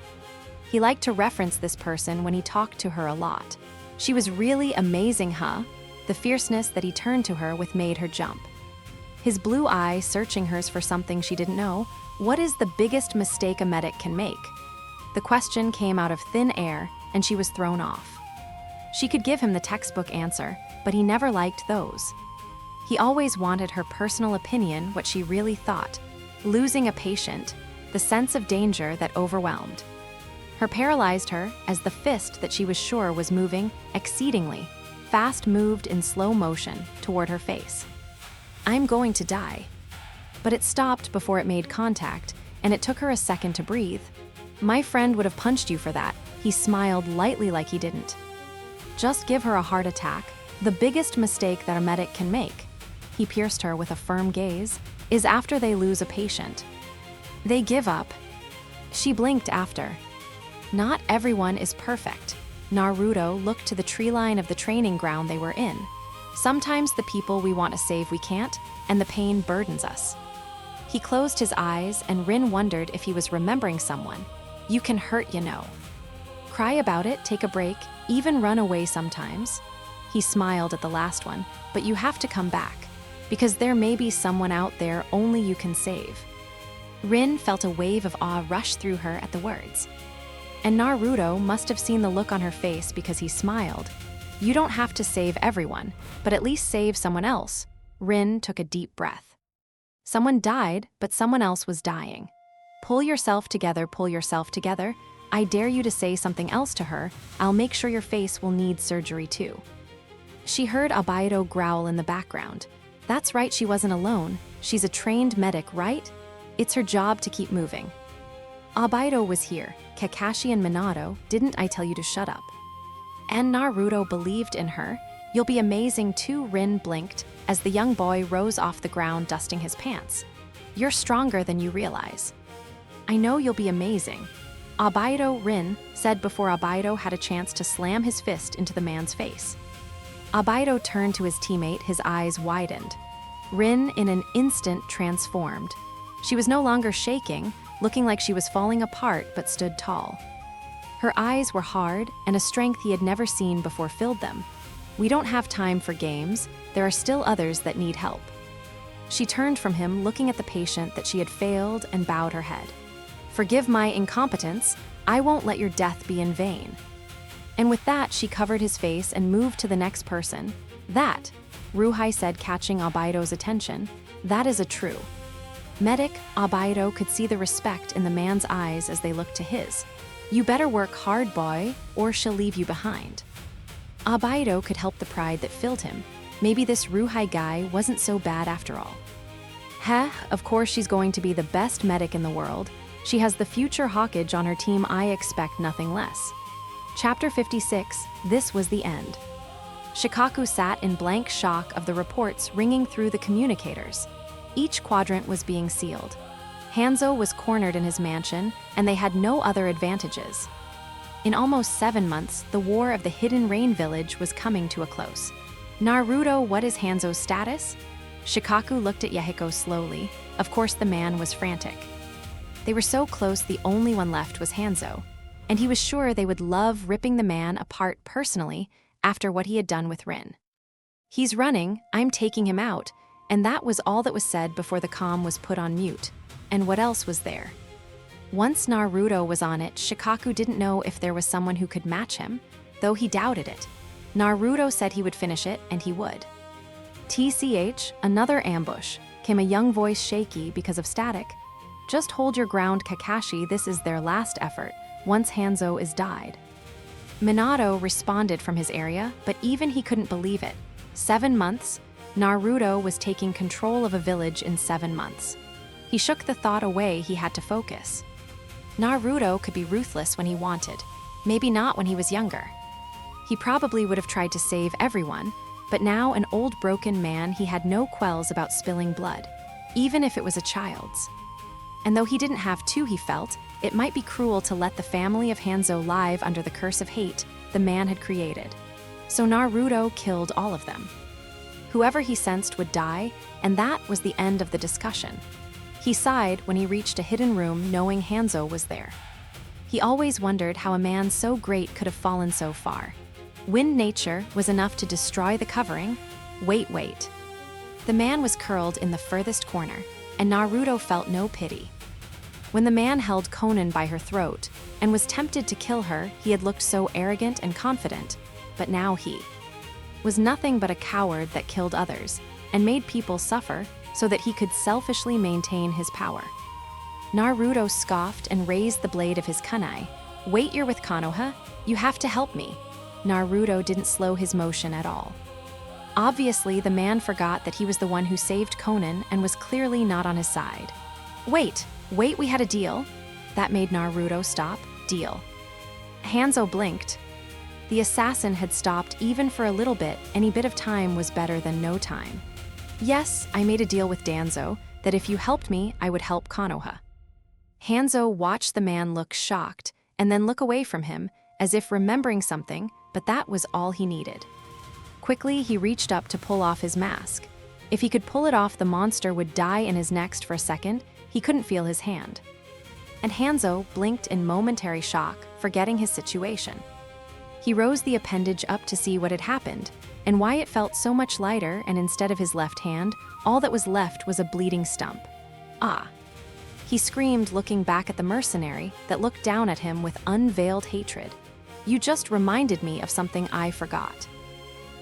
He liked to reference this person when he talked to her a lot. She was really amazing, huh? The fierceness that he turned to her with made her jump. His blue eye searching hers for something she didn't know. What is the biggest mistake a medic can make? The question came out of thin air, and she was thrown off. She could give him the textbook answer, but he never liked those. He always wanted her personal opinion, what she really thought. Losing a patient, the sense of danger that overwhelmed her paralyzed her as the fist that she was sure was moving exceedingly fast moved in slow motion toward her face. I'm going to die. But it stopped before it made contact, and it took her a second to breathe. My friend would have punched you for that. He smiled lightly like he didn't. Just give her a heart attack, the biggest mistake that a medic can make. He pierced her with a firm gaze, is after they lose a patient. They give up. She blinked after. Not everyone is perfect. Naruto looked to the tree line of the training ground they were in. Sometimes the people we want to save we can't, and the pain burdens us. He closed his eyes, and Rin wondered if he was remembering someone. You can hurt, you know. Cry about it, take a break, even run away sometimes. He smiled at the last one, but you have to come back, because there may be someone out there only you can save. Rin felt a wave of awe rush through her at the words. And Naruto must have seen the look on her face because he smiled. You don't have to save everyone, but at least save someone else. Rin took a deep breath. Someone died, but someone else was dying. Pull yourself together, pull yourself together. I dare you to say something else to her. I'll make sure your face will need surgery too. She heard Obaido growl in the background. That's right, she wasn't alone. She's a trained medic, right? It's her job to keep moving. Obaido was here. Kakashi and Minato, didn't I tell you to shut up? And Naruto believed in her. You'll be amazing too, Rin blinked as the young boy rose off the ground dusting his pants. You're stronger than you realize. I know you'll be amazing. Obaido, Rin said before Obaido had a chance to slam his fist into the man's face. Obaido turned to his teammate, his eyes widened. Rin in an instant transformed. She was no longer shaking, looking like she was falling apart but stood tall. Her eyes were hard, and a strength he had never seen before filled them. We don't have time for games. There are still others that need help. She turned from him, looking at the patient that she had failed, and bowed her head. Forgive my incompetence. I won't let your death be in vain. And with that, she covered his face and moved to the next person. That, Ruhai said, catching Obaido's attention, that is a true medic. Obaido could see the respect in the man's eyes as they looked to his. You better work hard, boy, or she'll leave you behind. Obaido could help the pride that filled him. Maybe this Ruhai guy wasn't so bad after all. Heh, of course she's going to be the best medic in the world. She has the future Hokage on her team. I expect nothing less. Chapter 56, this was the end. Shikaku sat in blank shock of the reports ringing through the communicators. Each quadrant was being sealed. Hanzo was cornered in his mansion, and they had no other advantages. In almost 7 months, the war of the Hidden Rain Village was coming to a close. Naruto, what is Hanzo's status? Shikaku looked at Yahiko slowly. Of course, the man was frantic. They were so close, the only one left was Hanzo, and he was sure they would love ripping the man apart personally after what he had done with Rin. He's running, I'm taking him out, and that was all that was said before the comm was put on mute. And what else was there? Once Naruto was on it, Shikaku didn't know if there was someone who could match him, though he doubted it. Naruto said he would finish it, and he would. TCH, another ambush, came a young voice, shaky because of static. Just hold your ground, Kakashi, this is their last effort, once Hanzo is died. Minato responded from his area, but even he couldn't believe it. 7 months? Naruto was taking control of a village in 7 months. He shook the thought away. He had to focus. Naruto could be ruthless when he wanted, maybe not when he was younger. He probably would have tried to save everyone, but now an old broken man, he had no quells about spilling blood, even if it was a child's. And though he didn't have to, he felt, it might be cruel to let the family of Hanzo live under the curse of hate the man had created. So Naruto killed all of them. Whoever he sensed would die, and that was the end of the discussion. He sighed when he reached a hidden room knowing Hanzo was there. He always wondered how a man so great could have fallen so far. Wind nature was enough to destroy the covering. Wait. The man was curled in the furthest corner, and Naruto felt no pity. When the man held Konan by her throat and was tempted to kill her, he had looked so arrogant and confident, but now he was nothing but a coward that killed others and made people suffer so that he could selfishly maintain his power. Naruto scoffed and raised the blade of his kunai. Wait, you're with Konoha? You have to help me. Naruto didn't slow his motion at all. Obviously, the man forgot that he was the one who saved Konan and was clearly not on his side. Wait, we had a deal? That made Naruto stop. Deal. Hanzo blinked. The assassin had stopped even for a little bit. Any bit of time was better than no time. Yes, I made a deal with Danzo that if you helped me, I would help Konoha. Hanzo watched the man look shocked and then look away from him as if remembering something, but that was all he needed. Quickly, he reached up to pull off his mask. If he could pull it off, the monster would die in his next for a second. He couldn't feel his hand. And Hanzo blinked in momentary shock, forgetting his situation. He rose the appendage up to see what had happened, and why it felt so much lighter, and instead of his left hand, all that was left was a bleeding stump. Ah! He screamed, looking back at the mercenary that looked down at him with unveiled hatred. You just reminded me of something I forgot.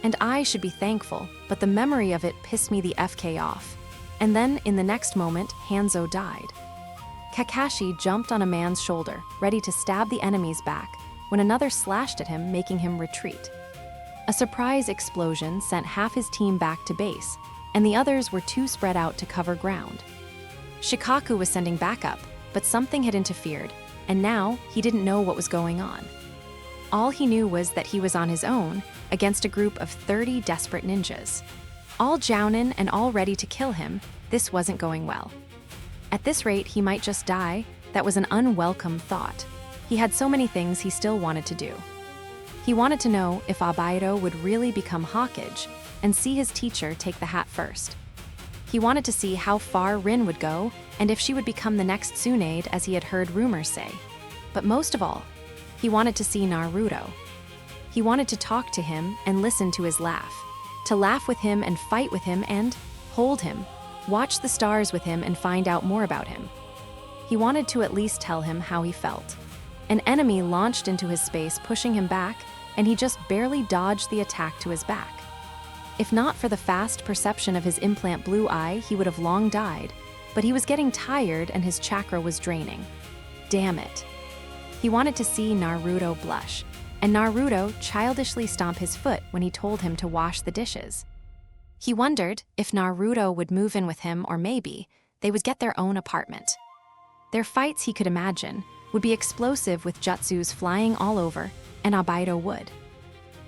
And I should be thankful, but the memory of it pissed me the FK off. And then, in the next moment, Hanzo died. Kakashi jumped on a man's shoulder, ready to stab the enemy's back, when another slashed at him, making him retreat. A surprise explosion sent half his team back to base, and the others were too spread out to cover ground. Shikaku was sending backup, but something had interfered, and now he didn't know what was going on. All he knew was that he was on his own against a group of 30 desperate ninjas. All jounin and all ready to kill him. This wasn't going well. At this rate, he might just die. That was an unwelcome thought. He had so many things he still wanted to do. He wanted to know if Abaito would really become Hokage and see his teacher take the hat first. He wanted to see how far Rin would go and if she would become the next Tsunade, as he had heard rumors say. But most of all, he wanted to see Naruto. He wanted to talk to him and listen to his laugh, to laugh with him and fight with him and hold him, watch the stars with him and find out more about him. He wanted to at least tell him how he felt. An enemy launched into his space, pushing him back, and he just barely dodged the attack to his back. If not for the fast perception of his implant blue eye, he would have long died, but he was getting tired and his chakra was draining. Damn it. He wanted to see Naruto blush, and Naruto childishly stomp his foot when he told him to wash the dishes. He wondered if Naruto would move in with him, or maybe they would get their own apartment. Their fights, he could imagine, would be explosive with jutsus flying all over, and Abaito would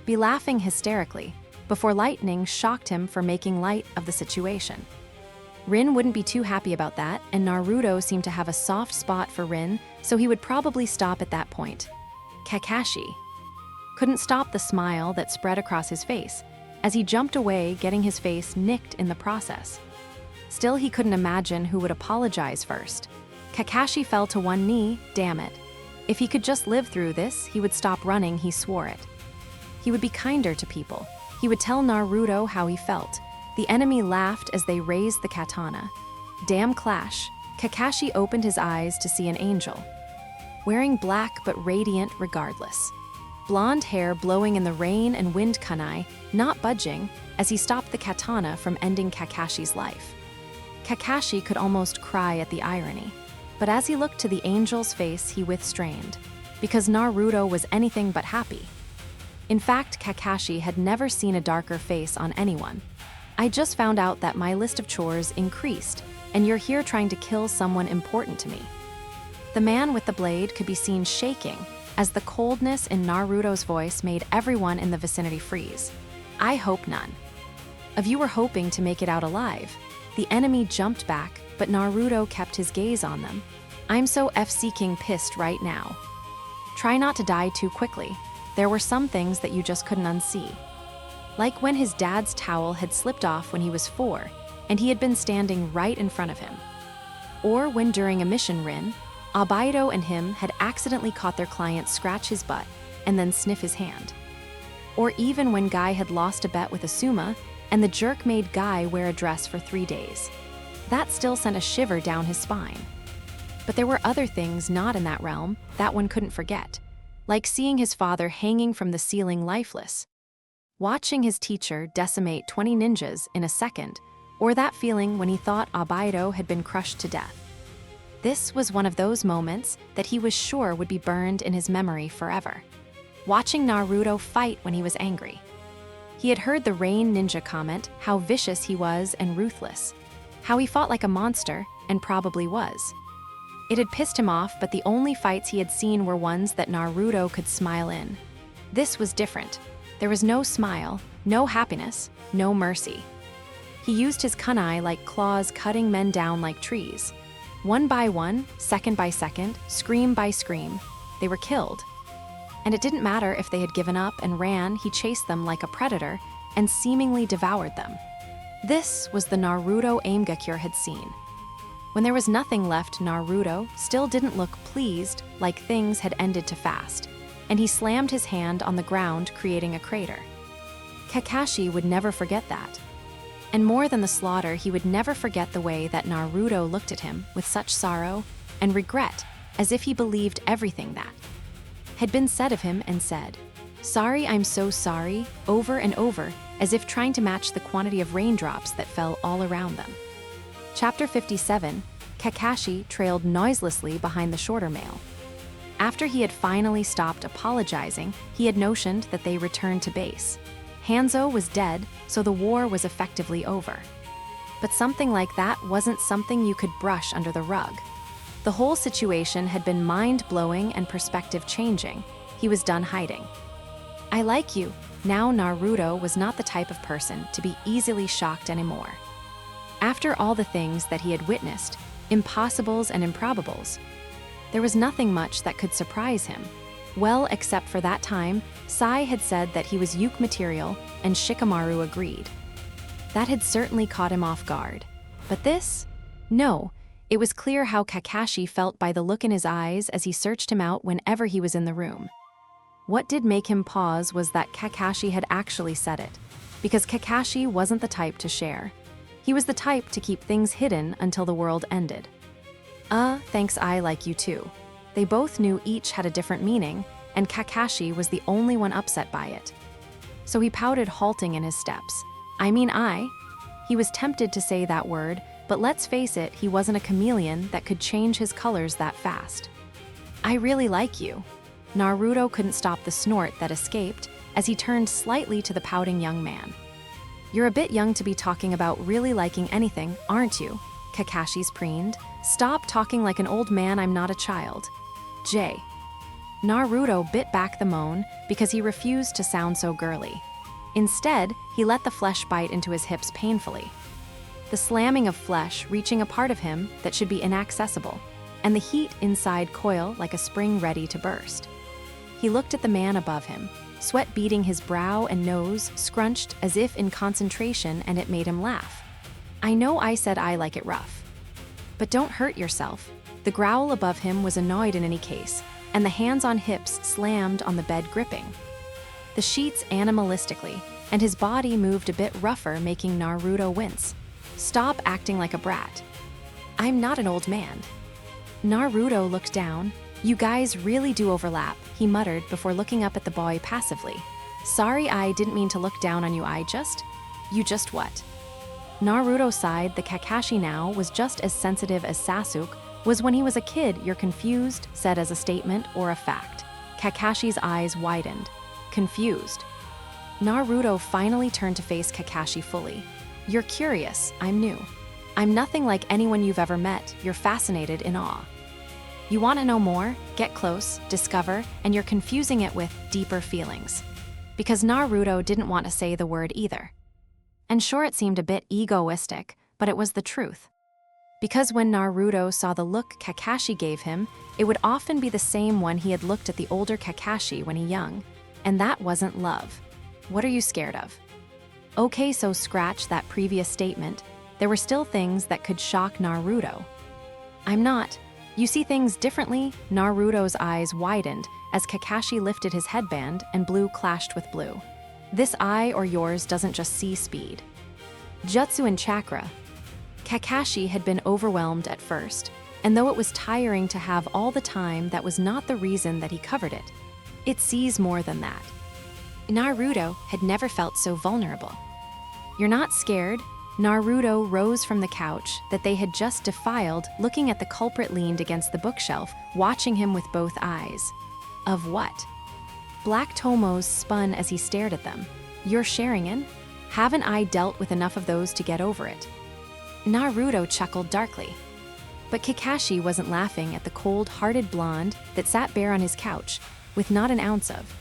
be laughing hysterically before lightning shocked him for making light of the situation. Rin wouldn't be too happy about that, and Naruto seemed to have a soft spot for Rin, so he would probably stop at that point. Kakashi couldn't stop the smile that spread across his face as he jumped away, getting his face nicked in the process. Still, he couldn't imagine who would apologize first. Kakashi fell to one knee. Damn it. If he could just live through this, he would stop running, he swore it. He would be kinder to people. He would tell Naruto how he felt. The enemy laughed as they raised the katana. Damn clash. Kakashi opened his eyes to see an angel, wearing black but radiant regardless. Blonde hair blowing in the rain and wind kunai, not budging as he stopped the katana from ending Kakashi's life. Kakashi could almost cry at the irony, but as he looked to the angel's face, he withstrained, because Naruto was anything but happy. In fact, Kakashi had never seen a darker face on anyone. I just found out that my list of chores increased, and you're here trying to kill someone important to me. The man with the blade could be seen shaking as the coldness in Naruto's voice made everyone in the vicinity freeze. I hope none of you were hoping to make it out alive. The enemy jumped back, but Naruto kept his gaze on them. I'm so F-seeking pissed right now. Try not to die too quickly. There were some things that you just couldn't unsee. Like when his dad's towel had slipped off when he was 4, and he had been standing right in front of him. Or when during a mission Rin, Abaito and him had accidentally caught their client scratch his butt and then sniff his hand. or even when Guy had lost a bet with Asuma, and the jerk made Guy wear a dress for 3 days. That still sent a shiver down his spine. But there were other things not in that realm that one couldn't forget, like seeing his father hanging from the ceiling lifeless, watching his teacher decimate 20 ninjas in a second, or that feeling when he thought Obaido had been crushed to death. This was one of those moments that he was sure would be burned in his memory forever. Watching Naruto fight when he was angry. He had heard the Rain Ninja comment how vicious he was and ruthless, how he fought like a monster, and probably was. It had pissed him off, but the only fights he had seen were ones that Naruto could smile in. This was different. There was no smile, no happiness, no mercy. He used his kunai like claws, cutting men down like trees. One by one, second by second, scream by scream, they were killed. And it didn't matter if they had given up and ran, he chased them like a predator and seemingly devoured them. This was the Naruto Aimgakure had seen. When there was nothing left, Naruto still didn't look pleased, like things had ended too fast, and he slammed his hand on the ground, creating a crater. Kakashi would never forget that. And more than the slaughter, he would never forget the way that Naruto looked at him with such sorrow and regret, as if he believed everything that had been said of him and said, "Sorry, I'm so sorry," over and over, as if trying to match the quantity of raindrops that fell all around them. Chapter 57, Kakashi trailed noiselessly behind the shorter male. After he had finally stopped apologizing, he had notioned that they returned to base. Hanzo was dead, so the war was effectively over. But something like that wasn't something you could brush under the rug. The whole situation had been mind-blowing and perspective-changing. He was done hiding. "I like you." Now Naruto was not the type of person to be easily shocked anymore. After all the things that he had witnessed, impossibles and improbables, there was nothing much that could surprise him. Well, except for that time, Sai had said that he was Yuke material, and Shikamaru agreed. That had certainly caught him off guard. But this? No. It was clear how Kakashi felt by the look in his eyes as he searched him out whenever he was in the room. What did make him pause was that Kakashi had actually said it, because Kakashi wasn't the type to share. He was the type to keep things hidden until the world ended. Thanks, I like you too. They both knew each had a different meaning, and Kakashi was the only one upset by it. So he pouted, halting in his steps. He was tempted to say that word, but let's face it, he wasn't a chameleon that could change his colors that fast. "I really like you." Naruto couldn't stop the snort that escaped as he turned slightly to the pouting young man. "You're a bit young to be talking about really liking anything, aren't you?" Kakashi's preened. "Stop talking like an old man, I'm not a child." J. Naruto bit back the moan because he refused to sound so girly. Instead, he let the flesh bite into his hips painfully. The slamming of flesh reaching a part of him that should be inaccessible, and the heat inside coil like a spring ready to burst. He looked at the man above him, sweat beading his brow and nose, scrunched as if in concentration, and it made him laugh. "I know I said I like it rough. But don't hurt yourself." The growl above him was annoyed in any case, and the hands on hips slammed on the bed, gripping the sheets animalistically, and his body moved a bit rougher, making Naruto wince. "Stop acting like a brat. I'm not an old man." Naruto looked down. "You guys really do overlap," he muttered before looking up at the boy passively. "Sorry, I didn't mean to look down on you, You just what?" Naruto sighed. The Kakashi now was just as sensitive as Sasuke was when he was a kid. "You're confused," said as a statement or a fact. Kakashi's eyes widened. Confused. Naruto finally turned to face Kakashi fully. "You're curious, I'm new. I'm nothing like anyone you've ever met. You're fascinated, in awe. You want to know more, get close, discover, and you're confusing it with deeper feelings." Because Naruto didn't want to say the word either. And sure, it seemed a bit egoistic, but it was the truth. Because when Naruto saw the look Kakashi gave him, it would often be the same one he had looked at the older Kakashi when he young, and that wasn't love. What are you scared of? Okay, so scratch that previous statement. There were still things that could shock Naruto. "I'm not. You see things differently." Naruto's eyes widened as Kakashi lifted his headband and blue clashed with blue. This eye or yours doesn't just see speed. Jutsu and chakra. Kakashi had been overwhelmed at first, and though it was tiring to have all the time, that was not the reason that he covered it. It sees more than that. Naruto had never felt so vulnerable. "You're not scared?" Naruto rose from the couch that they had just defiled, looking at the culprit leaned against the bookshelf, watching him with both eyes. Of what? Black tomos spun as he stared at them. "You're Sharingan? Haven't I dealt with enough of those to get over it?" Naruto chuckled darkly. But Kakashi wasn't laughing at the cold-hearted blonde that sat bare on his couch, with not an ounce of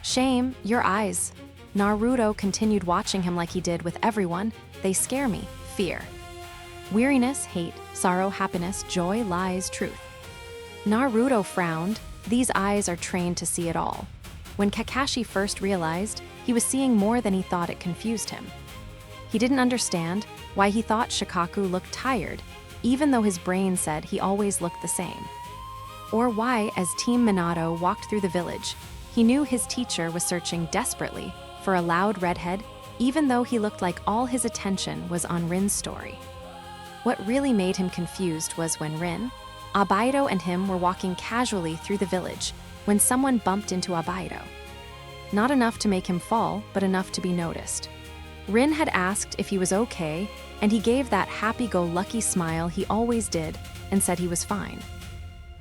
shame. "Your eyes." Naruto continued watching him like he did with everyone. "They scare me. Fear. Weariness, hate, sorrow, happiness, joy, lies, truth." Naruto frowned. These eyes are trained to see it all. When Kakashi first realized, he was seeing more than he thought. It confused him. He didn't understand why he thought Shikaku looked tired, even though his brain said he always looked the same. Or why, as Team Minato walked through the village, he knew his teacher was searching desperately for a loud redhead, even though he looked like all his attention was on Rin's story. What really made him confused was when Rin, Obaido and him were walking casually through the village when someone bumped into Obaido. Not enough to make him fall, but enough to be noticed. Rin had asked if he was okay, and he gave that happy-go-lucky smile he always did and said he was fine.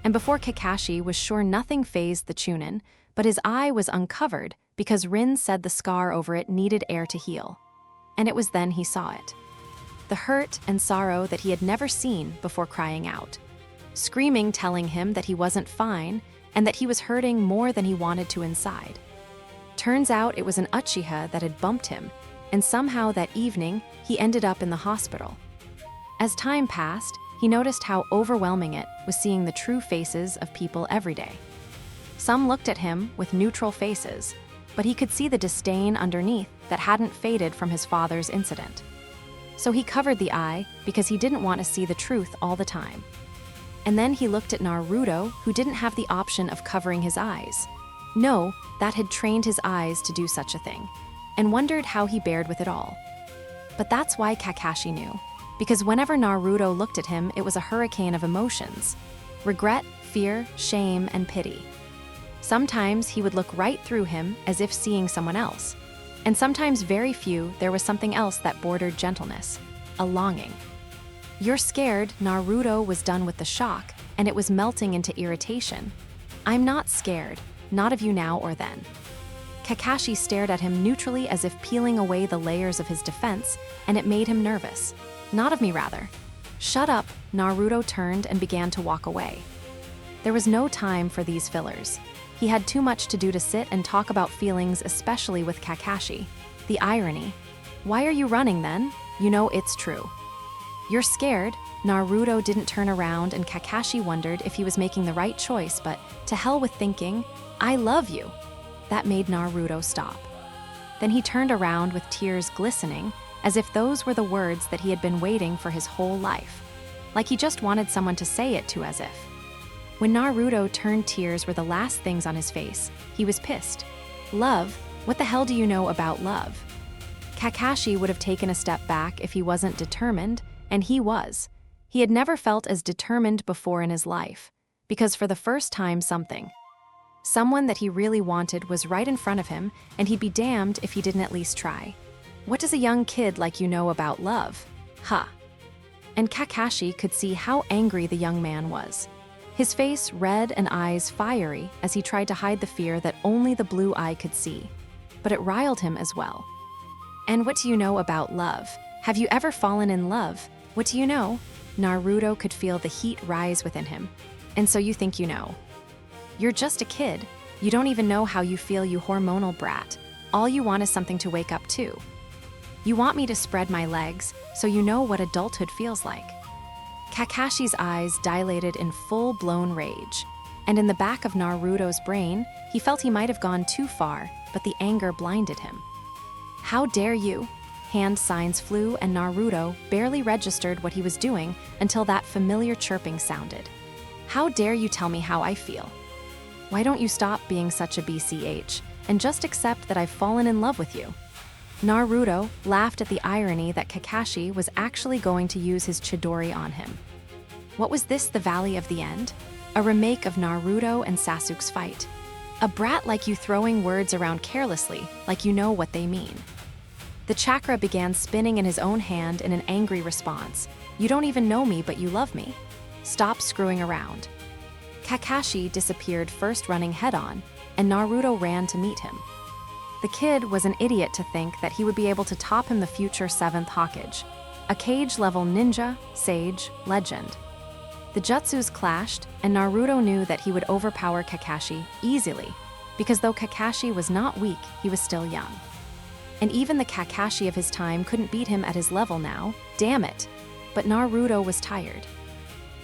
And before Kakashi was sure nothing fazed the Chunin, but his eye was uncovered because Rin said the scar over it needed air to heal. And it was then he saw it. The hurt and sorrow that he had never seen before crying out. Screaming, telling him that he wasn't fine and that he was hurting more than he wanted to inside. Turns out it was an Uchiha that had bumped him, and somehow that evening he ended up in the hospital. As time passed, he noticed how overwhelming it was seeing the true faces of people every day. Some looked at him with neutral faces, but he could see the disdain underneath that hadn't faded from his father's incident. So he covered the eye because he didn't want to see the truth all the time. And then he looked at Naruto, who didn't have the option of covering his eyes. No, that had trained his eyes to do such a thing, and wondered how he bared with it all. But that's why Kakashi knew, because whenever Naruto looked at him, it was a hurricane of emotions: regret, fear, shame, and pity. Sometimes he would look right through him as if seeing someone else, and sometimes very few there was something else that bordered gentleness, a longing. "You're scared." Naruto was done with the shock, and it was melting into irritation. "I'm not scared, not of you now or then." Kakashi stared at him neutrally as if peeling away the layers of his defense, and it made him nervous. "Not of me, rather." "Shut up." Naruto turned and began to walk away. There was no time for these fillers. He had too much to do to sit and talk about feelings, especially with Kakashi. The irony. "Why are you running then? You know it's true." "You're scared." Naruto didn't turn around, and Kakashi wondered if he was making the right choice, but to hell with thinking. "I love you." That made Naruto stop. Then he turned around with tears glistening, as if those were the words that he had been waiting for his whole life. Like he just wanted someone to say it to, as if. When Naruto turned, tears were the last things on his face. He was pissed. "Love? What the hell do you know about love?" Kakashi would have taken a step back if he wasn't determined, and he was. He had never felt as determined before in his life, because for the first time someone that he really wanted was right in front of him, and he'd be damned if he didn't at least try. "What does a young kid like you know about love? Huh." And Kakashi could see how angry the young man was. His face red and eyes fiery as he tried to hide the fear that only the blue eye could see. But it riled him as well. "And what do you know about love? Have you ever fallen in love? What do you know?" Naruto could feel the heat rise within him. "And so you think you know? You're just a kid. You don't even know how you feel, you hormonal brat. All you want is something to wake up to. You want me to spread my legs so you know what adulthood feels like." Kakashi's eyes dilated in full-blown rage, and in the back of Naruto's brain, he felt he might have gone too far, but the anger blinded him. "How dare you?" Hand signs flew, and Naruto barely registered what he was doing until that familiar chirping sounded. "How dare you tell me how I feel? Why don't you stop being such a BCH and just accept that I've fallen in love with you." Naruto laughed at the irony that Kakashi was actually going to use his Chidori on him. What was this, the Valley of the End? A remake of Naruto and Sasuke's fight. A brat like you throwing words around carelessly, like you know what they mean. The chakra began spinning in his own hand in an angry response. "You don't even know me, but you love me. Stop screwing around." Kakashi disappeared, first running head-on, and Naruto ran to meet him. The kid was an idiot to think that he would be able to top him, the future 7th Hokage, a cage-level ninja, sage, legend. The jutsus clashed, and Naruto knew that he would overpower Kakashi easily, because though Kakashi was not weak, he was still young. And even the Kakashi of his time couldn't beat him at his level now, damn it. But Naruto was tired.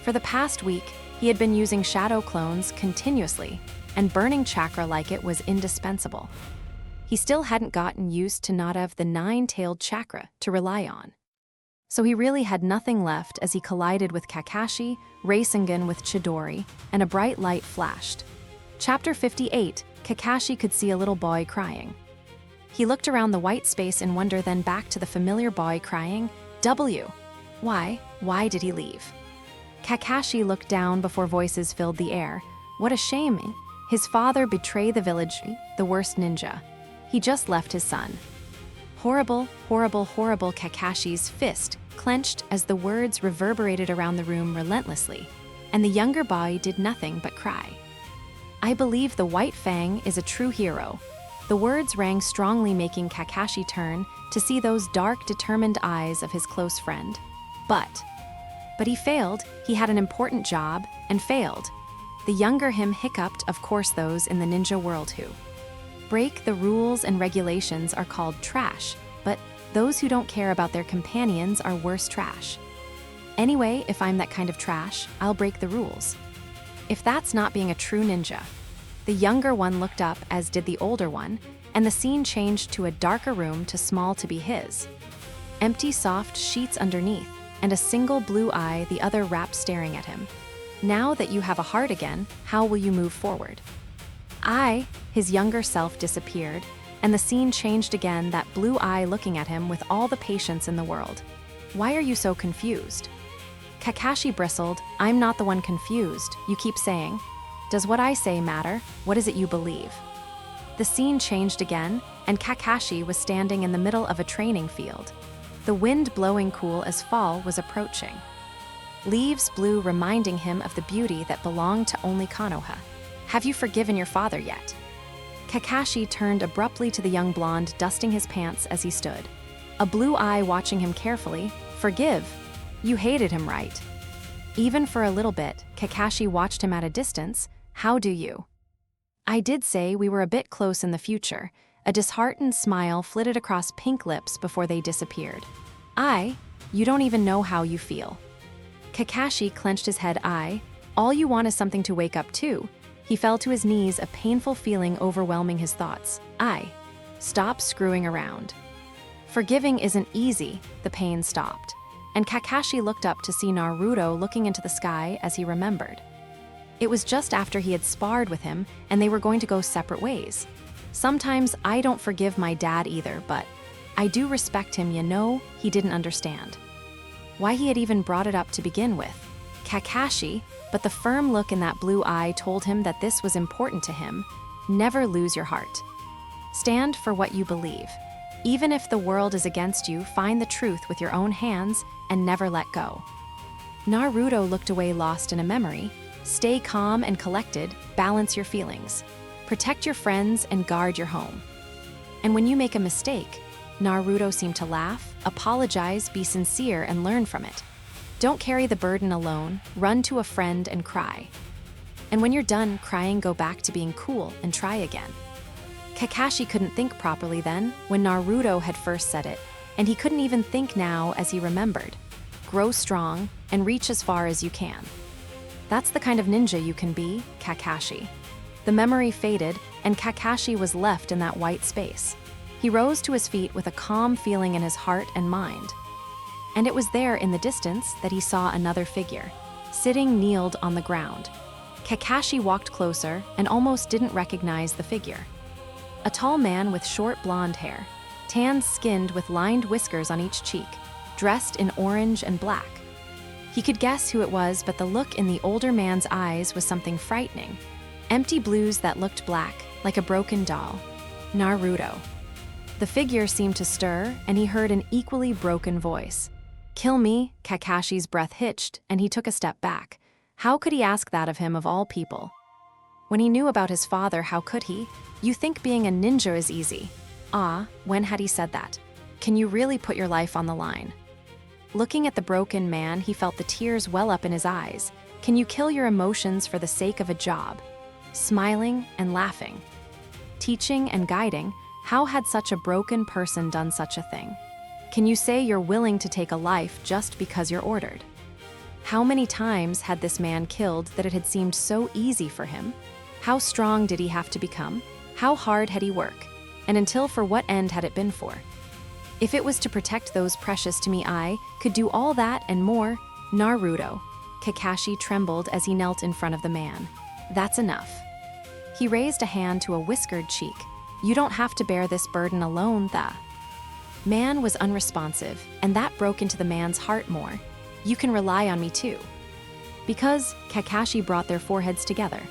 For the past week, he had been using shadow clones continuously, and burning chakra like it was indispensable. He still hadn't gotten used to not have the 9-tailed chakra to rely on. So he really had nothing left as he collided with Kakashi, Rasengan with Chidori, and a bright light flashed. Chapter 58, Kakashi could see a little boy crying. He looked around the white space in wonder, then back to the familiar boy crying, "W. Why did he leave?" Kakashi looked down before voices filled the air. What a shame. His father betrayed the village, the worst ninja. He just left his son. Horrible, horrible, horrible. Kakashi's fist clenched as the words reverberated around the room relentlessly, and the younger boy did nothing but cry. "I believe the White Fang is a true hero." The words rang strongly, making Kakashi turn to see those dark, determined eyes of his close friend. But he failed. He had an important job and failed. The younger him hiccuped, "Of course, those in the ninja world who break the rules and regulations are called trash, but those who don't care about their companions are worse trash. Anyway, if I'm that kind of trash, I'll break the rules. If that's not being a true ninja." The younger one looked up, as did the older one, and the scene changed to a darker room, too small to be his. Empty soft sheets underneath, and a single blue eye, the other wrapped, staring at him. "Now that you have a heart again, how will you move forward?" His younger self disappeared, and the scene changed again, that blue eye looking at him with all the patience in the world. "Why are you so confused?" Kakashi bristled. "I'm not the one confused. You keep saying. Does what I say matter? What is it you believe?" The scene changed again, and Kakashi was standing in the middle of a training field. The wind blowing cool as fall was approaching. Leaves blew, reminding him of the beauty that belonged to only Konoha. "Have you forgiven your father yet?" Kakashi turned abruptly to the young blonde, dusting his pants as he stood. A blue eye watching him carefully. "Forgive? You hated him, right?" Even for a little bit, Kakashi watched him at a distance. "How do you?" "I did say we were a bit close in the future." A disheartened smile flitted across pink lips before they disappeared. You don't even know how you feel." Kakashi clenched his head. All you want is something to wake up to." He fell to his knees, a painful feeling overwhelming his thoughts. Stop screwing around. Forgiving isn't easy." The pain stopped, and Kakashi looked up to see Naruto looking into the sky as he remembered. It was just after he had sparred with him, and they were going to go separate ways. "Sometimes I don't forgive my dad either, but I do respect him, you know." He didn't understand why he had even brought it up to begin with. Kakashi, but the firm look in that blue eye told him that this was important to him. Never lose your heart. Stand for what you believe. Even if the world is against you, find the truth with your own hands and never let go. Naruto looked away, lost in a memory. Stay calm and collected, balance your feelings. Protect your friends and guard your home. And when you make a mistake, Naruto seemed to laugh. Apologize, be sincere, and learn from it. Don't carry the burden alone, run to a friend and cry. And when you're done crying, go back to being cool and try again. Kakashi couldn't think properly then, when Naruto had first said it, and he couldn't even think now as he remembered. Grow strong and reach as far as you can. That's the kind of ninja you can be, Kakashi. The memory faded, and Kakashi was left in that white space. He rose to his feet with a calm feeling in his heart and mind. And it was there in the distance that he saw another figure, sitting kneeled on the ground. Kakashi walked closer and almost didn't recognize the figure. A tall man with short blonde hair, tan-skinned with lined whiskers on each cheek, dressed in orange and black. He could guess who it was, but the look in the older man's eyes was something frightening. Empty blues that looked black, like a broken doll. Naruto. The figure seemed to stir, and he heard an equally broken voice. "Kill me." Kakashi's breath hitched, and he took a step back. How could he ask that of him of all people? When he knew about his father, how could he? You think being a ninja is easy. Ah, when had he said that? Can you really put your life on the line? Looking at the broken man, he felt the tears well up in his eyes. Can you kill your emotions for the sake of a job? Smiling and laughing. Teaching and guiding, how had such a broken person done such a thing? Can you say you're willing to take a life just because you're ordered? How many times had this man killed that it had seemed so easy for him? How strong did he have to become? How hard had he worked? And until for what end had it been for? If it was to protect those precious to me, I could do all that and more. Naruto. Kakashi trembled as he knelt in front of the man. That's enough. He raised a hand to a whiskered cheek. You don't have to bear this burden alone, the man was unresponsive, and that broke into the man's heart more. You can rely on me too. Because Kakashi brought their foreheads together.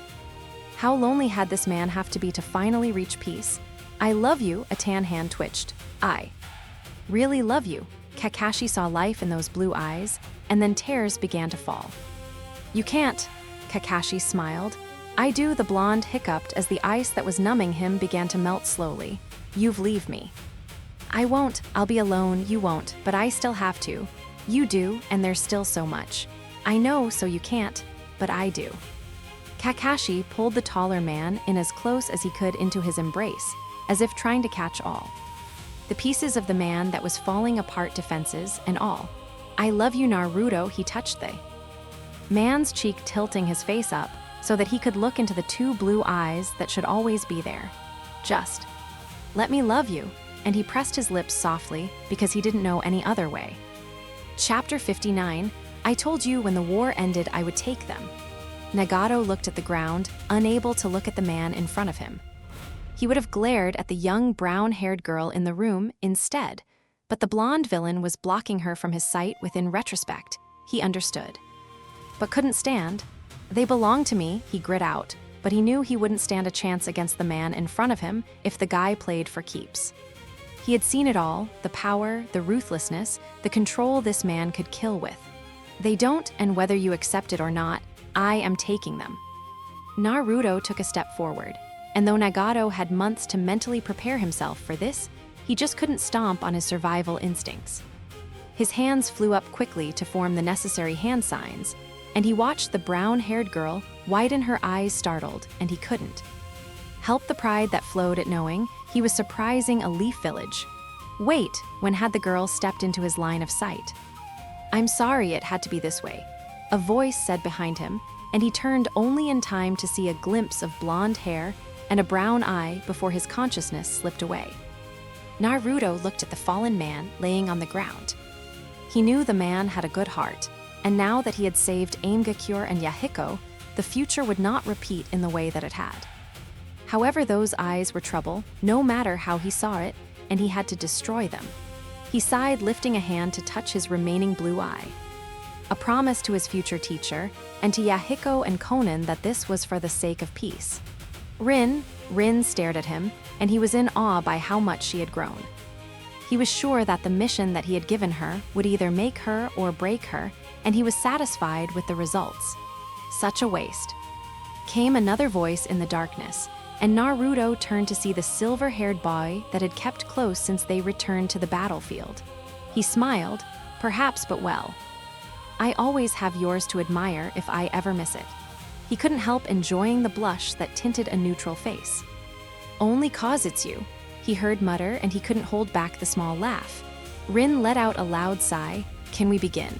How lonely had this man have to be to finally reach peace? I love you, a tan hand twitched. I really love you. Kakashi saw life in those blue eyes, and then tears began to fall. You can't, Kakashi smiled. I do, the blonde hiccuped as the ice that was numbing him began to melt slowly. You've leave me. I won't, I'll be alone, you won't, but I still have to. You do, and there's still so much. I know, so you can't, but I do. Kakashi pulled the taller man in as close as he could into his embrace, as if trying to catch all. The pieces of the man that was falling apart, defenses and all. I love you, Naruto, he touched the man's cheek, tilting his face up so that he could look into the two blue eyes that should always be there. Just let me love you, and he pressed his lips softly because he didn't know any other way. Chapter 59, I told you when the war ended I would take them. Nagato looked at the ground, unable to look at the man in front of him. He would have glared at the young brown-haired girl in the room instead, but the blonde villain was blocking her from his sight. Within retrospect, he understood. But couldn't stand. They belong to me, he grit out, but he knew he wouldn't stand a chance against the man in front of him if the guy played for keeps. He had seen it all, the power, the ruthlessness, the control this man could kill with. They don't, and whether you accept it or not, I am taking them. Naruto took a step forward, and though Nagato had months to mentally prepare himself for this, he just couldn't stomp on his survival instincts. His hands flew up quickly to form the necessary hand signs, and he watched the brown-haired girl widen her eyes startled, and he couldn't help the pride that flowed at knowing he was surprising a leaf village. Wait, when had the girl stepped into his line of sight? I'm sorry it had to be this way, a voice said behind him, and he turned only in time to see a glimpse of blonde hair and a brown eye before his consciousness slipped away. Naruto looked at the fallen man laying on the ground. He knew the man had a good heart, and now that he had saved Aimgakure and Yahiko, the future would not repeat in the way that it had. However, those eyes were trouble, no matter how he saw it, and he had to destroy them. He sighed, lifting a hand to touch his remaining blue eye. A promise to his future teacher, and to Yahiko and Konan that this was for the sake of peace. Rin stared at him, and he was in awe by how much she had grown. He was sure that the mission that he had given her would either make her or break her, and he was satisfied with the results. Such a waste. Came another voice in the darkness, and Naruto turned to see the silver-haired boy that had kept close since they returned to the battlefield. He smiled, perhaps, but well. I always have yours to admire if I ever miss it. He couldn't help enjoying the blush that tinted a neutral face. Only 'cause it's you, he heard mutter, and he couldn't hold back the small laugh. Rin let out a loud sigh. Can we begin?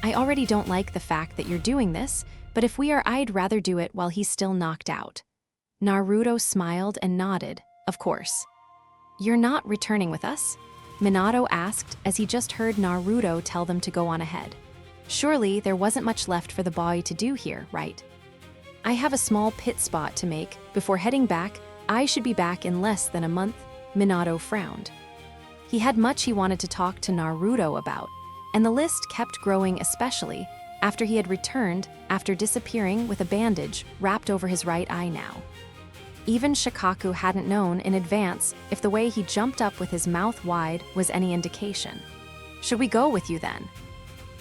I already don't like the fact that you're doing this, but if we are, I'd rather do it while he's still knocked out. Naruto smiled and nodded, of course. You're not returning with us? Minato asked as he just heard Naruto tell them to go on ahead. Surely there wasn't much left for the boy to do here, right? I have a small pit spot to make before heading back. I should be back in less than a month, Minato frowned. He had much he wanted to talk to Naruto about, and the list kept growing, especially after he had returned after disappearing with a bandage wrapped over his right eye now. Even Shikaku hadn't known in advance if the way he jumped up with his mouth wide was any indication. Should we go with you then?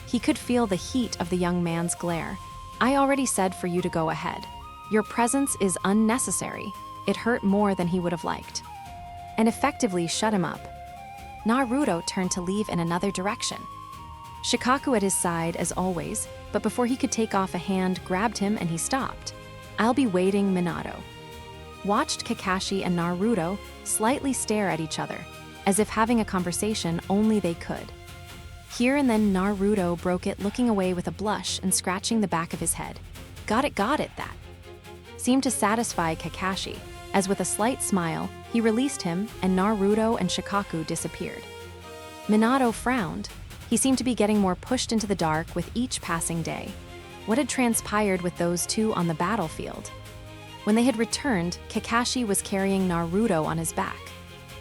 He could feel the heat of the young man's glare. I already said for you to go ahead. Your presence is unnecessary. It hurt more than he would have liked. And effectively shut him up. Naruto turned to leave in another direction. Shikaku at his side as always, but before he could take off, a hand grabbed him and he stopped. I'll be waiting, Minato. Watched Kakashi and Naruto slightly stare at each other, as if having a conversation only they could. Here and then Naruto broke it, looking away with a blush and scratching the back of his head. Got it, that seemed to satisfy Kakashi, as with a slight smile, he released him and Naruto and Shikaku disappeared. Minato frowned. He seemed to be getting more pushed into the dark with each passing day. What had transpired with those two on the battlefield? When they had returned, Kakashi was carrying Naruto on his back.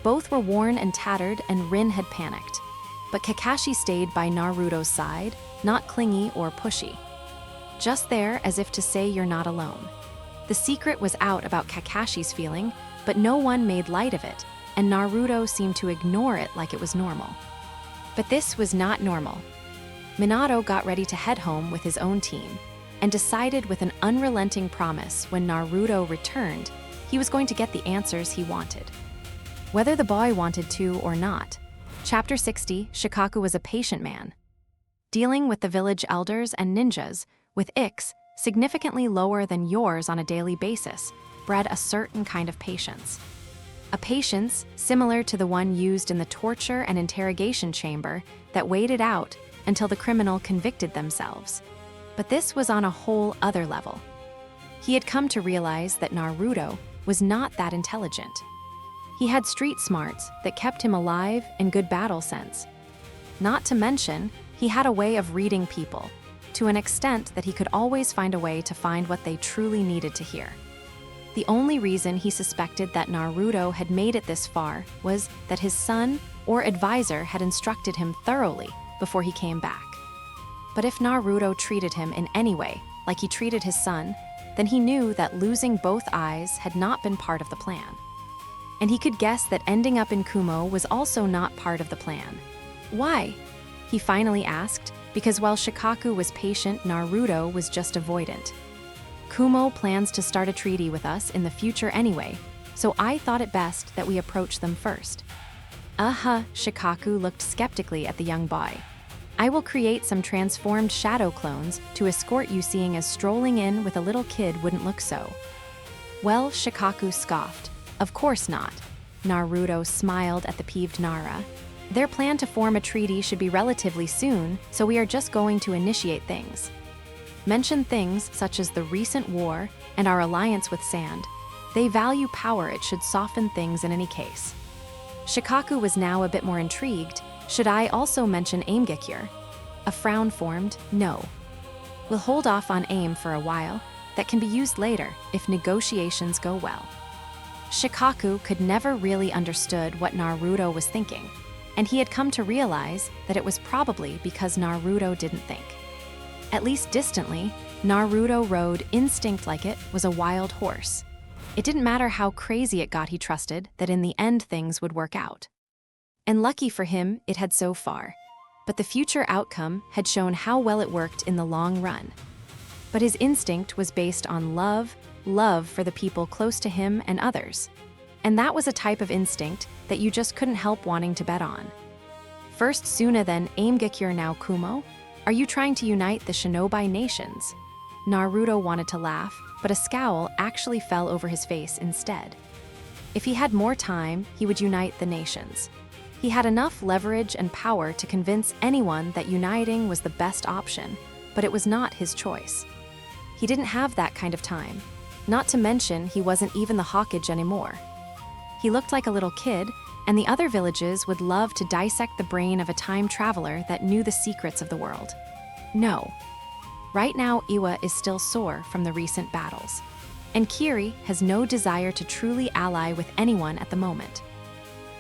Both were worn and tattered, and Rin had panicked. But Kakashi stayed by Naruto's side, not clingy or pushy. Just there as if to say you're not alone. The secret was out about Kakashi's feeling, but no one made light of it, and Naruto seemed to ignore it like it was normal. But this was not normal. Minato got ready to head home with his own team, and decided with an unrelenting promise when Naruto returned, he was going to get the answers he wanted. Whether the boy wanted to or not. Chapter 60, Shikaku was a patient man. Dealing with the village elders and ninjas, with Ix significantly lower than yours on a daily basis, bred a certain kind of patience. A patience similar to the one used in the torture and interrogation chamber that waited out until the criminal convicted themselves. But this was on a whole other level. He had come to realize that Naruto was not that intelligent. He had street smarts that kept him alive and good battle sense. Not to mention, he had a way of reading people, to an extent that he could always find a way to find what they truly needed to hear. The only reason he suspected that Naruto had made it this far was that his son or advisor had instructed him thoroughly before he came back. But if Naruto treated him in any way like he treated his son, then he knew that losing both eyes had not been part of the plan. And he could guess that ending up in Kumo was also not part of the plan. Why? He finally asked, because while Shikaku was patient, Naruto was just avoidant. Kumo plans to start a treaty with us in the future anyway, so I thought it best that we approach them first. Shikaku looked skeptically at the young boy. I will create some transformed shadow clones to escort you, seeing as strolling in with a little kid wouldn't look so. Well, Shikaku scoffed. Of course not. Naruto smiled at the peeved Nara. Their plan to form a treaty should be relatively soon, so we are just going to initiate things. Mention things such as the recent war and our alliance with Sand. They value power, it should soften things in any case. Shikaku was now a bit more intrigued. Should I also mention Aimgekure? A frown formed. No. We'll hold off on aim for a while. That can be used later if negotiations go well. Shikaku could never really understood what Naruto was thinking, and he had come to realize that it was probably because Naruto didn't think. At least distantly, Naruto rode instinct like it was a wild horse. It didn't matter how crazy it got, he trusted that in the end things would work out. And lucky for him, it had so far. But the future outcome had shown how well it worked in the long run. But his instinct was based on love for the people close to him and others. And that was a type of instinct that you just couldn't help wanting to bet on. First Suna, then Aimgekure, now Kumo? Are you trying to unite the shinobi nations? Naruto wanted to laugh, but a scowl actually fell over his face instead. If he had more time, he would unite the nations. He had enough leverage and power to convince anyone that uniting was the best option, but it was not his choice. He didn't have that kind of time. Not to mention, he wasn't even the Hokage anymore. He looked like a little kid, and the other villages would love to dissect the brain of a time traveler that knew the secrets of the world. No. Right now, Iwa is still sore from the recent battles. And Kiri has no desire to truly ally with anyone at the moment.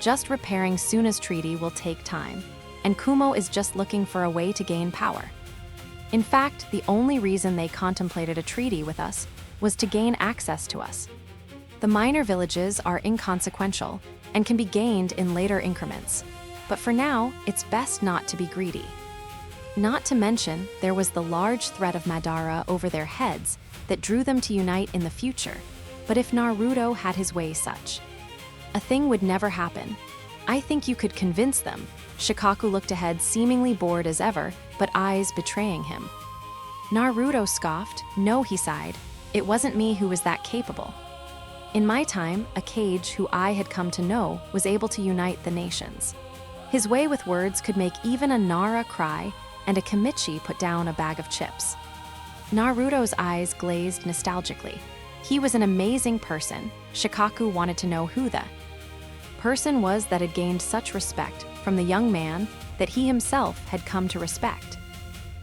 Just repairing Suna's treaty will take time, and Kumo is just looking for a way to gain power. In fact, the only reason they contemplated a treaty with us was to gain access to us. The minor villages are inconsequential and can be gained in later increments, but for now, it's best not to be greedy. Not to mention, there was the large threat of Madara over their heads that drew them to unite in the future, but if Naruto had his way such, a thing would never happen. I think you could convince them. Shikaku looked ahead, seemingly bored as ever, but eyes betraying him. Naruto scoffed. No, he sighed. It wasn't me who was that capable. In my time, a Kage who I had come to know was able to unite the nations. His way with words could make even a Nara cry and a Kimichi put down a bag of chips. Naruto's eyes glazed nostalgically. He was an amazing person. Shikaku wanted to know who the person was that had gained such respect from the young man that he himself had come to respect.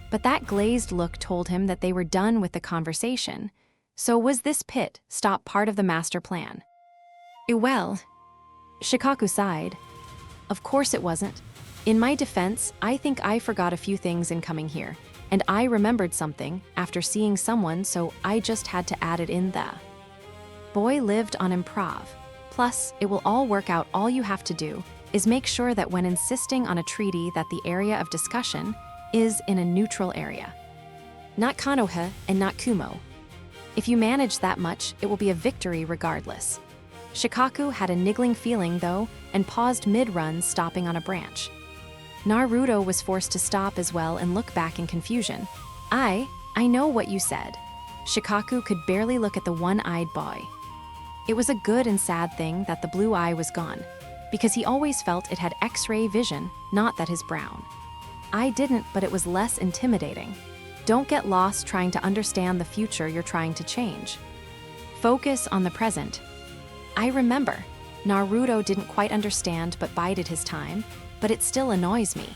But that glazed look told him that they were done with the conversation. So was this pit stop part of the master plan? Well, Shikaku sighed. Of course it wasn't. In my defense, I think I forgot a few things in coming here, and I remembered something after seeing someone, so I just had to add it in. The boy lived on improv. Plus, it will all work out. All you have to do is make sure that when insisting on a treaty that the area of discussion is in a neutral area. Not Konoha and not Kumo. If you manage that much, it will be a victory regardless. Shikaku had a niggling feeling, though, and paused mid-run, stopping on a branch. Naruto was forced to stop as well and look back in confusion. I know what you said. Shikaku could barely look at the one-eyed boy. It was a good and sad thing that the blue eye was gone, because he always felt it had X-ray vision, not that his brown. I didn't, but it was less intimidating. Don't get lost trying to understand the future you're trying to change. Focus on the present. I remember. Naruto didn't quite understand but bided his time, but it still annoys me.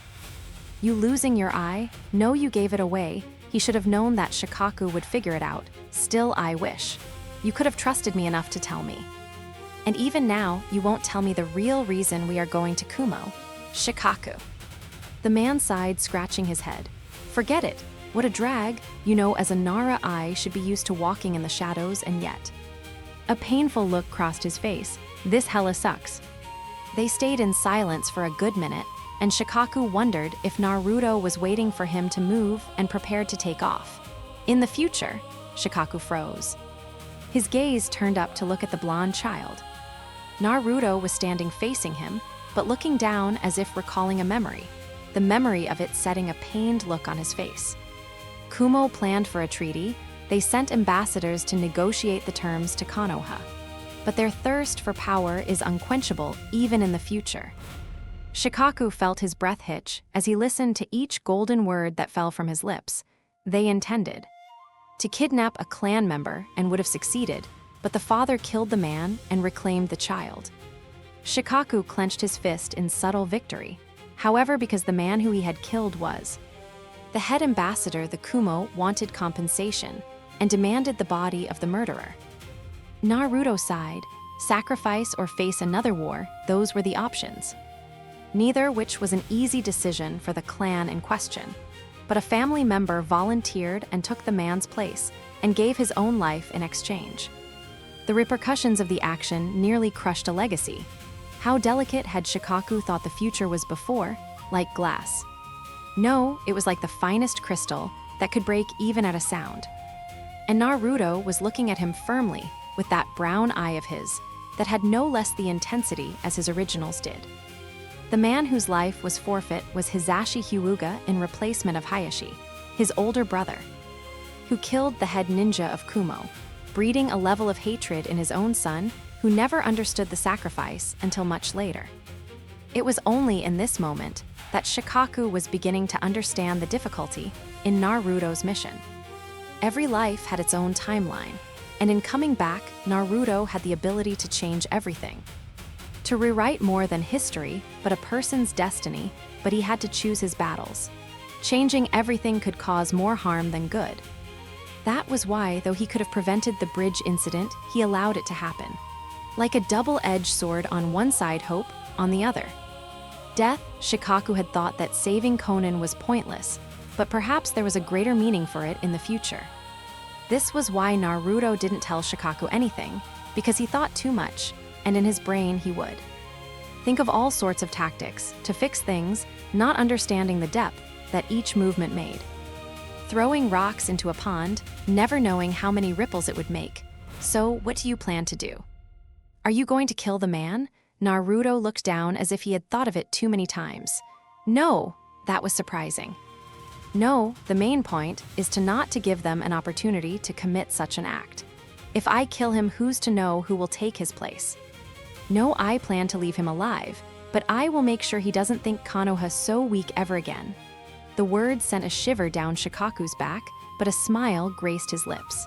You losing your eye? No, you gave it away. He should have known that Shikaku would figure it out. Still, I wish. You could have trusted me enough to tell me. And even now, you won't tell me the real reason we are going to Kumo. Shikaku. The man sighed, scratching his head. Forget it. What a drag. You know, as a Nara, I should be used to walking in the shadows, and yet. A painful look crossed his face. This hella sucks. They stayed in silence for a good minute, and Shikaku wondered if Naruto was waiting for him to move and prepared to take off. In the future, Shikaku froze. His gaze turned up to look at the blonde child. Naruto was standing facing him, but looking down as if recalling a memory, the memory of it setting a pained look on his face. Kumo planned for a treaty. They sent ambassadors to negotiate the terms to Konoha. But their thirst for power is unquenchable even in the future. Shikaku felt his breath hitch as he listened to each golden word that fell from his lips. They intended to kidnap a clan member and would have succeeded, but the father killed the man and reclaimed the child. Shikaku clenched his fist in subtle victory. However, because the man who he had killed was the head ambassador, the Kumo wanted compensation and demanded the body of the murderer. Naruto sighed. Sacrifice or face another war, those were the options. Neither which was an easy decision for the clan in question. But a family member volunteered and took the man's place and gave his own life in exchange. The repercussions of the action nearly crushed a legacy. How delicate had Shikaku thought the future was before? Like glass. No, it was like the finest crystal that could break even at a sound. And Naruto was looking at him firmly with that brown eye of his that had no less the intensity as his originals did. The man whose life was forfeit was Hisashi Hyuga in replacement of Hayashi, his older brother, who killed the head ninja of Kumo, breeding a level of hatred in his own son who never understood the sacrifice until much later. It was only in this moment that Shikaku was beginning to understand the difficulty in Naruto's mission. Every life had its own timeline, and in coming back, Naruto had the ability to change everything. To rewrite more than history, but a person's destiny, but he had to choose his battles. Changing everything could cause more harm than good. That was why, though he could have prevented the bridge incident, he allowed it to happen. Like a double-edged sword, on one side hope, on the other death. Shikaku had thought that saving Konan was pointless, but perhaps there was a greater meaning for it in the future. This was why Naruto didn't tell Shikaku anything, because he thought too much, and in his brain he would think of all sorts of tactics to fix things, not understanding the depth that each movement made. Throwing rocks into a pond, never knowing how many ripples it would make. So, what do you plan to do? Are you going to kill the man? Naruto looked down as if he had thought of it too many times. No, that was surprising. No, the main point is not to give them an opportunity to commit such an act. If I kill him, who's to know who will take his place? No, I plan to leave him alive, but I will make sure he doesn't think Konoha so weak ever again. The words sent a shiver down Shikaku's back, but a smile graced his lips.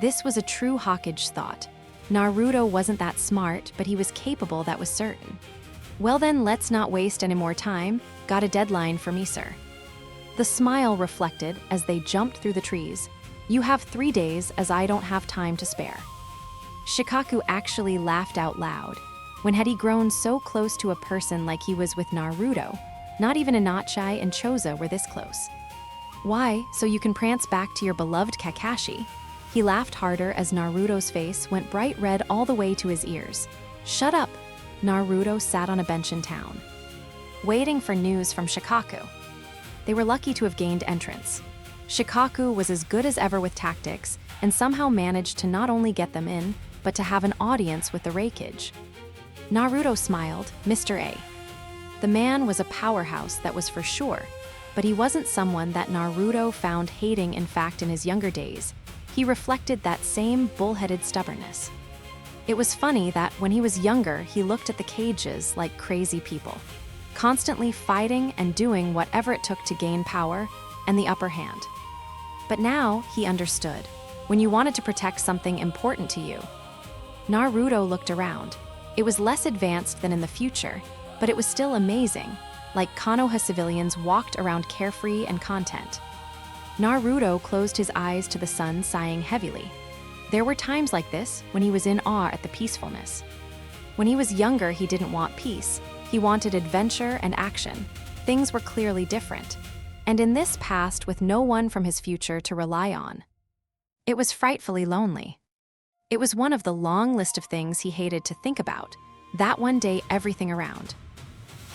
This was a true Hokage thought. Naruto wasn't that smart, but he was capable, that was certain. Well then, let's not waste any more time. Got a deadline for me, sir. The smile reflected as they jumped through the trees. You have 3 days, as I don't have time to spare. Shikaku actually laughed out loud. When had he grown so close to a person like he was with Naruto? Not even Inochai and Choza were this close. Why, so you can prance back to your beloved Kakashi? He laughed harder as Naruto's face went bright red all the way to his ears. Shut up! Naruto sat on a bench in town, waiting for news from Shikaku. They were lucky to have gained entrance. Shikaku was as good as ever with tactics and somehow managed to not only get them in, but to have an audience with the Hokage. Naruto smiled, Mr. A. The man was a powerhouse, that was for sure, but he wasn't someone that Naruto found hating. In fact, in his younger days, he reflected that same bullheaded stubbornness. It was funny that when he was younger, he looked at the Hokages like crazy people, constantly fighting and doing whatever it took to gain power and the upper hand. But now he understood, when you wanted to protect something important to you. Naruto looked around. It was less advanced than in the future, but it was still amazing, like Konoha civilians walked around carefree and content. Naruto closed his eyes to the sun, sighing heavily. There were times like this when he was in awe at the peacefulness. When he was younger, he didn't want peace. He wanted adventure and action. Things were clearly different. And in this past, with no one from his future to rely on, it was frightfully lonely. It was one of the long list of things he hated to think about, that one day everything around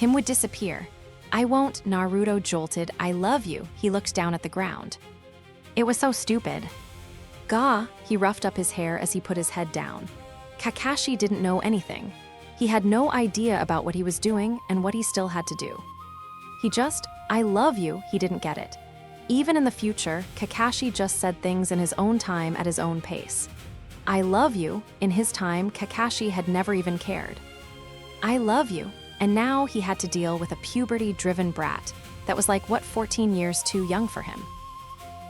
him would disappear. I won't, Naruto jolted. I love you. He looked down at the ground. It was so stupid. Gah, he roughed up his hair as he put his head down. Kakashi didn't know anything. He had no idea about what he was doing and what he still had to do. He just, I love you, he didn't get it. Even in the future, Kakashi just said things in his own time at his own pace. I love you, in his time, Kakashi had never even cared. I love you, and now he had to deal with a puberty-driven brat that was like, 14 years too young for him.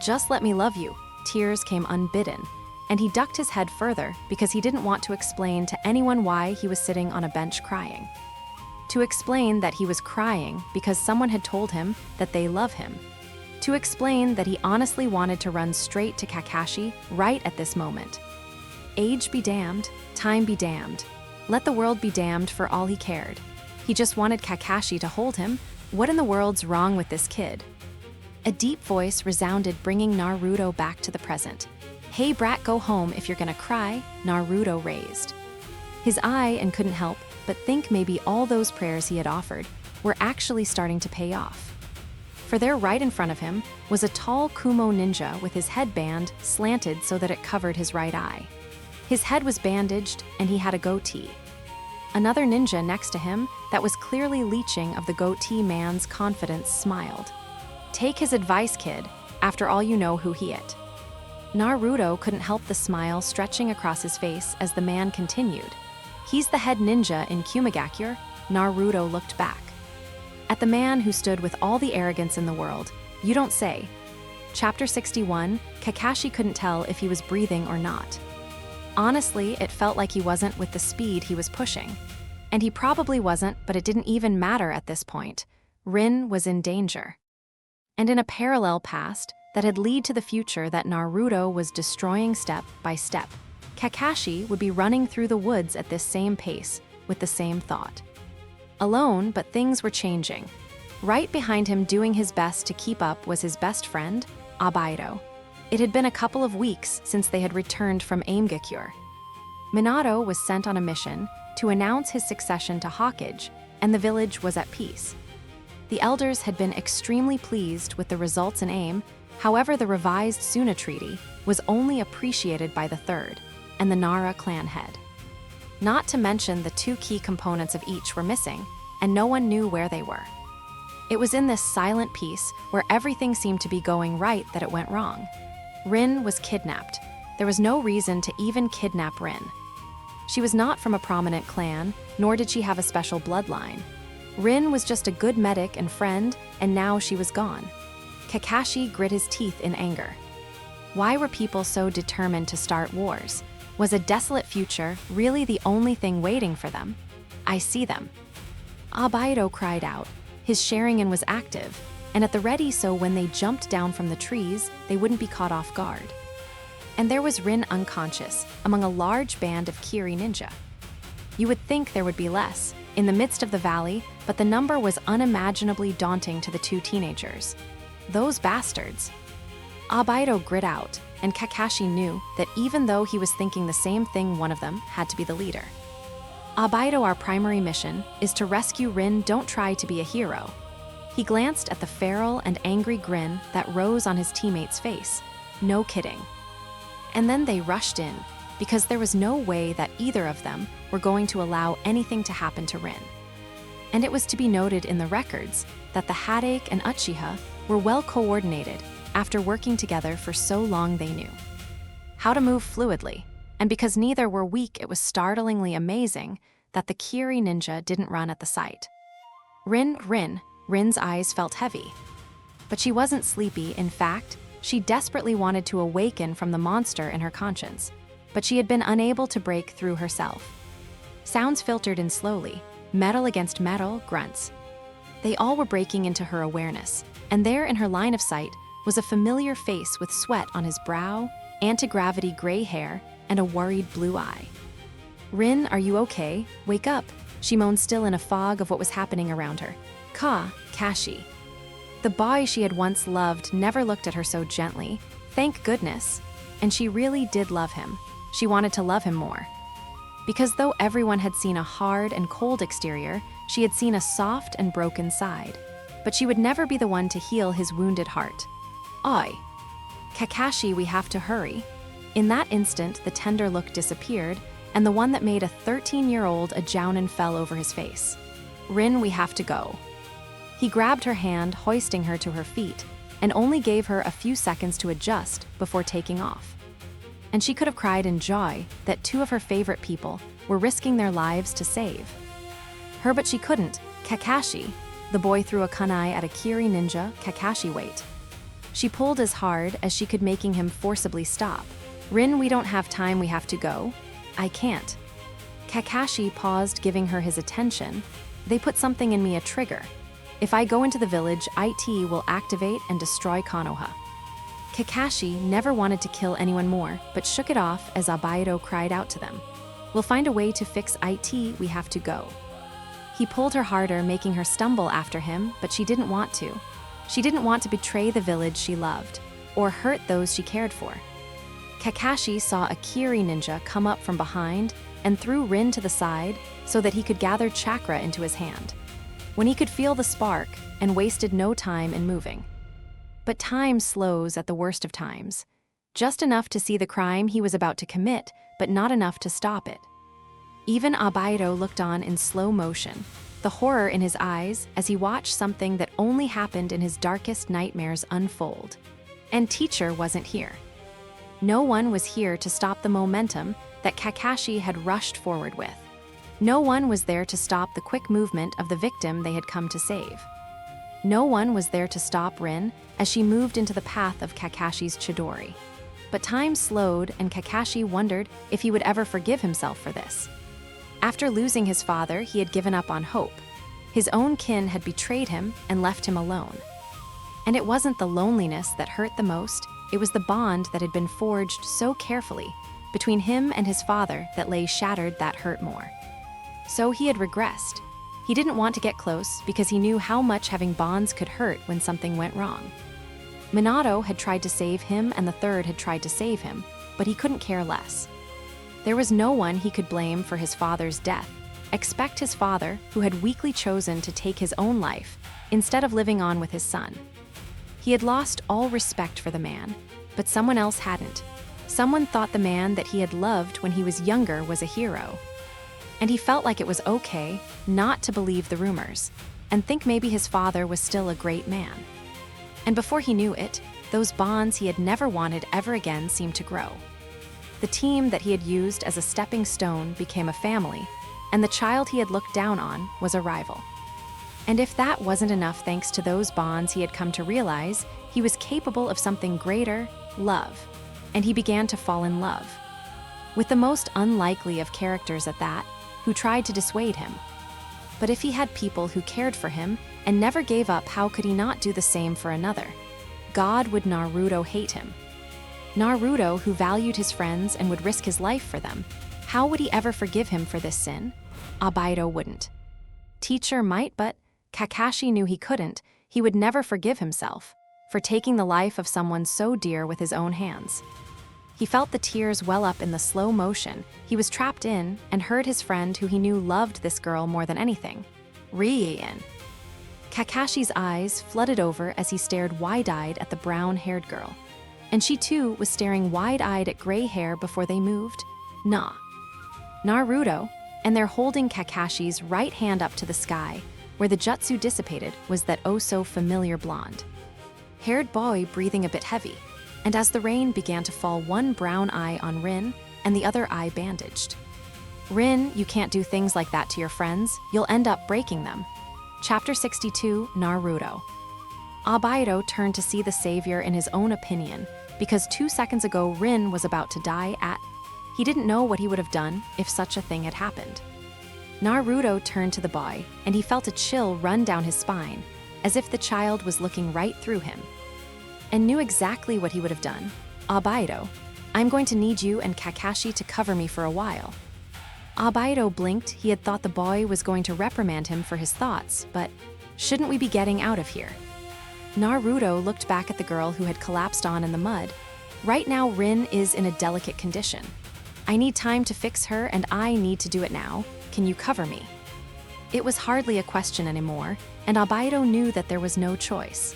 Just let me love you. Tears came unbidden, and he ducked his head further because he didn't want to explain to anyone why he was sitting on a bench crying. To explain that he was crying because someone had told him that they love him. To explain that he honestly wanted to run straight to Kakashi right at this moment. Age be damned, time be damned. Let the world be damned for all he cared. He just wanted Kakashi to hold him. What in the world's wrong with this kid? A deep voice resounded, bringing Naruto back to the present. Hey brat, go home if you're gonna cry, Naruto raised his eye and couldn't help but think maybe all those prayers he had offered were actually starting to pay off. For there right in front of him was a tall Kumo ninja with his headband slanted so that it covered his right eye. His head was bandaged and he had a goatee. Another ninja next to him that was clearly leeching of the goatee man's confidence smiled. Take his advice, kid. After all, you know who he it. Naruto couldn't help the smile stretching across his face as the man continued. He's the head ninja in Kumagakure. Naruto looked back at the man who stood with all the arrogance in the world. You don't say. Chapter 61, Kakashi couldn't tell if he was breathing or not. Honestly, it felt like he wasn't with the speed he was pushing. And he probably wasn't, but it didn't even matter at this point. Rin was in danger. And in a parallel past, that had led to the future that Naruto was destroying step by step. Kakashi would be running through the woods at this same pace, with the same thought. Alone, but things were changing. Right behind him doing his best to keep up was his best friend, Obaido. It had been a couple of weeks since they had returned from Aimgakure. Minato was sent on a mission to announce his succession to Hokage, and the village was at peace. The elders had been extremely pleased with the results in Aim. However, the revised Suna Treaty was only appreciated by the third, and the Nara clan head. Not to mention the two key components of each were missing, and no one knew where they were. It was in this silent peace where everything seemed to be going right that it went wrong. Rin was kidnapped. There was no reason to even kidnap Rin. She was not from a prominent clan, nor did she have a special bloodline. Rin was just a good medic and friend, and now she was gone. Kakashi grit his teeth in anger. Why were people so determined to start wars? Was a desolate future really the only thing waiting for them? I see them. Obaido cried out. His Sharingan was active, and at the ready so when they jumped down from the trees, they wouldn't be caught off guard. And there was Rin unconscious, among a large band of Kiri ninja. You would think there would be less, in the midst of the valley, but the number was unimaginably daunting to the two teenagers. Those bastards. Obaido grit out, and Kakashi knew that even though he was thinking the same thing, one of them had to be the leader. Obaido, our primary mission is to rescue Rin, don't try to be a hero. He glanced at the feral and angry grin that rose on his teammate's face. No kidding. And then they rushed in, because there was no way that either of them were going to allow anything to happen to Rin. And it was to be noted in the records that the Hokage and Uchiha were well coordinated after working together for so long. They knew how to move fluidly, and because neither were weak, it was startlingly amazing that the Kiri ninja didn't run at the sight. Rin's eyes felt heavy. But she wasn't sleepy. In fact, she desperately wanted to awaken from the monster in her conscience, but she had been unable to break through herself. Sounds filtered in slowly, metal against metal, grunts. They all were breaking into her awareness, and there in her line of sight was a familiar face with sweat on his brow, anti-gravity gray hair, and a worried blue eye. Rin, are you okay? Wake up, she moaned, still in a fog of what was happening around her. Kashi. The boy she had once loved never looked at her so gently, thank goodness. And she really did love him. She wanted to love him more. Because though everyone had seen a hard and cold exterior, she had seen a soft and broken side. But she would never be the one to heal his wounded heart. Oi! Kakashi, we have to hurry. In that instant, the tender look disappeared, and the one that made a 13-year-old a jounin fell over his face. Rin, we have to go. He grabbed her hand, hoisting her to her feet, and only gave her a few seconds to adjust before taking off. And she could have cried in joy that two of her favorite people were risking their lives to save her, but she couldn't. Kakashi. The boy threw a kunai at a Kiri ninja. Kakashi, wait. She pulled as hard as she could, making him forcibly stop. Rin, we don't have time, we have to go. I can't. Kakashi paused, giving her his attention. They put something in me, a trigger. If I go into the village, IT will activate and destroy Konoha. Kakashi never wanted to kill anyone more, but shook it off as Obaido cried out to them. We'll find a way to fix IT, we have to go. He pulled her harder, making her stumble after him, but she didn't want to. She didn't want to betray the village she loved, or hurt those she cared for. Kakashi saw a Kiri ninja come up from behind and threw Rin to the side so that he could gather chakra into his hand. When he could feel the spark and wasted no time in moving. But time slows at the worst of times. Just enough to see the crime he was about to commit, but not enough to stop it. Even Obaido looked on in slow motion, the horror in his eyes as he watched something that only happened in his darkest nightmares unfold. And teacher wasn't here. No one was here to stop the momentum that Kakashi had rushed forward with. No one was there to stop the quick movement of the victim they had come to save. No one was there to stop Rin as she moved into the path of Kakashi's Chidori. But time slowed, and Kakashi wondered if he would ever forgive himself for this. After losing his father, he had given up on hope. His own kin had betrayed him and left him alone. And it wasn't the loneliness that hurt the most, it was the bond that had been forged so carefully between him and his father that lay shattered that hurt more. So he had regressed. He didn't want to get close because he knew how much having bonds could hurt when something went wrong. Minato had tried to save him and the third had tried to save him, but he couldn't care less. There was no one he could blame for his father's death, except his father, who had weakly chosen to take his own life instead of living on with his son. He had lost all respect for the man, but someone else hadn't. Someone thought the man that he had loved when he was younger was a hero. And he felt like it was okay not to believe the rumors and think maybe his father was still a great man. And before he knew it, those bonds he had never wanted ever again seemed to grow. The team that he had used as a stepping stone became a family, and the child he had looked down on was a rival. And if that wasn't enough thanks to those bonds he had come to realize, he was capable of something greater, love. And he began to fall in love. With the most unlikely of characters at that, who tried to dissuade him. But if he had people who cared for him and never gave up, how could he not do the same for another? God, would Naruto hate him? Naruto, who valued his friends and would risk his life for them, how would he ever forgive him for this sin? Obaido wouldn't. Teacher might, but Kakashi knew he couldn't. He would never forgive himself for taking the life of someone so dear with his own hands. He felt the tears well up in the slow motion he was trapped in and heard his friend, who he knew loved this girl more than anything, Rie-in. Kakashi's eyes flooded over as he stared wide-eyed at the brown-haired girl. And she too was staring wide-eyed at gray hair before they moved. Nah. Naruto, and they're holding Kakashi's right hand up to the sky, where the jutsu dissipated, was that oh-so-familiar blonde-haired boy breathing a bit heavy. And as the rain began to fall, one brown eye on Rin and the other eye bandaged. Rin, you can't do things like that to your friends. You'll end up breaking them. Chapter 62, Naruto. Obaido turned to see the savior in his own opinion, because 2 seconds ago Rin was about to die at. He didn't know what he would have done if such a thing had happened. Naruto turned to the boy, and he felt a chill run down his spine, as if the child was looking right through him. And knew exactly what he would have done. Obaido, I'm going to need you and Kakashi to cover me for a while. Obaido blinked. He had thought the boy was going to reprimand him for his thoughts, but shouldn't we be getting out of here? Naruto looked back at the girl who had collapsed on in the mud. Right now, Rin is in a delicate condition. I need time to fix her, and I need to do it now. Can you cover me? It was hardly a question anymore, and Obaido knew that there was no choice.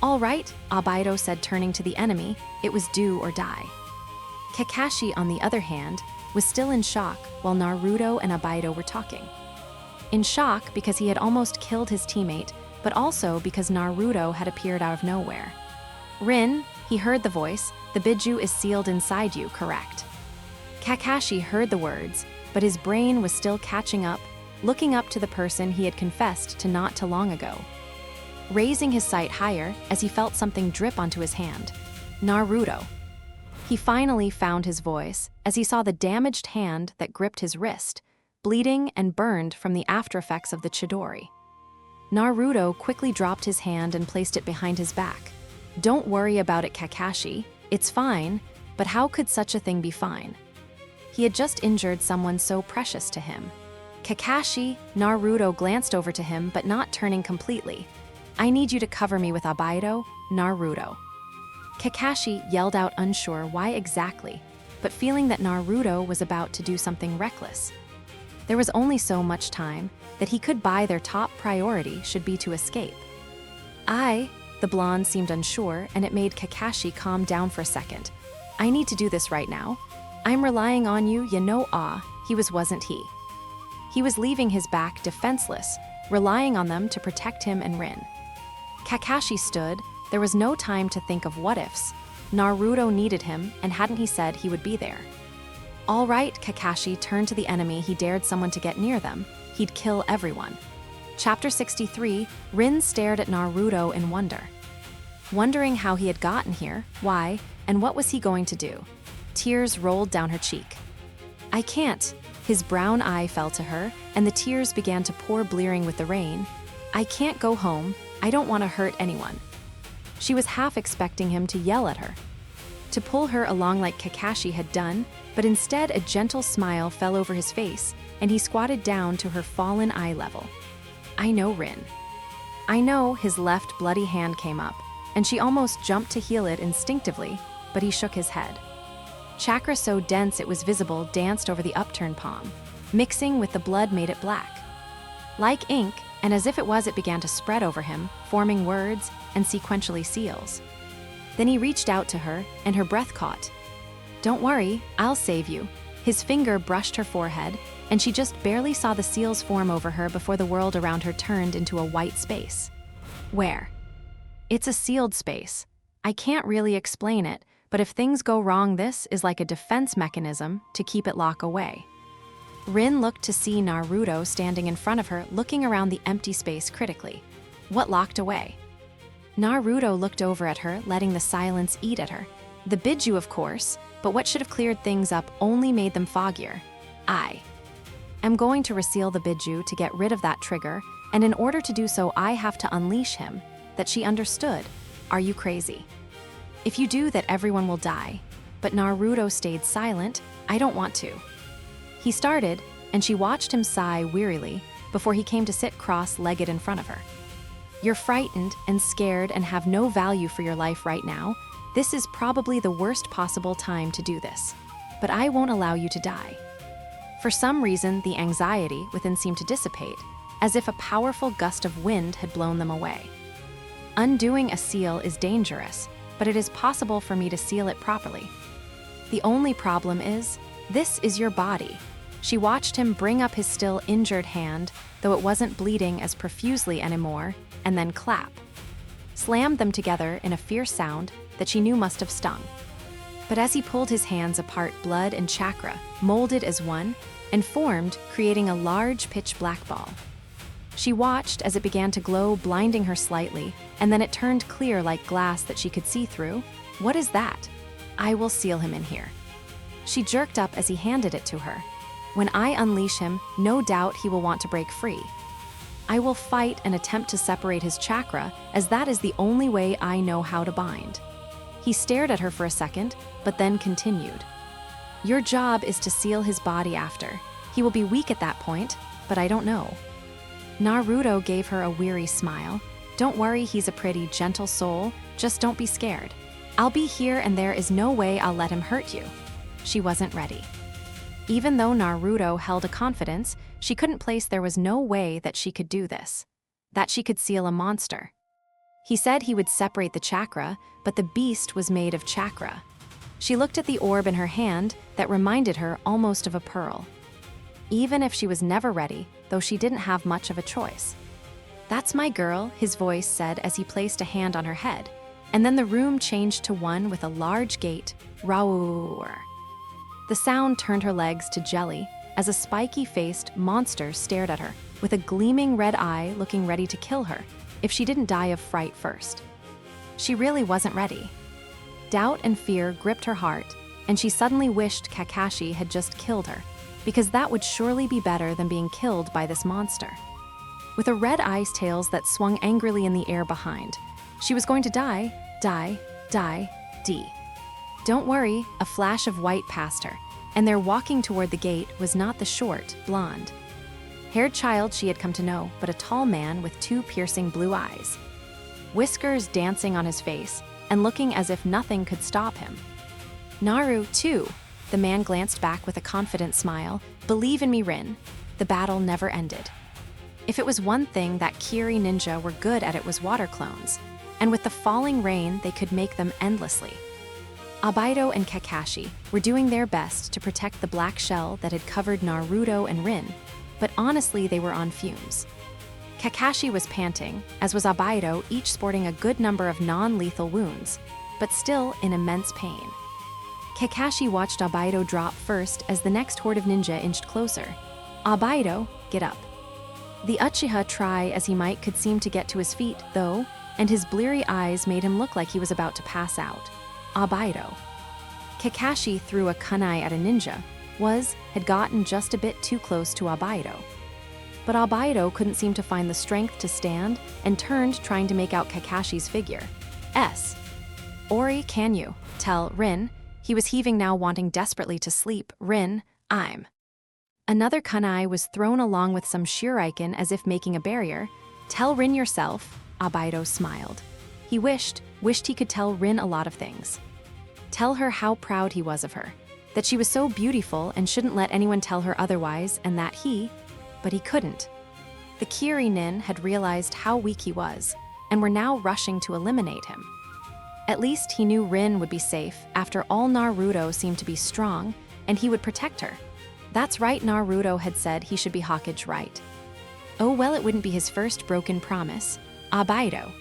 All right, Obaido said, turning to the enemy. It was do or die. Kakashi, on the other hand, was still in shock while Naruto and Obaido were talking. In shock because he had almost killed his teammate, but also because Naruto had appeared out of nowhere. Rin, he heard the voice, the Biju is sealed inside you, correct? Kakashi heard the words, but his brain was still catching up, looking up to the person he had confessed to not too long ago. Raising his sight higher as he felt something drip onto his hand. Naruto. He finally found his voice as he saw the damaged hand that gripped his wrist, bleeding and burned from the aftereffects of the Chidori. Naruto quickly dropped his hand and placed it behind his back. Don't worry about it, Kakashi. It's fine, but how could such a thing be fine? He had just injured someone so precious to him. Kakashi, Naruto glanced over to him, but not turning completely. I need you to cover me with Obaido, Naruto. Kakashi yelled out, unsure why exactly, but feeling that Naruto was about to do something reckless. There was only so much time that he could buy. Their top priority should be to escape. The blonde seemed unsure, and it made Kakashi calm down for a second. I need to do this right now. I'm relying on you, you know. Wasn't he? He was leaving his back defenseless, relying on them to protect him and Rin. Kakashi stood. There was no time to think of what-ifs. Naruto needed him, and hadn't he said he would be there? All right, Kakashi turned to the enemy. He dared someone to get near them. He'd kill everyone. Chapter 63, Rin stared at Naruto in wonder. Wondering how he had gotten here, why, and what was he going to do? Tears rolled down her cheek. I can't. His brown eye fell to her, and the tears began to pour, blearing with the rain. I can't go home. I don't want to hurt anyone. She was half expecting him to yell at her, to pull her along like Kakashi had done, but instead a gentle smile fell over his face, and he squatted down to her fallen eye level. "I know, Rin." "I know." His left bloody hand came up, and she almost jumped to heal it instinctively, but he shook his head. Chakra so dense it was visible danced over the upturned palm. Mixing with the blood made it black. Like ink, and as if it began to spread over him, forming words and sequentially seals. Then he reached out to her, and her breath caught. "Don't worry, I'll save you." His finger brushed her forehead, and she just barely saw the seals form over her before the world around her turned into a white space. Where? It's a sealed space. I can't really explain it, but if things go wrong, this is like a defense mechanism to keep it locked away. Rin looked to see Naruto standing in front of her, looking around the empty space critically. What locked away? Naruto looked over at her, letting the silence eat at her. The biju, of course, but what should have cleared things up only made them foggier. I am going to reseal the biju to get rid of that trigger, and in order to do so I have to unleash him. That she understood. Are you crazy? If you do that, everyone will die. But Naruto stayed silent. I don't want to. He started, and she watched him sigh wearily before he came to sit cross-legged in front of her. You're frightened and scared and have no value for your life right now. This is probably the worst possible time to do this. But I won't allow you to die. For some reason, the anxiety within seemed to dissipate, as if a powerful gust of wind had blown them away. Undoing a seal is dangerous, but it is possible for me to seal it properly. The only problem is, this is your body. She watched him bring up his still injured hand, though it wasn't bleeding as profusely anymore, and then clap. Slammed them together in a fierce sound that she knew must have stung. But as he pulled his hands apart, blood and chakra molded as one and formed, creating a large pitch black ball. She watched as it began to glow, blinding her slightly, and then it turned clear like glass that she could see through. What is that? I will seal him in here. She jerked up as he handed it to her. When I unleash him, no doubt he will want to break free. I will fight and attempt to separate his chakra, as that is the only way I know how to bind. He stared at her for a second, but then continued. Your job is to seal his body after. He will be weak at that point, but I don't know. Naruto gave her a weary smile. Don't worry, he's a pretty gentle soul, just don't be scared. I'll be here and there is no way I'll let him hurt you. She wasn't ready. Even though Naruto held a confidence, she couldn't place there was no way that she could do this, that she could seal a monster. He said he would separate the chakra, but the beast was made of chakra. She looked at the orb in her hand that reminded her almost of a pearl. Even if she was never ready, though she didn't have much of a choice. That's my girl, his voice said as he placed a hand on her head, and then the room changed to one with a large gate, roar. The sound turned her legs to jelly as a spiky-faced monster stared at her with a gleaming red eye looking ready to kill her if she didn't die of fright first. She really wasn't ready. Doubt and fear gripped her heart, and she suddenly wished Kakashi had just killed her, because that would surely be better than being killed by this monster. With a red eye's tails that swung angrily in the air behind, she was going to die. Don't worry, a flash of white passed her, and there walking toward the gate was not the short, blonde-haired child she had come to know, but a tall man with two piercing blue eyes. Whiskers dancing on his face, and looking as if nothing could stop him. Naru, too. The man glanced back with a confident smile. Believe in me, Rin. The battle never ended. If it was one thing that Kiri ninja were good at, it was water clones, and with the falling rain they could make them endlessly. Obaido and Kakashi were doing their best to protect the black shell that had covered Naruto and Rin, but honestly they were on fumes. Kakashi was panting, as was Obaido, each sporting a good number of non-lethal wounds, but still in immense pain. Kakashi watched Obaido drop first as the next horde of ninja inched closer. Obaido, get up. The Uchiha, try as he might, could seem to get to his feet, though, and his bleary eyes made him look like he was about to pass out. Obaido. Kakashi threw a kunai at a ninja, had gotten just a bit too close to Obaido. But Obaido couldn't seem to find the strength to stand and turned, trying to make out Kakashi's figure. S. Ori, can you tell Rin? He was heaving now, wanting desperately to sleep. Rin, I'm. Another kunai was thrown along with some shuriken as if making a barrier. Tell Rin yourself, Abaido smiled. He wished he could tell Rin a lot of things. Tell her how proud he was of her, that she was so beautiful and shouldn't let anyone tell her otherwise, and that but he couldn't. The Kiri Nin had realized how weak he was, and were now rushing to eliminate him. At least he knew Rin would be safe. After all, Naruto seemed to be strong, and he would protect her. That's right, Naruto had said he should be Hokage, right? Oh well, it wouldn't be his first broken promise. Abaido.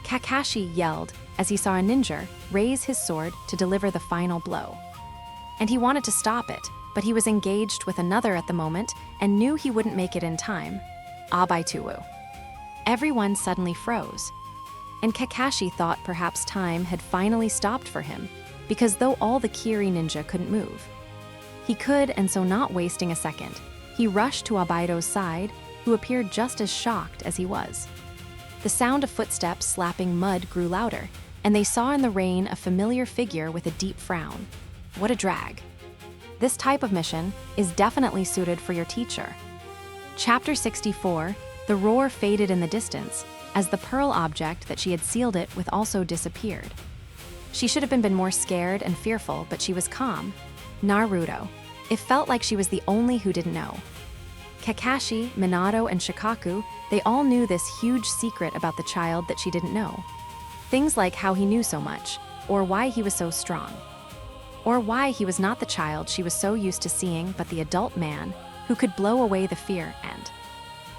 Kakashi yelled as he saw a ninja raise his sword to deliver the final blow. And he wanted to stop it, but he was engaged with another at the moment and knew he wouldn't make it in time. Abaituwu. Everyone suddenly froze. And Kakashi thought perhaps time had finally stopped for him, because though all the Kiri ninja couldn't move, he could, and so not wasting a second, he rushed to Abaido's side, who appeared just as shocked as he was. The sound of footsteps slapping mud grew louder, and they saw in the rain a familiar figure with a deep frown. What a drag. This type of mission is definitely suited for your teacher. Chapter 64, the roar faded in the distance, as the pearl object that she had sealed it with also disappeared. She should have been more scared and fearful, but she was calm. Naruto. It felt like she was the only who didn't know. Kakashi, Minato, and Shikaku, they all knew this huge secret about the child that she didn't know. Things like how he knew so much, or why he was so strong. Or why he was not the child she was so used to seeing, but the adult man who could blow away the fear and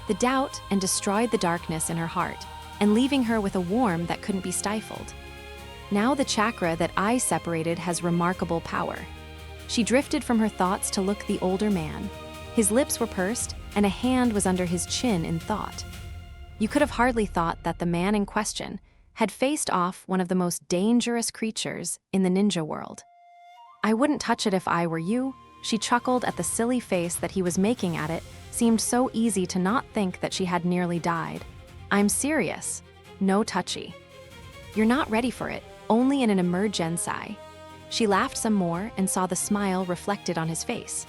the doubt and destroyed the darkness in her heart, and leaving her with a warmth that couldn't be stifled. Now the chakra that I separated has remarkable power. She drifted from her thoughts to look the older man. His lips were pursed, and a hand was under his chin in thought. You could have hardly thought that the man in question had faced off one of the most dangerous creatures in the ninja world. I wouldn't touch it if I were you, she chuckled at the silly face that he was making at it. Seemed so easy to not think that she had nearly died. I'm serious. No touchy. You're not ready for it, only in an emergency. She laughed some more and saw the smile reflected on his face.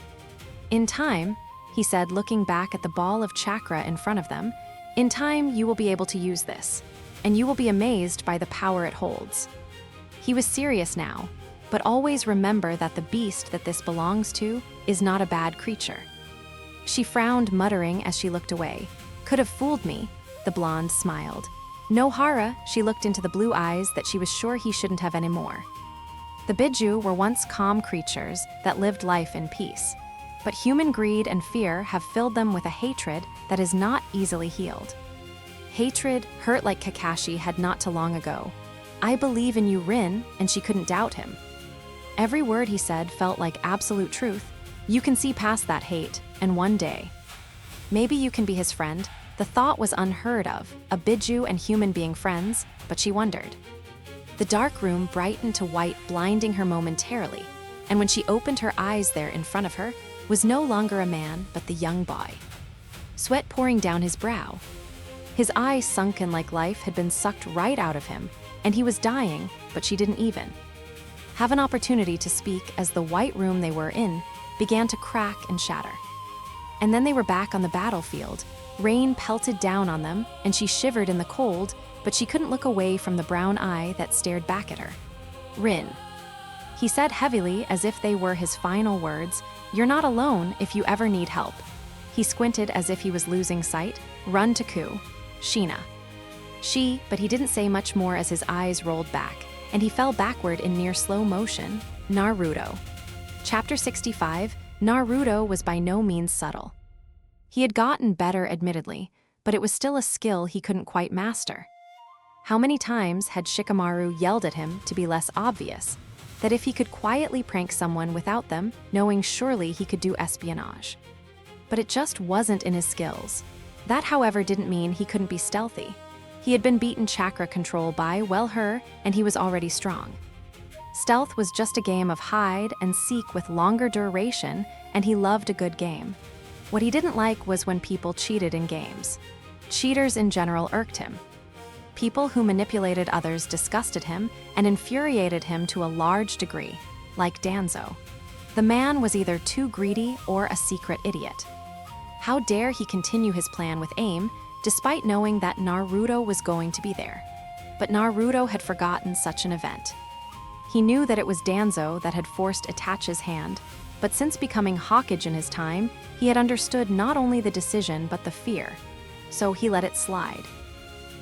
In time, he said, looking back at the ball of chakra in front of them, in time you will be able to use this, and you will be amazed by the power it holds. He was serious now, but always remember that the beast that this belongs to is not a bad creature. She frowned, muttering as she looked away. Could have fooled me, the blonde smiled. Nohara, she looked into the blue eyes that she was sure he shouldn't have any more. The Biju were once calm creatures that lived life in peace. But human greed and fear have filled them with a hatred that is not easily healed. Hatred hurt like Kakashi had not too long ago. I believe in you, Rin, and she couldn't doubt him. Every word he said felt like absolute truth. You can see past that hate, and one day, maybe you can be his friend. The thought was unheard of, a Biju and human being friends, but she wondered. The dark room brightened to white, blinding her momentarily, and when she opened her eyes, there in front of her was no longer a man, but the young boy. Sweat pouring down his brow. His eyes sunken like life had been sucked right out of him, and he was dying, but she didn't even have an opportunity to speak as the white room they were in began to crack and shatter. And then they were back on the battlefield. Rain pelted down on them, and she shivered in the cold, but she couldn't look away from the brown eye that stared back at her. Rin. He said heavily, as if they were his final words, you're not alone if you ever need help. He squinted as if he was losing sight. Run to Ku. Sheena. But he didn't say much more as his eyes rolled back, and he fell backward in near slow motion. Naruto. Chapter 65, Naruto was by no means subtle. He had gotten better, admittedly, but it was still a skill he couldn't quite master. How many times had Shikamaru yelled at him to be less obvious, that if he could quietly prank someone without them, knowing surely he could do espionage. But it just wasn't in his skills. That, however, didn't mean he couldn't be stealthy. He had been beaten chakra control by, well, her, and he was already strong. Stealth was just a game of hide and seek with longer duration, and he loved a good game. What he didn't like was when people cheated in games. Cheaters in general irked him. People who manipulated others disgusted him and infuriated him to a large degree, like Danzo. The man was either too greedy or a secret idiot. How dare he continue his plan with aim, despite knowing that Naruto was going to be there? But Naruto had forgotten such an event. He knew that it was Danzo that had forced Itachi's hand, but since becoming Hokage in his time, he had understood not only the decision but the fear, so he let it slide.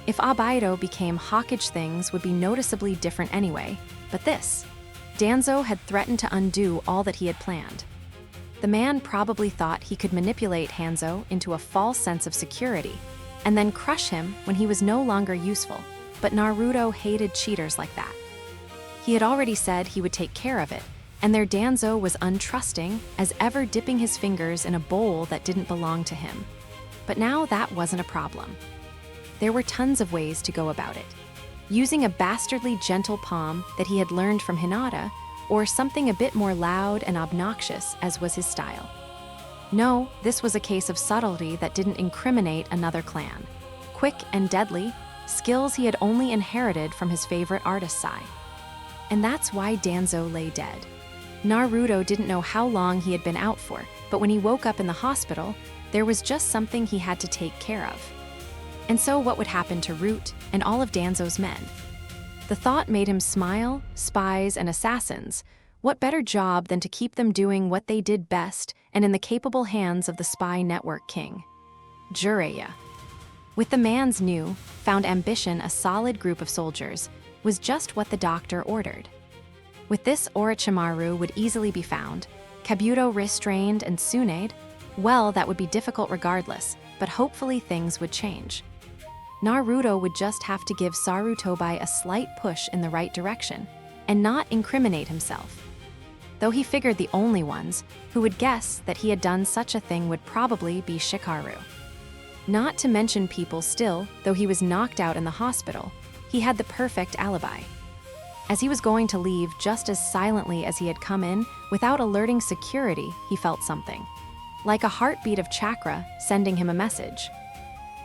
If Abaido became Hokage, things would be noticeably different anyway, but Danzo had threatened to undo all that he had planned. The man probably thought he could manipulate Hanzo into a false sense of security, and then crush him when he was no longer useful, but Naruto hated cheaters like that. He had already said he would take care of it, and their Danzo was untrusting as ever, dipping his fingers in a bowl that didn't belong to him. But now that wasn't a problem. There were tons of ways to go about it. Using a bastardly gentle palm that he had learned from Hinata, or something a bit more loud and obnoxious as was his style. No, this was a case of subtlety that didn't incriminate another clan. Quick and deadly, skills he had only inherited from his favorite artist Sai. And that's why Danzo lay dead. Naruto didn't know how long he had been out for, but when he woke up in the hospital, there was just something he had to take care of. And so what would happen to Root and all of Danzo's men? The thought made him smile. Spies and assassins. What better job than to keep them doing what they did best and in the capable hands of the spy network king, Jiraiya. With the man's new, found ambition, a solid group of soldiers was just what the doctor ordered. With this, Orochimaru would easily be found, Kabuto restrained, and Tsunade, well, that would be difficult regardless, but hopefully things would change. Naruto would just have to give Sarutobi a slight push in the right direction and not incriminate himself. Though he figured the only ones who would guess that he had done such a thing would probably be Shikaru. Not to mention people still, though he was knocked out in the hospital, he had the perfect alibi. As he was going to leave just as silently as he had come in, without alerting security, he felt something. Like a heartbeat of chakra sending him a message.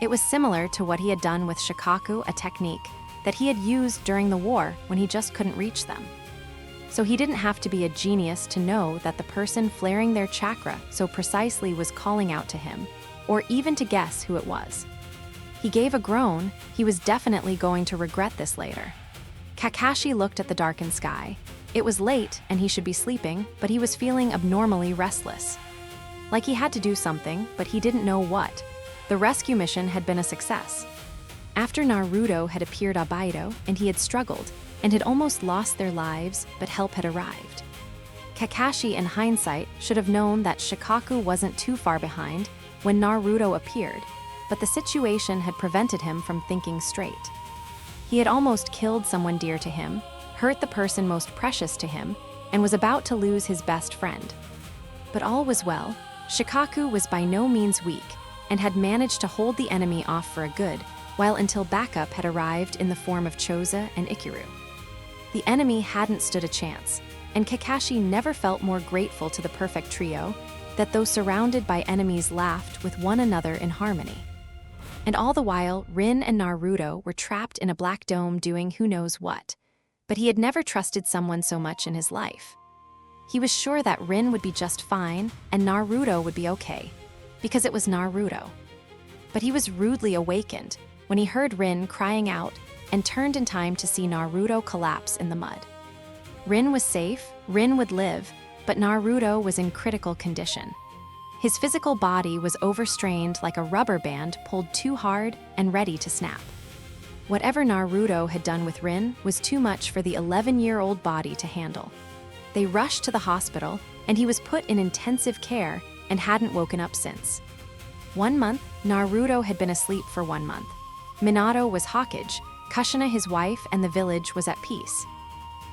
It was similar to what he had done with Shikaku, a technique that he had used during the war when he just couldn't reach them. So he didn't have to be a genius to know that the person flaring their chakra so precisely was calling out to him, or even to guess who it was. He gave a groan. He was definitely going to regret this later. Kakashi looked at the darkened sky. It was late and he should be sleeping, but he was feeling abnormally restless. Like he had to do something, but he didn't know what. The rescue mission had been a success. After Naruto had appeared Abaido, and he had struggled, and had almost lost their lives, but help had arrived. Kakashi, in hindsight, should have known that Shikaku wasn't too far behind when Naruto appeared, but the situation had prevented him from thinking straight. He had almost killed someone dear to him, hurt the person most precious to him, and was about to lose his best friend. But all was well. Shikaku was by no means weak, and had managed to hold the enemy off for a good while until backup had arrived in the form of Choza and Ikiru. The enemy hadn't stood a chance, and Kakashi never felt more grateful to the perfect trio that though surrounded by enemies laughed with one another in harmony. And all the while, Rin and Naruto were trapped in a black dome doing who knows what. But he had never trusted someone so much in his life. He was sure that Rin would be just fine and Naruto would be okay, because it was Naruto. But he was rudely awakened when he heard Rin crying out and turned in time to see Naruto collapse in the mud. Rin was safe, Rin would live, but Naruto was in critical condition. His physical body was overstrained like a rubber band pulled too hard and ready to snap. Whatever Naruto had done with Rin was too much for the 11-year-old body to handle. They rushed to the hospital, and he was put in intensive care and hadn't woken up since. 1 month, Naruto had been asleep for 1 month. Minato was Hokage, Kushina his wife, and the village was at peace.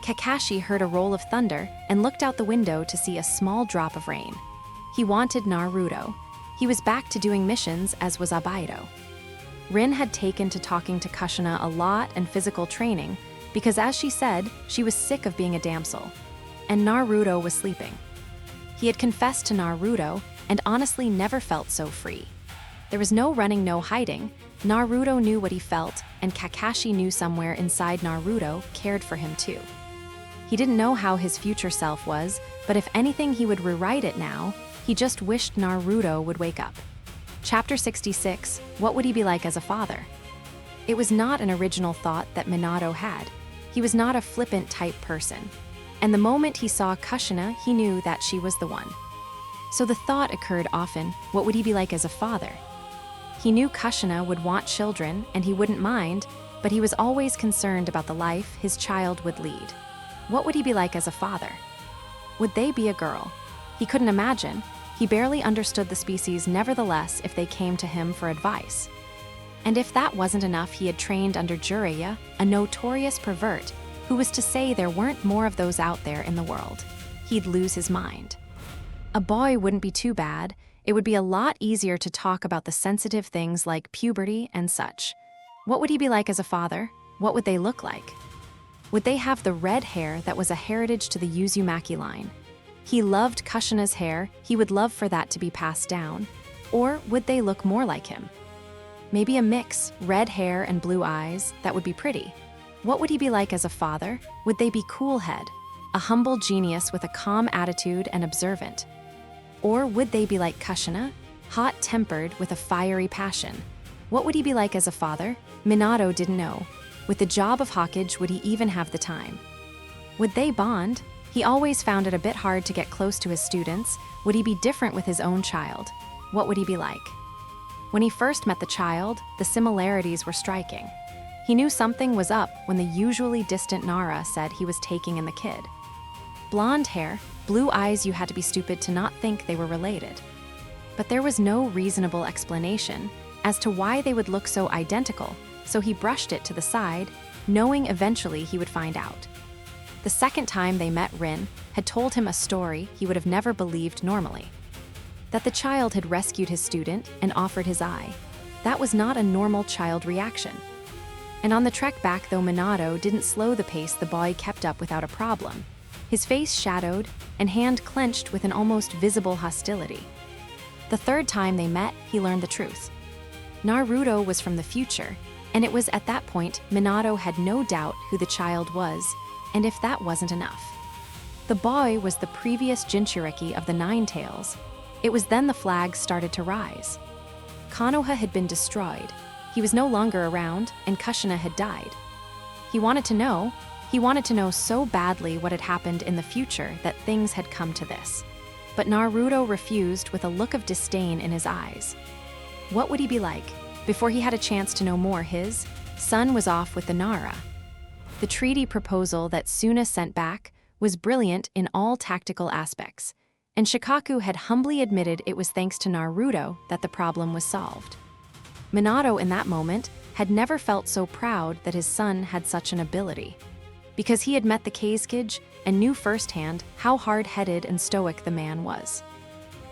Kakashi heard a roll of thunder and looked out the window to see a small drop of rain. He wanted Naruto. He was back to doing missions, as was Abaido. Rin had taken to talking to Kushina a lot and physical training because, as she said, she was sick of being a damsel. And Naruto was sleeping. He had confessed to Naruto and honestly never felt so free. There was no running, no hiding, Naruto knew what he felt, and Kakashi knew somewhere inside Naruto cared for him too. He didn't know how his future self was, but if anything he would rewrite it now. He just wished Naruto would wake up. Chapter 66, What would he be like as a father? It was not an original thought that Minato had. He was not a flippant type person. And the moment he saw Kushina, he knew that she was the one. So the thought occurred often, what would he be like as a father? He knew Kushina would want children, and he wouldn't mind, but he was always concerned about the life his child would lead. What would he be like as a father? Would they be a girl? He couldn't imagine. He barely understood the species nevertheless if they came to him for advice. And if that wasn't enough, he had trained under Jiraiya, a notorious pervert, who was to say there weren't more of those out there in the world. He'd lose his mind. A boy wouldn't be too bad. It would be a lot easier to talk about the sensitive things like puberty and such. What would he be like as a father? What would they look like? Would they have the red hair that was a heritage to the Uzumaki line? He loved Kushina's hair, he would love for that to be passed down. Or would they look more like him? Maybe a mix, red hair and blue eyes, that would be pretty. What would he be like as a father? Would they be cool-head, a humble genius with a calm attitude and observant? Or would they be like Kushina, hot-tempered with a fiery passion? What would he be like as a father? Minato didn't know. With the job of Hokage, would he even have the time? Would they bond? He always found it a bit hard to get close to his students. Would he be different with his own child? What would he be like? When he first met the child, the similarities were striking. He knew something was up when the usually distant Nara said he was taking in the kid. Blonde hair, blue eyes, you had to be stupid to not think they were related. But there was no reasonable explanation as to why they would look so identical, so he brushed it to the side, knowing eventually he would find out. The second time they met, Rin had told him a story he would have never believed normally. That the child had rescued his student and offered his eye. That was not a normal child reaction. And on the trek back, though Minato didn't slow the pace, the boy kept up without a problem. His face shadowed and hand clenched with an almost visible hostility. The third time they met, he learned the truth. Naruto was from the future, and it was at that point Minato had no doubt who the child was, and if that wasn't enough. The boy was the previous Jinchuriki of the Nine Tails. It was then the flags started to rise. Konoha had been destroyed. He was no longer around, and Kushina had died. He wanted to know so badly what had happened in the future that things had come to this. But Naruto refused with a look of disdain in his eyes. What would he be like? Before he had a chance to know more, his son was off with the Nara. The treaty proposal that Suna sent back was brilliant in all tactical aspects, and Shikaku had humbly admitted it was thanks to Naruto that the problem was solved. Minato in that moment had never felt so proud that his son had such an ability, because he had met the Kazekage and knew firsthand how hard-headed and stoic the man was.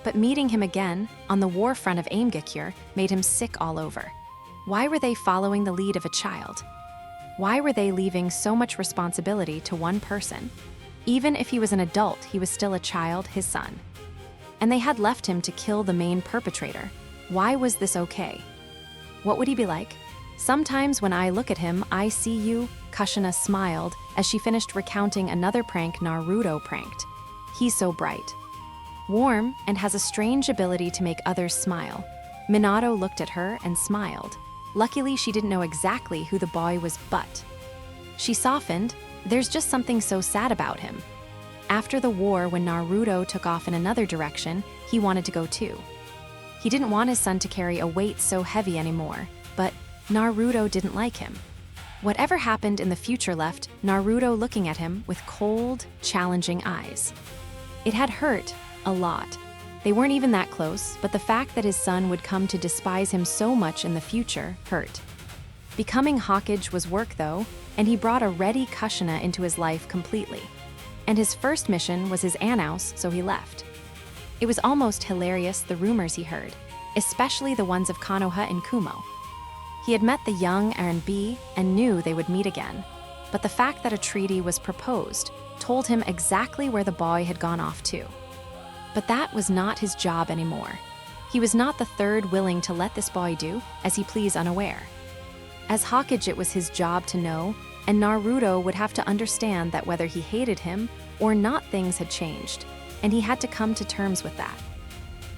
But meeting him again on the war front of Aimgakure made him sick all over. Why were they following the lead of a child? Why were they leaving so much responsibility to one person? Even if he was an adult, he was still a child, his son. And they had left him to kill the main perpetrator. Why was this okay? What would he be like? Sometimes when I look at him, I see you, Kushina smiled as she finished recounting another prank Naruto pranked. He's so bright, warm, and has a strange ability to make others smile. Minato looked at her and smiled. Luckily, she didn't know exactly who the boy was, but she softened. There's just something so sad about him. After the war, when Naruto took off in another direction, he wanted to go too. He didn't want his son to carry a weight so heavy anymore, but Naruto didn't like him. Whatever happened in the future left Naruto looking at him with cold, challenging eyes. It had hurt a lot. They weren't even that close, but the fact that his son would come to despise him so much in the future hurt. Becoming Hokage was work though, and he brought a ready Kushina into his life completely. And his first mission was his Announce, so he left. It was almost hilarious, the rumors he heard, especially the ones of Konoha and Kumo. He had met the young R&B and knew they would meet again, but the fact that a treaty was proposed told him exactly where the boy had gone off to. But that was not his job anymore. He was not the third willing to let this boy do as he please unaware. As Hokage, it was his job to know, and Naruto would have to understand that whether he hated him or not, things had changed, and he had to come to terms with that.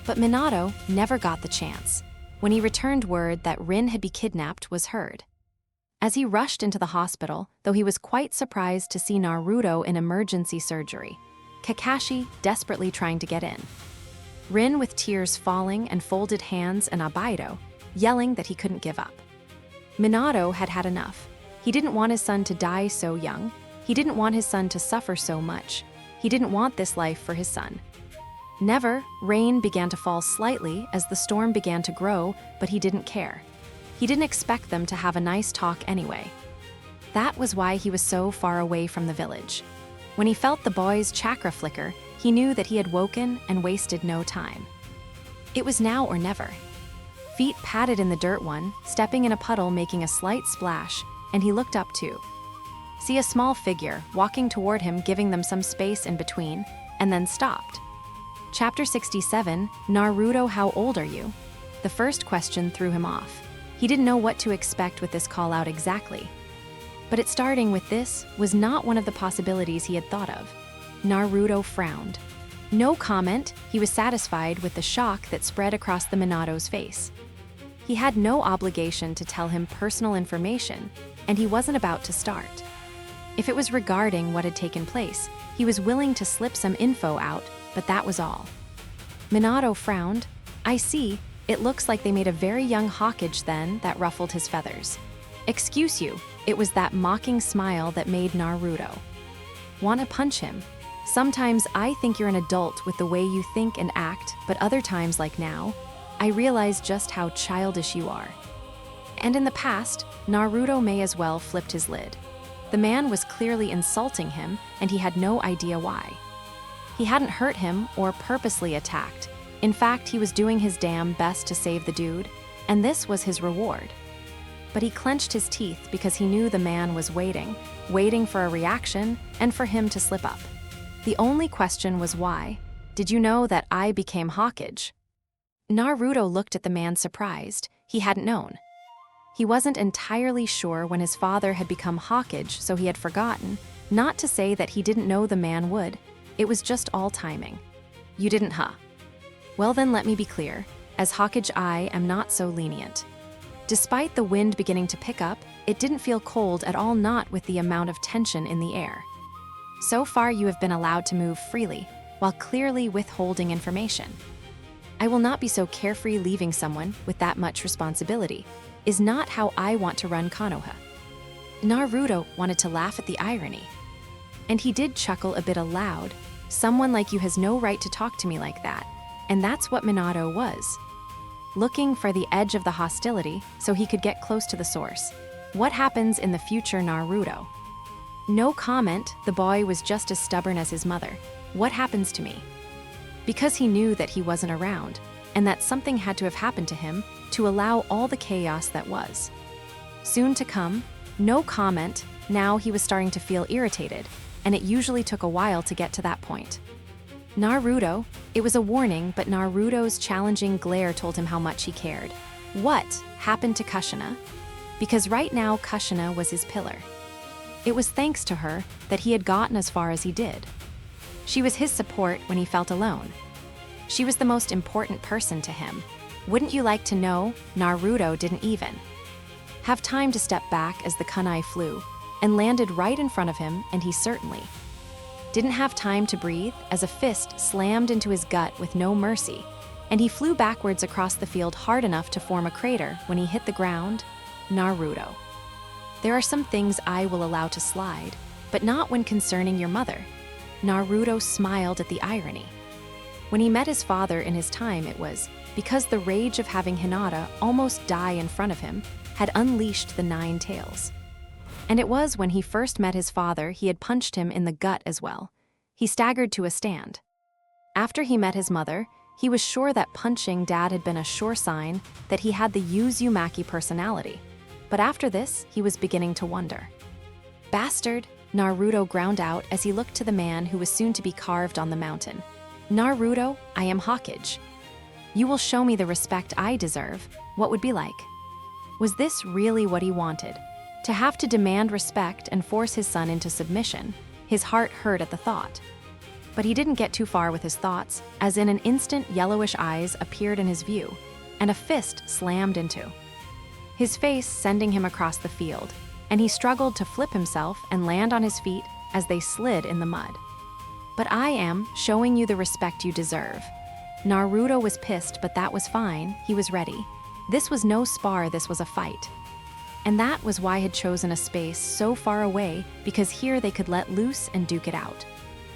But Minato never got the chance. When he returned, word that Rin had been kidnapped was heard. As he rushed into the hospital, though he was quite surprised to see Naruto in emergency surgery, Kakashi desperately trying to get in. Rin with tears falling and folded hands, and Abaido yelling that he couldn't give up. Minato had had enough. He didn't want his son to die so young. He didn't want his son to suffer so much. He didn't want this life for his son. Never, rain began to fall slightly as the storm began to grow, but he didn't care. He didn't expect them to have a nice talk anyway. That was why he was so far away from the village. When he felt the boy's chakra flicker, he knew that he had woken and wasted no time. It was now or never. Feet padded in the dirt, one stepping in a puddle making a slight splash, and he looked up too. See a small figure walking toward him, giving them some space in between, and then stopped. Chapter 67, Naruto, how old are you? The first question threw him off. He didn't know what to expect with this call out exactly. But it starting with this was not one of the possibilities he had thought of. Naruto frowned. No comment, he was satisfied with the shock that spread across the Minato's face. He had no obligation to tell him personal information, and he wasn't about to start. If it was regarding what had taken place, he was willing to slip some info out, but that was all. Minato frowned. I see, it looks like they made a very young Hokage then, that ruffled his feathers. Excuse you, it was that mocking smile that made Naruto want to punch him. Sometimes I think you're an adult with the way you think and act, but other times like now, I realize just how childish you are. And in the past, Naruto may as well flipped his lid. The man was clearly insulting him, and he had no idea why. He hadn't hurt him or purposely attacked. In fact, he was doing his damn best to save the dude, and this was his reward. But he clenched his teeth because he knew the man was waiting for a reaction and for him to slip up. The only question was why. Did you know that I became Hokage? Naruto looked at the man surprised. He hadn't known. He wasn't entirely sure when his father had become Hokage, so he had forgotten. Not to say that he didn't know the man would. It was just all timing. You didn't, huh? Well then, let me be clear. As Hokage, I am not so lenient. Despite the wind beginning to pick up, it didn't feel cold at all, not with the amount of tension in the air. So far, you have been allowed to move freely, while clearly withholding information. I will not be so carefree leaving someone with that much responsibility. Is not how I want to run Konoha. Naruto wanted to laugh at the irony. And he did chuckle a bit aloud. Someone like you has no right to talk to me like that. And that's what Minato was. Looking for the edge of the hostility so he could get close to the source. What happens in the future, Naruto? No comment, the boy was just as stubborn as his mother. What happens to me? Because he knew that he wasn't around, and that something had to have happened to him to allow all the chaos that was. Soon to come, no comment, now he was starting to feel irritated, and it usually took a while to get to that point. Naruto, it was a warning, but Naruto's challenging glare told him how much he cared. What happened to Kushina? Because right now Kushina was his pillar. It was thanks to her that he had gotten as far as he did. She was his support when he felt alone. She was the most important person to him. Wouldn't you like to know, Naruto didn't even have time to step back as the kunai flew and landed right in front of him, and he certainly didn't have time to breathe as a fist slammed into his gut with no mercy, and he flew backwards across the field hard enough to form a crater when he hit the ground. Naruto. There are some things I will allow to slide, but not when concerning your mother. Naruto smiled at the irony. When he met his father in his time, it was because the rage of having Hinata almost die in front of him had unleashed the 9 tails. And it was when he first met his father he had punched him in the gut as well. He staggered to a stand. After he met his mother, he was sure that punching Dad had been a sure sign that he had the Uzumaki personality. But after this, he was beginning to wonder. Bastard, Naruto ground out as he looked to the man who was soon to be carved on the mountain. Naruto, I am Hokage. You will show me the respect I deserve. What would be like? Was this really what he wanted? To have to demand respect and force his son into submission. His heart hurt at the thought. But he didn't get too far with his thoughts, as in an instant yellowish eyes appeared in his view, and a fist slammed into his face, sending him across the field, and he struggled to flip himself and land on his feet as they slid in the mud. But I am showing you the respect you deserve. Naruto was pissed, but that was fine. He was ready. This was no spar, this was a fight. And that was why I had chosen a space so far away, because here they could let loose and duke it out.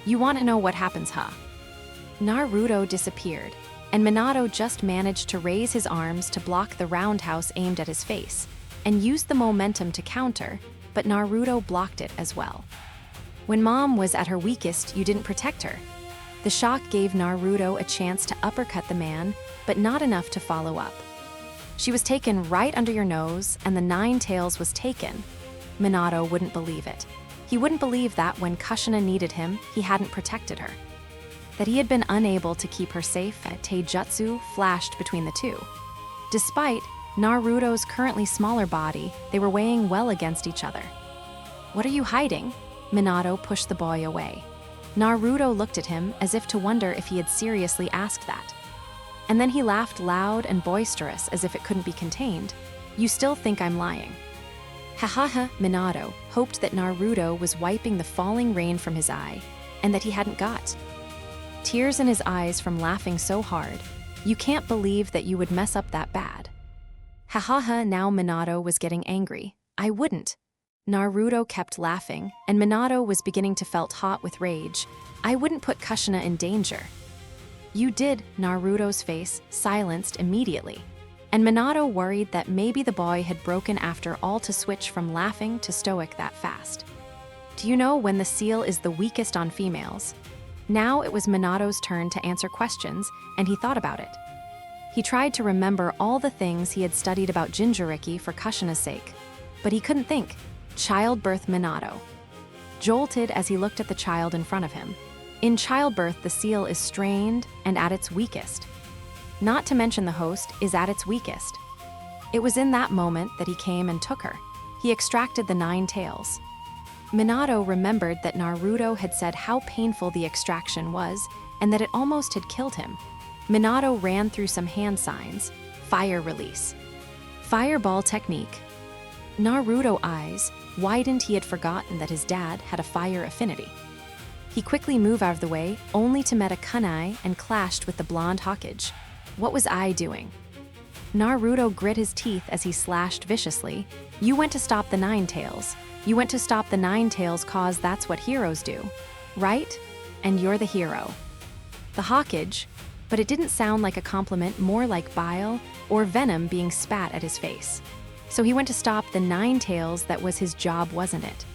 You want to know what happens, huh? Naruto disappeared, and Minato just managed to raise his arms to block the roundhouse aimed at his face, and used the momentum to counter, but Naruto blocked it as well. When Mom was at her weakest, you didn't protect her. The shock gave Naruto a chance to uppercut the man, but not enough to follow up. She was taken right under your nose, and the Nine Tails was taken. Minato wouldn't believe it. He wouldn't believe that when Kushina needed him, he hadn't protected her. That he had been unable to keep her safe, Taijutsu flashed between the two. Despite Naruto's currently smaller body, they were weighing well against each other. What are you hiding? Minato pushed the boy away. Naruto looked at him as if to wonder if he had seriously asked that. And then he laughed loud and boisterous as if it couldn't be contained. You still think I'm lying? Ha ha ha. Minato hoped that Naruto was wiping the falling rain from his eye, and that he hadn't got tears in his eyes from laughing so hard. You can't believe that you would mess up that bad. Ha ha ha. Now Minato was getting angry. I wouldn't. Naruto kept laughing, and Minato was beginning to felt hot with rage. I wouldn't put Kushina in danger. You did. Naruto's face silenced immediately, and Minato worried that maybe the boy had broken after all to switch from laughing to stoic that fast. Do you know when the seal is the weakest on females? Now it was Minato's turn to answer questions, and he thought about it. He tried to remember all the things he had studied about Jinchuriki for Kushina's sake, but he couldn't think. Childbirth. Minato jolted as he looked at the child in front of him. In childbirth, the seal is strained and at its weakest. Not to mention the host is at its weakest. It was in that moment that he came and took her. He extracted the Nine Tails. Minato remembered that Naruto had said how painful the extraction was and that it almost had killed him. Minato ran through some hand signs. Fire release. Fireball technique. Naruto eyes widened. He had forgotten that his dad had a fire affinity. He quickly moved out of the way, only to meet a kunai and clashed with the blonde Hokage. What was I doing? Naruto grit his teeth as he slashed viciously. You went to stop the Nine Tails. You went to stop the Nine Tails cause that's what heroes do, right? And you're the hero. The Hokage, but it didn't sound like a compliment, more like bile or venom being spat at his face. So he went to stop the Nine Tails. That was his job, wasn't it?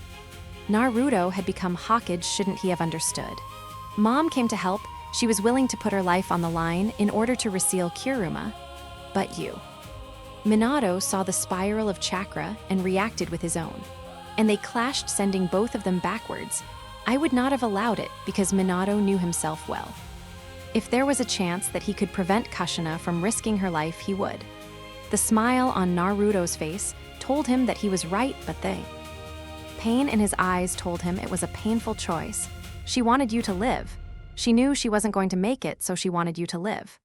Naruto had become Hokage. Shouldn't he have understood? Mom came to help. She was willing to put her life on the line in order to reseal Kiruma. But you. Minato saw the spiral of chakra and reacted with his own. And they clashed, sending both of them backwards. I would not have allowed it because Minato knew himself well. If there was a chance that he could prevent Kushina from risking her life, he would. The smile on Naruto's face told him that he was right, but the pain in his eyes told him it was a painful choice. She wanted you to live. She knew she wasn't going to make it, so she wanted you to live.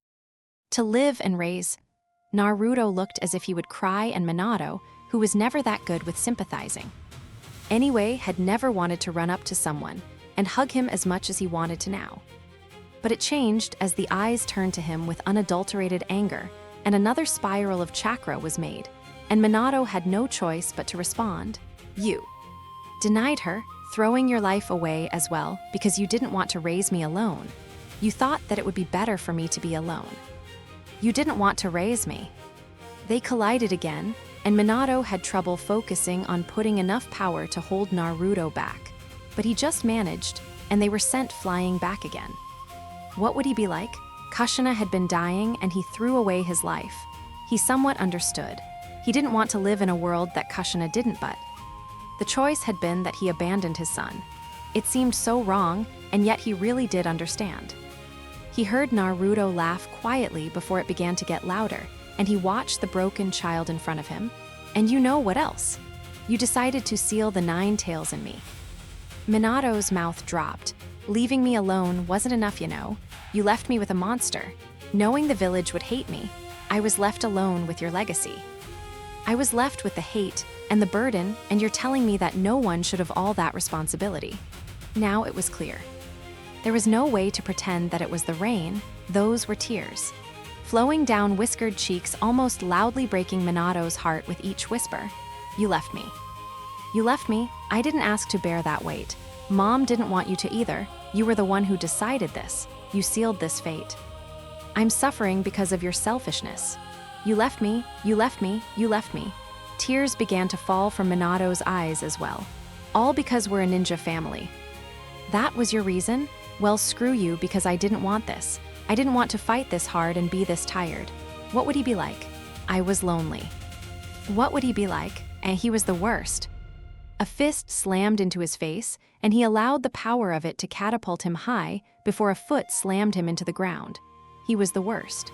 To live and raise. Naruto looked as if he would cry, and Minato, who was never that good with sympathizing, anyway, had never wanted to run up to someone and hug him as much as he wanted to now. But it changed as the eyes turned to him with unadulterated anger, and another spiral of chakra was made, and Minato had no choice but to respond. You denied her, throwing your life away as well because you didn't want to raise me alone. You thought that it would be better for me to be alone. You didn't want to raise me. They collided again, and Minato had trouble focusing on putting enough power to hold Naruto back. But he just managed, and they were sent flying back again. What would he be like? Kushina had been dying, and he threw away his life. He somewhat understood. He didn't want to live in a world that Kushina didn't, but the choice had been that he abandoned his son. It seemed so wrong, and yet he really did understand. He heard Naruto laugh quietly before it began to get louder, and he watched the broken child in front of him. And you know what else? You decided to seal the 9 tails in me. Minato's mouth dropped. Leaving me alone wasn't enough, you know. You left me with a monster. Knowing the village would hate me, I was left alone with your legacy. I was left with the hate and the burden, and you're telling me that no one should have all that responsibility. Now it was clear. There was no way to pretend that it was the rain. Those were tears, flowing down whiskered cheeks, almost loudly breaking Minato's heart with each whisper. You left me. You left me. I didn't ask to bear that weight. Mom didn't want you to either. You were the one who decided this. You sealed this fate. I'm suffering because of your selfishness. You left me, you left me, you left me. Tears began to fall from Minato's eyes as well. All because we're a ninja family. That was your reason? Well, screw you, because I didn't want this. I didn't want to fight this hard and be this tired. What would he be like? I was lonely. What would he be like? And he was the worst. A fist slammed into his face, and he allowed the power of it to catapult him high before a foot slammed him into the ground. He was the worst.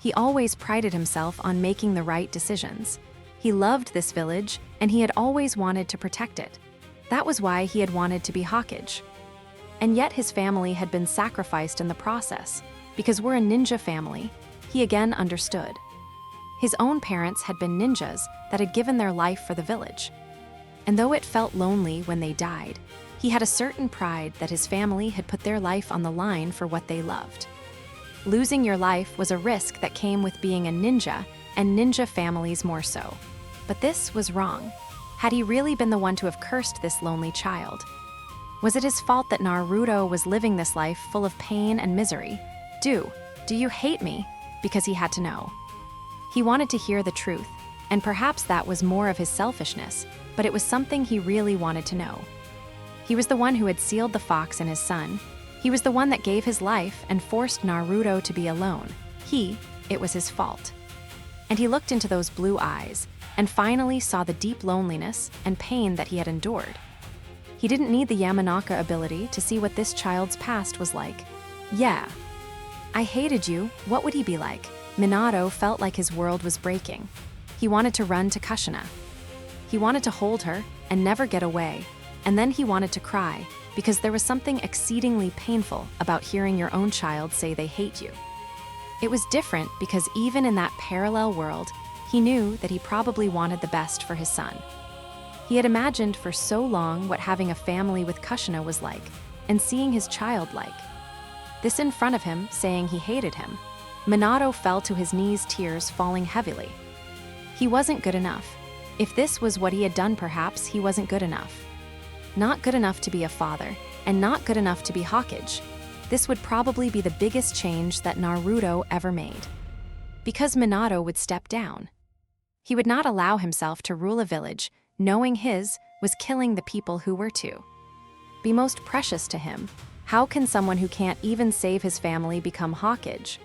He always prided himself on making the right decisions. He loved this village, and he had always wanted to protect it. That was why he had wanted to be Hokage. And yet his family had been sacrificed in the process. Because we're a ninja family, he again understood. His own parents had been ninjas that had given their life for the village. And though it felt lonely when they died, he had a certain pride that his family had put their life on the line for what they loved. Losing your life was a risk that came with being a ninja, and ninja families more so. But this was wrong. Had he really been the one to have cursed this lonely child? Was it his fault that Naruto was living this life full of pain and misery? Do you hate me? Because he had to know. He wanted to hear the truth, and perhaps that was more of his selfishness, but it was something he really wanted to know. He was the one who had sealed the fox in his son. He was the one that gave his life and forced Naruto to be alone. It was his fault. And he looked into those blue eyes and finally saw the deep loneliness and pain that he had endured. He didn't need the Yamanaka ability to see what this child's past was like. Yeah. I hated you. What would he be like? Minato felt like his world was breaking. He wanted to run to Kushina. He wanted to hold her and never get away. And then he wanted to cry, because there was something exceedingly painful about hearing your own child say they hate you. It was different because even in that parallel world, he knew that he probably wanted the best for his son. He had imagined for so long what having a family with Kushina was like, and seeing his child like. This in front of him, saying he hated him. Minato fell to his knees, tears falling heavily. He wasn't good enough. If this was what he had done, perhaps he wasn't good enough. Not good enough to be a father, and not good enough to be Hokage. This would probably be the biggest change that Naruto ever made. Because Minato would step down. He would not allow himself to rule a village, knowing his was killing the people who were to be most precious to him. How can someone who can't even save his family become Hokage?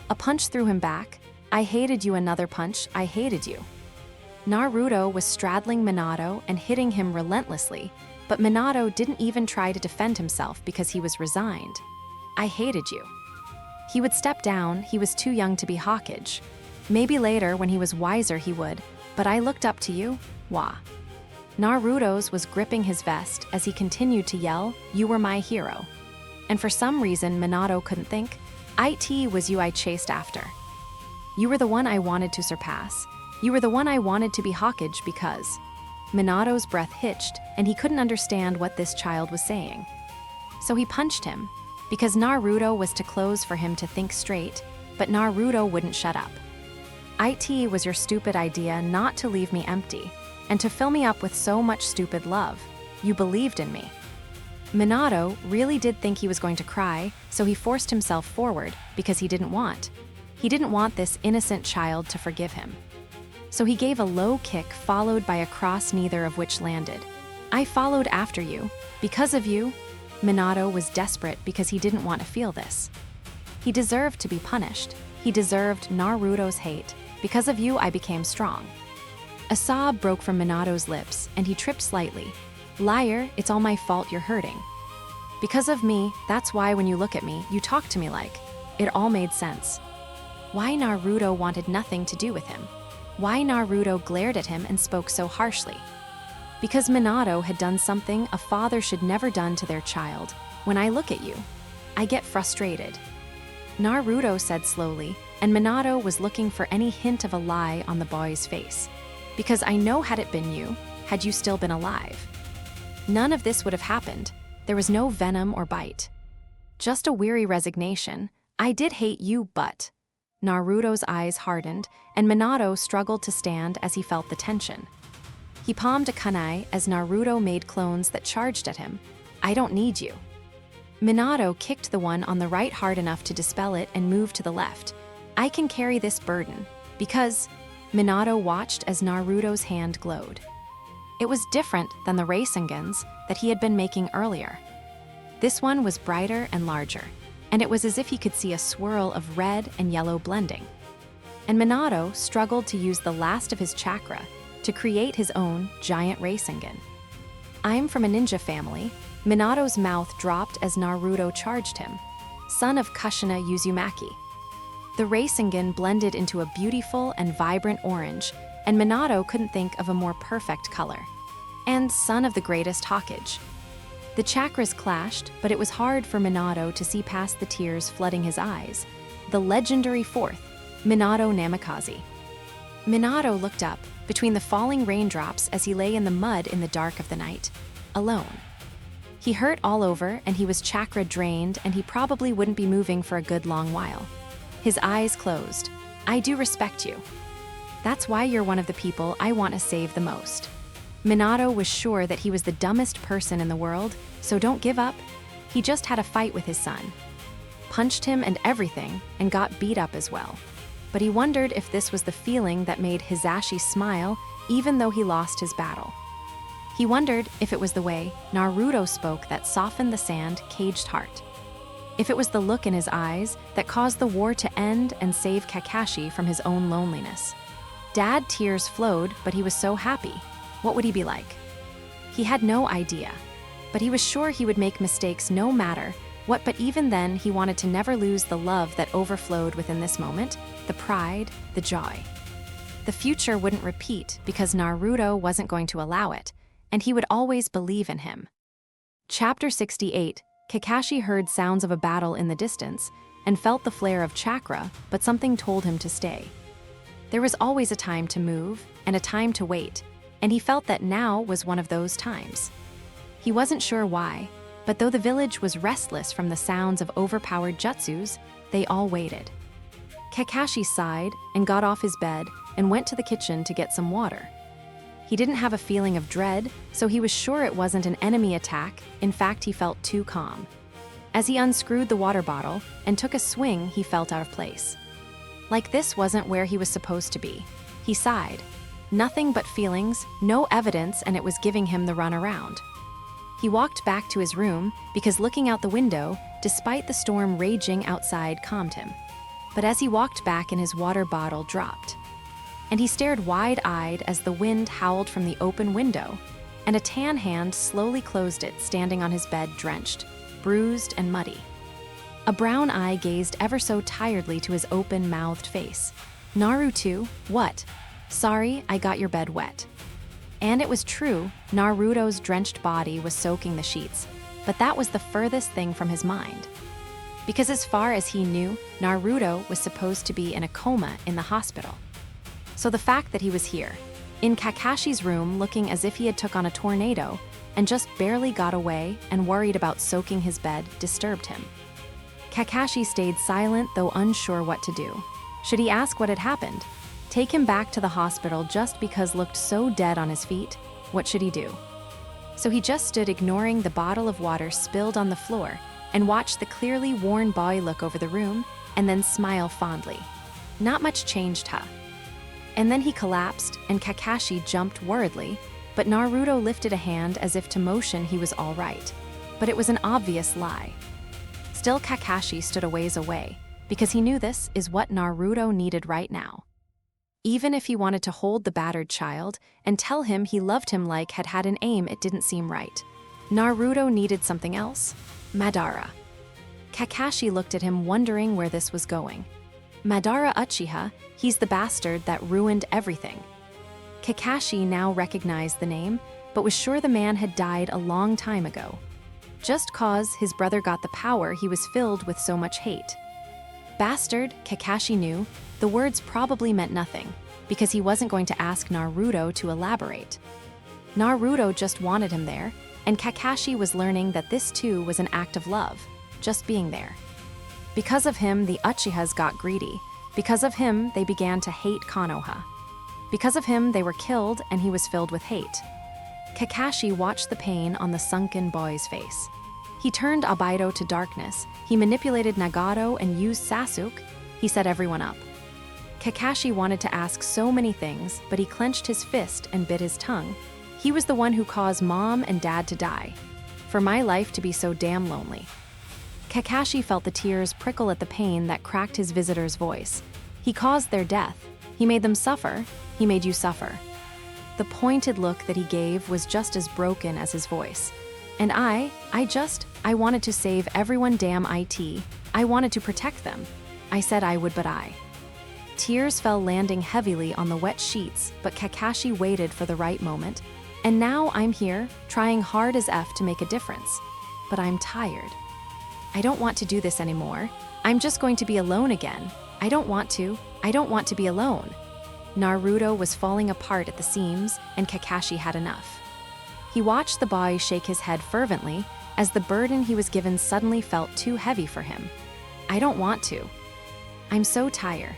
A punch threw him back. I hated you. Another punch. I hated you. Naruto was straddling Minato and hitting him relentlessly, but Minato didn't even try to defend himself because he was resigned. I hated you. He would step down. He was too young to be Hokage. Maybe later, when he was wiser, he would, but I looked up to you. Wah. Naruto's was gripping his vest as he continued to yell, "You were my hero." And for some reason, Minato couldn't think. It was you I chased after. You were the one I wanted to surpass. You were the one I wanted to be Hokage because... Minato's breath hitched, and he couldn't understand what this child was saying. So he punched him, because Naruto was too close for him to think straight, but Naruto wouldn't shut up. It was your stupid idea not to leave me empty, and to fill me up with so much stupid love. You believed in me. Minato really did think he was going to cry, so he forced himself forward because he didn't want. He didn't want this innocent child to forgive him. So he gave a low kick followed by a cross, neither of which landed. I followed after you. Because of you. Minato was desperate because he didn't want to feel this. He deserved to be punished. He deserved Naruto's hate. Because of you, I became strong. A sob broke from Minato's lips, and he tripped slightly. Liar, it's all my fault you're hurting. Because of me, that's why when you look at me, you talk to me like. It all made sense. Why Naruto wanted nothing to do with him. Why Naruto glared at him and spoke so harshly. Because Minato had done something a father should never done to their child. When I look at you, I get frustrated. Naruto said slowly, and Minato was looking for any hint of a lie on the boy's face. Because I know had it been you, had you still been alive. None of this would have happened. There was no venom or bite. Just a weary resignation. I did hate you, but... Naruto's eyes hardened, and Minato struggled to stand as he felt the tension. He palmed a kunai as Naruto made clones that charged at him. I don't need you. Minato kicked the one on the right hard enough to dispel it and moved to the left. I can carry this burden, because... Minato watched as Naruto's hand glowed. It was different than the Raisengans that he had been making earlier. This one was brighter and larger, and it was as if he could see a swirl of red and yellow blending. And Minato struggled to use the last of his chakra to create his own giant Rasengan. I'm from a ninja family. Minato's mouth dropped as Naruto charged him, son of Kushina Uzumaki. The Rasengan blended into a beautiful and vibrant orange, and Minato couldn't think of a more perfect color. And son of the greatest Hokage. The chakras clashed, but it was hard for Minato to see past the tears flooding his eyes. The legendary fourth, Minato Namikaze. Minato looked up, between the falling raindrops as he lay in the mud in the dark of the night, alone. He hurt all over and he was chakra drained and he probably wouldn't be moving for a good long while. His eyes closed. I do respect you. That's why you're one of the people I want to save the most. Minato was sure that he was the dumbest person in the world, so don't give up. He just had a fight with his son. Punched him and everything, and got beat up as well. But he wondered if this was the feeling that made Hisashi smile even though he lost his battle. He wondered if it was the way Naruto spoke that softened the sand-caged heart. If it was the look in his eyes that caused the war to end and save Kakashi from his own loneliness. Dad tears flowed, but he was so happy. What would he be like? He had no idea, but he was sure he would make mistakes no matter what. But even then, he wanted to never lose the love that overflowed within this moment, the pride, the joy. The future wouldn't repeat because Naruto wasn't going to allow it, and he would always believe in him. Chapter 68. Kakashi heard sounds of a battle in the distance and felt the flare of chakra, but something told him to stay. There was always a time to move and a time to wait, and he felt that now was one of those times. He wasn't sure why, but though the village was restless from the sounds of overpowered jutsus, they all waited. Kakashi sighed and got off his bed and went to the kitchen to get some water. He didn't have a feeling of dread, so he was sure it wasn't an enemy attack. In fact, he felt too calm. As he unscrewed the water bottle and took a swing, he felt out of place. Like this wasn't where he was supposed to be. He sighed. Nothing but feelings, no evidence, and it was giving him the runaround. He walked back to his room because looking out the window, despite the storm raging outside, calmed him. But as he walked back in, his water bottle dropped. And he stared wide-eyed as the wind howled from the open window, and a tan hand slowly closed it, standing on his bed drenched, bruised, and muddy. A brown eye gazed ever so tiredly to his open-mouthed face. Naruto, what? Sorry, I got your bed wet. And it was true, Naruto's drenched body was soaking the sheets, but that was the furthest thing from his mind. Because as far as he knew, Naruto was supposed to be in a coma in the hospital. So the fact that he was here, in Kakashi's room looking as if he had took on a tornado and just barely got away and worried about soaking his bed, disturbed him. Kakashi stayed silent, though unsure what to do. Should he ask what had happened? Take him back to the hospital just because looked so dead on his feet? What should he do? So he just stood ignoring the bottle of water spilled on the floor and watched the clearly worn boy look over the room and then smile fondly. Not much changed, huh? And then he collapsed and Kakashi jumped worriedly, but Naruto lifted a hand as if to motion he was all right. But it was an obvious lie. Still, Kakashi stood a ways away because he knew this is what Naruto needed right now. Even if he wanted to hold the battered child and tell him he loved him like had an aim, it didn't seem right. Naruto needed something else. Madara. Kakashi looked at him, wondering where this was going. Madara Uchiha, he's the bastard that ruined everything. Kakashi now recognized the name, but was sure the man had died a long time ago. Just cause his brother got the power, he was filled with so much hate. Bastard, Kakashi knew, the words probably meant nothing, because he wasn't going to ask Naruto to elaborate. Naruto just wanted him there, and Kakashi was learning that this too was an act of love, just being there. Because of him, the Uchihas got greedy. Because of him, they began to hate Konoha. Because of him, they were killed, and he was filled with hate. Kakashi watched the pain on the sunken boy's face. He turned Obito to darkness, he manipulated Nagato and used Sasuke, he set everyone up. Kakashi wanted to ask so many things, but he clenched his fist and bit his tongue. He was the one who caused Mom and Dad to die. For my life to be so damn lonely. Kakashi felt the tears prickle at the pain that cracked his visitor's voice. He caused their death. He made them suffer. He made you suffer. The pointed look that he gave was just as broken as his voice. And I wanted to save everyone, damn it. I wanted to protect them. I said I would, but I. Tears fell, landing heavily on the wet sheets, but Kakashi waited for the right moment. And now I'm here, trying hard as F to make a difference. But I'm tired. I don't want to do this anymore. I'm just going to be alone again. I don't want to be alone. Naruto was falling apart at the seams, and Kakashi had enough. He watched the boy shake his head fervently as the burden he was given suddenly felt too heavy for him. I don't want to. I'm so tired.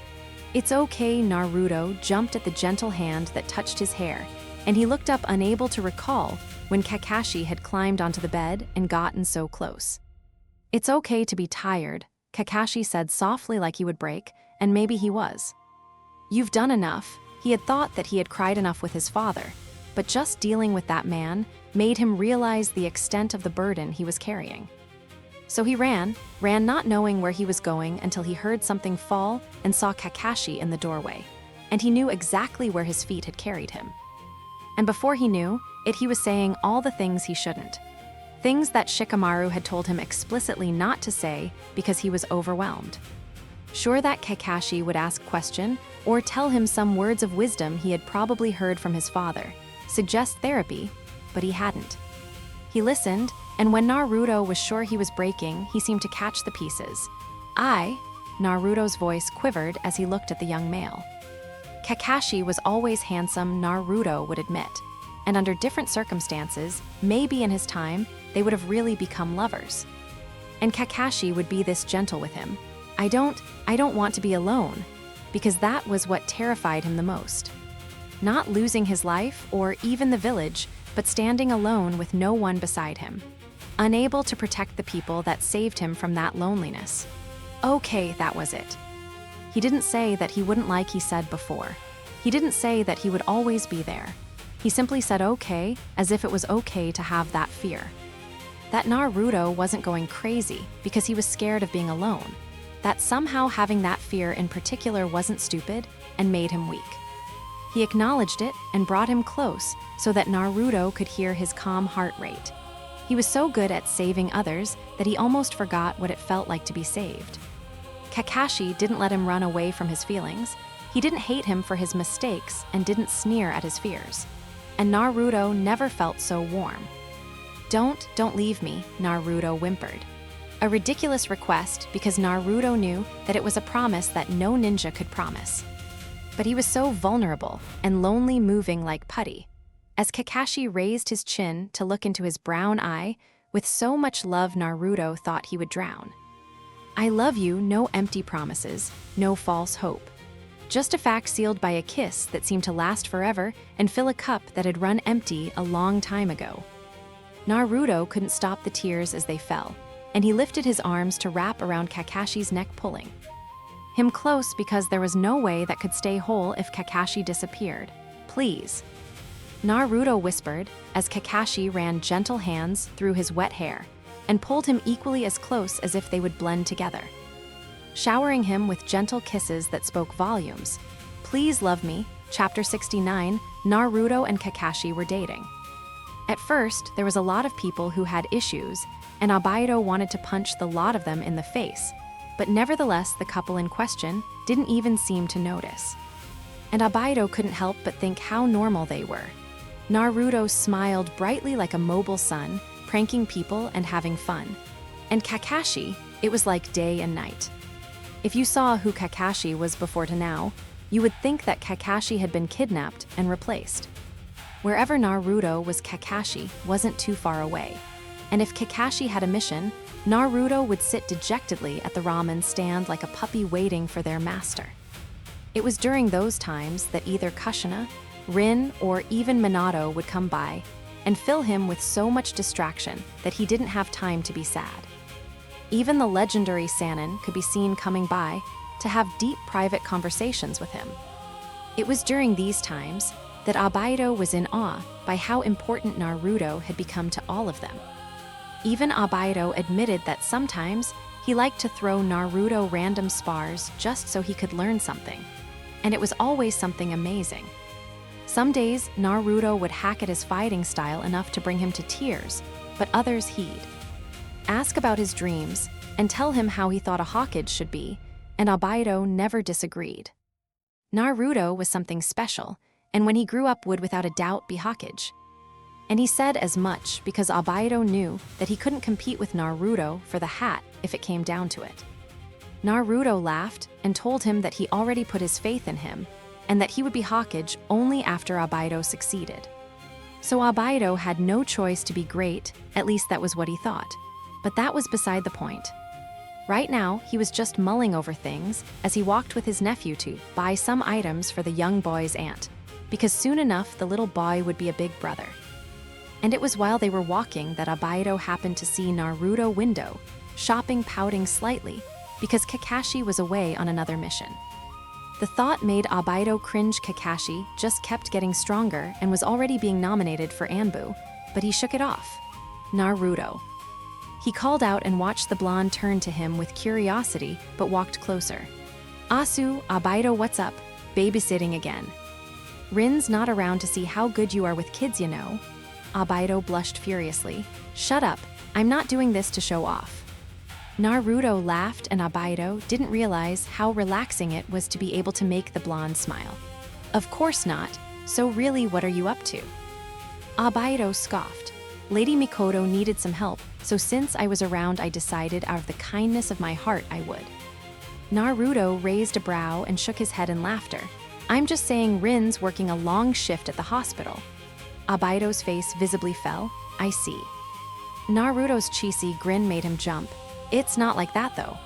It's okay, Naruto jumped at the gentle hand that touched his hair, and he looked up, unable to recall when Kakashi had climbed onto the bed and gotten so close. It's okay to be tired, Kakashi said softly, like he would break, and maybe he was. You've done enough. He had thought that he had cried enough with his father, but just dealing with that man made him realize the extent of the burden he was carrying. So he ran not knowing where he was going until he heard something fall and saw Kakashi in the doorway, and he knew exactly where his feet had carried him. And before he knew it, he was saying all the things he shouldn't. Things that Shikamaru had told him explicitly not to say because he was overwhelmed. Sure that Kakashi would ask question or tell him some words of wisdom he had probably heard from his father, suggest therapy, but he hadn't. He listened, and when Naruto was sure he was breaking, he seemed to catch the pieces. Naruto's voice quivered as he looked at the young male. Kakashi was always handsome, Naruto would admit, and under different circumstances, maybe in his time, they would have really become lovers. And Kakashi would be this gentle with him. I don't want to be alone, because that was what terrified him the most. Not losing his life or even the village, but standing alone with no one beside him. Unable to protect the people that saved him from that loneliness. Okay, that was it. He didn't say that he wouldn't, like he said before. He didn't say that he would always be there. He simply said okay, as if it was okay to have that fear. That Naruto wasn't going crazy because he was scared of being alone. That somehow having that fear in particular wasn't stupid and made him weak. He acknowledged it and brought him close so that Naruto could hear his calm heart rate. He was so good at saving others that he almost forgot what it felt like to be saved. Kakashi didn't let him run away from his feelings. He didn't hate him for his mistakes and didn't sneer at his fears. And Naruto never felt so warm. Don't leave me, Naruto whimpered. A ridiculous request because Naruto knew that it was a promise that no ninja could promise. But he was so vulnerable and lonely, moving like putty. As Kakashi raised his chin to look into his brown eye, with so much love Naruto thought he would drown. I love you, no empty promises, no false hope. Just a fact sealed by a kiss that seemed to last forever and fill a cup that had run empty a long time ago. Naruto couldn't stop the tears as they fell, and he lifted his arms to wrap around Kakashi's neck, pulling him close because there was no way that could stay whole if Kakashi disappeared. Please. Naruto whispered as Kakashi ran gentle hands through his wet hair and pulled him equally as close as if they would blend together, showering him with gentle kisses that spoke volumes. Please love me. Chapter 69, Naruto and Kakashi were dating. At first, there was a lot of people who had issues, and Obaido wanted to punch the lot of them in the face. But nevertheless, the couple in question didn't even seem to notice. And Obaido couldn't help but think how normal they were. Naruto smiled brightly like a mobile sun, pranking people and having fun. And Kakashi, it was like day and night. If you saw who Kakashi was before to now, you would think that Kakashi had been kidnapped and replaced. Wherever Naruto was, Kakashi wasn't too far away. And if Kakashi had a mission, Naruto would sit dejectedly at the ramen stand like a puppy waiting for their master. It was during those times that either Kushina, Rin, or even Minato would come by and fill him with so much distraction that he didn't have time to be sad. Even the legendary Sannin could be seen coming by to have deep private conversations with him. It was during these times that Obaido was in awe by how important Naruto had become to all of them. Even Obaido admitted that sometimes he liked to throw Naruto random spars just so he could learn something. And it was always something amazing. Some days, Naruto would hack at his fighting style enough to bring him to tears, but others he'd ask about his dreams and tell him how he thought a Hokage should be, and Obaido never disagreed. Naruto was something special, and when he grew up would without a doubt be Hokage. And he said as much because Obaido knew that he couldn't compete with Naruto for the hat if it came down to it. Naruto laughed and told him that he already put his faith in him and that he would be Hokage only after Obaido succeeded. So Obaido had no choice to be great, at least that was what he thought. But that was beside the point. Right now, he was just mulling over things as he walked with his nephew to buy some items for the young boy's aunt, because soon enough the little boy would be a big brother. And it was while they were walking that Obaido happened to see Naruto window, shopping, pouting slightly, because Kakashi was away on another mission. The thought made Obaido cringe. Kakashi just kept getting stronger and was already being nominated for Anbu, but he shook it off. Naruto. He called out and watched the blonde turn to him with curiosity, but walked closer. Asu, Obaido, what's up? Babysitting again. Rin's not around to see how good you are with kids, you know. Obaido blushed furiously. Shut up, I'm not doing this to show off. Naruto laughed and Obaido didn't realize how relaxing it was to be able to make the blonde smile. Of course not, so really what are you up to? Obaido scoffed. Lady Mikoto needed some help, so since I was around I decided out of the kindness of my heart I would. Naruto raised a brow and shook his head in laughter. I'm just saying Rin's working a long shift at the hospital. Obaido's face visibly fell. I see. Naruto's cheesy grin made him jump. It's not like that though.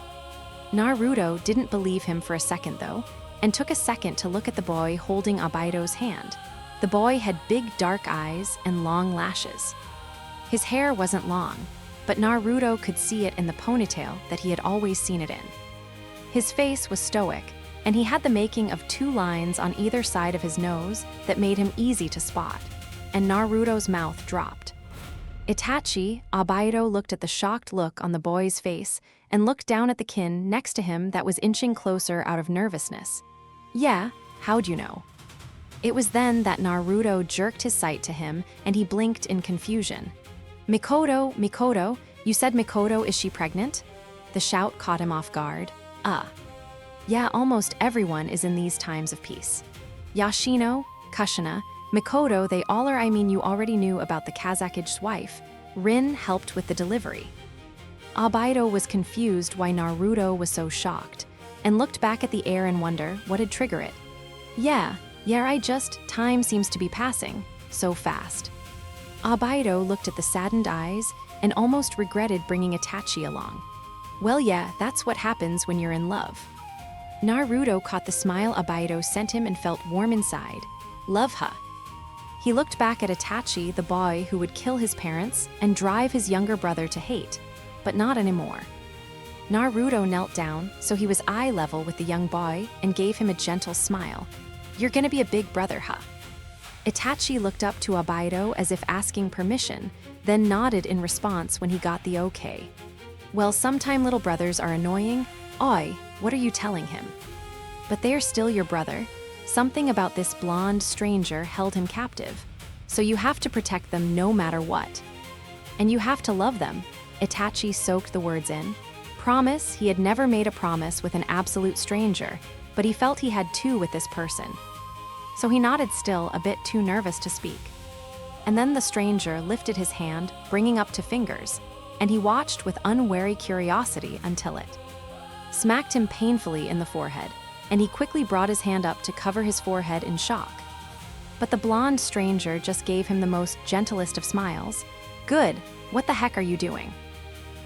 Naruto didn't believe him for a second though, and took a second to look at the boy holding Obaido's hand. The boy had big dark eyes and long lashes. His hair wasn't long, but Naruto could see it in the ponytail that he had always seen it in. His face was stoic, and he had the making of two lines on either side of his nose that made him easy to spot, and Naruto's mouth dropped. Itachi, Obaido looked at the shocked look on the boy's face and looked down at the kin next to him that was inching closer out of nervousness. Yeah, how'd you know? It was then that Naruto jerked his sight to him and he blinked in confusion. Mikoto, you said Mikoto, is she pregnant? The shout caught him off guard. Yeah, almost everyone is in these times of peace. Yashino, Kushina, Mikoto, they all are. I mean, you already knew about the Kazakige's wife. Rin helped with the delivery. Obaido was confused why Naruto was so shocked, and looked back at the air in wonder what had triggered it. Yeah, time seems to be passing so fast. Obaido looked at the saddened eyes and almost regretted bringing Itachi along. Well, yeah, that's what happens when you're in love. Naruto caught the smile Obaido sent him and felt warm inside. Love her. He looked back at Itachi, the boy who would kill his parents and drive his younger brother to hate, but not anymore. Naruto knelt down, so he was eye level with the young boy and gave him a gentle smile. You're gonna be a big brother, huh? Itachi looked up to Obaido as if asking permission, then nodded in response when he got the okay. Well, sometime little brothers are annoying. Oi, what are you telling him? But they're still your brother. Something about this blonde stranger held him captive. so you have to protect them no matter what. And you have to love them. Itachi soaked the words in. Promise, he had never made a promise with an absolute stranger, but he felt he had to with this person. So he nodded still, a bit too nervous to speak. And then the stranger lifted his hand, bringing up to fingers, and he watched with unwary curiosity until it smacked him painfully in the forehead, and he quickly brought his hand up to cover his forehead in shock. But the blonde stranger just gave him the most gentlest of smiles. Good, what the heck are you doing?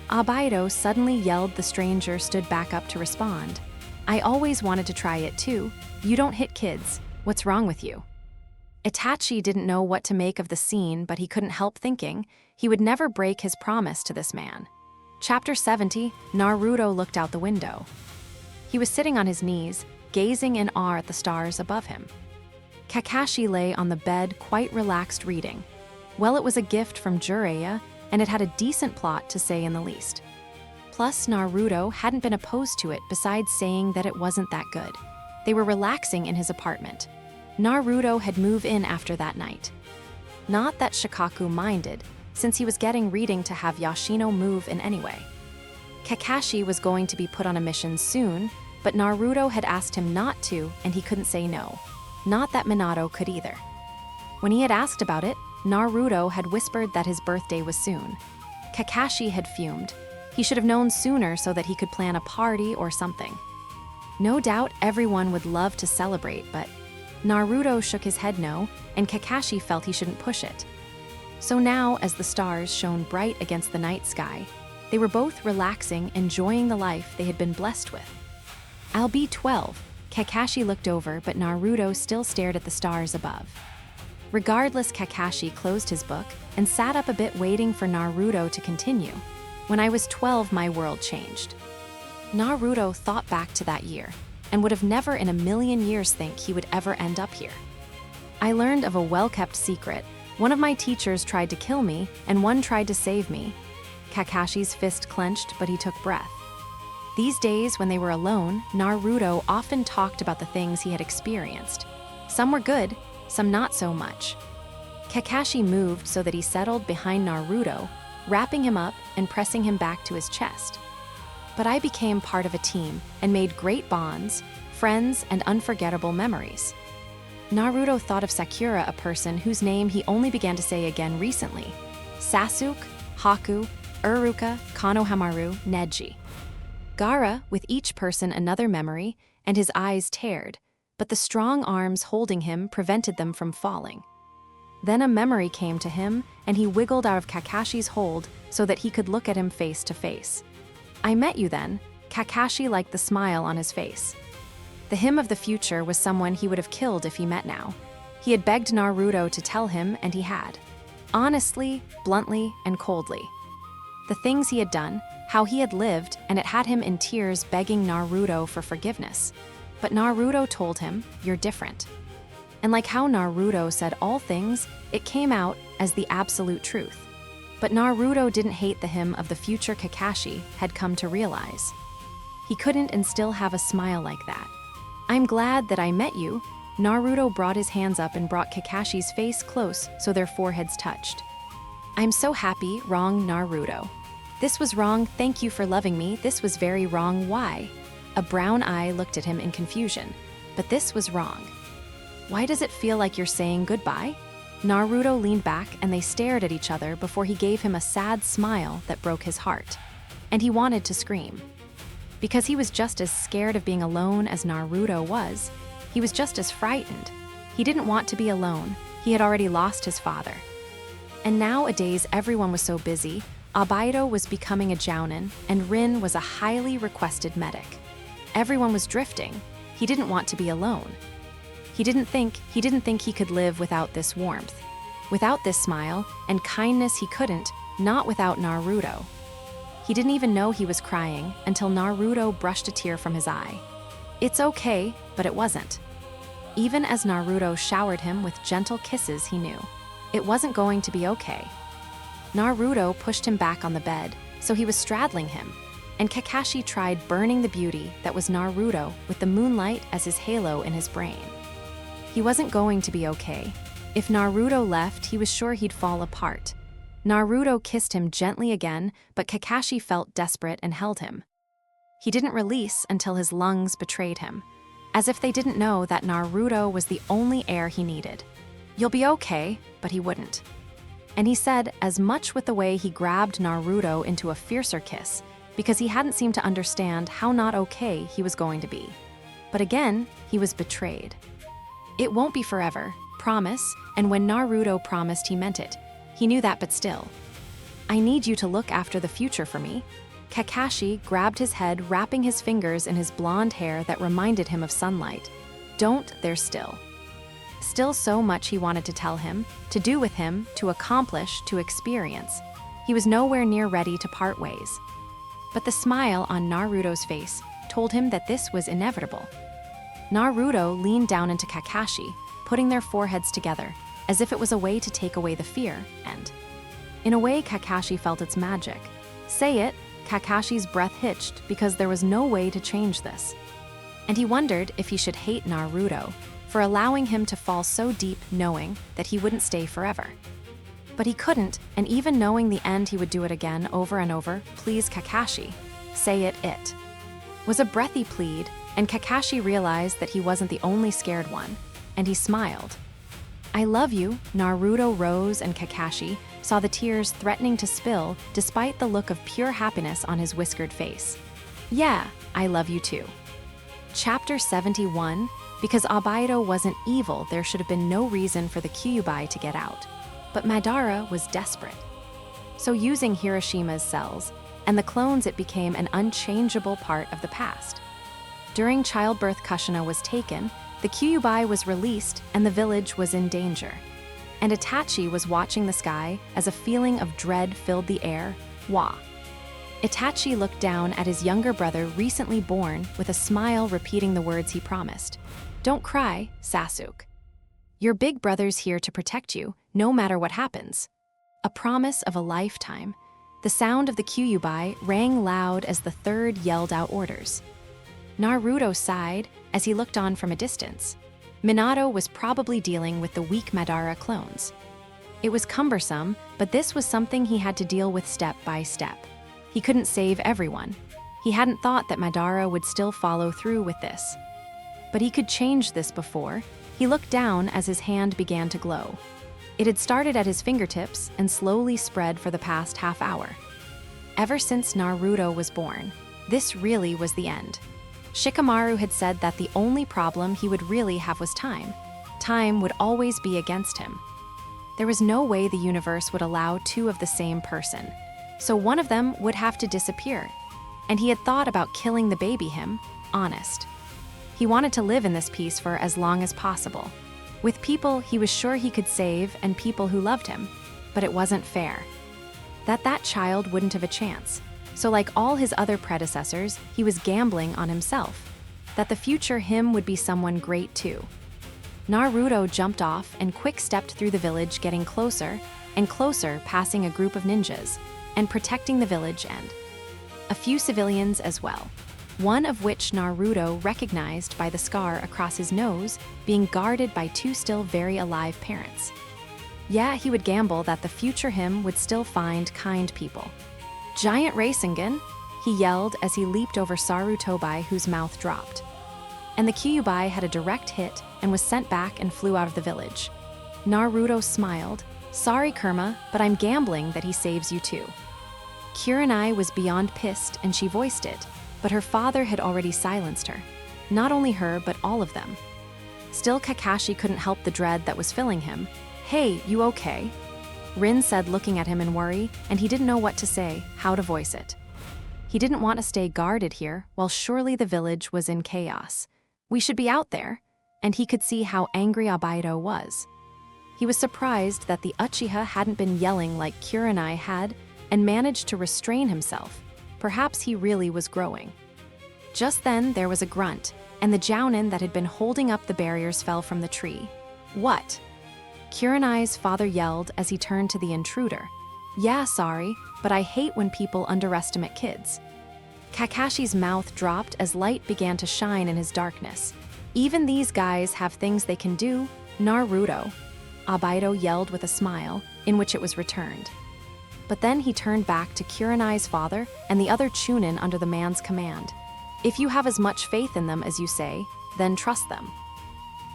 Obaido suddenly yelled. The stranger stood back up to respond. I always wanted to try it too. You don't hit kids. What's wrong with you? Itachi didn't know what to make of the scene, but he couldn't help thinking he would never break his promise to this man. Chapter 70, Naruto looked out the window. He was sitting on his knees, gazing in awe at the stars above him. Kakashi lay on the bed, quite relaxed, reading. Well, it was a gift from Jiraiya, and it had a decent plot, to say in the least. Plus, Naruto hadn't been opposed to it, besides saying that it wasn't that good. They were relaxing in his apartment. Naruto had moved in after that night. Not that Shikaku minded, since he was getting reading to have Yoshino move in anyway. Kakashi was going to be put on a mission soon, but Naruto had asked him not to, and he couldn't say no. Not that Minato could either. When he had asked about it, Naruto had whispered that his birthday was soon. Kakashi had fumed. He should have known sooner so that he could plan a party or something. No doubt everyone would love to celebrate, but Naruto shook his head no, and Kakashi felt he shouldn't push it. So now, as the stars shone bright against the night sky, they were both relaxing, enjoying the life they had been blessed with. I'll be 12. Kakashi looked over, but Naruto still stared at the stars above. Regardless, Kakashi closed his book and sat up a bit, waiting for Naruto to continue. When I was 12, my world changed. Naruto thought back to that year and would have never in a million years think he would ever end up here. I learned of a well-kept secret. One of my teachers tried to kill me, and one tried to save me. Kakashi's fist clenched, but he took breath. These days, when they were alone, Naruto often talked about the things he had experienced. Some were good, some not so much. Kakashi moved so that he settled behind Naruto, wrapping him up and pressing him back to his chest. But I became part of a team and made great bonds, friends, and unforgettable memories. Naruto thought of Sakura, a person whose name he only began to say again recently. Sasuke, Haku, Uruka, Konohamaru, Neji. Gaara, with each person another memory, and his eyes teared, but the strong arms holding him prevented them from falling. Then a memory came to him, and he wiggled out of Kakashi's hold so that he could look at him face to face. I met you then. Kakashi liked the smile on his face. The him of the future was someone he would have killed if he met now. He had begged Naruto to tell him, and he had. Honestly, bluntly, and coldly. The things he had done, how he had lived, and it had him in tears begging Naruto for forgiveness. But Naruto told him, you're different. And like how Naruto said all things, it came out as the absolute truth. But Naruto didn't hate the him of the future Kakashi had come to realize. He couldn't and still have a smile like that. I'm glad that I met you. Naruto brought his hands up and brought Kakashi's face close so their foreheads touched. I'm so happy. Wrong, Naruto. This was wrong. Thank you for loving me. This was very wrong. Why? A brown eye looked at him in confusion. But this was wrong. Why does it feel like you're saying goodbye? Naruto leaned back and they stared at each other before he gave him a sad smile that broke his heart. And he wanted to scream. Because he was just as scared of being alone as Naruto was. He was just as frightened. He didn't want to be alone. He had already lost his father. And nowadays everyone was so busy. Obaido was becoming a jounin, and Rin was a highly requested medic. Everyone was drifting. He didn't want to be alone. He didn't think he could live without this warmth. Without this smile and kindness he couldn't, not without Naruto. He didn't even know he was crying until Naruto brushed a tear from his eye. It's okay, but it wasn't. Even as Naruto showered him with gentle kisses, he knew it wasn't going to be okay. Naruto pushed him back on the bed, so he was straddling him, and Kakashi tried burning the beauty that was Naruto with the moonlight as his halo in his brain. He wasn't going to be okay. If Naruto left, he was sure he'd fall apart. Naruto kissed him gently again, but Kakashi felt desperate and held him. He didn't release until his lungs betrayed him, as if they didn't know that Naruto was the only air he needed. "You'll be okay," but he wouldn't. And he said as much with the way he grabbed Naruto into a fiercer kiss, because he hadn't seemed to understand how not okay he was going to be. But again, he was betrayed. "It won't be forever, promise," and when Naruto promised, he meant it. He knew that, but still. "I need you to look after the future for me." Kakashi grabbed his head, wrapping his fingers in his blonde hair that reminded him of sunlight. "Don't, there's still." Still so much he wanted to tell him, to do with him, to accomplish, to experience. He was nowhere near ready to part ways. But the smile on Naruto's face told him that this was inevitable. Naruto leaned down into Kakashi, putting their foreheads together, as if it was a way to take away the fear, and in a way, Kakashi felt its magic. Say it, Kakashi's breath hitched because there was no way to change this. And he wondered if he should hate Naruto for allowing him to fall so deep knowing that he wouldn't stay forever. But he couldn't, and even knowing the end he would do it again over and over, "Please, Kakashi, say it." Was a breathy plead, and Kakashi realized that he wasn't the only scared one, and he smiled. "I love you." Naruto rose and Kakashi saw the tears threatening to spill despite the look of pure happiness on his whiskered face. "Yeah, I love you too." Chapter 71, because Obaido wasn't evil, there should have been no reason for the Kyuubi to get out. But Madara was desperate. So using Hiroshima's cells and the clones, it became an unchangeable part of the past. During childbirth, Kushina was taken, the Kyuubi was released, and the village was in danger. And Itachi was watching the sky as a feeling of dread filled the air. Wah. Itachi looked down at his younger brother, recently born, with a smile, repeating the words he promised. "Don't cry, Sasuke. Your big brother's here to protect you, no matter what happens." A promise of a lifetime. The sound of the Kyuubi rang loud as the third yelled out orders. Naruto sighed as he looked on from a distance. Minato was probably dealing with the weak Madara clones. It was cumbersome, but this was something he had to deal with step by step. He couldn't save everyone. He hadn't thought that Madara would still follow through with this. But he could change this before. He looked down as his hand began to glow. It had started at his fingertips and slowly spread for the past half hour. Ever since Naruto was born, this really was the end. Shikamaru had said that the only problem he would really have was time. Time would always be against him. There was no way the universe would allow two of the same person, so one of them would have to disappear. And he had thought about killing the baby him, honest. He wanted to live in this peace for as long as possible, with people he was sure he could save and people who loved him, but it wasn't fair. That child wouldn't have a chance. So like all his other predecessors, he was gambling on himself, that the future him would be someone great too. Naruto jumped off and quick-stepped through the village, getting closer and closer, passing a group of ninjas, and protecting the village and a few civilians as well, one of which Naruto recognized by the scar across his nose, being guarded by two still very alive parents. Yeah, he would gamble that the future him would still find kind people. "Giant Rasengan," he yelled as he leaped over Sarutobi, whose mouth dropped. And the Kyuubi had a direct hit and was sent back and flew out of the village. Naruto smiled. "Sorry, Kurama, but I'm gambling that he saves you too." Kurenai was beyond pissed and she voiced it, but her father had already silenced her. Not only her, but all of them. Still, Kakashi couldn't help the dread that was filling him. "Hey, you okay?" Rin said, looking at him in worry, and he didn't know what to say, how to voice it. He didn't want to stay guarded here, while surely the village was in chaos. We should be out there. And he could see how angry Obaido was. He was surprised that the Uchiha hadn't been yelling like Kurenai had, and managed to restrain himself. Perhaps he really was growing. Just then, there was a grunt, and the Jounin that had been holding up the barriers fell from the tree. "What?" Kurenai's father yelled as he turned to the intruder. "Yeah, sorry, but I hate when people underestimate kids." Kakashi's mouth dropped as light began to shine in his darkness. "Even these guys have things they can do, Naruto." Obaido yelled with a smile, in which it was returned. But then he turned back to Kurenai's father and the other Chunin under the man's command. If you have as much faith in them as you say, then trust them.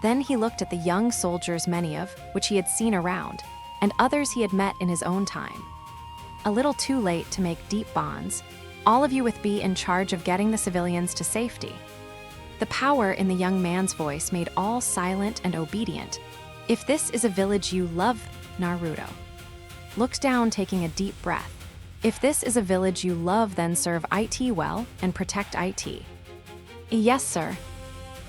Then he looked at the young soldiers, many of which he had seen around, and others he had met in his own time. A little too late to make deep bonds, all of you with be in charge of getting the civilians to safety. The power in the young man's voice made all silent and obedient. If this is a village you love, Naruto looked down, taking a deep breath. If this is a village you love, then serve it well and protect it. Yes, sir.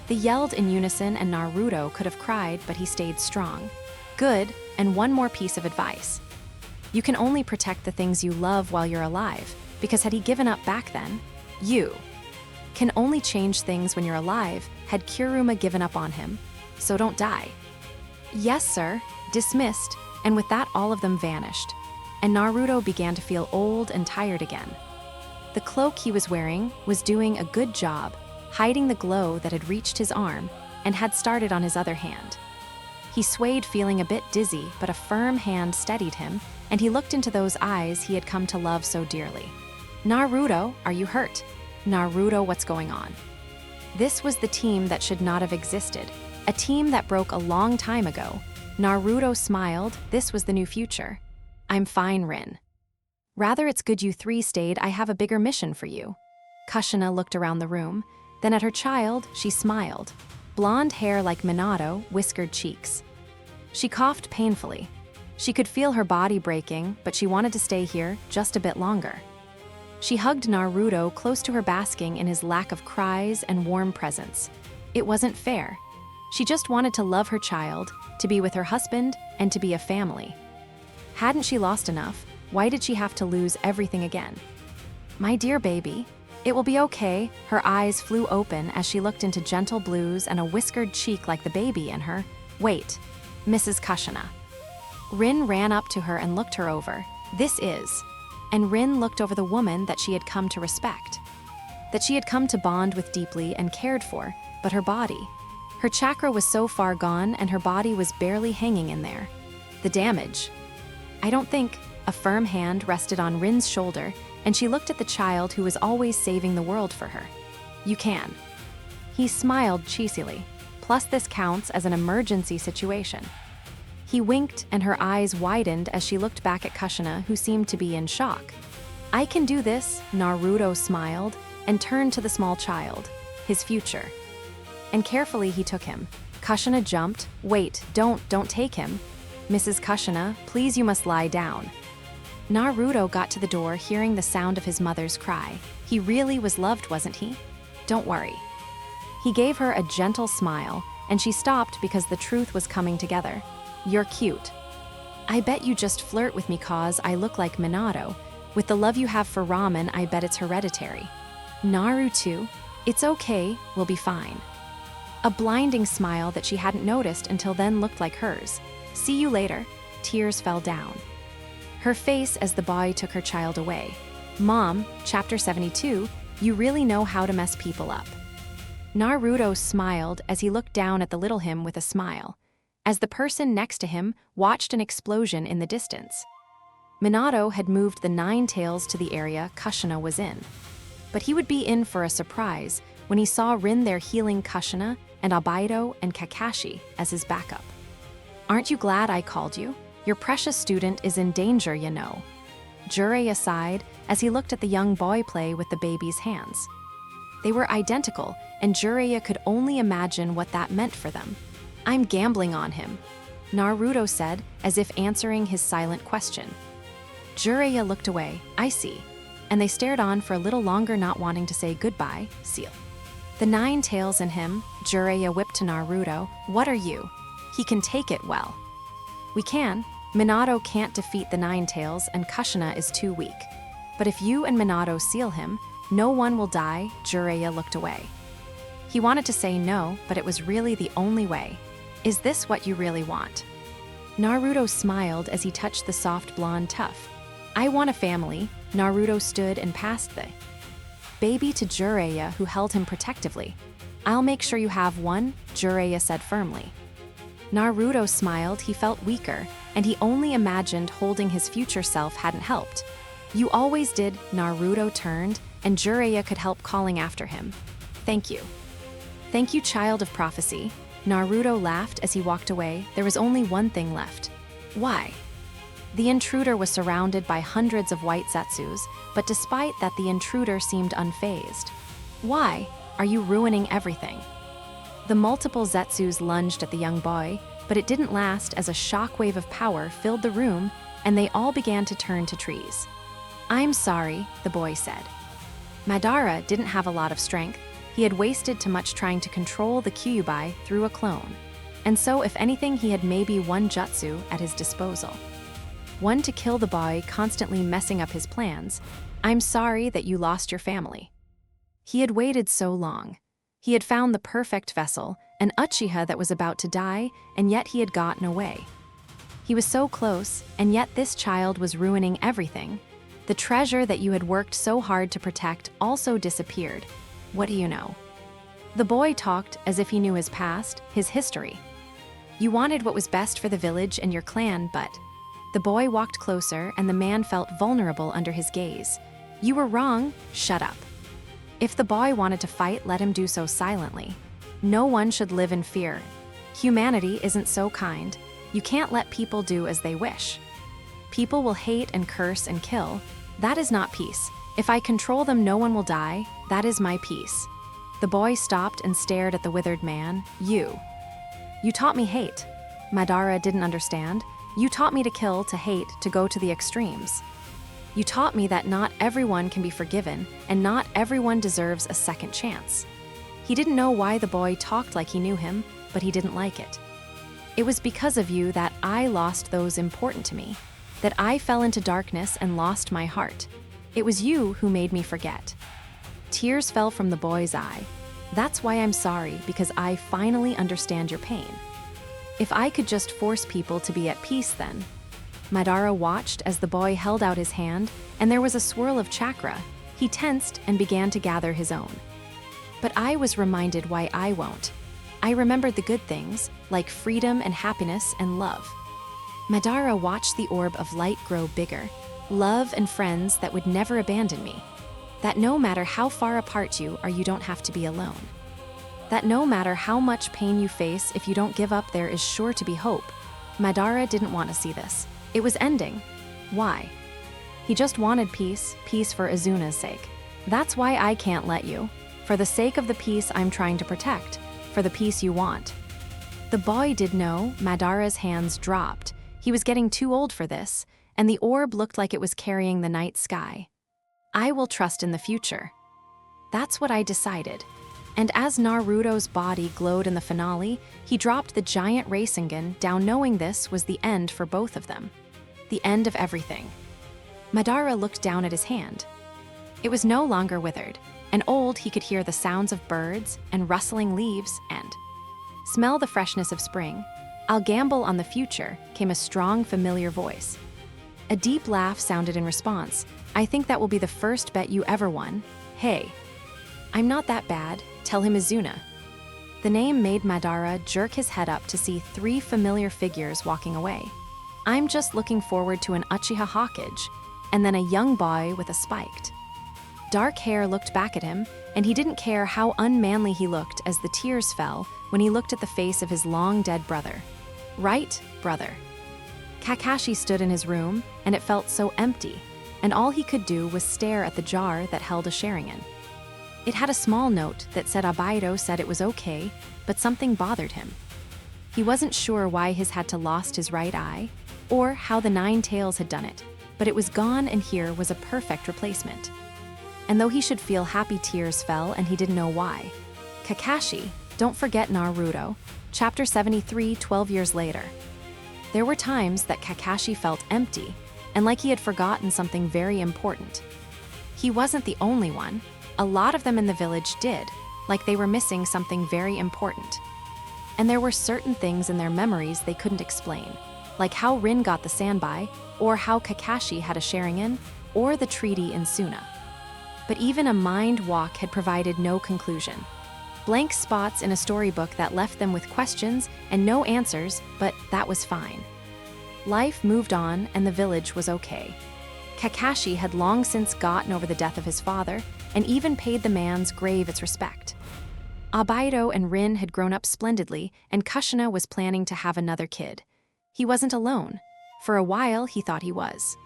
They yelled in unison, and Naruto could have cried, but he stayed strong. Good, and one more piece of advice. You can only protect the things you love while you're alive, because had he given up back then, you can only change things when you're alive, had Kuruma given up on him, so don't die. Yes, sir. Dismissed, and with that all of them vanished, and Naruto began to feel old and tired again. The cloak he was wearing was doing a good job, hiding the glow that had reached his arm and had started on his other hand. He swayed, feeling a bit dizzy, but a firm hand steadied him, and he looked into those eyes he had come to love so dearly. Naruto, are you hurt? Naruto, what's going on? This was the team that should not have existed, a team that broke a long time ago. Naruto smiled. This was the new future. I'm fine, Rin. Rather, it's good you three stayed. I have a bigger mission for you. Kushina looked around the room. Then at her child, she smiled. Blonde hair like Minato, whiskered cheeks. She coughed painfully. She could feel her body breaking, but she wanted to stay here just a bit longer. She hugged Naruto close to her, basking in his lack of cries and warm presence. It wasn't fair. She just wanted to love her child, to be with her husband, and to be a family. Hadn't she lost enough? Why did she have to lose everything again? My dear baby, it will be okay. Her eyes flew open as she looked into gentle blues and a whiskered cheek like the baby in her. Wait, Mrs. Kushina. Rin ran up to her and looked her over. This is. And Rin looked over the woman that she had come to respect, that she had come to bond with deeply and cared for, but her body. Her chakra was so far gone and her body was barely hanging in there. The damage. I don't think. A firm hand rested on Rin's shoulder, and she looked at the child who was always saving the world for her. You can. He smiled cheesily. Plus, this counts as an emergency situation. He winked, and her eyes widened as she looked back at Kushina, who seemed to be in shock. I can do this, Naruto smiled, and turned to the small child, his future. And carefully he took him. Kushina jumped. Wait, don't take him. Mrs. Kushina, please, you must lie down. Naruto got to the door, hearing the sound of his mother's cry. He really was loved, wasn't he? Don't worry. He gave her a gentle smile, and she stopped because the truth was coming together. You're cute. I bet you just flirt with me cause I look like Minato. With the love you have for ramen, I bet it's hereditary. Naruto, it's okay, we'll be fine. A blinding smile that she hadn't noticed until then looked like hers. See you later. Tears fell down her face as the boy took her child away. Mom, Chapter 72, you really know how to mess people up. Naruto smiled as he looked down at the little him with a smile, as the person next to him watched an explosion in the distance. Minato had moved the Nine Tails to the area Kushina was in, but he would be in for a surprise when he saw Rin there healing Kushina and Obaido and Kakashi as his backup. Aren't you glad I called you? Your precious student is in danger, you know. Jiraiya sighed as he looked at the young boy play with the baby's hands. They were identical, and Jiraiya could only imagine what that meant for them. I'm gambling on him, Naruto said, as if answering his silent question. Jiraiya looked away. I see. And they stared on for a little longer, not wanting to say goodbye. Seal. The Nine Tails in him, Jiraiya whipped to Naruto. What are you? He can take it well. We can. Minato can't defeat the Nine Tails, and Kushina is too weak. But if you and Minato seal him, no one will die. Jiraiya looked away. He wanted to say no, but it was really the only way. Is this what you really want? Naruto smiled as he touched the soft blonde tuft. I want a family. Naruto stood and passed the baby to Jiraiya, who held him protectively. I'll make sure you have one, Jiraiya said firmly. Naruto smiled. He felt weaker, and he only imagined holding his future self hadn't helped. You always did. Naruto turned, and Jiraiya could help calling after him. Thank you. Thank you, child of prophecy. Naruto laughed as he walked away. There was only one thing left. Why? The intruder was surrounded by hundreds of white Zetsus, but despite that, the intruder seemed unfazed. Why are you ruining everything? The multiple Zetsus lunged at the young boy, but it didn't last as a shockwave of power filled the room and they all began to turn to trees. I'm sorry, the boy said. Madara didn't have a lot of strength. He had wasted too much trying to control the Kyuubi through a clone. And so, if anything, he had maybe one jutsu at his disposal. One to kill the boy, constantly messing up his plans. I'm sorry that you lost your family. He had waited so long. He had found the perfect vessel, an Uchiha that was about to die, and yet he had gotten away. He was so close, and yet this child was ruining everything. The treasure that you had worked so hard to protect also disappeared. What do you know? The boy talked as if he knew his past, his history. You wanted what was best for the village and your clan, but... The boy walked closer, and the man felt vulnerable under his gaze. You were wrong. Shut up. If the boy wanted to fight, let him do so silently. No one should live in fear. Humanity isn't so kind. You can't let people do as they wish. People will hate and curse and kill. That is not peace. If I control them, no one will die. That is my peace. The boy stopped and stared at the withered man. You taught me hate. Madara didn't understand. You taught me to kill, to hate, to go to the extremes. You taught me that not everyone can be forgiven, and not everyone deserves a second chance. He didn't know why the boy talked like he knew him, but he didn't like it. It was because of you that I lost those important to me, that I fell into darkness and lost my heart. It was you who made me forget. Tears fell from the boy's eye. That's why I'm sorry, because I finally understand your pain. If I could just force people to be at peace then. Madara watched as the boy held out his hand, and there was a swirl of chakra. He tensed and began to gather his own. But I was reminded why I won't. I remembered the good things, like freedom and happiness and love. Madara watched the orb of light grow bigger, love and friends that would never abandon me. That no matter how far apart you are, you don't have to be alone. That no matter how much pain you face, if you don't give up, there is sure to be hope. Madara didn't want to see this. It was ending. Why? He just wanted peace, peace for Azuna's sake. That's why I can't let you. For the sake of the peace I'm trying to protect, for the peace you want. The boy did know. Madara's hands dropped. He was getting too old for this, and the orb looked like it was carrying the night sky. I will trust in the future. That's what I decided. And as Naruto's body glowed in the finale, he dropped the giant Rasengan down, knowing this was the end for both of them. The end of everything. Madara looked down at his hand. It was no longer withered, and old. He could hear the sounds of birds and rustling leaves and smell the freshness of spring. I'll gamble on the future, came a strong, familiar voice. A deep laugh sounded in response. I think that will be the first bet you ever won. Hey. I'm not that bad. Tell him Azuna. The name made Madara jerk his head up to see three familiar figures walking away. I'm just looking forward to an Uchiha Hokage, and then a young boy with a spiked dark hair looked back at him, and he didn't care how unmanly he looked as the tears fell when he looked at the face of his long-dead brother. Right, brother? Kakashi stood in his room, and it felt so empty, and all he could do was stare at the jar that held a Sharingan. It had a small note that said Abaito said it was okay, but something bothered him. He wasn't sure why his had to lost his right eye, or how the Nine Tails had done it, but it was gone, and here was a perfect replacement. And though he should feel happy, tears fell, and he didn't know why. Kakashi, don't forget Naruto. Chapter 73, 12 years later. There were times that Kakashi felt empty, and like he had forgotten something very important. He wasn't the only one. A lot of them in the village did, like they were missing something very important. And there were certain things in their memories they couldn't explain, like how Rin got the Sanbai, or how Kakashi had a Sharingan, or the treaty in Suna. But even a mind walk had provided no conclusion. Blank spots in a storybook that left them with questions and no answers, but that was fine. Life moved on and the village was okay. Kakashi had long since gotten over the death of his father and even paid the man's grave its respect. Obaido and Rin had grown up splendidly, and Kushina was planning to have another kid. He wasn't alone. For a while, he thought he was.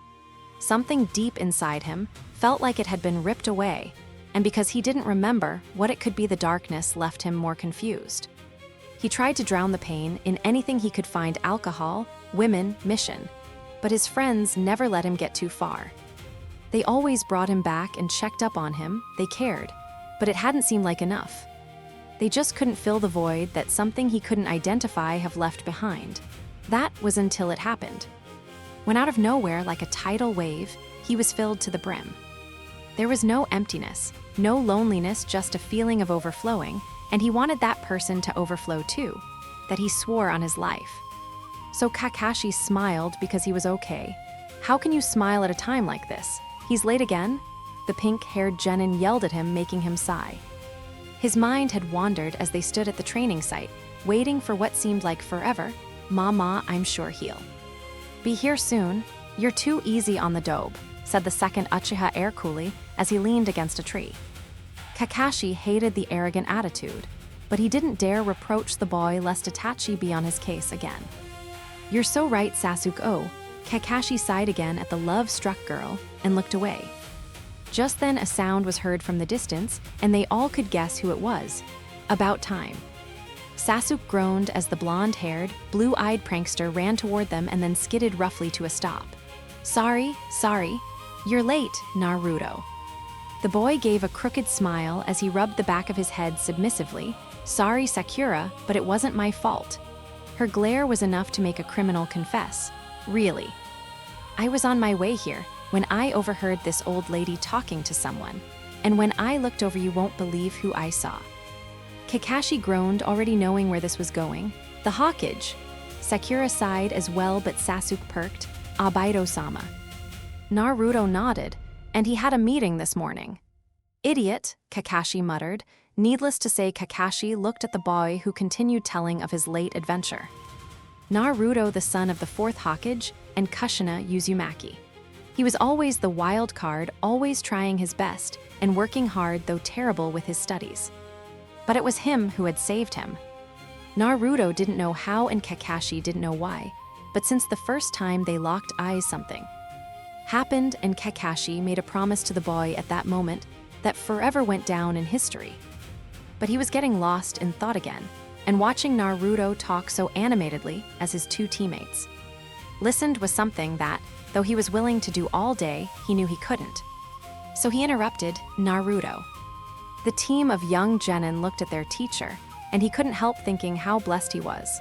Something deep inside him felt like it had been ripped away, and because he didn't remember what it could be, the darkness left him more confused. He tried to drown the pain in anything he could find: alcohol, women, mission. But his friends never let him get too far. They always brought him back and checked up on him, they cared, but it hadn't seemed like enough. They just couldn't fill the void that something he couldn't identify have left behind. That was until it happened. When out of nowhere, like a tidal wave, he was filled to the brim. There was no emptiness, no loneliness, just a feeling of overflowing, and he wanted that person to overflow too, that he swore on his life. So Kakashi smiled because he was okay. How can you smile at a time like this? He's late again? The pink-haired genin yelled at him, making him sigh. His mind had wandered as they stood at the training site, waiting for what seemed like forever. "Mama, I'm sure he'll be here soon. You're too easy on the dobe," said the second Uchiha air coolie as he leaned against a tree. Kakashi hated the arrogant attitude, but he didn't dare reproach the boy lest Itachi be on his case again. "You're so right, Sasuke." Oh, Kakashi sighed again at the love-struck girl and looked away. Just then a sound was heard from the distance, and they all could guess who it was. About time. Sasuke groaned as the blonde-haired, blue-eyed prankster ran toward them and then skidded roughly to a stop. Sorry. You're late, Naruto." The boy gave a crooked smile as he rubbed the back of his head submissively. "Sorry, Sakura, but it wasn't my fault." Her glare was enough to make a criminal confess. "Really? I was on my way here when I overheard this old lady talking to someone. And when I looked over, you won't believe who I saw." Kakashi groaned, already knowing where this was going. "The Hokage." Sakura sighed as well, but Sasuke perked. "Abaido-sama." Naruto nodded, and he had a meeting this morning. "Idiot," Kakashi muttered. Needless to say, Kakashi looked at the boy who continued telling of his late adventure. Naruto, the son of the fourth Hokage, and Kushina Uzumaki. He was always the wild card, always trying his best, and working hard, though terrible with his studies. But it was him who had saved him. Naruto didn't know how, and Kakashi didn't know why, but since the first time they locked eyes, something happened, and Kakashi made a promise to the boy at that moment that forever went down in history. But he was getting lost in thought again, and watching Naruto talk so animatedly as his two teammates. Listened was something that, though he was willing to do all day, he knew he couldn't. So he interrupted Naruto. The team of young genin looked at their teacher, and he couldn't help thinking how blessed he was.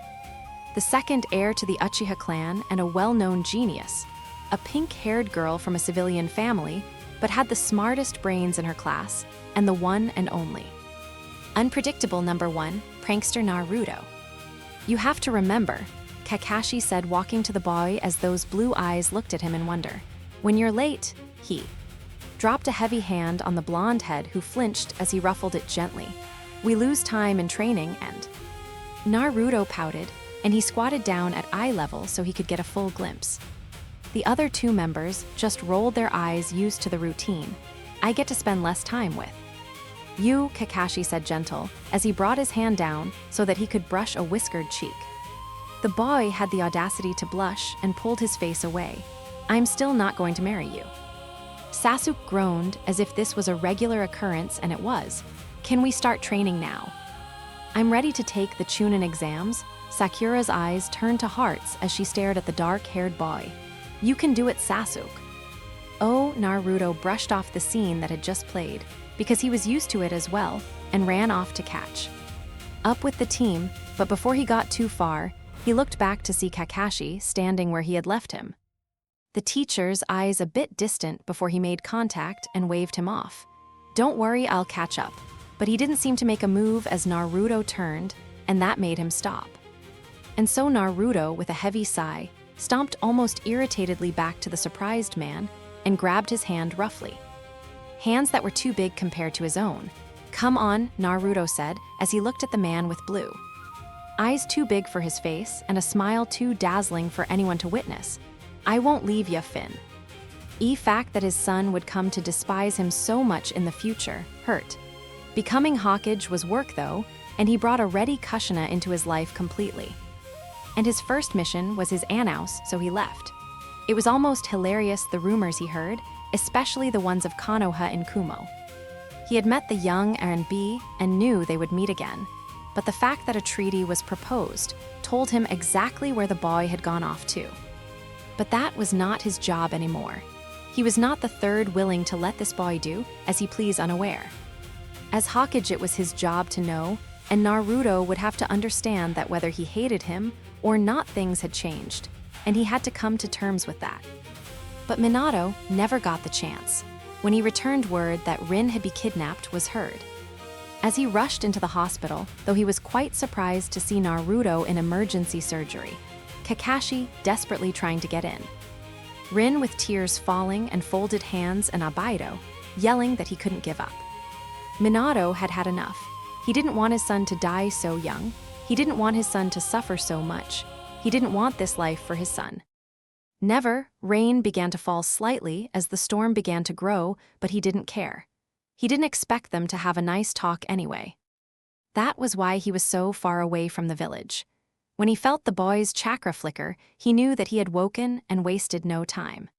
The second heir to the Uchiha clan and a well-known genius, a pink-haired girl from a civilian family, but had the smartest brains in her class, and the one and only. Unpredictable number one, prankster Naruto. "You have to remember," Kakashi said, walking to the boy as those blue eyes looked at him in wonder. "When you're late," he dropped a heavy hand on the blonde head, who flinched as he ruffled it gently. "We lose time in training and—" Naruto pouted, and he squatted down at eye level so he could get a full glimpse. The other two members just rolled their eyes, used to the routine. "I get to spend less time with you," Kakashi said, gentle, as he brought his hand down so that he could brush a whiskered cheek. The boy had the audacity to blush and pulled his face away. "I'm still not going to marry you." Sasuke groaned as if this was a regular occurrence, and it was. "Can we start training now?" "I'm ready to take the Chunin exams." Sakura's eyes turned to hearts as she stared at the dark-haired boy. "You can do it, Sasuke." Oh, Naruto brushed off the scene that had just played, because he was used to it as well, and ran off to catch up with the team, but before he got too far, he looked back to see Kakashi standing where he had left him. The teacher's eyes a bit distant before he made contact and waved him off. "Don't worry, I'll catch up." But he didn't seem to make a move as Naruto turned, and that made him stop. And so Naruto, with a heavy sigh, stomped almost irritatedly back to the surprised man and grabbed his hand roughly. Hands that were too big compared to his own. "Come on," Naruto said as he looked at the man with blue eyes too big for his face and a smile too dazzling for anyone to witness. "I won't leave ya, Finn." The fact that his son would come to despise him so much in the future hurt. Becoming Hokage was work though, and he brought a ready Kushina into his life completely. And his first mission was his Announce, so he left. It was almost hilarious the rumors he heard, especially the ones of Konoha and Kumo. He had met the young R&B and knew they would meet again, but the fact that a treaty was proposed told him exactly where the boy had gone off to. But that was not his job anymore. He was not the third willing to let this boy do as he pleased unaware. As Hokage, it was his job to know, and Naruto would have to understand that whether he hated him or not, things had changed, and he had to come to terms with that. But Minato never got the chance. When he returned, word that Rin had been kidnapped was heard. As he rushed into the hospital, though he was quite surprised to see Naruto in emergency surgery, Kakashi desperately trying to get in. Rin with tears falling and folded hands, and Abaido yelling that he couldn't give up. Minato had had enough. He didn't want his son to die so young. He didn't want his son to suffer so much. He didn't want this life for his son. Never, rain began to fall slightly as the storm began to grow, but he didn't care. He didn't expect them to have a nice talk anyway. That was why he was so far away from the village. When he felt the boy's chakra flicker, he knew that he had woken and wasted no time.